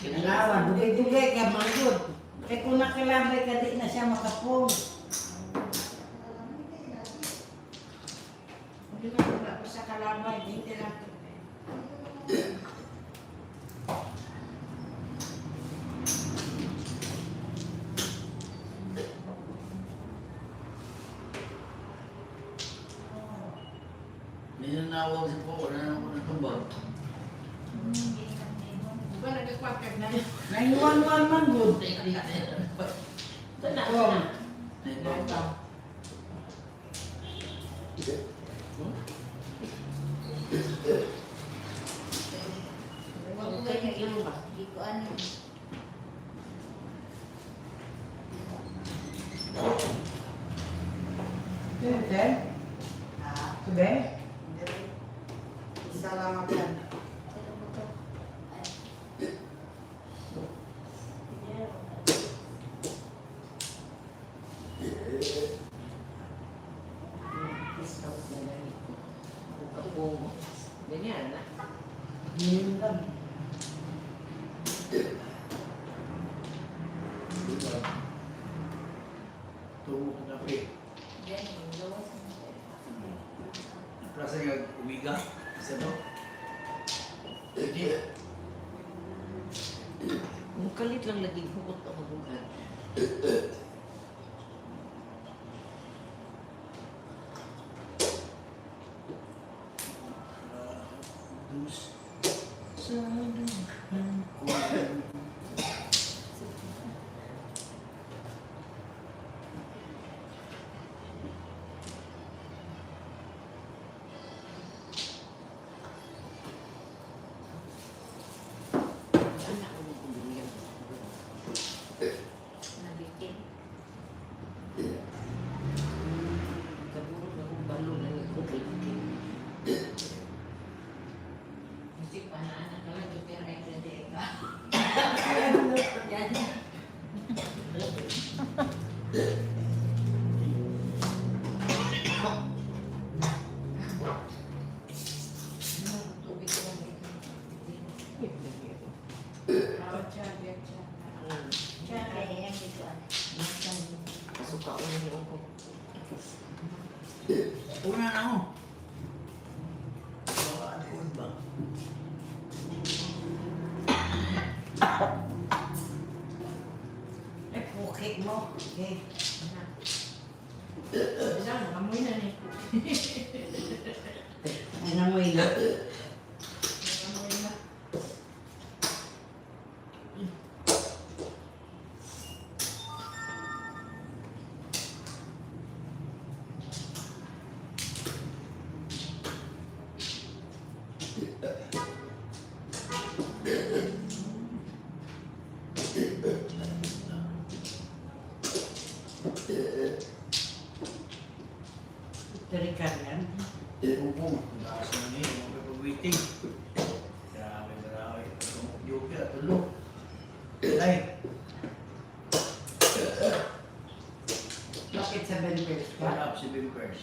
Kailangan, dugay-dugay ka manggod. Kaya kung nakilabay ka, di na siya makapong. Hindi ka wala pa sa kalabay. Hindi lang. Ninanawag sa po, wala na ako natumbang. Di ba nagkakwakat na? 911 manggod. Ito na. Oh. Ito. Huwag kayo yung ilo ba? Di ko ano. Sir? Sabi? Isa lang ako yan. Ganyan na. Mindan. Tumo ko na pe. Diyan yung lawas. Prasa yung umiga. Isa to. Hindi. Mukalit lang lagi hukot ako bukan. Dus. Sa luhan ko. Anak ko ng kumbingan. Nabitin. Kaburo na kong balo na yung kumbingan. Kasi panaanak ka lang, pero ay pwede ka. Yan. Tubig ko lang dito. Bawat siya, biyat siya. Siya kaya yan dito. Pasuka ko na yung ko. Una na ako. Bawaan ko ba? Eh, pukit mo. Okay. Isa, amoy na ni. Ay, namoy na. Amoy na. Terikan yan. Bubong. Taas na niya. Magpapag-waiting. Grabe, grabe. Yuki at tulog. Ay. Bakit sa Benpers Call ka? up si Bimpers.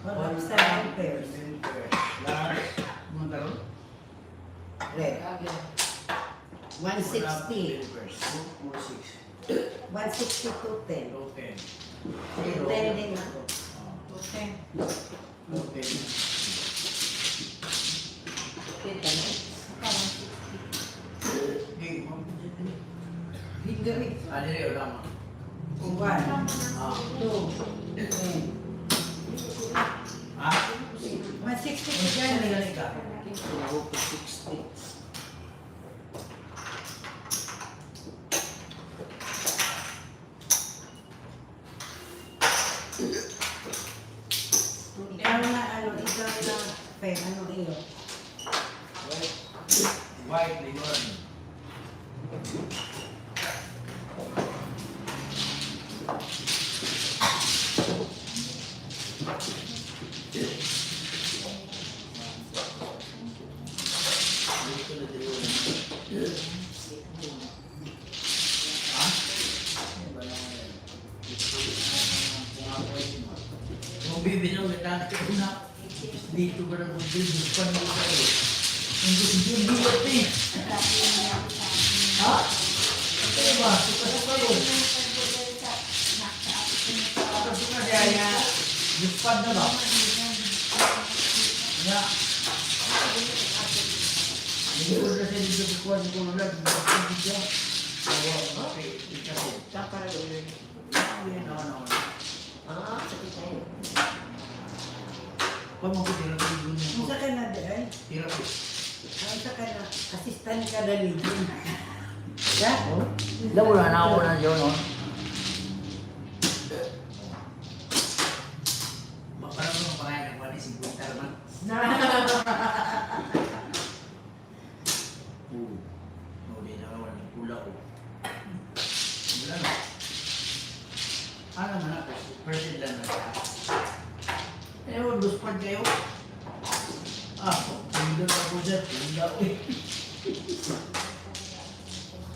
Wala sa Benpers. Bimpers. Lars. Mga karoon? Red. Kage. 160. Bimpers. 246. 162.10. Okay. 10 din ako. Okay. Okay. Kita na. Hindi, Hindi rin. ano rin, wala mo. 1, Ah. 2, 10. Ah? 160 Kaya yan. nagaling ka. Tinawag ko 60. Fem, ano iyo? White Bidor. Kung bibinaw na dati ko na dito ba na kung dito mo kayo. Hindi bigat eh. Ha? Ano ba? Suka kayo. Suka kaya lipad na ba? Ya. Hindi ko na siya dito kukuha ni Kululad. Hindi siya. Okay. Kapara ulit. No. Sakit tayo. Kung mo ko tira ko dito. Kung sa ka na dahil, Tira ko. kung sa ka na, assistant ka na ligin. Ya? Wala na ako na dyan, no? Parang mga pangalan ng pati, 50 naman. Di na naman, pula ko. Wala na. Ano man ako, person lang na siya. Ewan, luspad kayo. Hindi na ako dyan, hindi ako eh.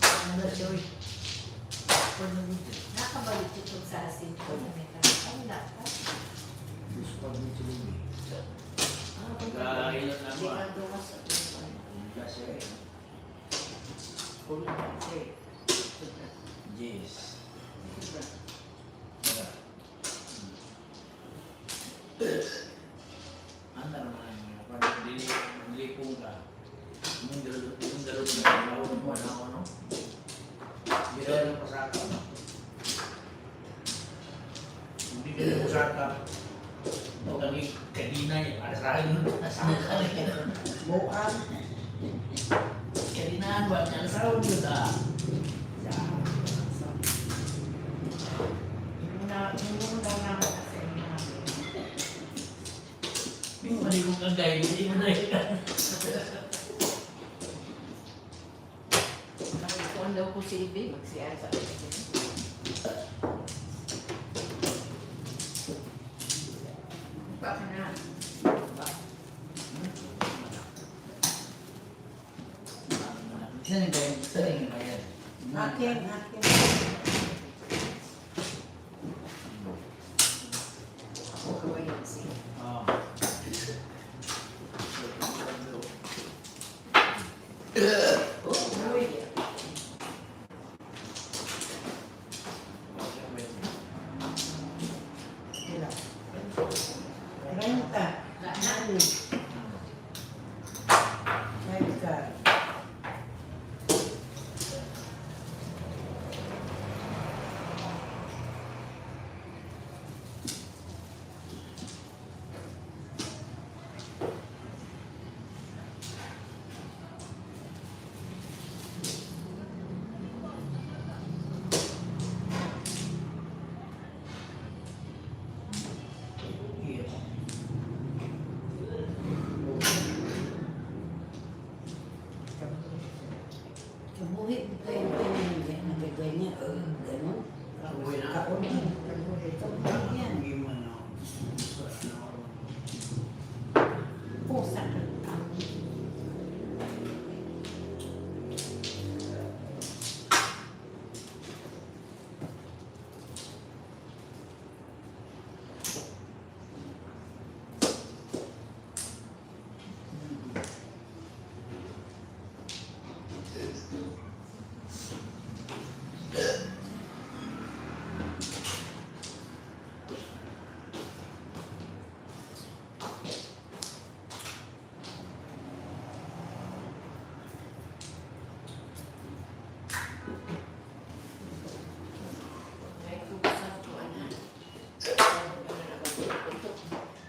Ano na siya eh. Luspad na dito. Nakabalik ito sa asin ko. Ang dapat. Luspad na siya eh. Pagkailan na Hindi ba? ka dumas sa tuwan. Hindi siya eh. Kulit kasi. Yes. Anda naman, pag dilipong ka, yung dalo na nawag mo na ako, no? Bidor yung pasaka, no? Hindi ka yung pasaka, o kami kanina yung asahan yung pasaka. Bukan. Kanina ba, ang asahan yun ah. Yung daw na ako kasi Yung mali kong kagay, hindi mo na yun. Kung daw ko silbi, magsiyar sa akin. baka na. Saan yung kaya? Akin. Ako kawayan siya. Oo. Uy, Ilan? 30. Ano? Merka. Kabuhi mo kayo ganyan. Nagaganyan. Ganon. Kaon yan. Kabuhi yan. pusa.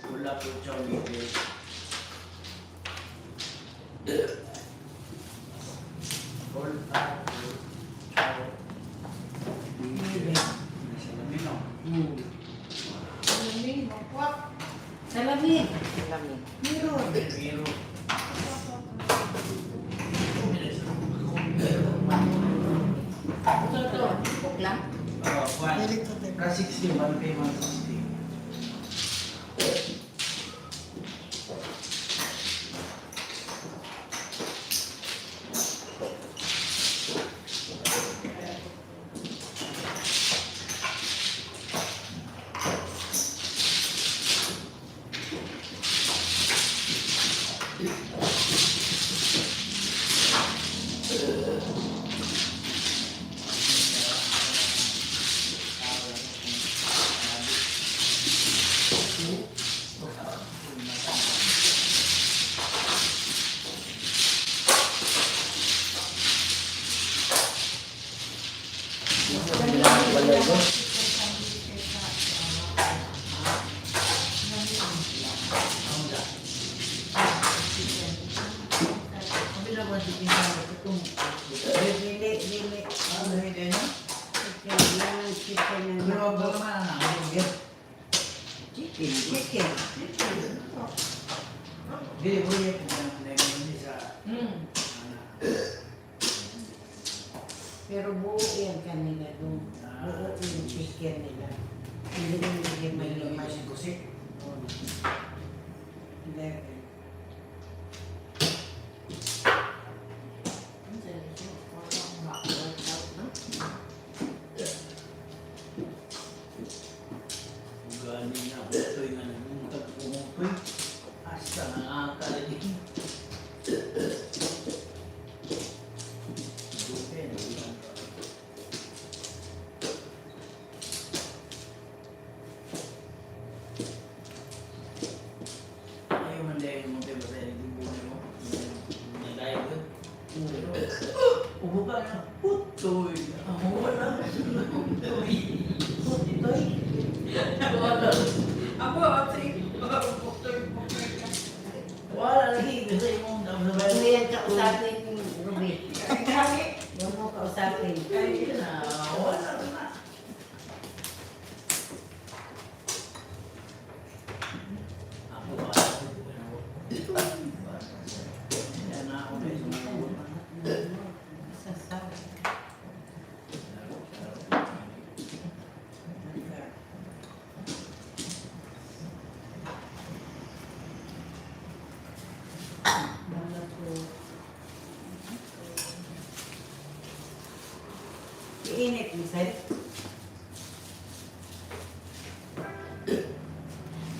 Wala po siya ulit. All out. Hindi. Nasa lamino. Ano ni, makwak. Salamin. Lamig. Meron. Pero, Ito to. Buklang. Juan, plus 60, 1K, 160. Kami naman si Pinsan itong Dili. ano hindi na? Chicken lang. Chicken na Pero wag naman ang hamburger. Chicken. Chicken. Hindi, buhay ko na hindi sa Pero buo yan kanila doon. Buo yung chicken nila. Hindi may limay. kusik. Hindi. Gani na ito yung nagmuntag kumukoy. Hasta nakakaligin. Ayaw man dahil mo tayo ba tayo yung buhay mo? Nagaya ko. Ubo ka na. Putoy. Wala. Putoy. Putoy. Wala. Ako, Wala lagi. Kasi yung Ano yan kausapin, Ruby? kami. Yung mo kausapin. wala na. Ako ba? Yan na ako na yung Sasabi. Wala ko. Iinit, Lisay.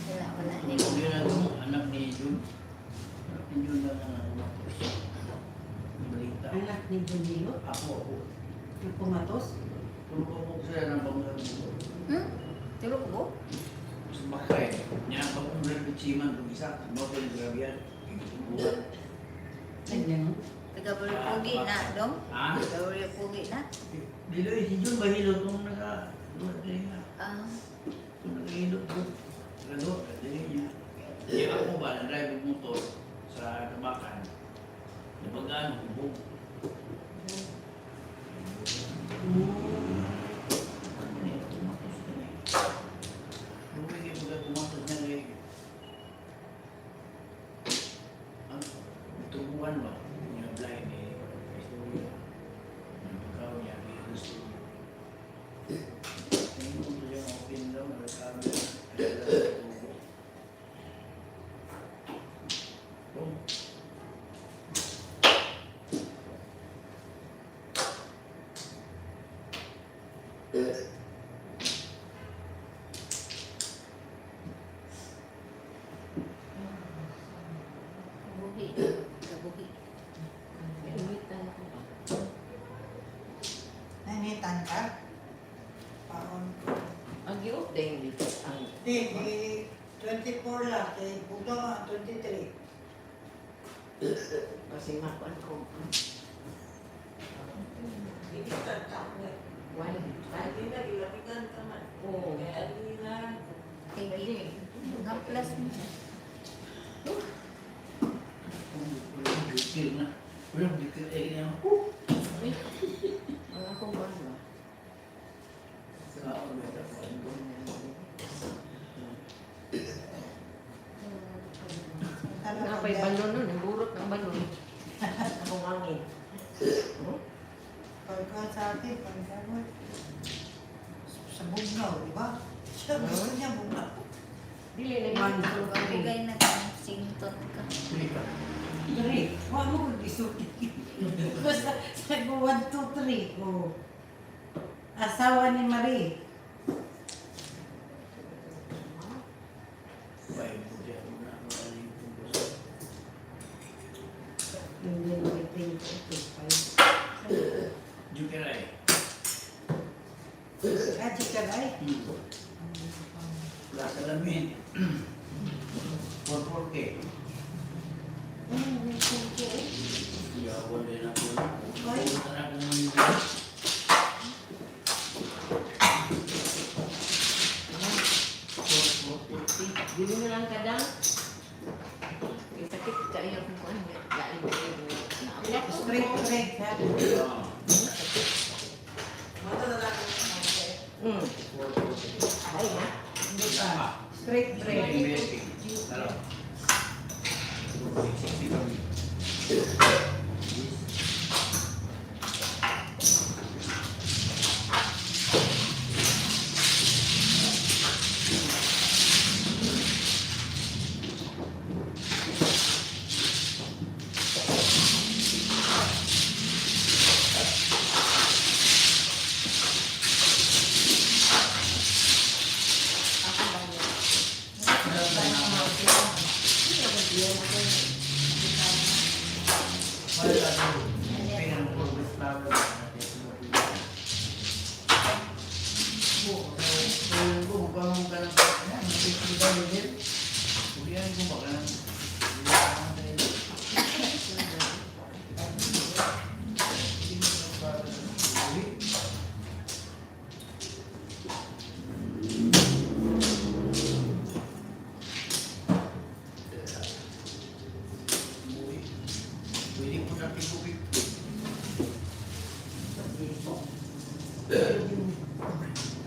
Wala. Kung yun ang anak ni Jun, anak ni Jun lang ang umatos. Balita. Anak ni Junio, Ako. yung pumatos. Tulog sila ng banggang buko. Tulog ko? Sa bakay. Niya ang pag-umbrel bitsiman kung isa. Mga ko yung grabe yan. Buwan. Ganyan. Taga-pugi na, dong? Ha? Taga-pugi na? Dilo si Jun bahilo kung naka-luwa din nga. Kung naka-hilot ko. Lalo, dili niya. Di ako ba, na-drive ang motor sa tabakan. Nabagaan, hubog. Tubuhan ba? Yung blind eh. Istorya. Ikaw niya, virus. Tingin ko yung open daw, nagsabi na. Buhi. Taga-buhi. Nanitan ka? Paon ko. Ang giot din dito. Ang Di 24 lang. Kaya buka nga, 23. kasi makuan ko. Hindi ka takot. Wala. Hindi na, ilapitan ka man. Oo. Kaya hindi na. Tingin. Haplas mo. Bikil na. Walang bikil eh na. Wala akong ba? Sa ako, may tapuan ko. Napay balon nun, ang burot ng balon. Ang hangin. Pagka sa akin, pagka sa bugnaw, di ba? Siya gusto niya bugnaw. Dili na yun. Bigay na kang sinton ka. Three. Huwag mo kong isulit. Basta sa 1, 2, 3. Oh. Asawa ni Marie. Hindi mo itin ko ito. Jukeray. Kaji ka ba eh? Wala salamin. 4-4K. Iya, boleh nak pun. Tak nak pun. Dili na lang kadang. Sakit kayo kung ano. Straight, straight. Ha? Ay na. Hindi pa. Straight, straight. Kalau.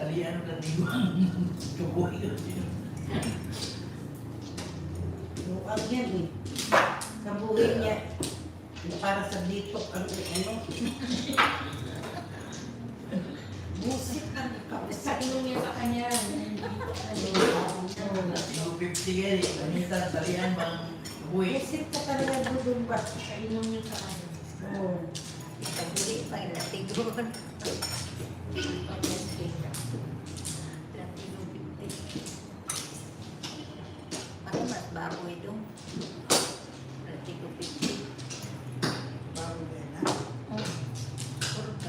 Talian udah timbang cukup itu. Bukan yan eh. Kabuhin niya. Yung para sa dito ang ano. Busit ang Sa inom niya sa kanya. 250 kali, minta talian bang buih. Busit ka talaga doon ba? Sa inom niya sa kanya. Oo. Ikabuli pa yung latigon. Latigon 50. Ako mas baboy dong. Latigon 50. Bago yan ha. Oh. Puro ka.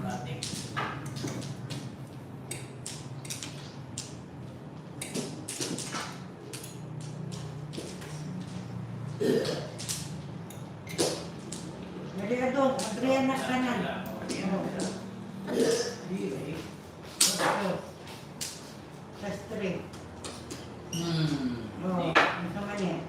Batik. Jadi adong, Adrian na kanan. Plus 3. Oh, ano man yan?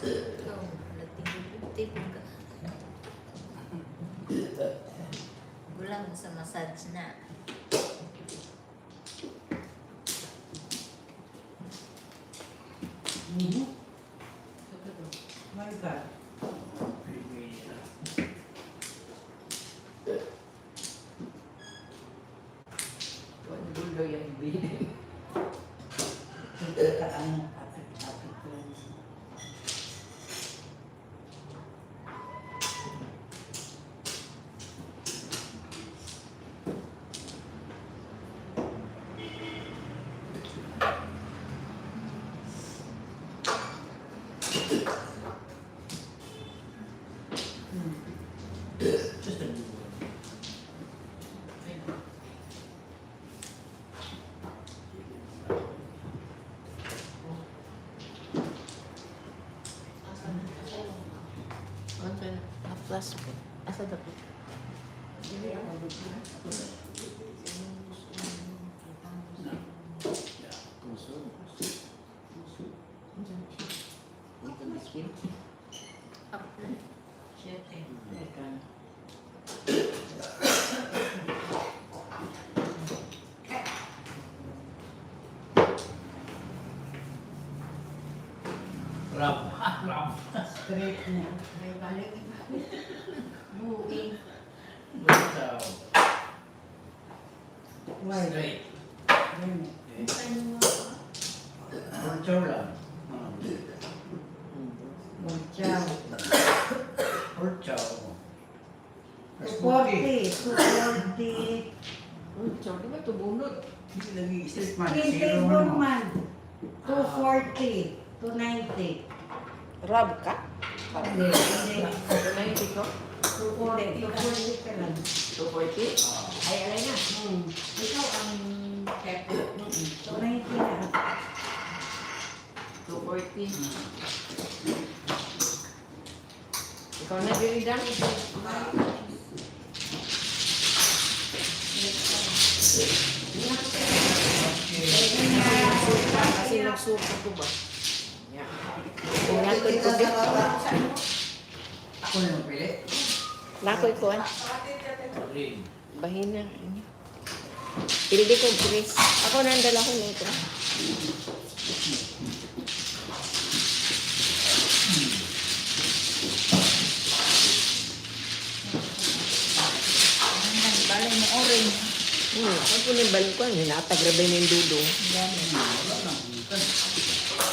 Oh, latigon 50 pun ka. Gulang sa massage na. My God. Ang gulo yung bili. Kita ang apit-apit ko. Plus po. Asa daw po? Ram. Ram. Straight na. May balik. Buing. Bitaw. Why? Straight. Yan. Ano? Porchaw lang. Magtiyaw. Porchaw. 240. 240. Sorry ba ito bunod? Hindi lagi straight man. Hindi Zero ko mo. man. 240. 290. Rab ka? Hindi. Hindi. 290 ko? 240. 240 ka lang. 240? Ay, alay na. Ikaw ang chef. 290 na. 240. Ikaw na diridan? Kasi nagsuko ko ba? Yeah. Kung nakoy ko din. Ako na yung pili. Nakoy ko. Rin. Bahina. Pildi ko, Chris. Ako nandala ko na ito. Balay mo orange. Ako po ng balkon. Hinatagrabe ng dudo.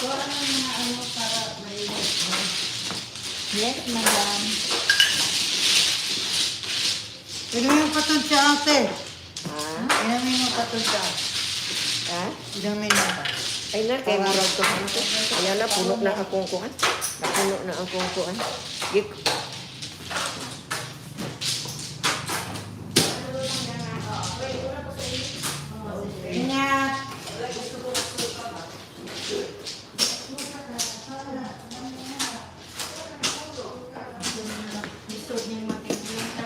Wala na mga ano para malinis. Yes, madam. Ilang yung patod siya, ate? Ha? Ilang yung patod siya? Ha? Ilang minuto? Ay na, kay murag to. Ayan na, puno na kakungkuan. Napuno na ang kungkuan. Gip. Ingat! Gusto niya matigil ka.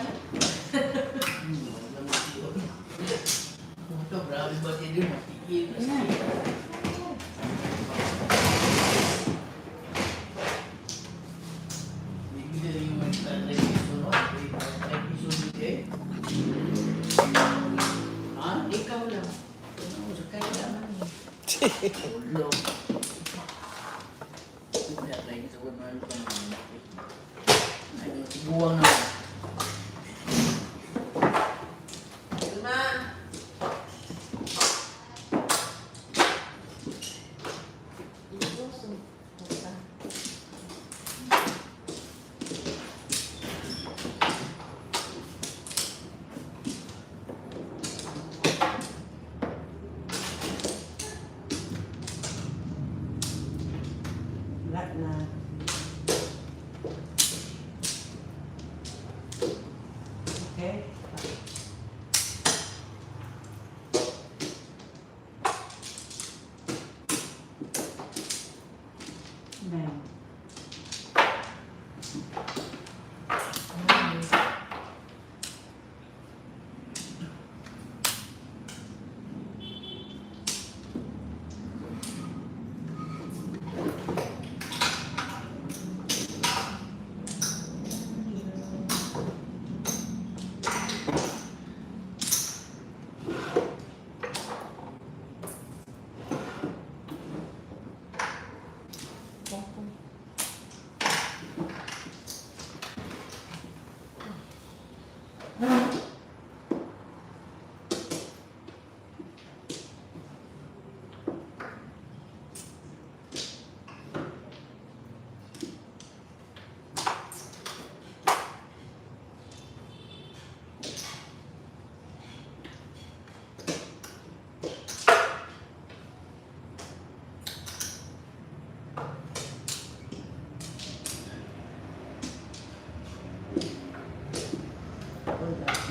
Ito, grabe ba siya din? Matigil. Hindi na rin yung mag-television, no? Episode eh. Ha? Ikaw lang. Ano, sa kanya naman eh. Ulo. Tidak lagi sebut malu kan. Ayo, buang na. Lima. Lahat na. Okay. Ayan.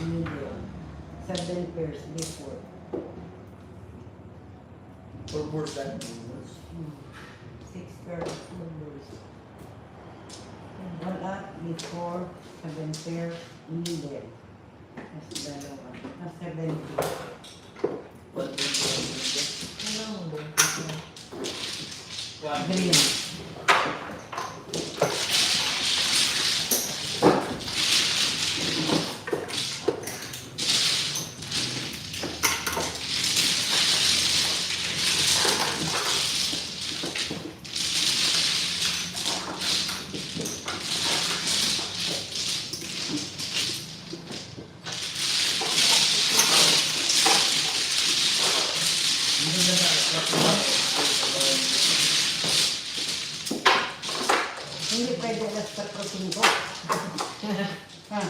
Medium. 7 pairs before. Purpose kan. 6 pairs numbers. All up before 7 pair needed. Mas dalawa. Mas 70. Green. Hindi pwede alas 4-5. Ha?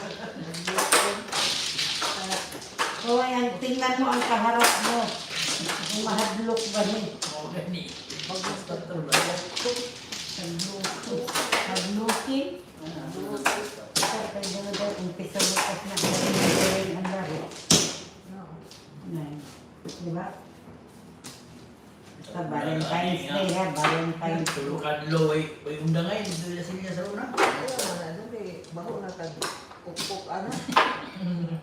O ayan, tingnan mo ang kaharap mo. Kung mahadlok ba ni? Hadlokin? Pwede na daw, umpisa bukas na gawin ang laro. Diba? Basta Valentine's Day ha, Valentine's Day. Tulukan lo, ay undangay, dito na sila sa una. Baho na tag ukpok ana.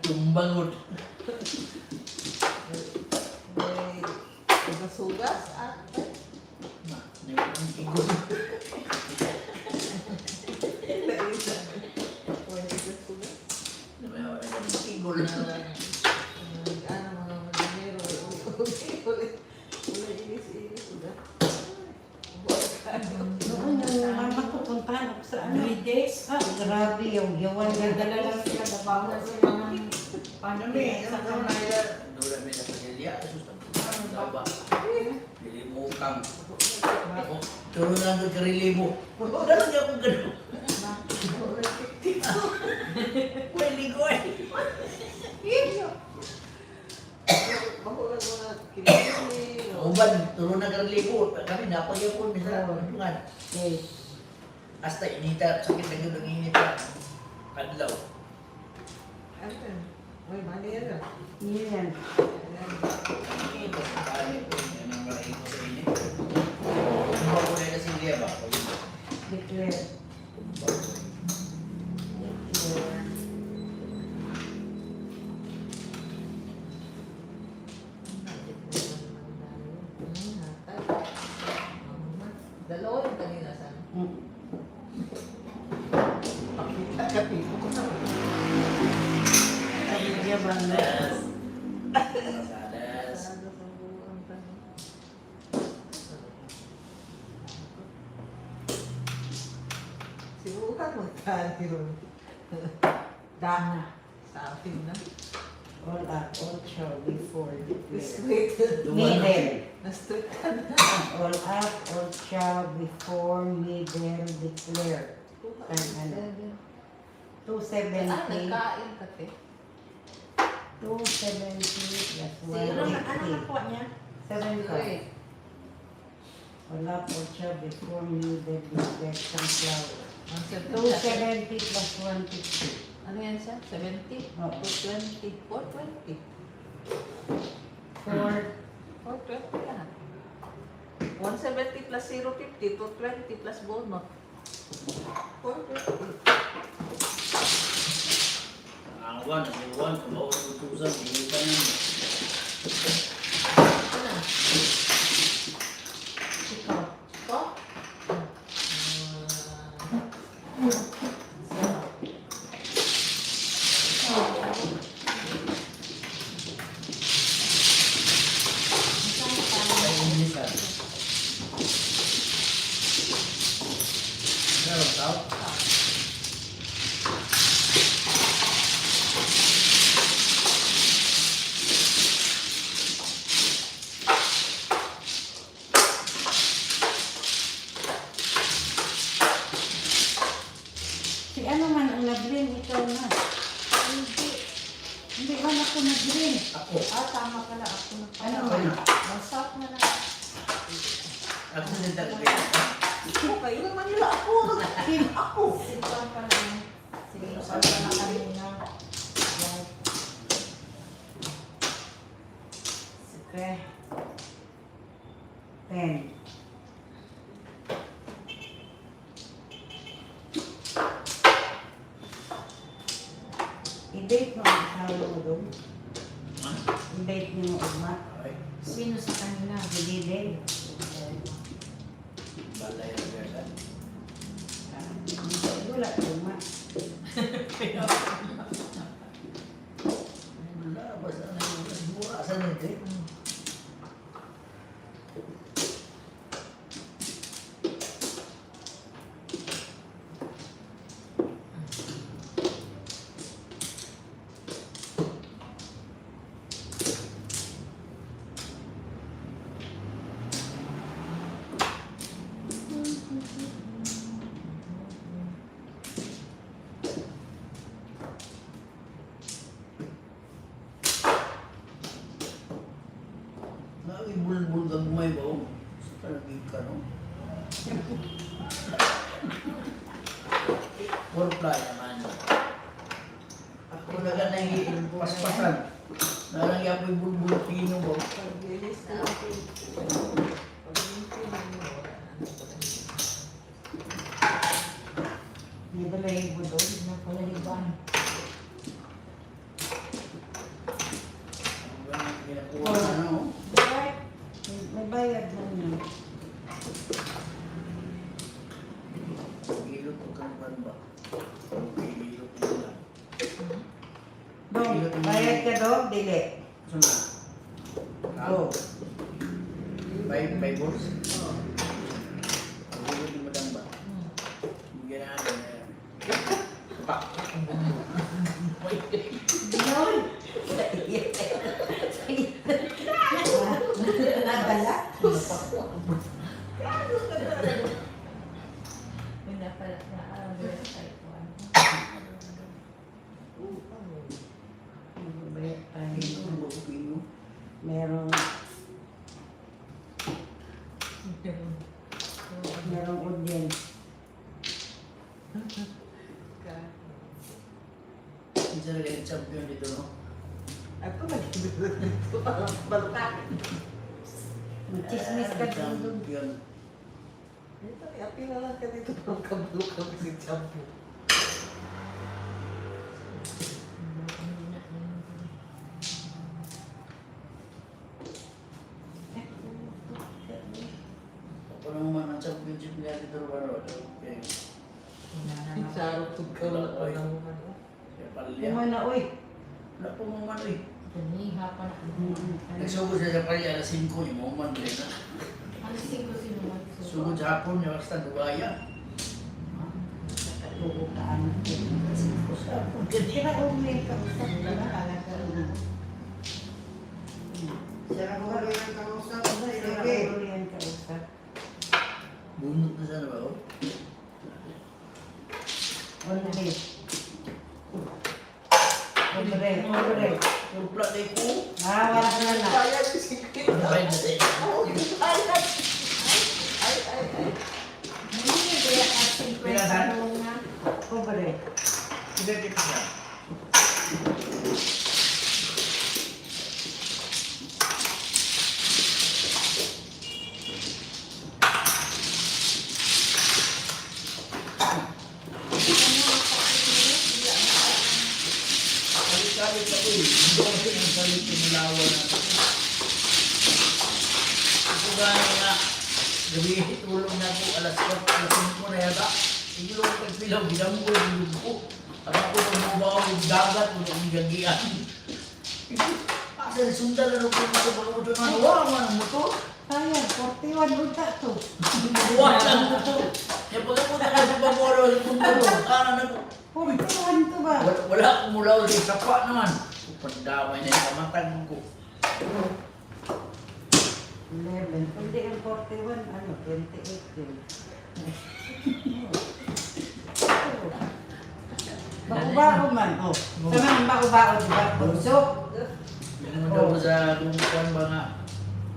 Tumbangot. May sugas at Ikot. Ikot. Noon yung mama ko puntahan ako sa ano. 3 days? Ah, grabe yung yawan. Nagdala lang sila, nabawan sila ng Nami, ang tao na yan. Dula may napagilya. Taba. Pili mo kang. Turo na doon karilibo. Dalang niya akong gano'n. Pwede ko eh. Uban, turo na karilibo. Kami napagyan po minsan. Tungan. Hasta inita. Sakit na yun ang inita. Kadlaw. Uy, mali yan ah. Yan. Declare. Dalawa yung kanina saan? Pamilya banda. Sibukan mo tali ron. Dana. Sa akin na. All up, all show before declare. Straight. Middle. Na-straight ka na. All up, all show before middle declare. Ano? 270. Nagkain ka te. 270 plus Ano 180. nakuha niya? 75. All up, all show before middle declare sunflower. 270 plus 150. Ano yan siya? 70? Oo. 220? 420? 420 lahat. 170 plus 050, 220 plus bonus. 420. Ang one, ang one, kung ako tutusan, hindi pa yan. Ano? Ikaw. Ito? Ay, hindi ka. Meron tao? Si ano man ang nag-green, ikaw na. Hindi man ako nag-green. Ako. Tama pala ako na Ano Ako man? na. Masap na lang. Ako na talaga. Ito kayo naman nila ako. Ako. Sipan pala yun. Sige, pala na kanina. Right. Okay. 10. date mo ang asawa mo doon? Ha? Yung date niyo mo ugma? Ay, Sino sa kanila? Hindi din. balay ang versan. Wala ugma. Wala, basta na yung buwasan na ito. Bulbul kang may ba? Sa talagig ka, no? Four-ply naman. Ako na ka nang paspasan. Nalagyan ko yung bulbul pino ba? May balay mo doon. Napalaliban. Ang ginakuha na, no? May bayad lang yun. Ilot ko kang ban ba? Ilot ko lang. Dong, bayad ka dong, dili. Suna? Go. By boss? Oo. Ilot mo lang ba? Bigyan na natin na yan. Pak! Yun. Nabala? Merong audience. Isa na kayo champion dito, no? Ako balak. Chismis ka doon. Champion. Dito, api na lang ka dito pang kabalo kami si Champo. Ako naman ang championship niya dito, ano? Okay. Sarap tugkaw na ko ng ano. Kaya palya. Kumana, uy. Wala po mga man, eh. Kaniha pa na. Nagsugod siya sa palya, alas 5, yung mga man, eh, na. Alas 5 sinuman. Sugod sa hapon niya, basta Dubaya. Oo, kaan. Sa hapon, ganyan. Kaya umay ka usap na talaga. Siya ko rin ang kausap. Sira ulo yan ka usap. Bunot na sana ba, oh? Onre. Onre. Yung plat ay ko. Ah, wala ka na na. Kaya si Sikit. Ay, na tayo. Ay. Hindi kaya ating Pinasan? kwento nga. Pobre. Sige, kita siya. Salit ako eh. Hindi ko kasi ang salit yung lawan na ito. Ako gano'n nga. Gabi, tulong na po. Alas 5 na yata. Hindi ko pagpilaw. Ginam ko yung loob ko. At ako mamubaw yung dagat mo ng gagian. Kasi sundan na rin ko sa pagkamuto na wala man ang motor. Sayang, 41 unta to. Wala ang motor. Yung pagkamuto na sa pagkoro, yung motor. Kanan ako. 41 to ba? Wala akong mulaw sa sapa naman. Pandamay na yung kamatag ko. 11. Kundi ang 41, ano, 28 yun. Bago-bago man. Oh. Sama ang bago-bago, diba? Bunso. Yung daw ko sa kumukuhan ba nga,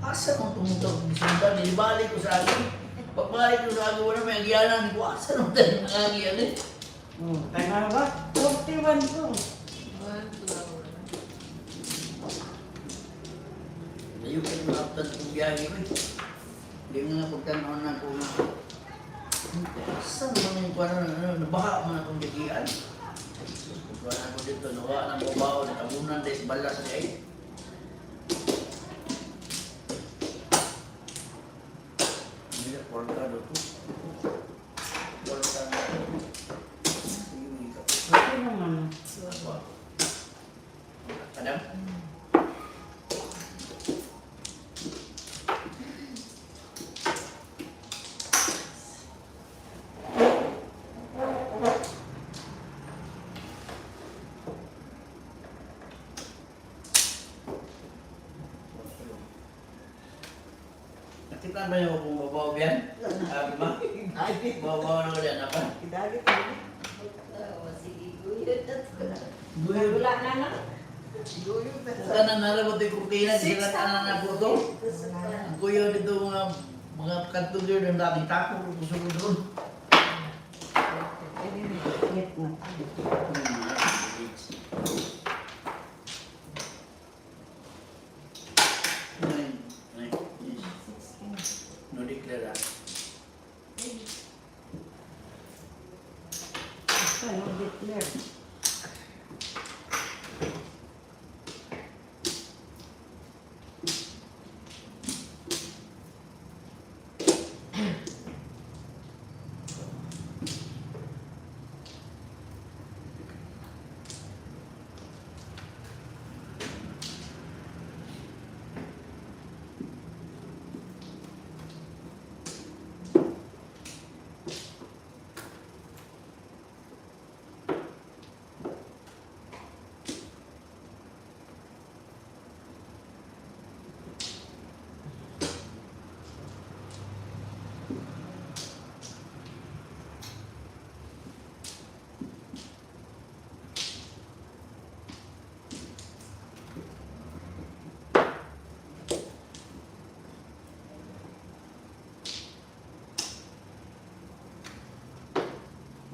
asa mong tumutog? Bisundan, nilibalik ko sa akin. Pagbalik ko sa akin, wala may agyanan ko. Asa nung tayo ng agyan eh? Oh, tama ba? 41 to. Layo kayo malaptan kong biyahe ko eh. Hindi nga pagkanoon na ko na. Asa naman yung parang nabaha man akong gagian. Pagkuhan ako din dito, nawa ng babaw, nakabunan dahil balas niya eh. Hindi, porkado to. Porkado. Hindi ka. Okay naman. Kadam? Nakita ba yung kung babaw yan? Sabi ba? Babaw na ko yan, apa? Oh, sige, guyot at Guyod. Wala na na. Saka na narabot yung kurtina, sila na nabuto. Ang kuyo dito mga kantong yun, ang daming tako, kusunod doon. Get na. No declare. Basta, no declare.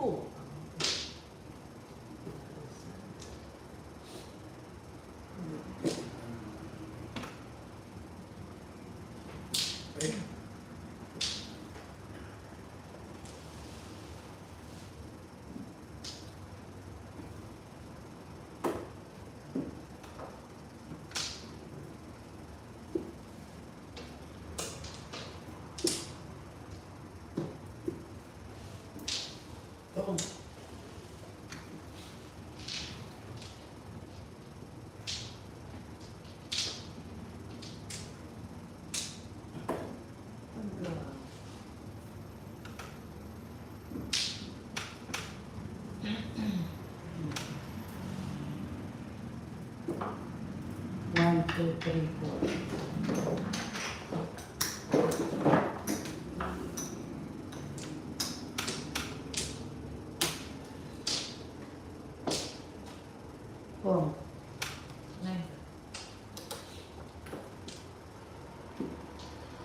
Oh. Oh. One, two, three, four. Four. Nine.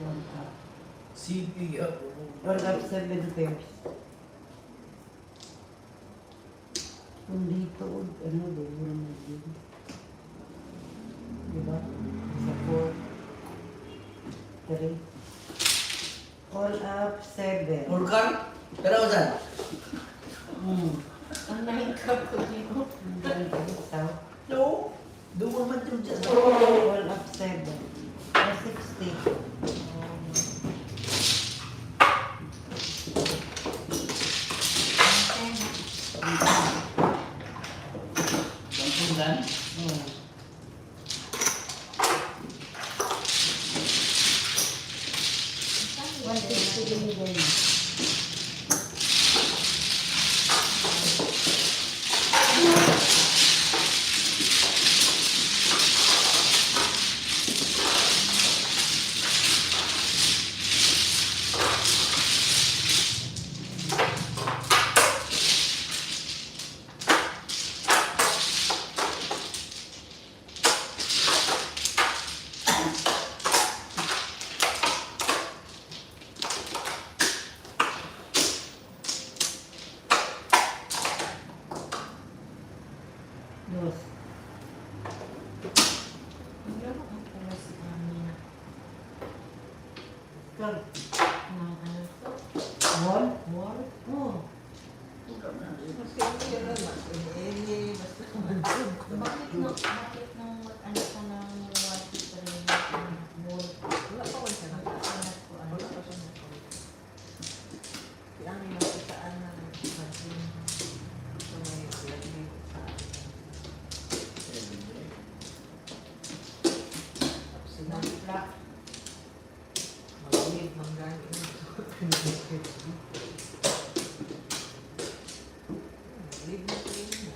One up. CP ako. One up, 7 pairs. Kung dito, ano, doon mo din. Diba? Sa 4, 3. All up, 7. Purkan? Pero saan? Ang nahingkap ko dito. Ang ganda, ikaw. No. Doon naman yung dyan. All up, 7. 60. Pangpundan? Oh. One, 60 binigay mo. Dos. Meron ang pulas namin Kag. ng ano to? One. Wall? Oh. Mas kaya mas basta naman. Bakit nung ano ka ng water pa rin mold? Wala pa ko siya Sanat ko ano. Wala pa siya nag-call. Kailangan nila kitaan na mag-in. So may lagay sa tapos sila mag-leave manggaling. Leave na kayo na.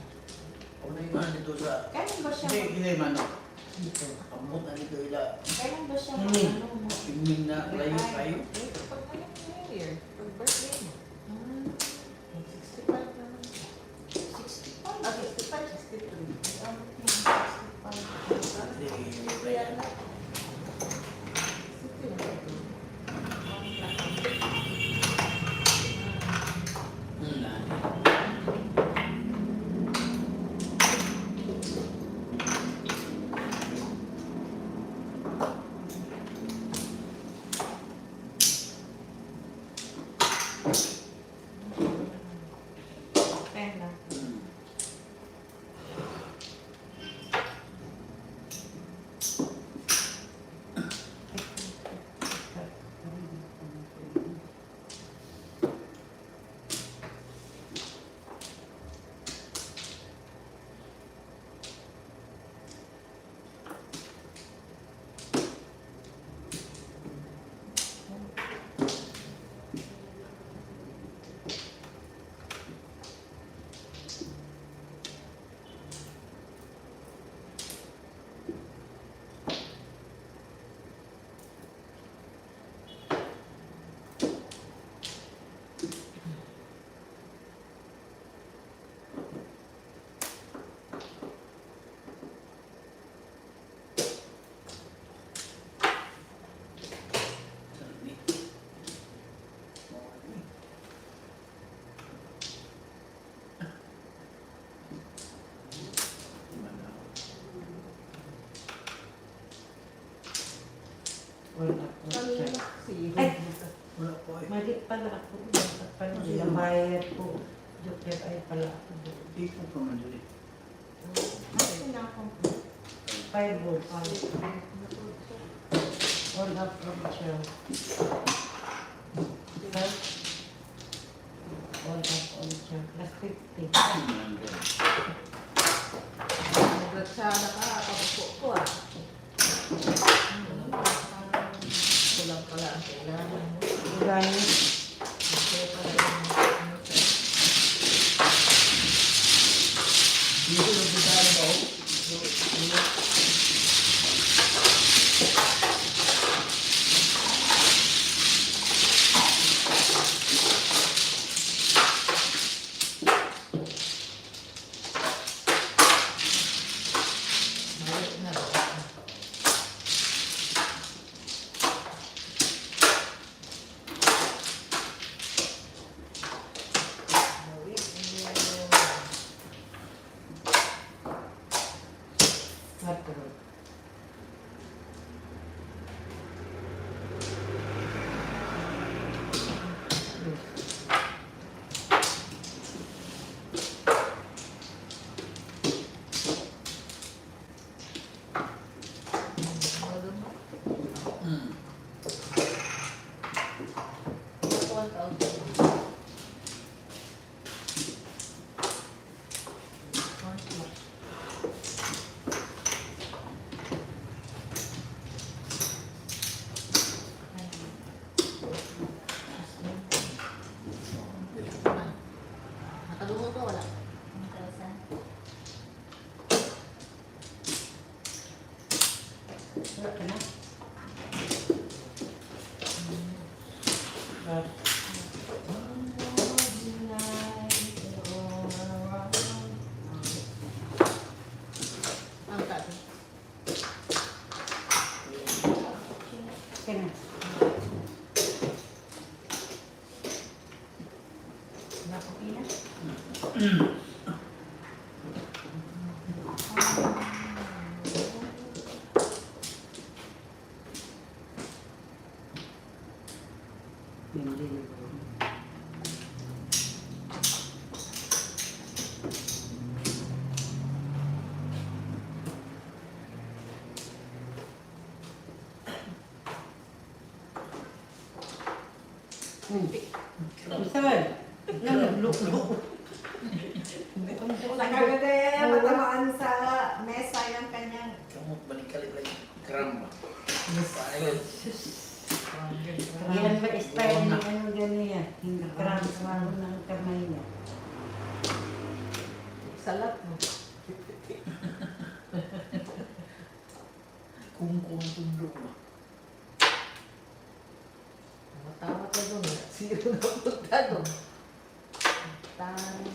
Ako na yung dito sa... Kailan ba siya? Hindi man. Dito. Kamot na dito ila. Kailan ba siya Hmm. ano mo? Tingin na layo kayo. Pag ngayon New Year, pag birthday mo, Hmm, 65 na lang. 65. Ah, 65, 63. Abot niya ang 65. Hindi, kaya na. Pena. Wala. Ay! Wala po eh. Mali pala ako. Paano siya bayad po? Joker ay pala ako. Hindi ko pa man dito. Kasi na akong 5 volts. All up from siya. All up on siya. Plus 50. Naglatsada ka, kapupo ko ah. Kulang pala ang kailangan mo. Gani. Kasi pala yung ano sa Hindi ko nagbitaan ba ako? mali na. Matro. Hmm. 1,000. Nakaluho to, wala. 1,000. Wala ka na? But, Ang tabi. ka na. Nakapila? Hindi na. Saan? Naglulok. Nakagagaya, matamaan sa mesa yung kanyang Kamu balik-balik lagi. Kram ba? Yan ba style ni ano ganyan? Hindi cramps mo ng kamay niya. Salat mo. Kung tundok ba? Matawa ka doon. Sino na punta doon? Tayo.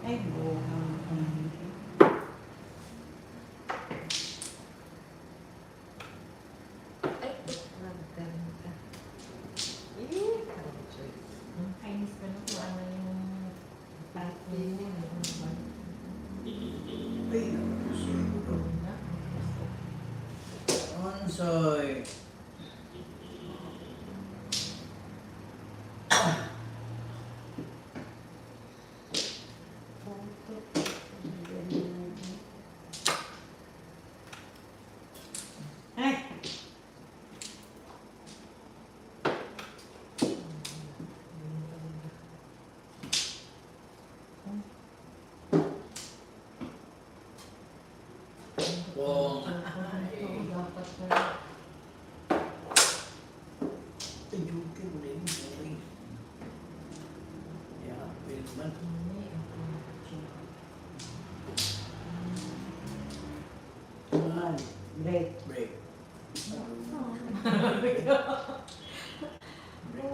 Ay, buhang. Ay, nagkaroon ka. Kainis ka na kung ano yung party niya. Ay, Onsoy. Ay, Kung Dapat na. tajukin mo na yun. Sorry. Yeah, well man. man. Break. Break.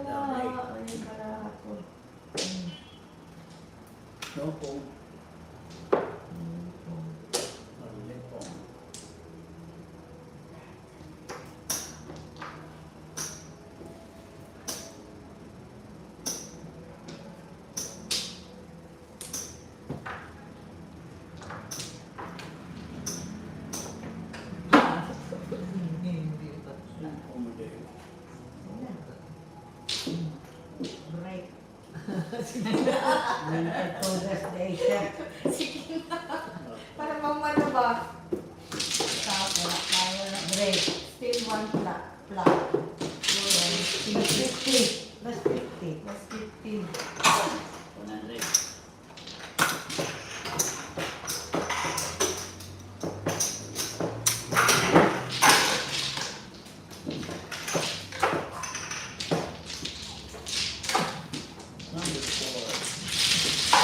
Ay, para ako. No, kung marulit po. Umudel. Break. Winter Tourist Day siya. para mamano ba? Tapos, kaya na break. Still one plot. Plus 50. Plus 50. Plus 15. 100. Number 4.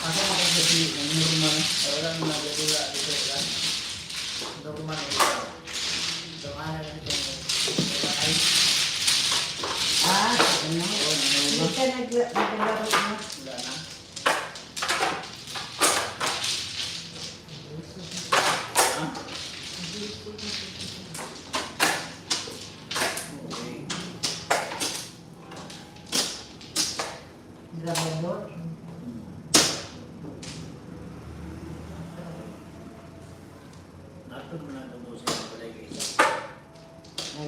Ako makagabi ng normal. Orang nagdula dito kan. Normal ito. Dumana lang ito. Ay, Ah, ano? oh, Hindi normal. ka naglaro mo. Wala na. Ah? Okay. Grabador. Nato mo na tapusin ang palagay sa Ay,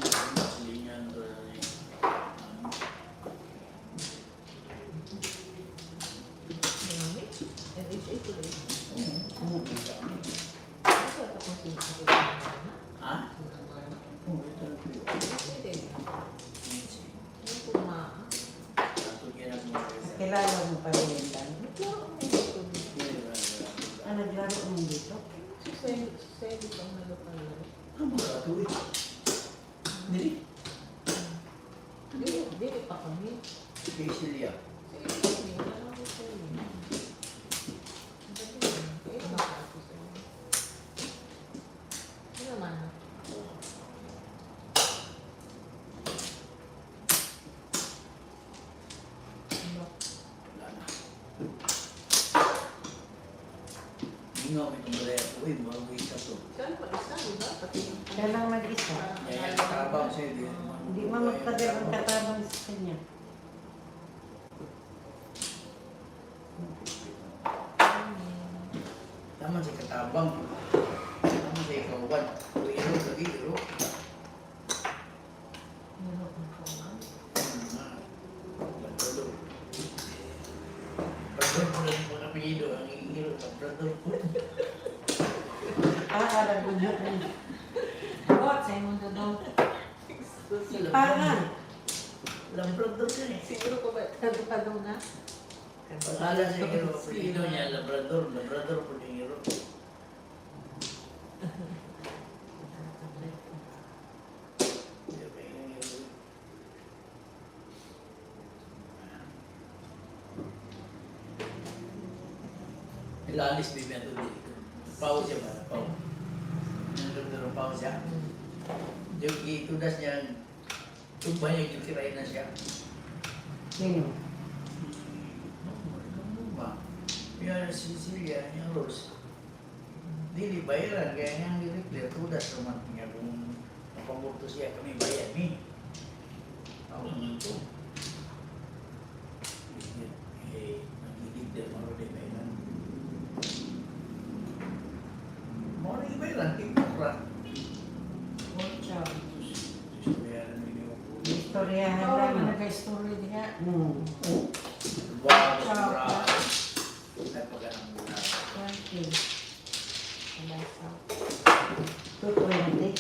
linyan to na ni. Ha? Oh, ito na po. Nato kaya mo. kilala mo pa rin yan, Dan? Ah, naglaro mo dito? Ano ba ito eh? Dili? Dili pa kami. Kay Celia. Wala na. Ingaw, may kumbalaya ko. Uy, maruwi ka to. Siya ang mag-isa, di ba? Pati yung... Siya lang mag-isa. Kaya yung katabang sa'yo, di. Hindi mo magtagal ang katabang sa kanya. Tama si katabang. Tama si ikawan. Uy, iro, lagi, iro. Labrador. Labrador po lang po apelido. Ang iro, Labrador po. Alam ko na. Bot, sa mundo daw. Para. Labrador ka eh. Siguro ko ba tago na? Pagkala sa iro, apelido niya, Labrador. Labrador po yung iro. Ilalis bibigyan ito dito. Pau siya ba? Pau. Nandun pau siya. Yung itudas niya, tumba niya yung kirain na siya. Sino? Yung Sicilia, yung Rose. Dili bayaran, kaya nga nire-clear, tudas naman niya kung napamurto siya kami bayan ni. Ako naman ito. Nagigig din mga rin bayaran. Mga rin bayaran, tingkura. Ocho. Bayaran niyo. Istoryahan Ikaw lang. ang nag-story diha. Wow, mura. Nagpaganang muna. 20. Alasa. 220.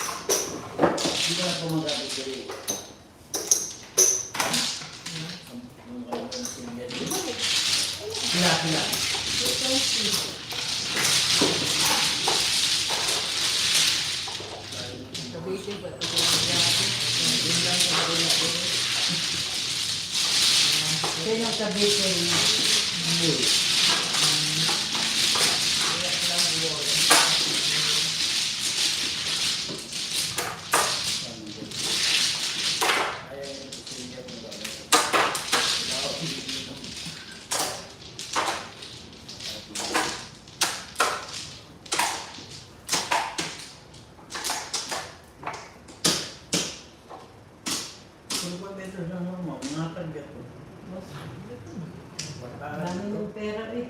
Hindi ka na pumagamit dali. Sila. Sabihin ba ito yung grabe? Yun lang yung grabe. Sino sabihin niya? Kaya lang wall. Dami ng pera eh.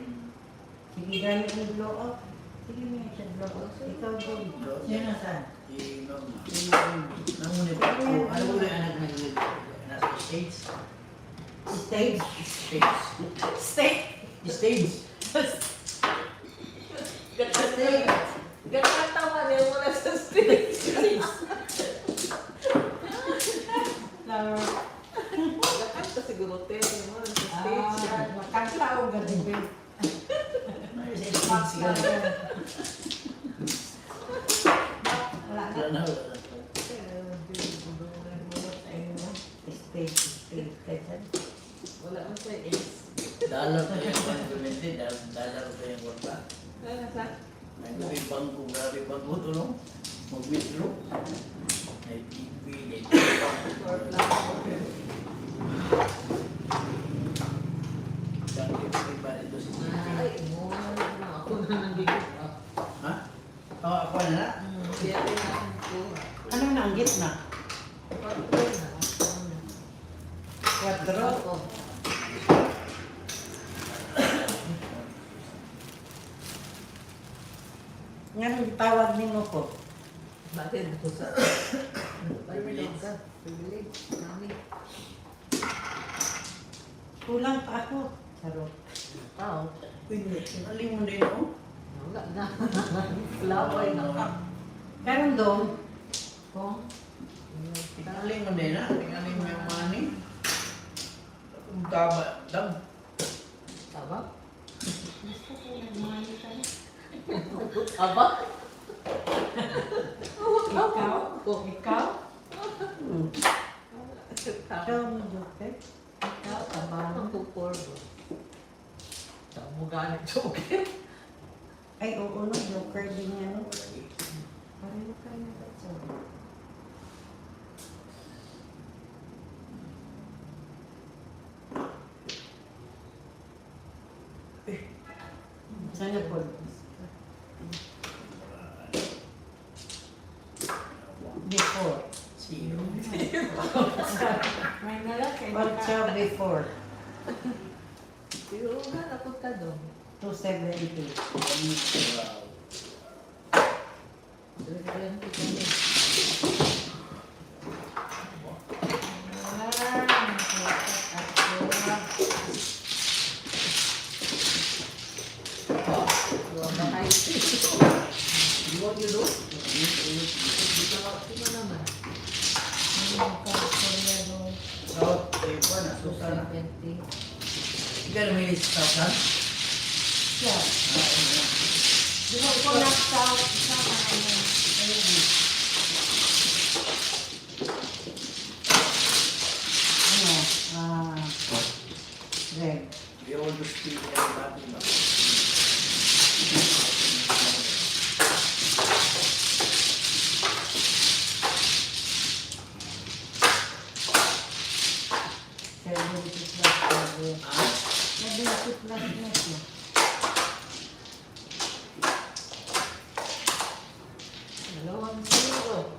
Sige, gamit ng blow up. Sige, may siya blow up. Ikaw doon. Sino saan? Namunit ako. Ano mo yung anak ng nasa States? Stage? States. Steak! States. Ganang tawa niya mula sa stage. Gakanta siguro tayo mula sa stage. Makantao ka din. Wala na. Stage, stage. Wala man sa is. Dalar ko yung pagkumente, dalar ko yung warta. Wala sa. May bangko, grabe bangko to, no? Mag-withdraw. May pipilit. Short lang. Dahil yung iba ito si Siti. Ay, muna na ako na nandito. Ha? Oo, ako na. Kaya rin natin ko. Ano na ang gitna? Quadro. Ako. Nga nang tawag ni mo ko. Bakit ito sa... Privilege ka. Privilege. Mami. Kulang pa ako. Charot. Tao. Pwede. Aling mo din, no? Wala na. Laway na ka. Karon doon, Kung? Tingaling mo din, ha? Tingaling mo yung money. Kung taba, dam. Taba? Gusto ko nagmahali ka na. Aba? Ikaw? Ikaw? ikaw mo joker. Ikaw, taba ng tukor mo. Saan mo galing joker? Ay, oo no, joker din yan. No? Pareho kayo na ba? Sana po. Before. Zero. May nalaki. What's your before? Pero nga, napunta doon. 270. Wow. South, Taiwan, nasusan na. Ikaw na may South, ha? Yeah. Di ba ikaw sa ano? Ano? Red. We all just speak and nothing but. Dalawang zero.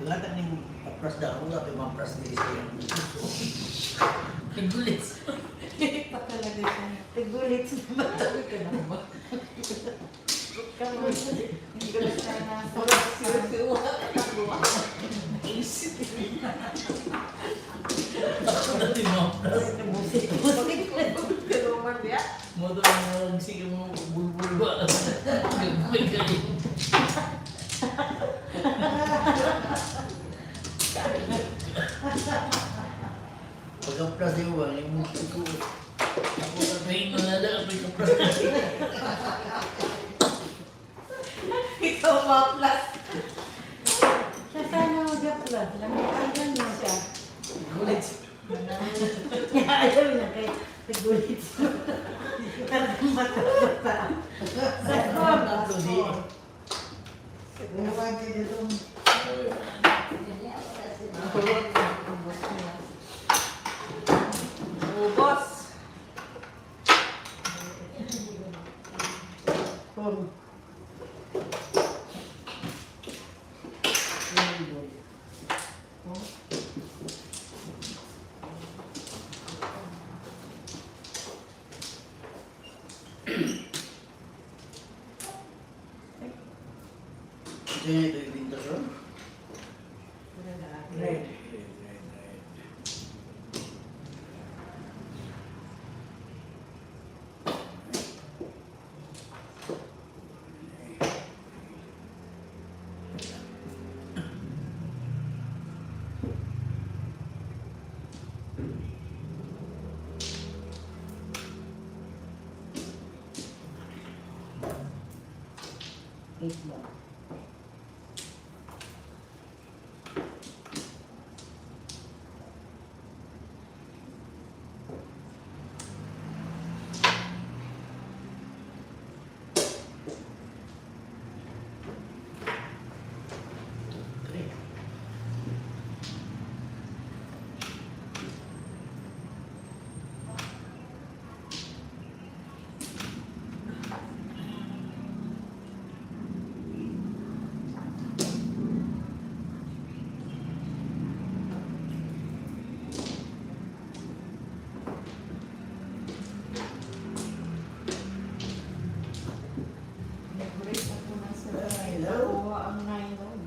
Lahat ng papras daw, wala tayo mapras din siya. Nagulit. Pa talaga siya. Tigulit naman. Sabi ka na ba? Kamu hindi ko na siya nasa. Sinuwa ka na buwa. Isip. Ako na din mapras. Kaluman niya. Moto na sige mo bulbul ba? Gagawin ka rin. Pagka-pras din mo ba? Yung mga ko. Ako na pain mo na lang. Pagka-pras. Ikaw ma-plus. Siya sana mag-upload. Lamitan niya siya. Gulit. Ayaw na kay tigulit. Karang mata-mata. Sa phone. Ako di. Ewan ka dito. Ubos. Phone. Ito yung ito yung pintasyon. Red. Eight ba? Nag-break ako na sa Hello? buwa ang nylon.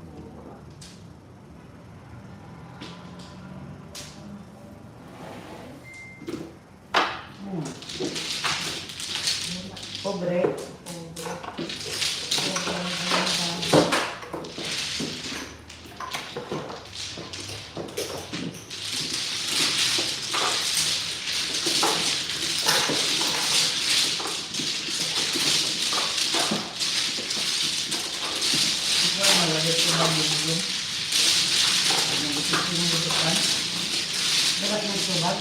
Pobre. Ito ang malagay ko ng bulbul. Ano gusto ko yung butukan? Dapat may subat.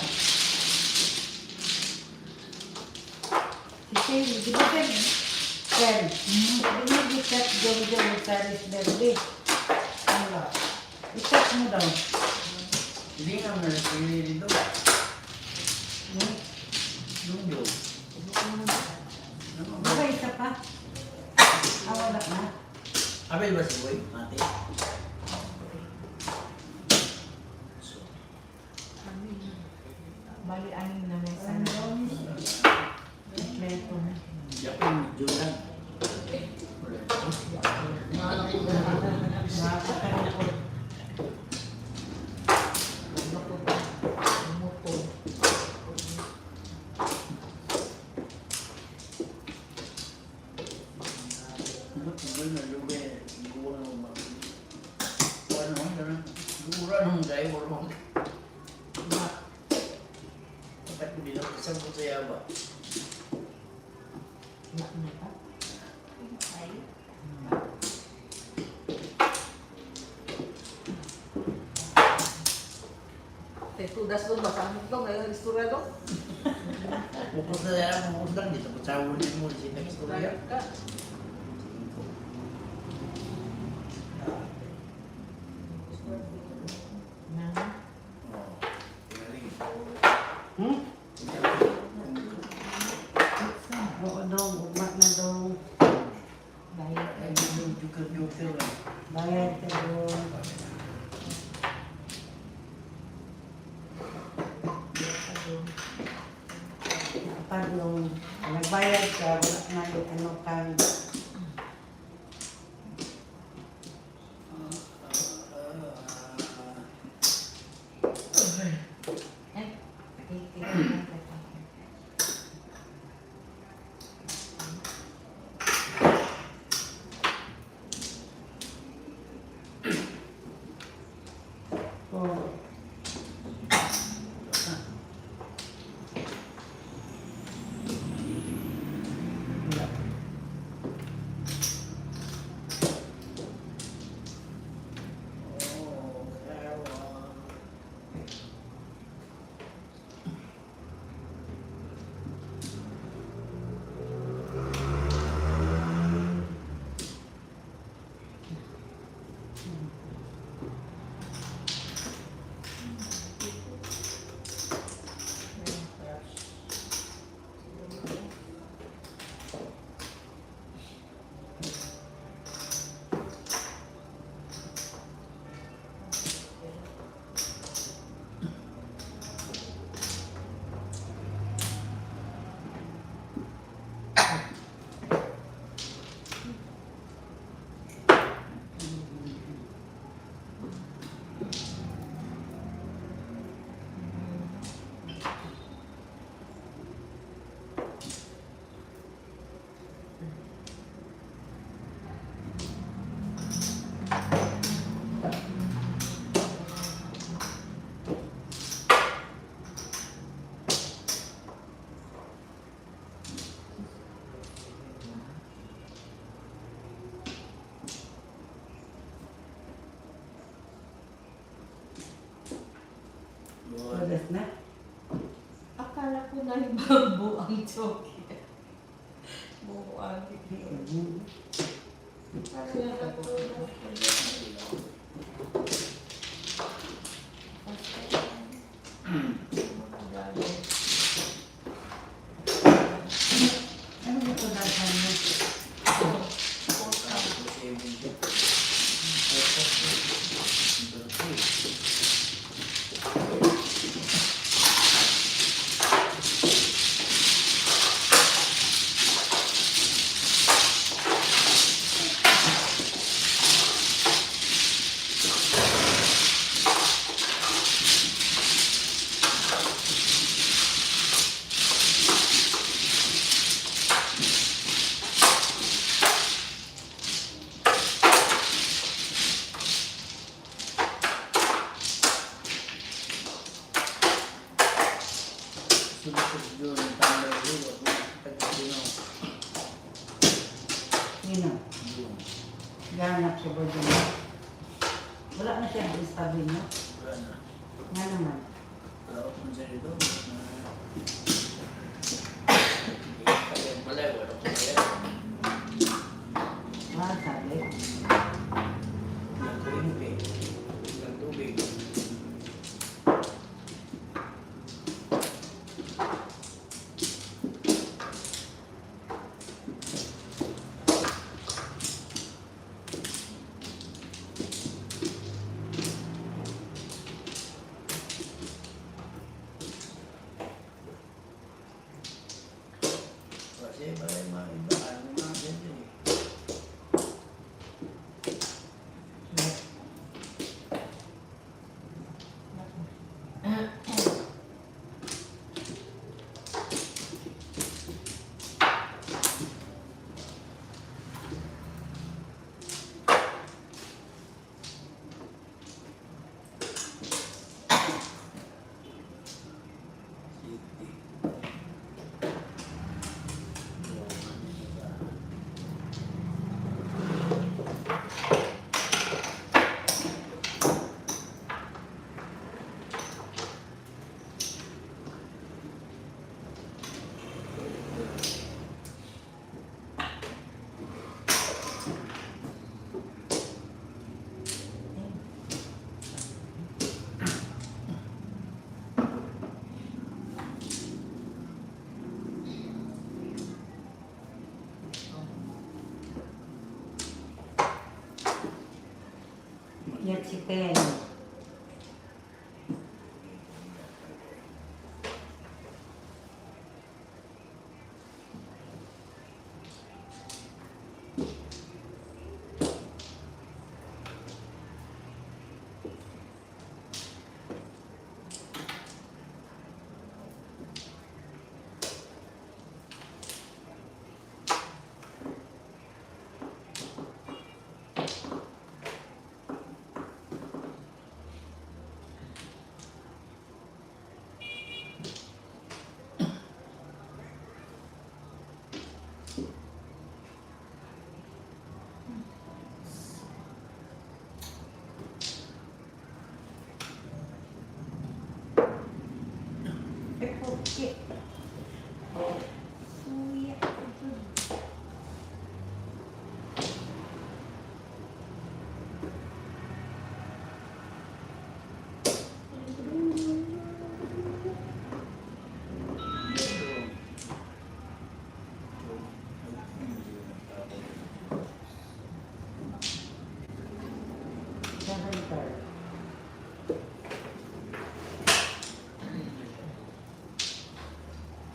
Si Sally, di ba Sally? chicken. Binag-ikat jong-jong sa Risberly. Ano? Ikat mo daw. Hindi nga mo na pinili dito. Lundo. Baka isa pa. Wala na. Abel ba si Boy? Mati. Bali, anim na mesa na. Kompleto na. Japon, Julan. Nakakakalungkot. Tudas doon ba? Saan ito? Ngayon, istorya doon? Pukul saya mau undang di tempat cawu di mall di sini historia. Oo dong, umat na dong. Bayad. Juga lah. Bayad ka dong. Pag nung nagbayad ka, wala na yung ano kang oh. Oras na. Akala ko na yung bambu ang chocolate. Buo ang Akala ko Ano ba ito dahan mo? Nino? Ganap siya ba dyan? Wala na siya ang istabi niya? Wala na. Nga naman. Wala ko kung saan ito. Kaya pala, wala ko kaya. chicken. Okay. Suya.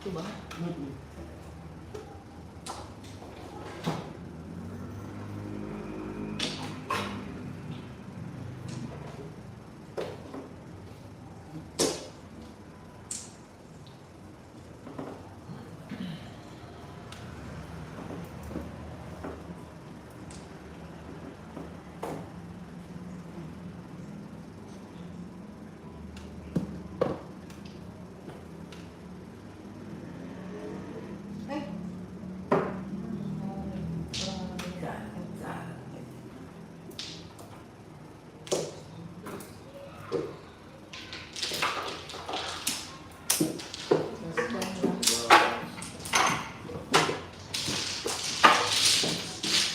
Ito ba?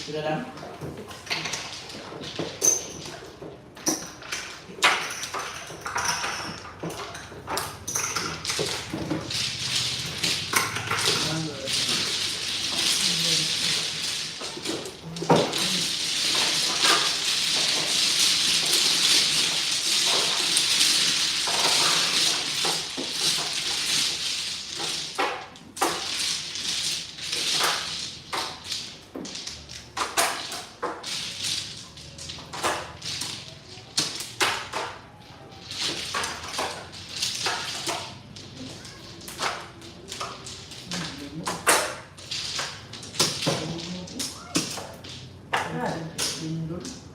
Sudah lang?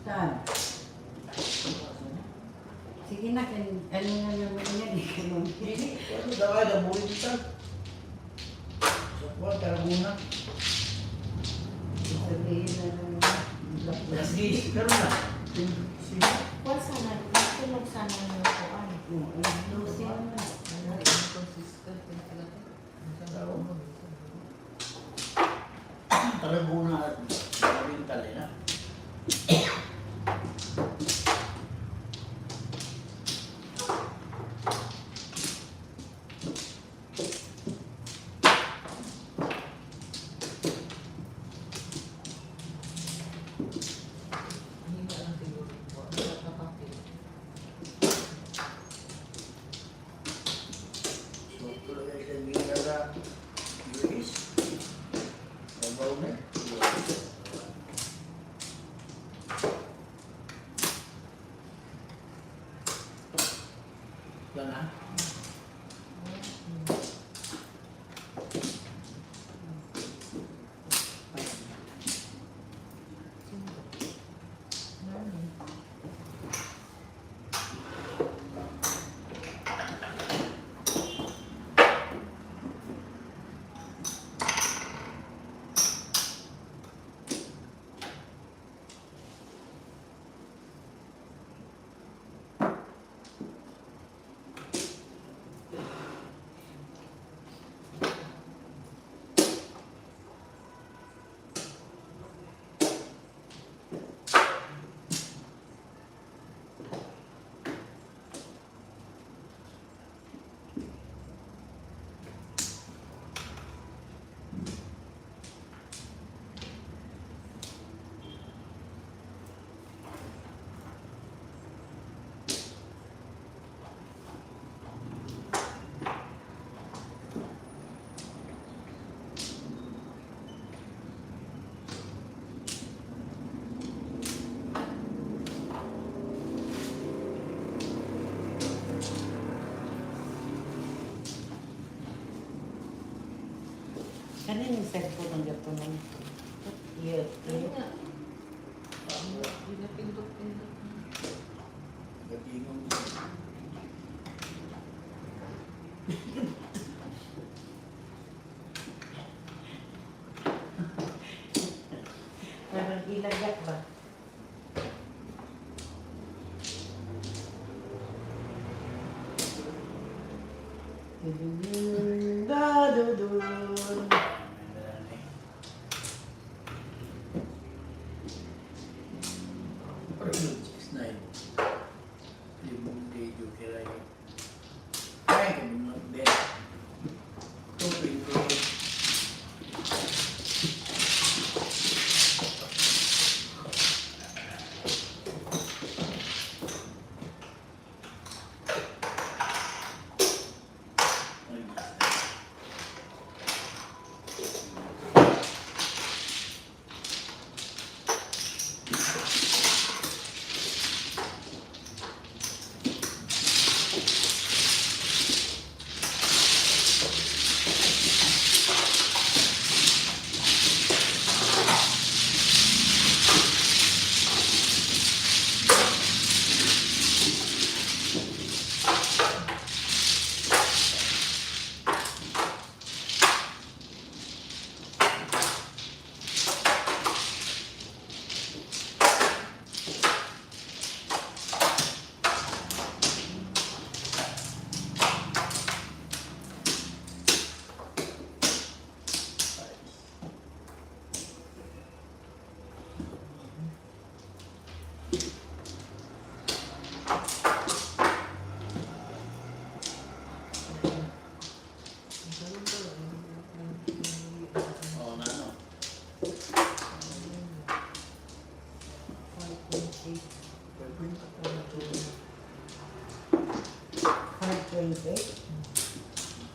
Saan? Sige na, ano na naman yan eh. Ini, ano daw ay dabuhin kita. So, kuwan, karabuna. Sabihin na naman. Sige, karoon na. Sige. Wala sana, gusto lang sana yung kuan. Lucy naman. Karabuna at maraming talina. So, tulad ay sa ginagawa. Luis. Sabaw na. Yan na. Kanina yung cellphone ang gato ng Yes. Ayun nga. Hindi na pindot-pindot. Gatingong. parang ilagak ba? Da-do-do.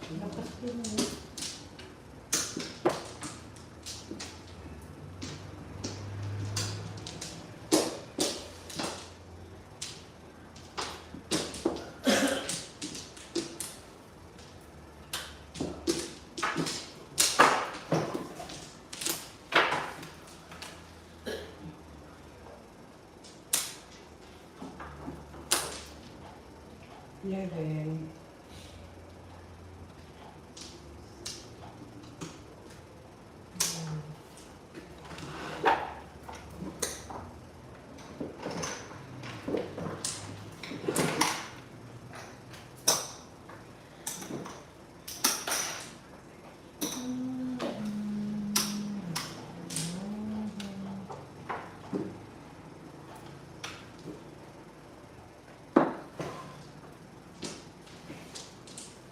Lakas din eh. Yan.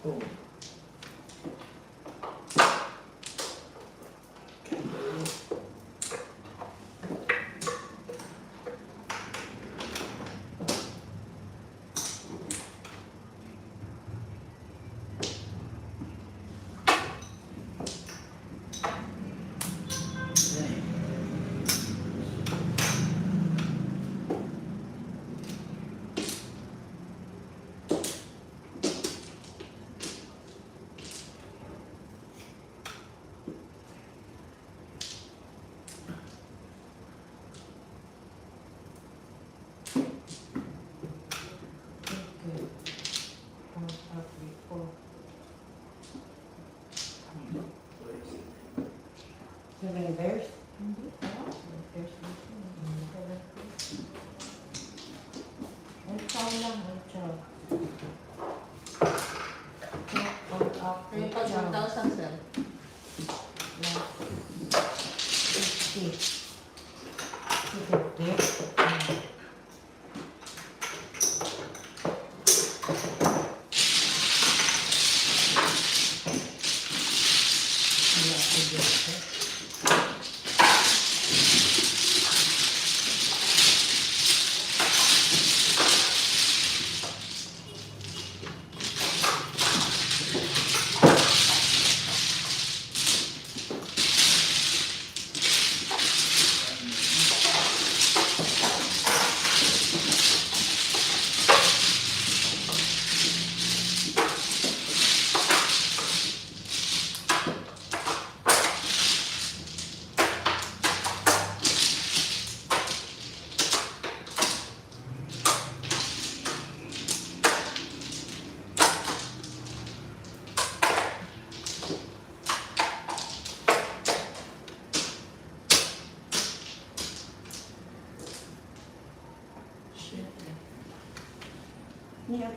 Oh. There's Yung pag 1,000 sir.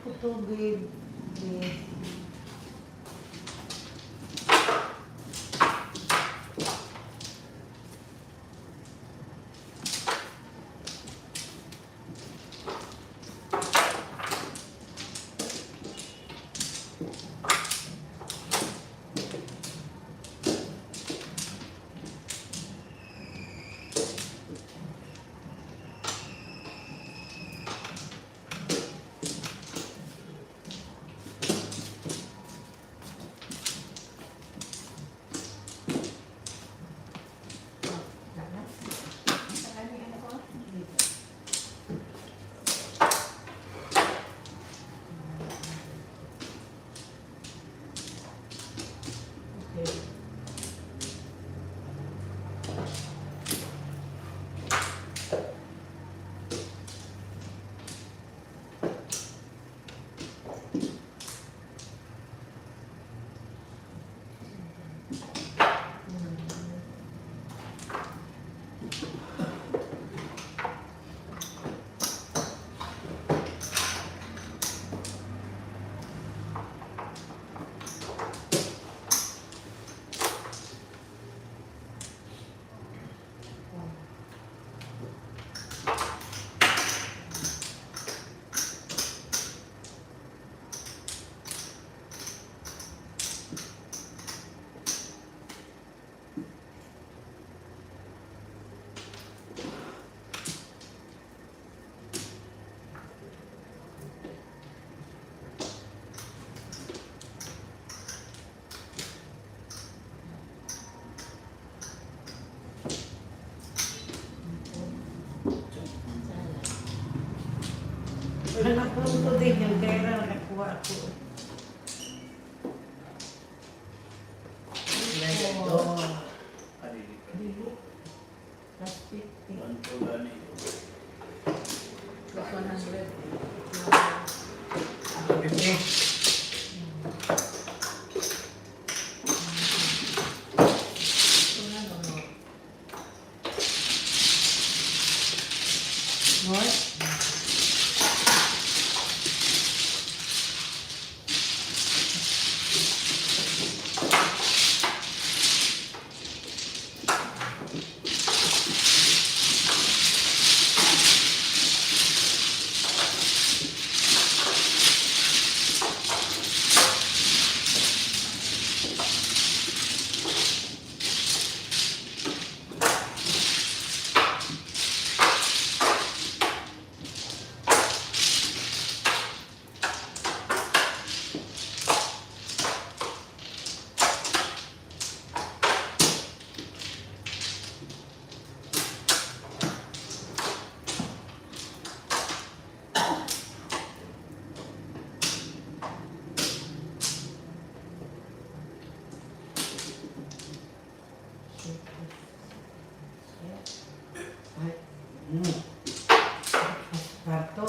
ko tubig. Please. Anak ko ito din yung pera nakakuha ko. Plus 50. What? Parto.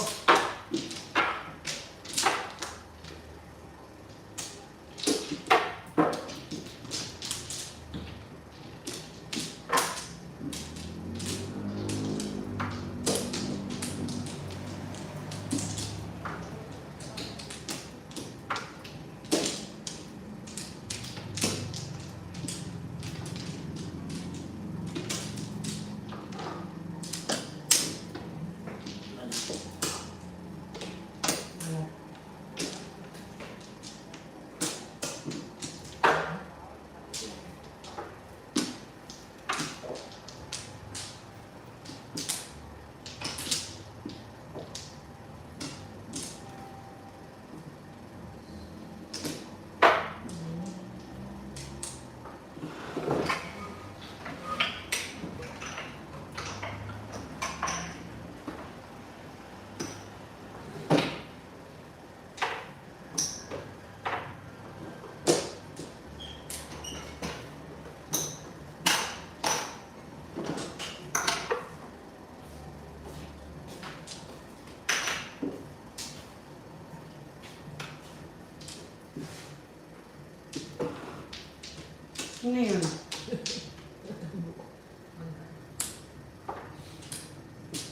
Ano yun?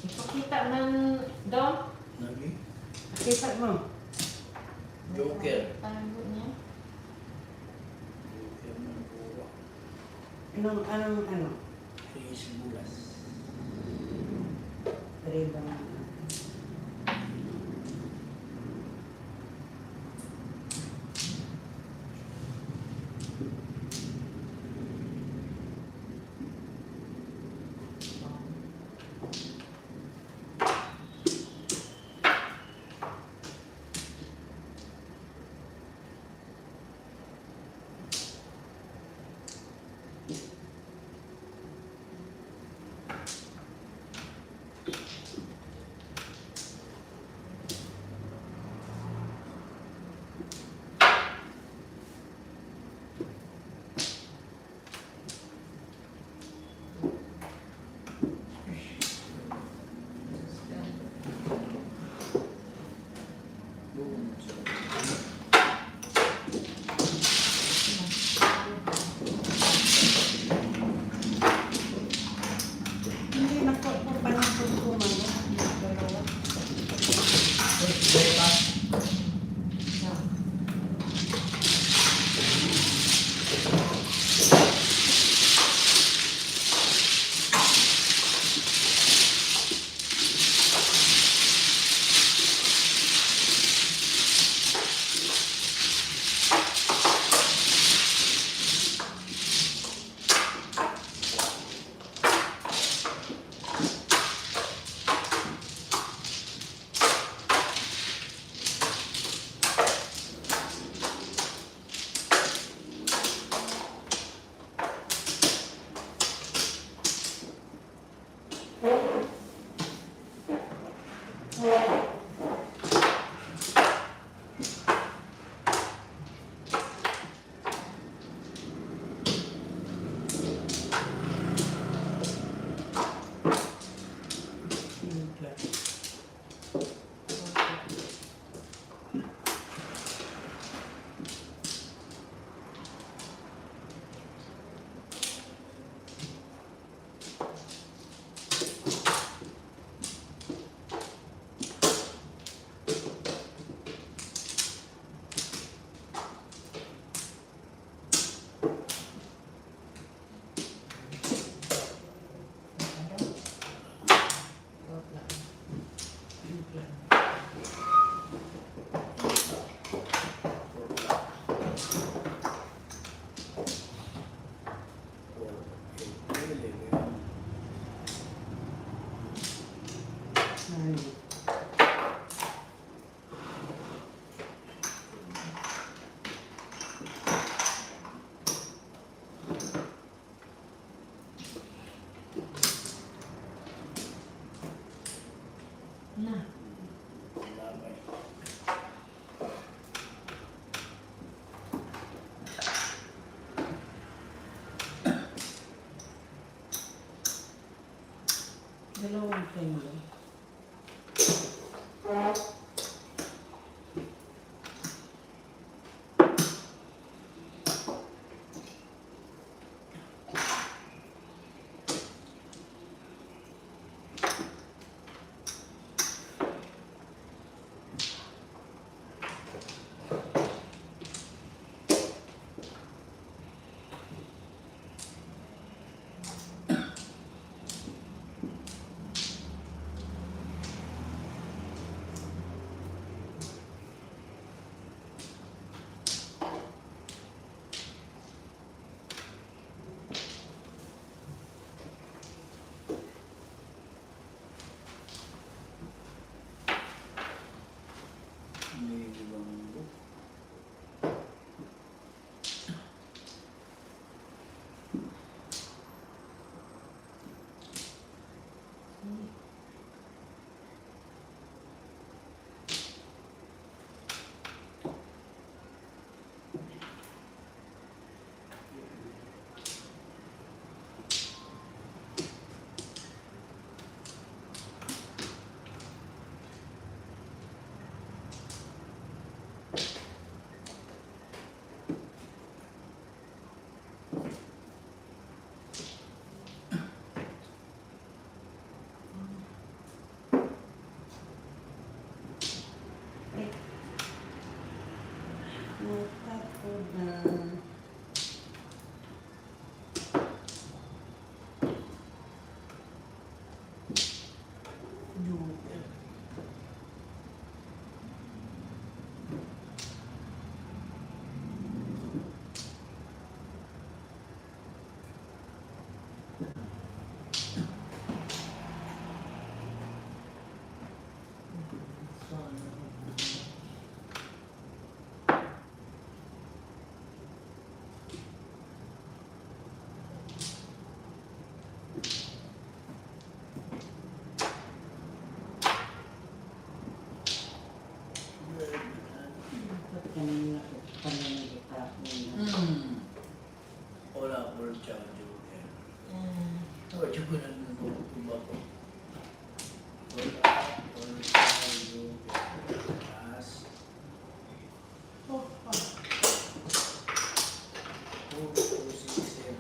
Ipakita ng Dom. Lagi? Kita mo. Joker. Tago niya. Joker ng puro. Anong, Fish bulas. ribang. Boom. Hindi nakuha pa ng kumano. Dalawa. Na. Dalawang kilo. Natapos na. Joker. Ba't kanina ko pananagita ko na. Wala ko rin siya Joker. Oh, Joker na nagtutuba ko. Wala ko rin siya Joker. Taas. 4, 2, 6, 7.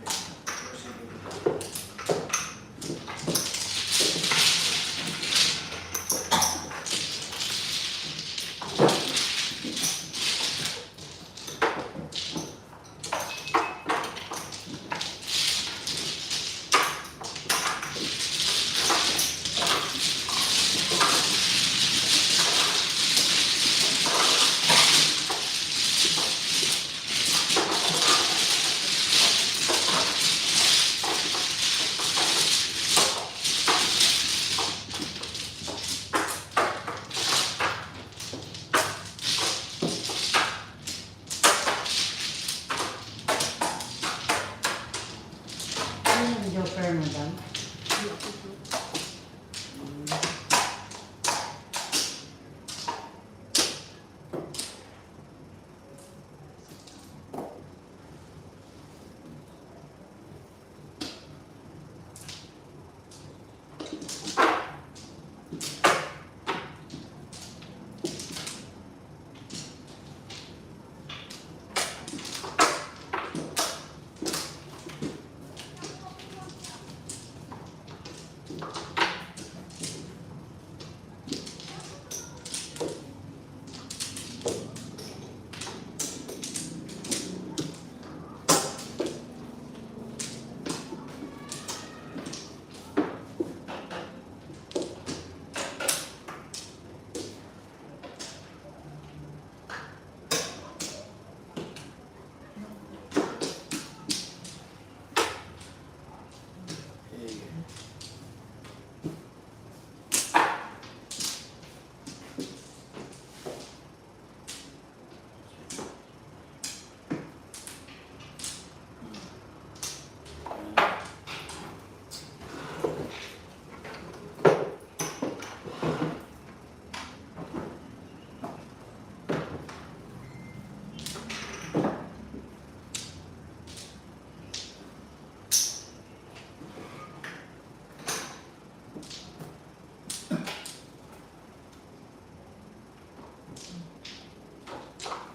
Ano yung Joker, madam?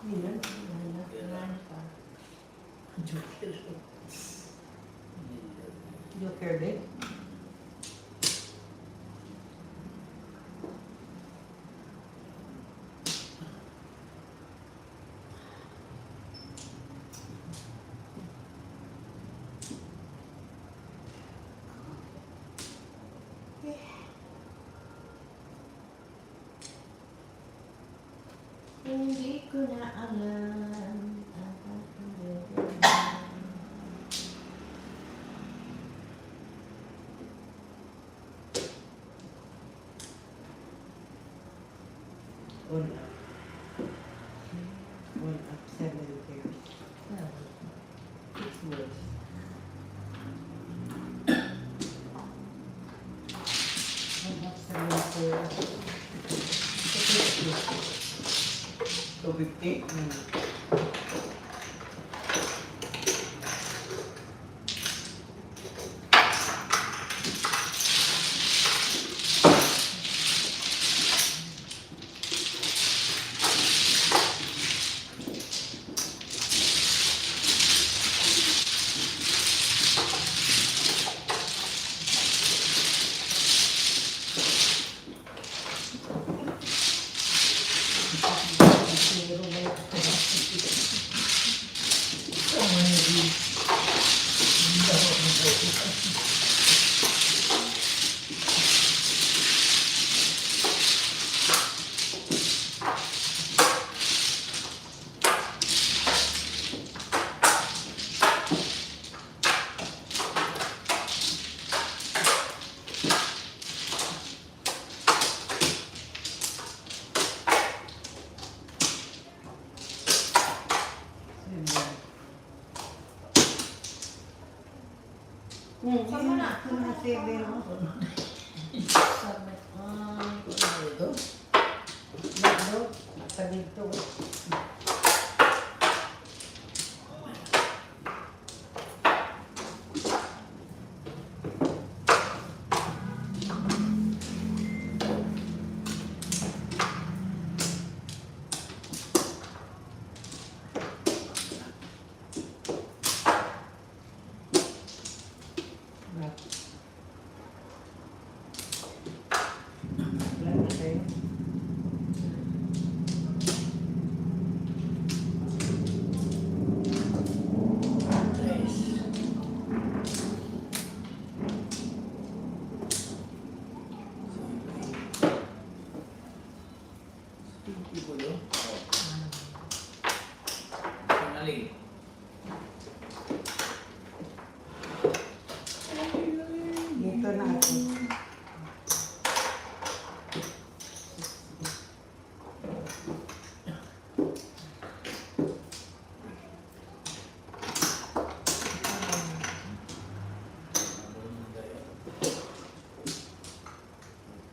Yun. Joker. Joker, babe? Hindi ko na alam. All up. All up 7 pairs. 6 words. All up 7 pairs. 250. Zero na yun. Sama na. Ito na 7. Sabi, Ito? Lalo, pa dito. Wala na tayo. Tres. Tipo yun? Finally. Dito na ako.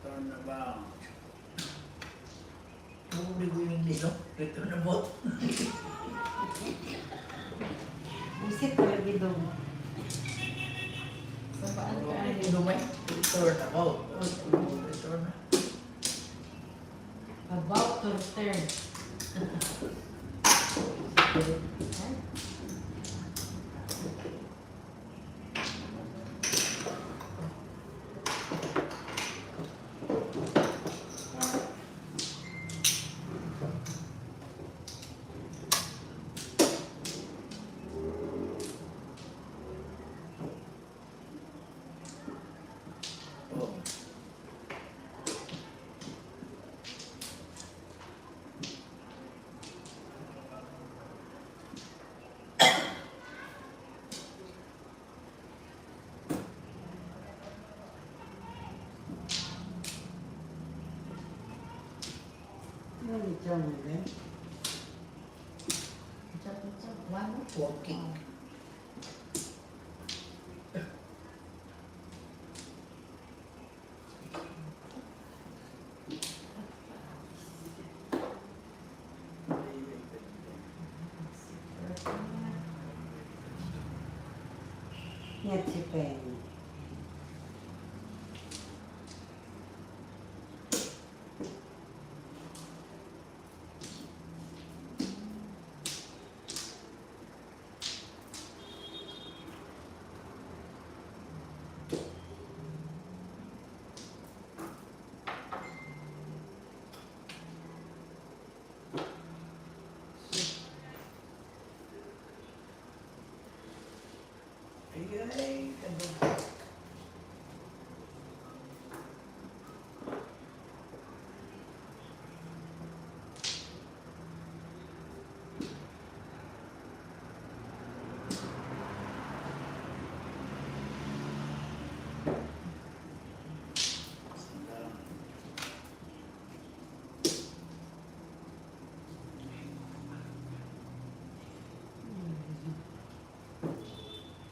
Turnabout. Nahuli ko yung dito. Return about. Isip ko lagi doon. babaan ka ay. Dumay. Return about. Return. About to return. Oh. Ano ni John eh? One. Walking. Yan si Penny. Ay, ano?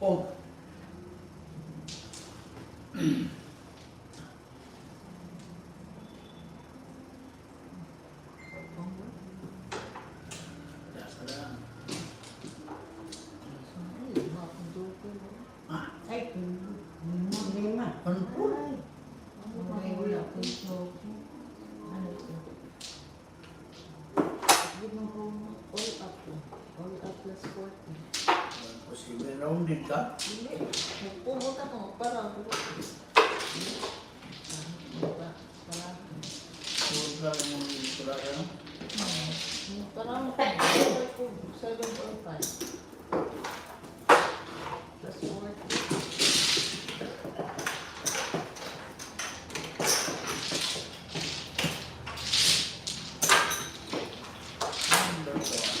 Oh. Ay, lima. Ano po? Ay, wala ko yung joke. Ano to? Give mo ko all up to. All up plus 40. Posible rounded ka? Hindi. Pumunta mo para Huwag lang yung kuraya, no? para mo 7.5 plus 40. Number one.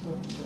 Okay?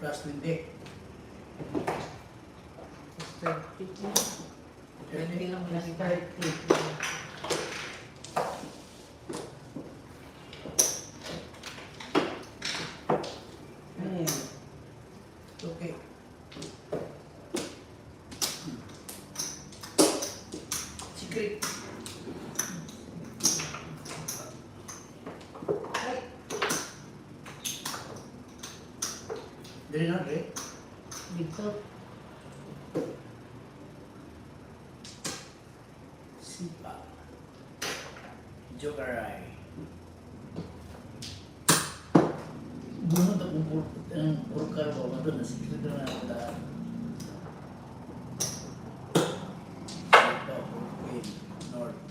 Plus 20. 20 lang lang. Okay. Secret. Dili na, dili. Dito. Sipa. Jogaray. Bunod akong purkar ba? Doon na secret na nakita. Ito, Purkin, North.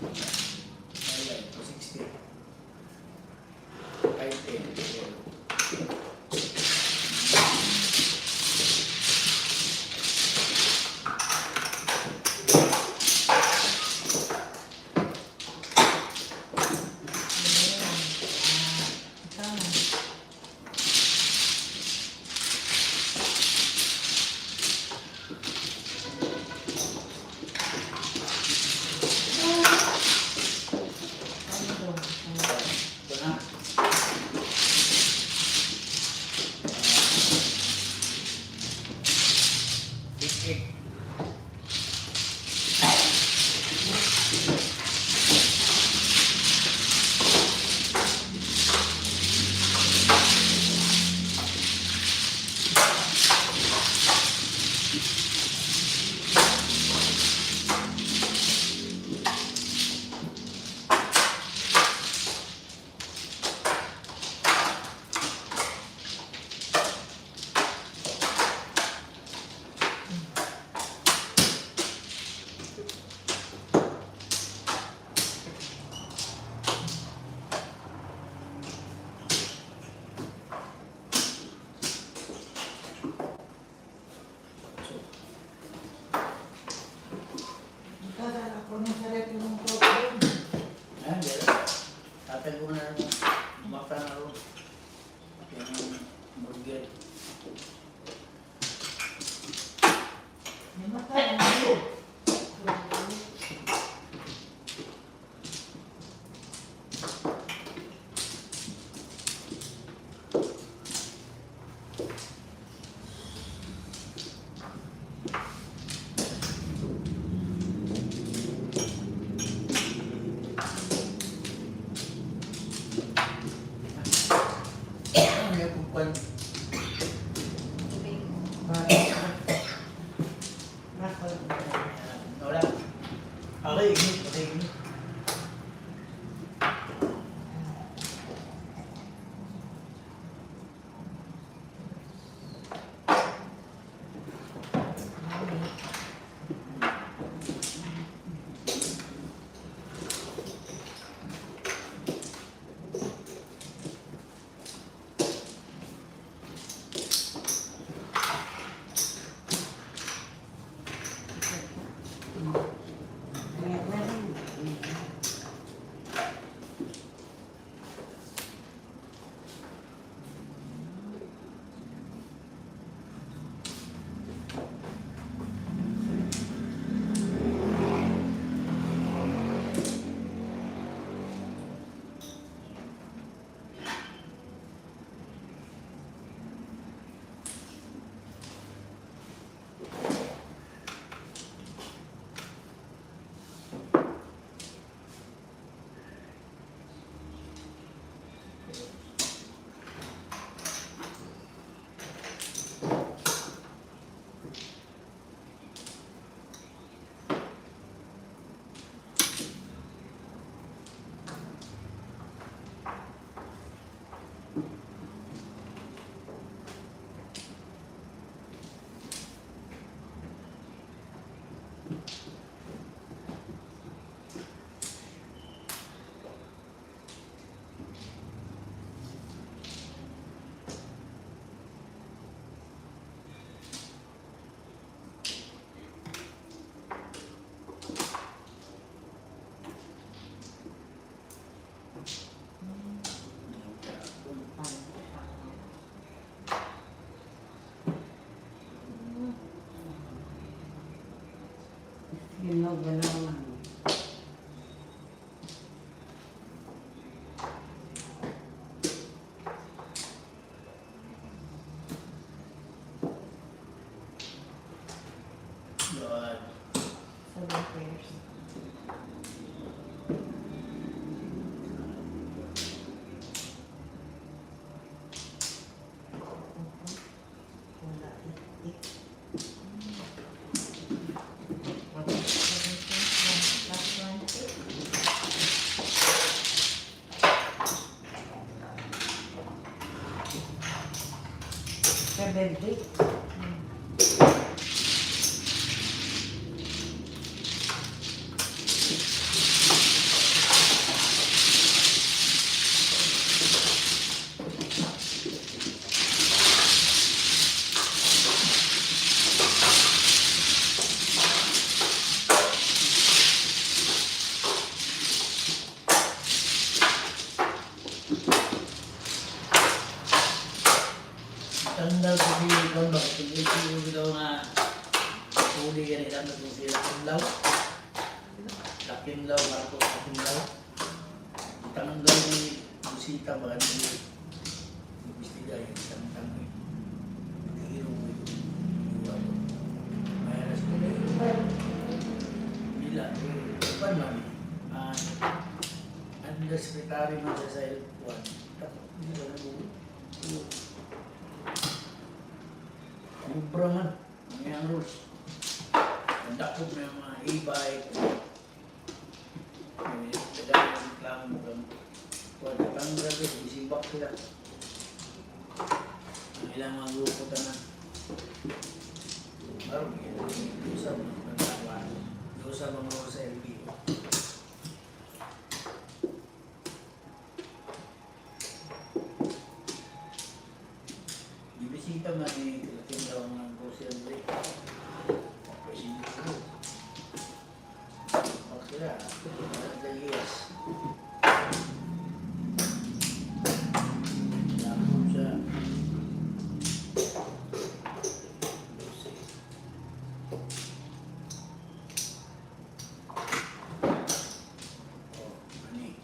Highlight, 260. 510. Ito na. Ik. Ayan, dito. Tatay ko na rin. Mata na rin. Yung burger. May kukuan. Wala. Okay, igit. Okay, igit. Ginagalaw na. Yun. 7 pairs. Wala. Seventy. Tanggal ko di kondo, hindi ko daw na huli ka nila na kung sila kinlaw. Kakinlaw, marako kakinlaw. Tanggal ni musita ba ni imbestiga yung isang tangi. Hiro mo ito. Mayroon sa kanya. Bila, ipan man. Undersecretary mo sa L1. Tapos, hindi ba nag-uwi? Ubra man, ang iyang rules. Ang dakot na yung mga e-bike. Kaya yung reklamo mo kang kuwan na kang grabe, isibak sila. Ang ilang mga grupo tanan. Parang yung sa mga nagtawa. Yung sa mga sa LBO. Ibisita man ni tindaw ng grocery break. Tapos hindi ko. Sila, nagdalias. Tapos siya. Ani.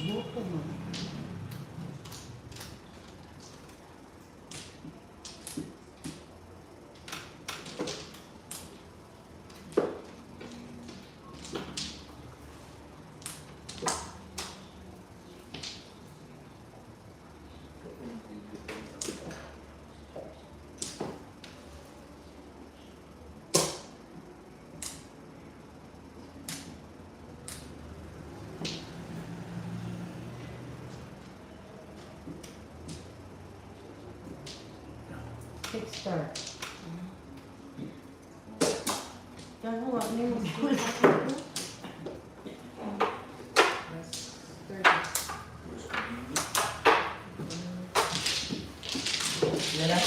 Buko mo. Six star. Yan mo, wag niyo mag-school. Sila.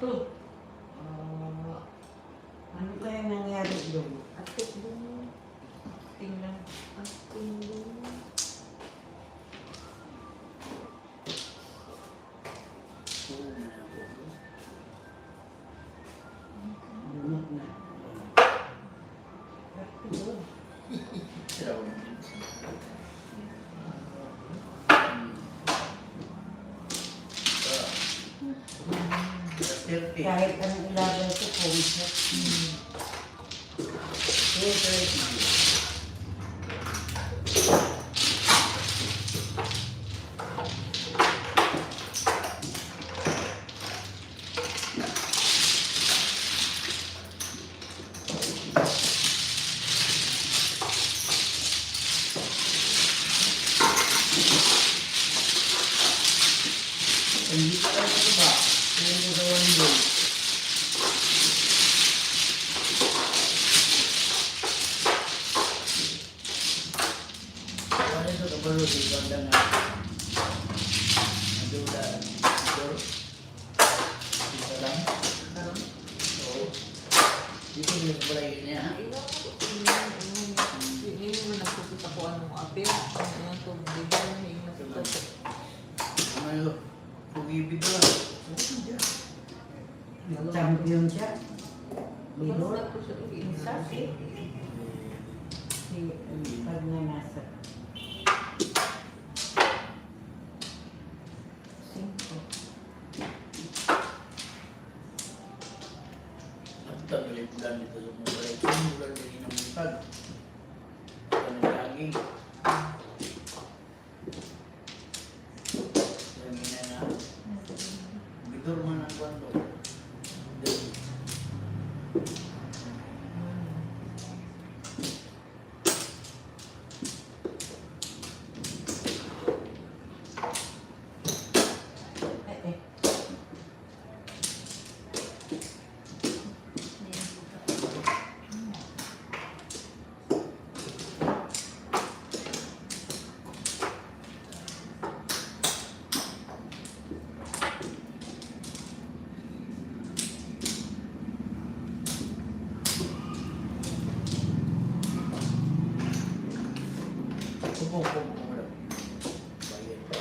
Ano kaya nangyari doon? Atik doon. Tingnan. Ating doon. Bunot na. Kahit anong ilagay ko, pumisat. Hindi ka tayo ito ba? Hindi mo sa window. Ano ito kabalo di banda nga? Aduda. Bidor. Dito lang. Oo. Dito yung balay niya. Hindi mo nagpupunta sa kuha ng apel. Ano to, Bidor, hindi nagpupunta. Ano yun? Pugibid lang. Champion siya. Bidor. Basta ko siya Isa si pag na nasa 5. At tagalit lang ito sa mga balay. Kung mula din ng mutag. Ito ng laging. Yan na. Bidor man ang kwento. Kumpong. Bayad pa.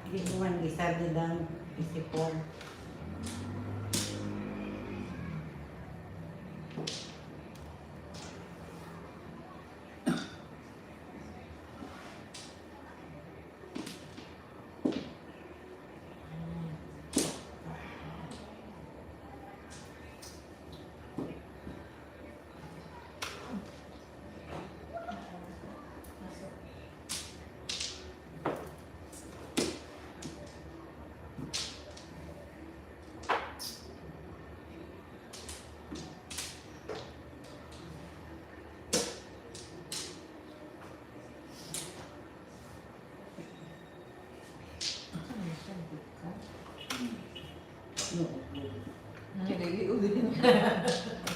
Hindi naman isa nilang isipon.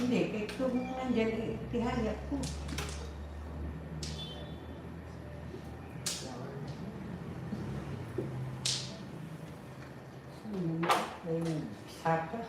Hindi, kahit kung nandyan, tihaya ko. Saka.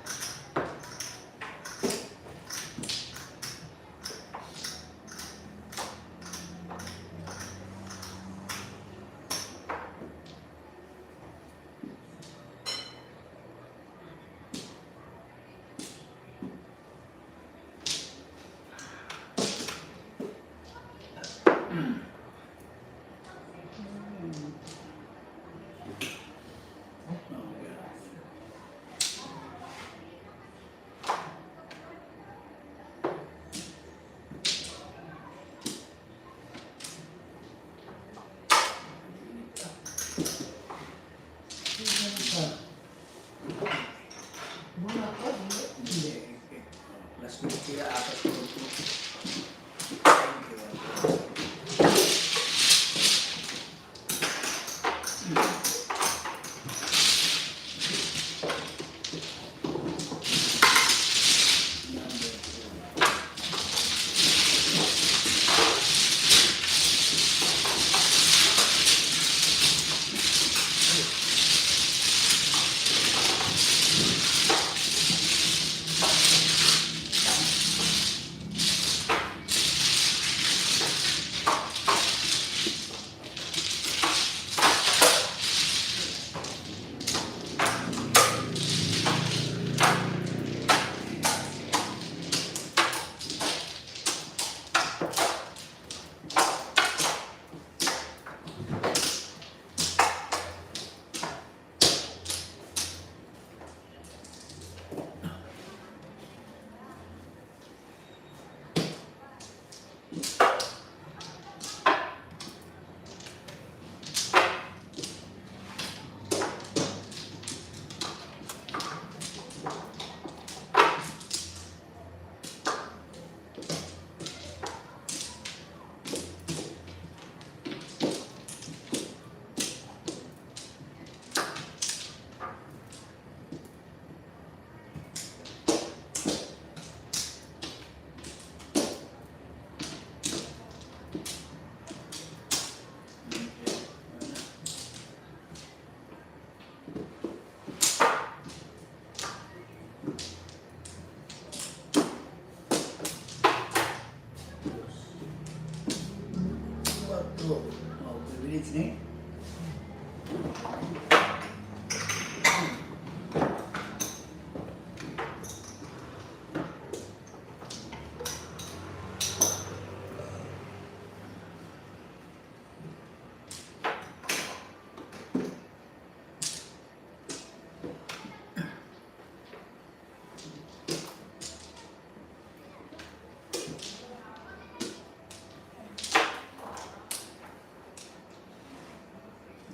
Nih.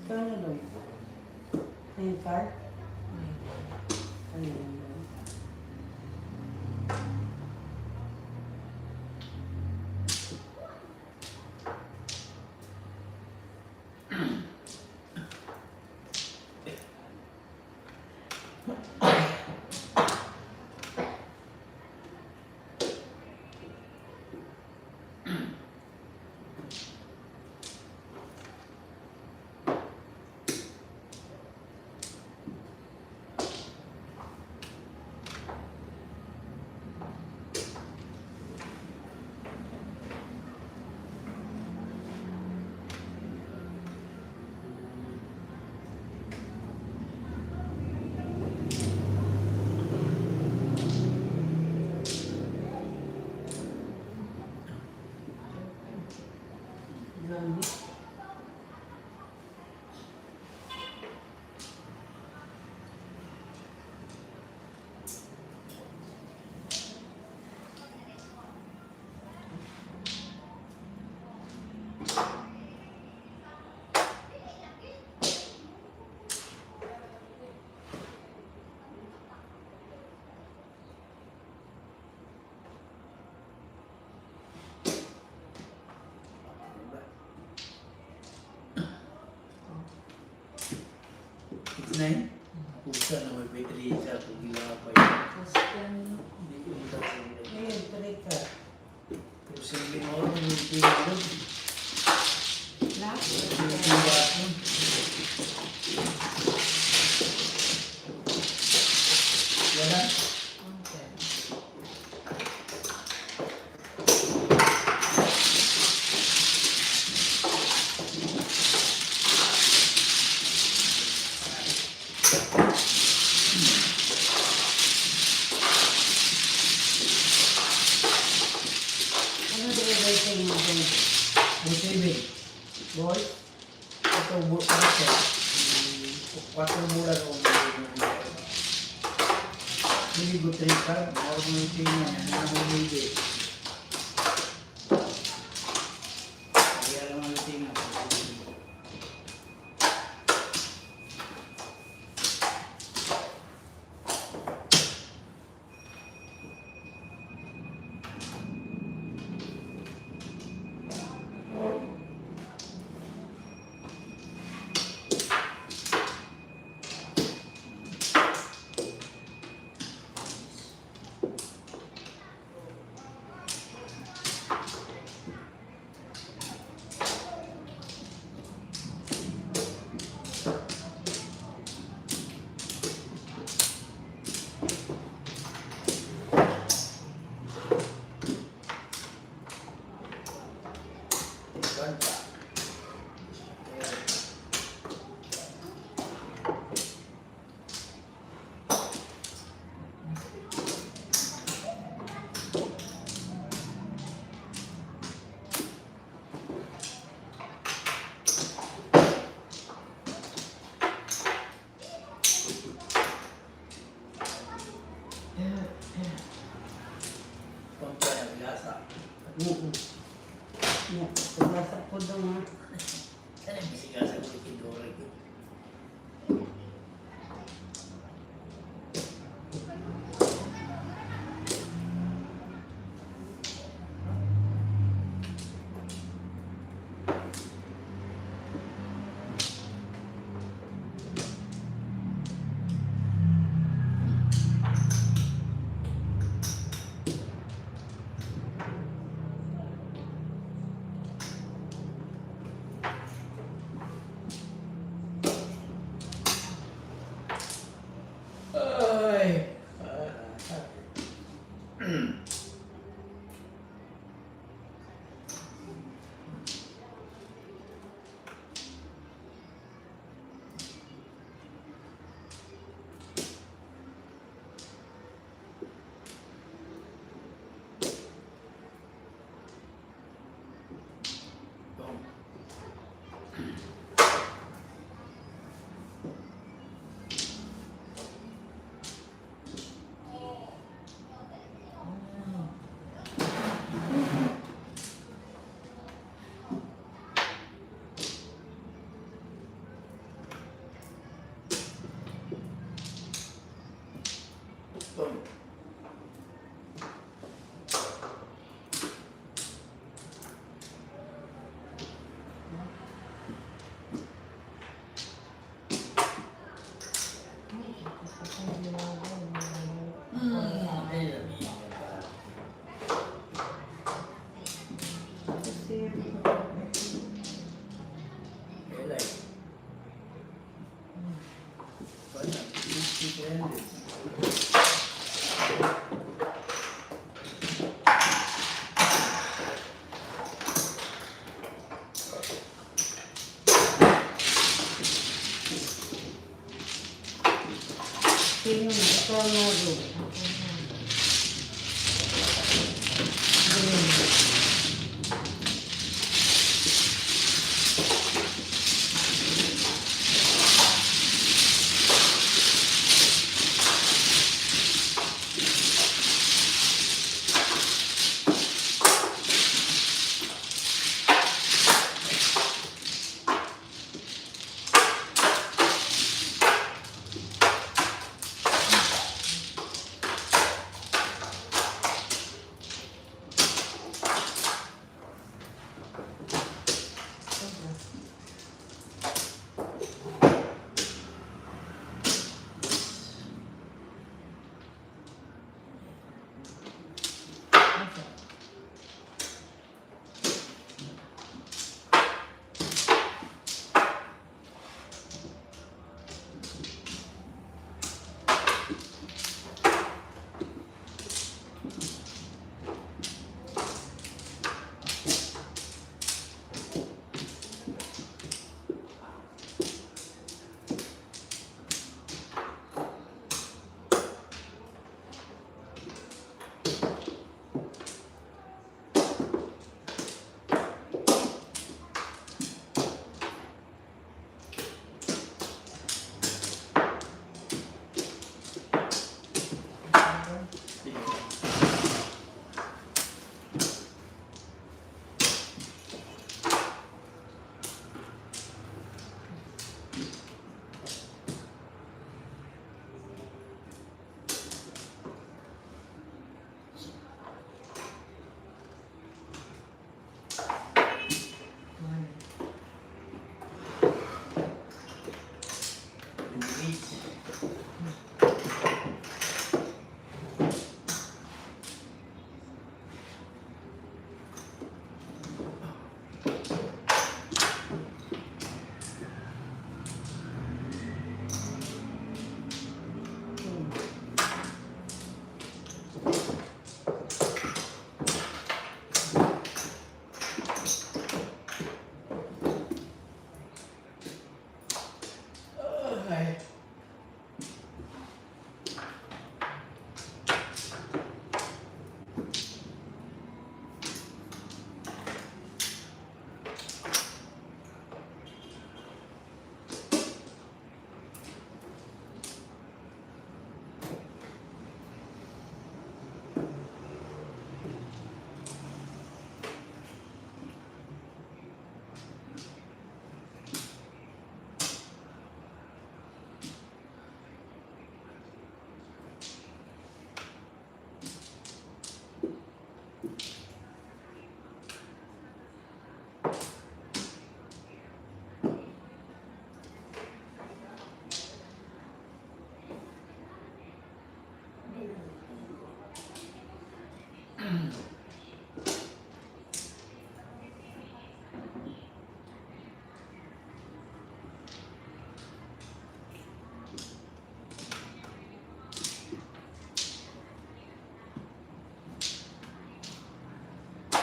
Ito ano doon? Yung car? Ano yun? Dami. Nine. Pusa na may battery sa kung gilapay. Hindi ko ito sa Ngayon, tuloy ka. Pero simple mo rin yung pinagod. Yung pinagod. Wala. Ano doon rating mo doon? Ang saving. Boy? Ito bukas siya. 4 bulan o hindi ko 3 card. Ako mo yung tingnan. Ano na mo hindi. Kaya lang ang tingnan. Yeah, paglasak ko doon ha. Sana bisigasa ko yung Bidor ko.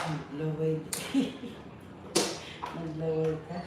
Naglaway. Naglaway ka.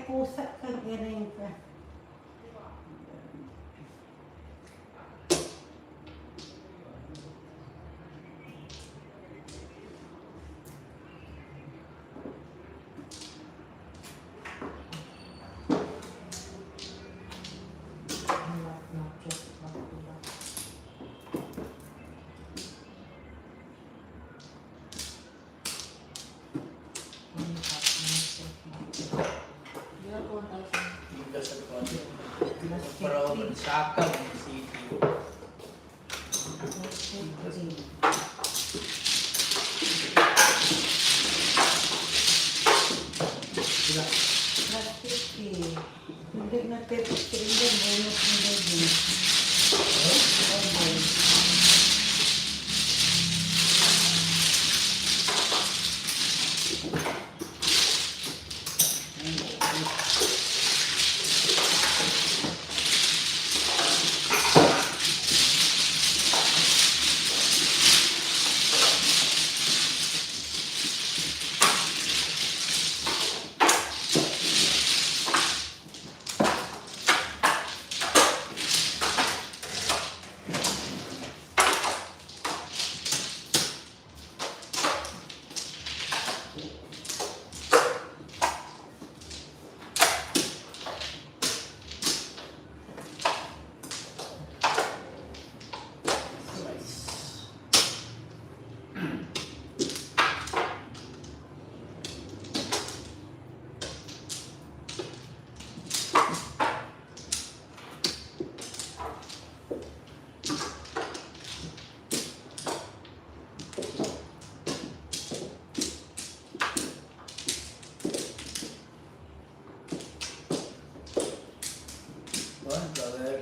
kusa ka, galing ka. Dito sa project. Pero saka ng city. Sila. Hindi na 50, hindi bonus na din. One color.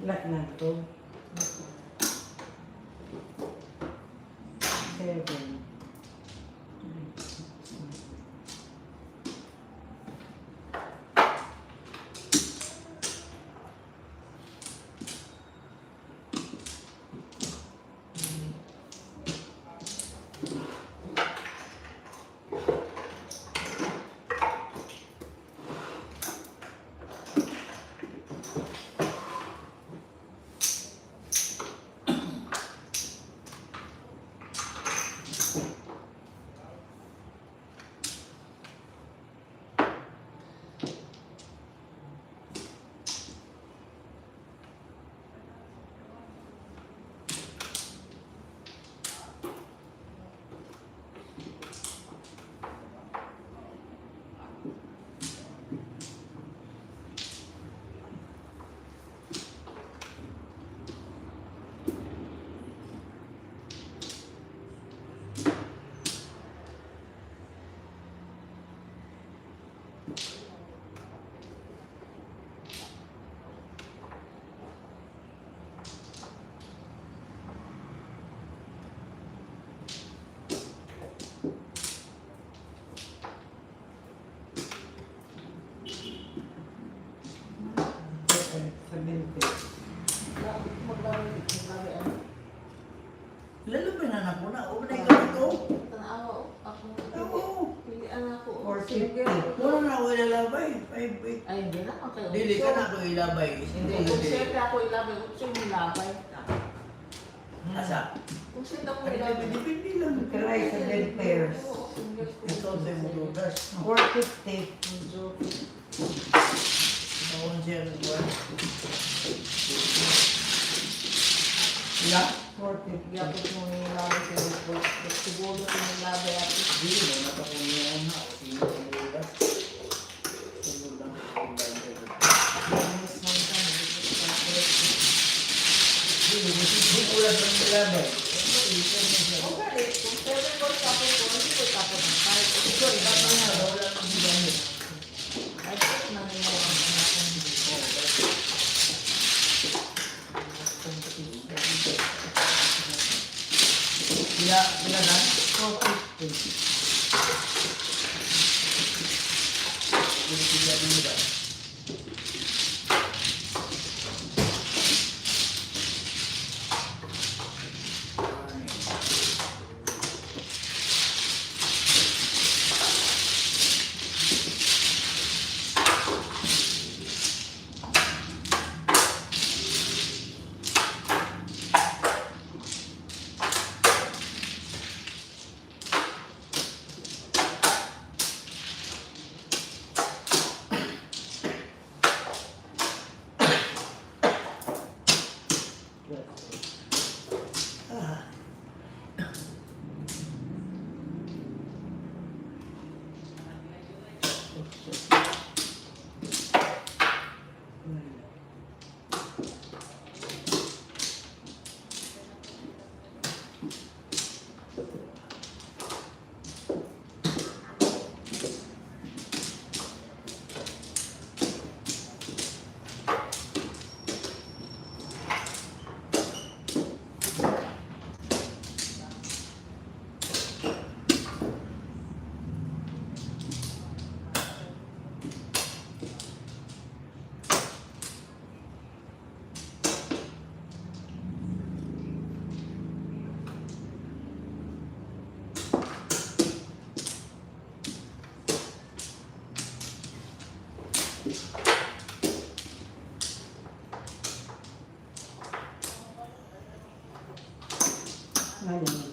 Lahat na to. 7. Lalo pa na ako na. O na ikaw ito. Tanawa ako. Oo. Pilihan ako. Or 50. Wala na ako ilalabay. Ay, Ay, hindi na ako kayo. dili ka na ako ilabay. Hindi, kung siyempre ako ilabay, kung siya yung ilabay. Asa? Kung siyempre ako Ay, ilabay. depende lang. Try 7 pairs. Oo, fingers Ito crossed. sa mga lugas. 450. Medyo, Noon siya nagwan. Ila? 450. yapit mo yung ilabay sa lupos. Siguro yung ilabay at Hindi, mo na pa kung yan na. O sino sa lugas. Sunod lang. Mas man ka, hindi ko Hindi, hindi ulas ng ilabay. okay, kung 7 balls tapos ko, hindi ko tapos ng 5. Ito, iba pa nga. Wala nang ginamit. I think na nila ang anak ko. Sila na? 450. Hindi sila ba? Ngayon.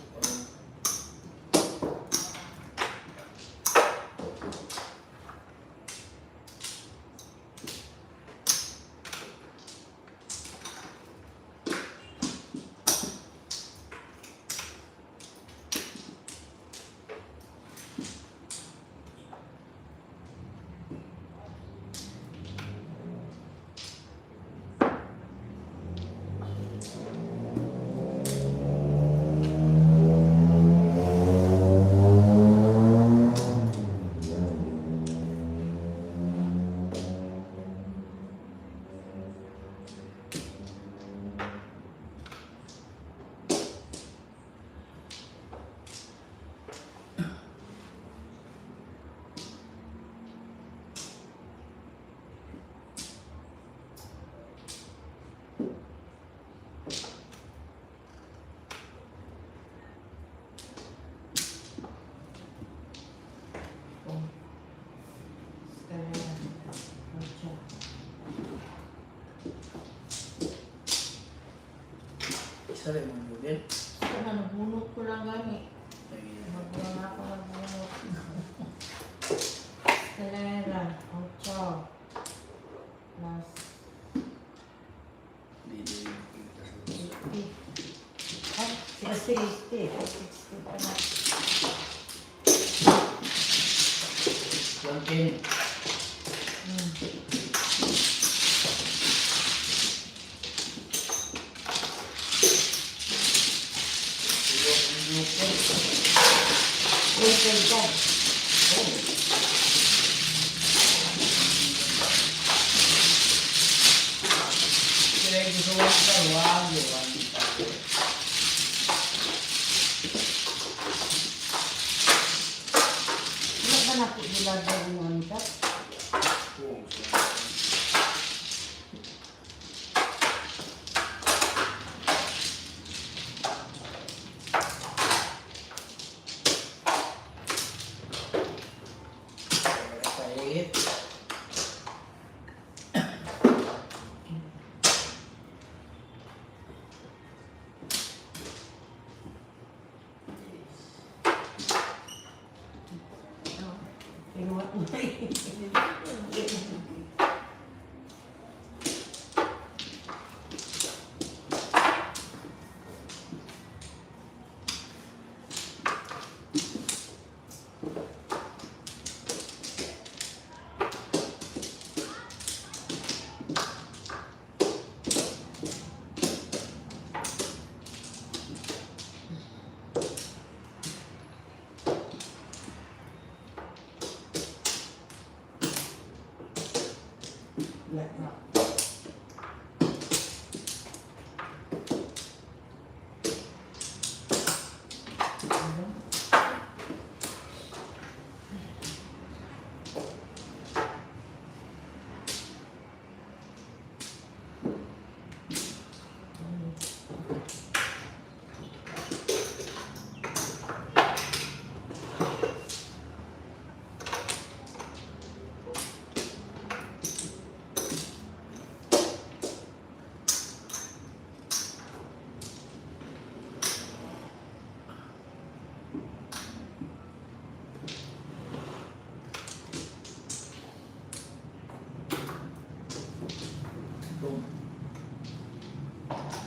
Isa rin mo din. Sana nabunot ko lang gani. Magwala ako nabunot. Escalera, 8. Plus 50. Ay, 60. 60 pa na. 110. Kaya gusto ko sa wag. Ano ba na po nilagay mo nito? Pahit. Pinuha mo na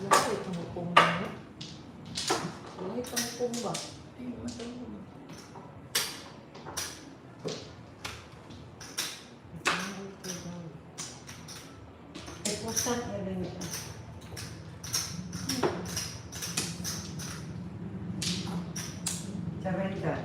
Laki, tumupong ba? Laki, tumupong ba? Tingnan mo. Buksan na rin ito. Sarenta.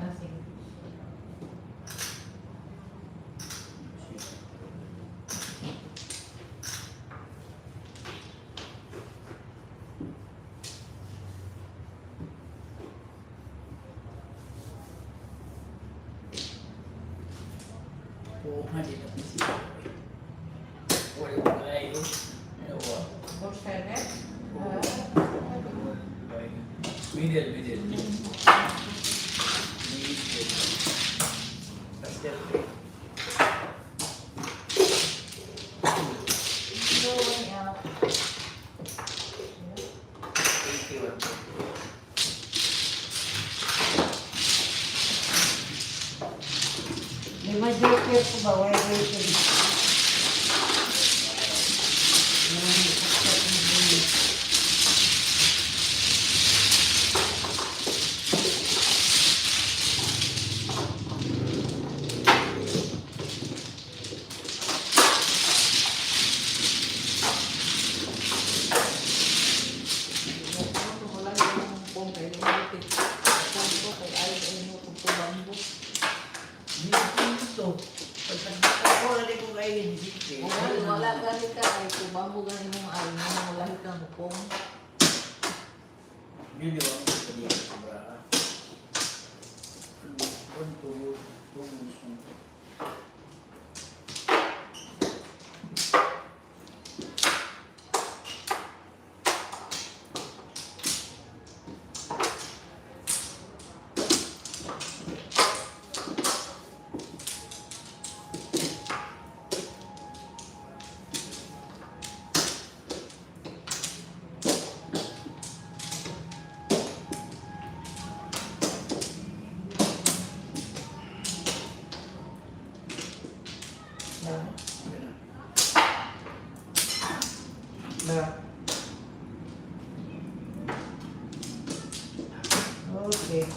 Oo, dito ang siya. Wala ko kayo. Ewa. Buksan na. Middle. Middle. Pastel. Going out. 81. May ma-joker ko ba? Why waiting? Wala yung pong kayo ng lupit. Pong ko kay ayaw ay mo kung pumambo. Dito. Pagkakita ko, wala ko kayo dito. Wala gani ka ay pumambo gani mong ayaw mo wala kang pong. Hindi ba ang sabi ko sobra? Punto. Okay.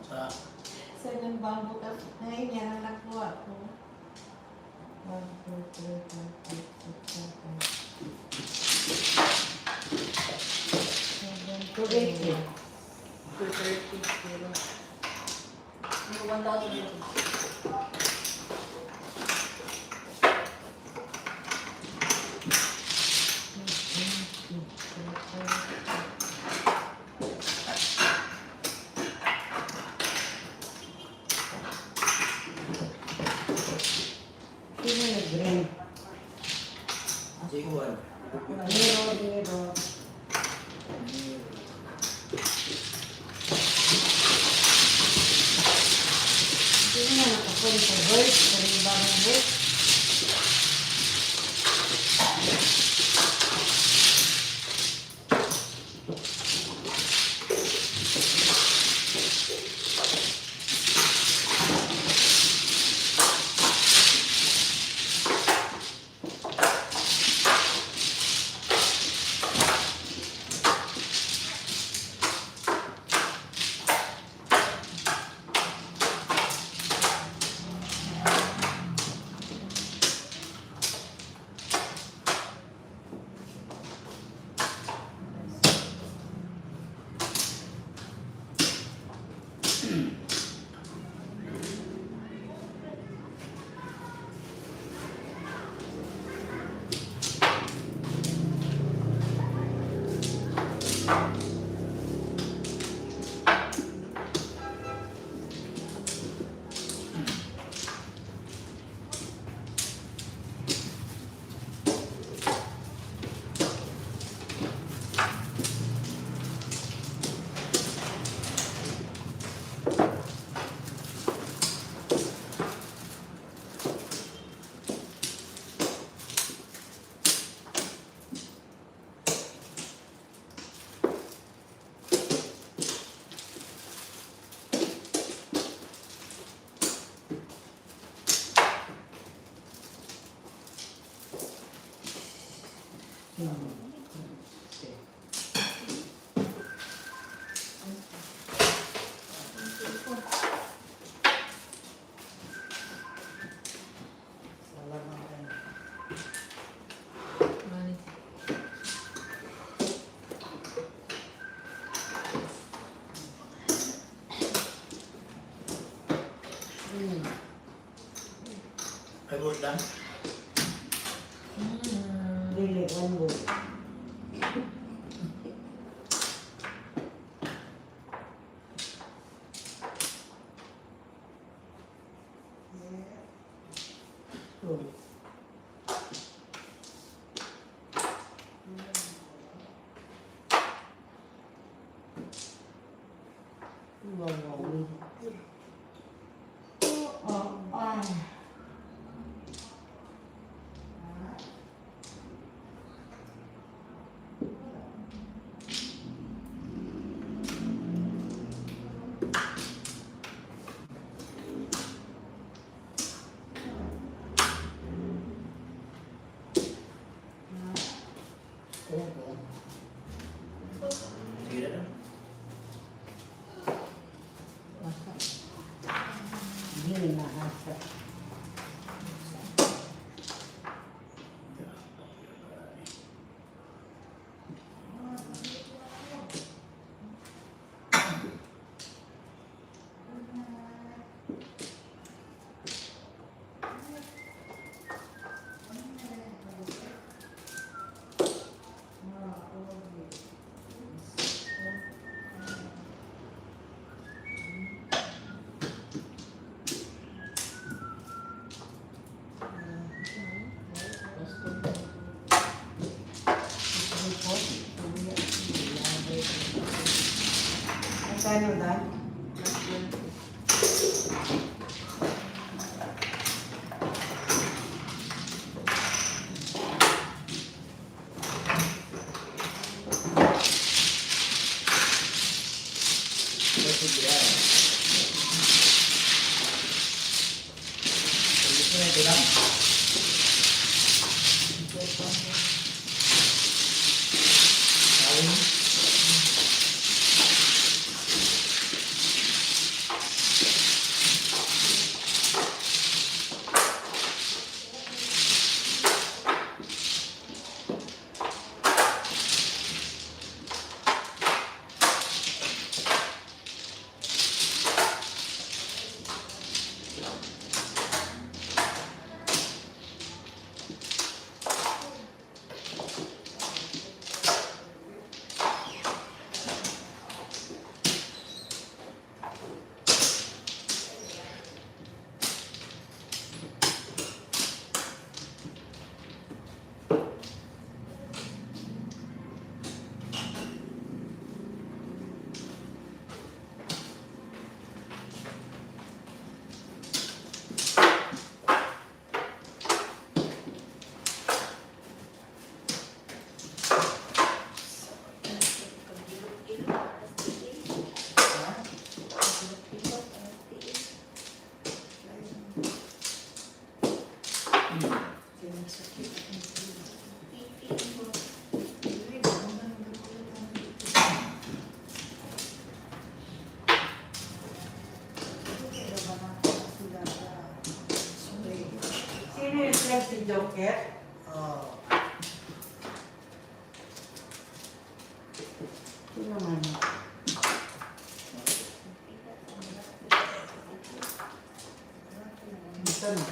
Sa Sa ng bamboo ka. Ay, yan ang nakuha ko. 1, 2, 3, 4, 5, 6, 7, 280. 230 kilo. 1,000. Sino nag-green? J1. Zero. Sino na nakapunta sa bird? Sa ribang bird? Ay, good lang. Dili, one go. Two. Sige na lang. Dili na asa. Magkano na? Sige na. Sige na ito lang. Kawin. Sino yung friend si Joker? Oh. Sino man? Ito na.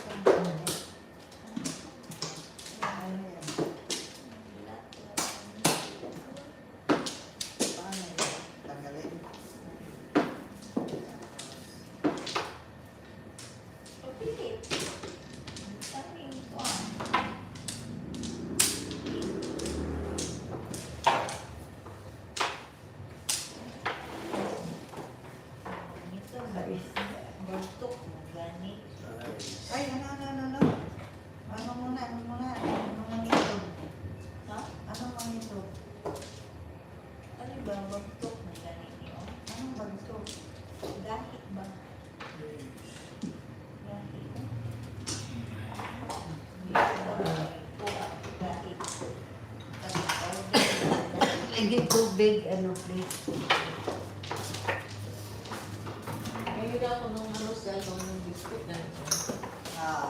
Tanggalin. Lagi tubig, ano, please. Ngayon daw ako nung ano sa nung biscuit na ito. Ah,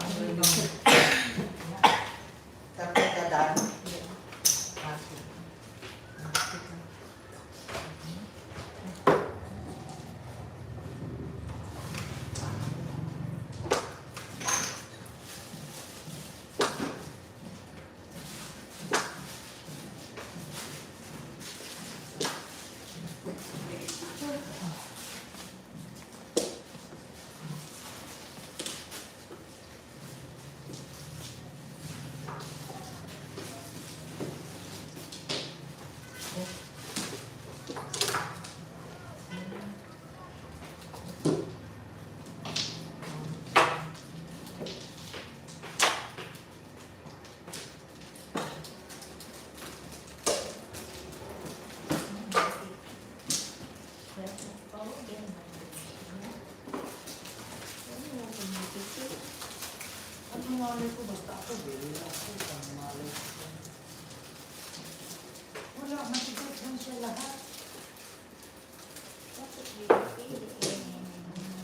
tapos ka dan. Ang malay ko, basta ako, bili ako. Ang malay ko. Wala, matigas lang siya lahat.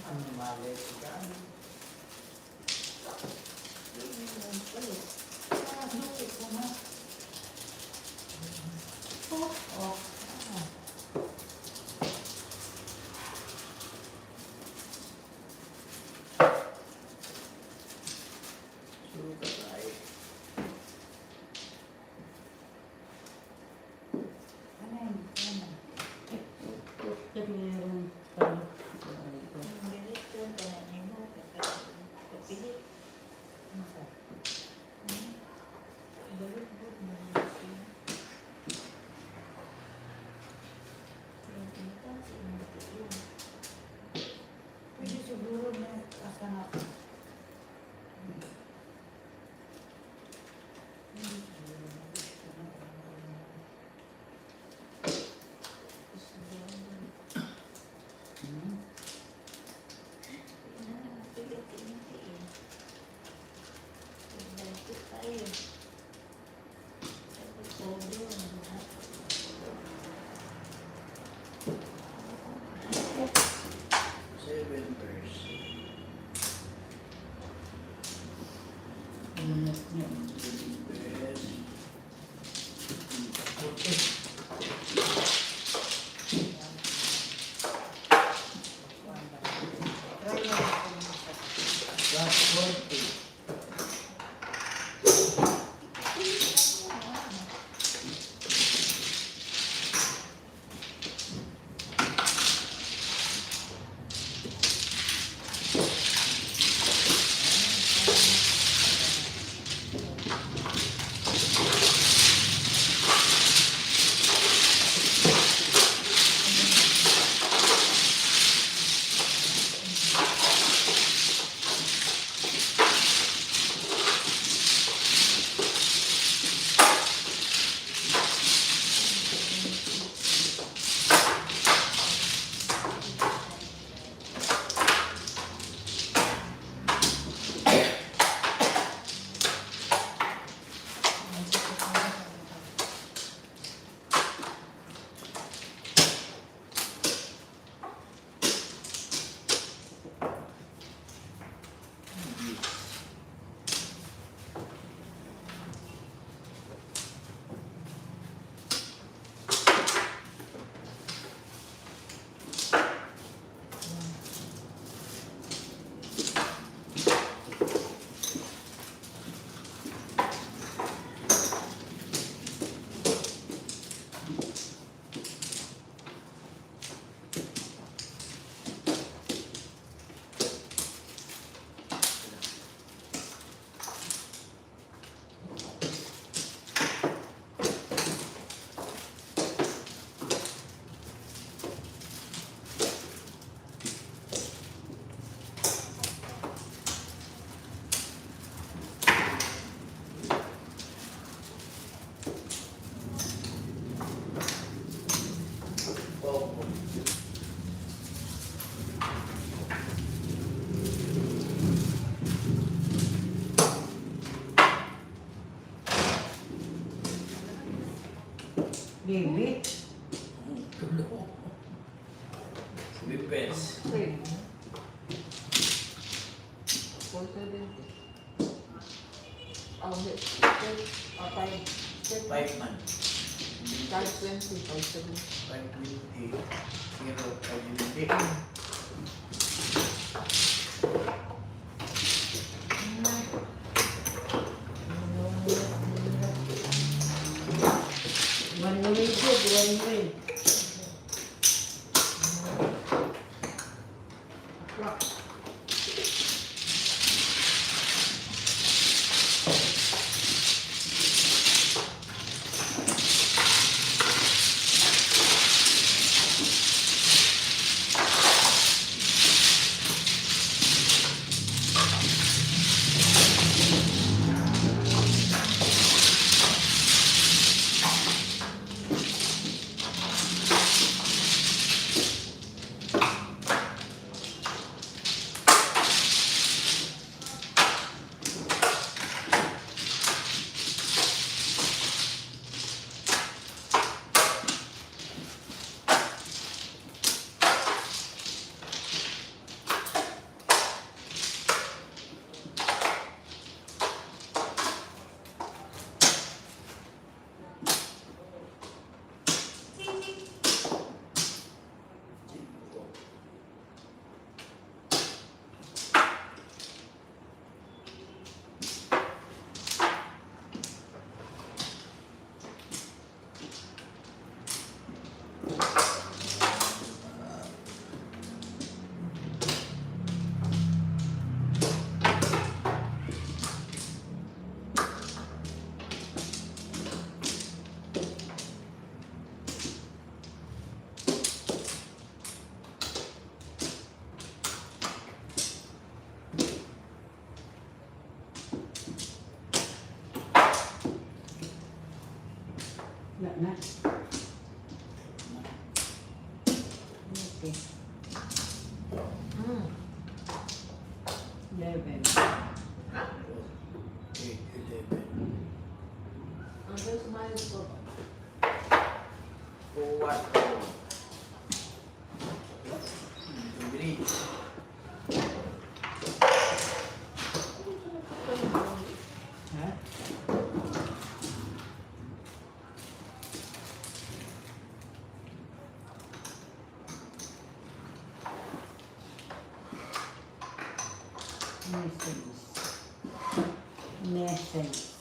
Ang malay ko ka. Sugar tayo. Ano yun? Ano? Ito yung palo. Bibi. Tulo. Depends. Pwede. Pwede din. Oh, okay. 5 months. 520, 570. 520. 520. One way good, one way. Na. Okay. 11. 8, 11. Ang Diyos mayos ko. 4, 1. Bilis. Ha? Message.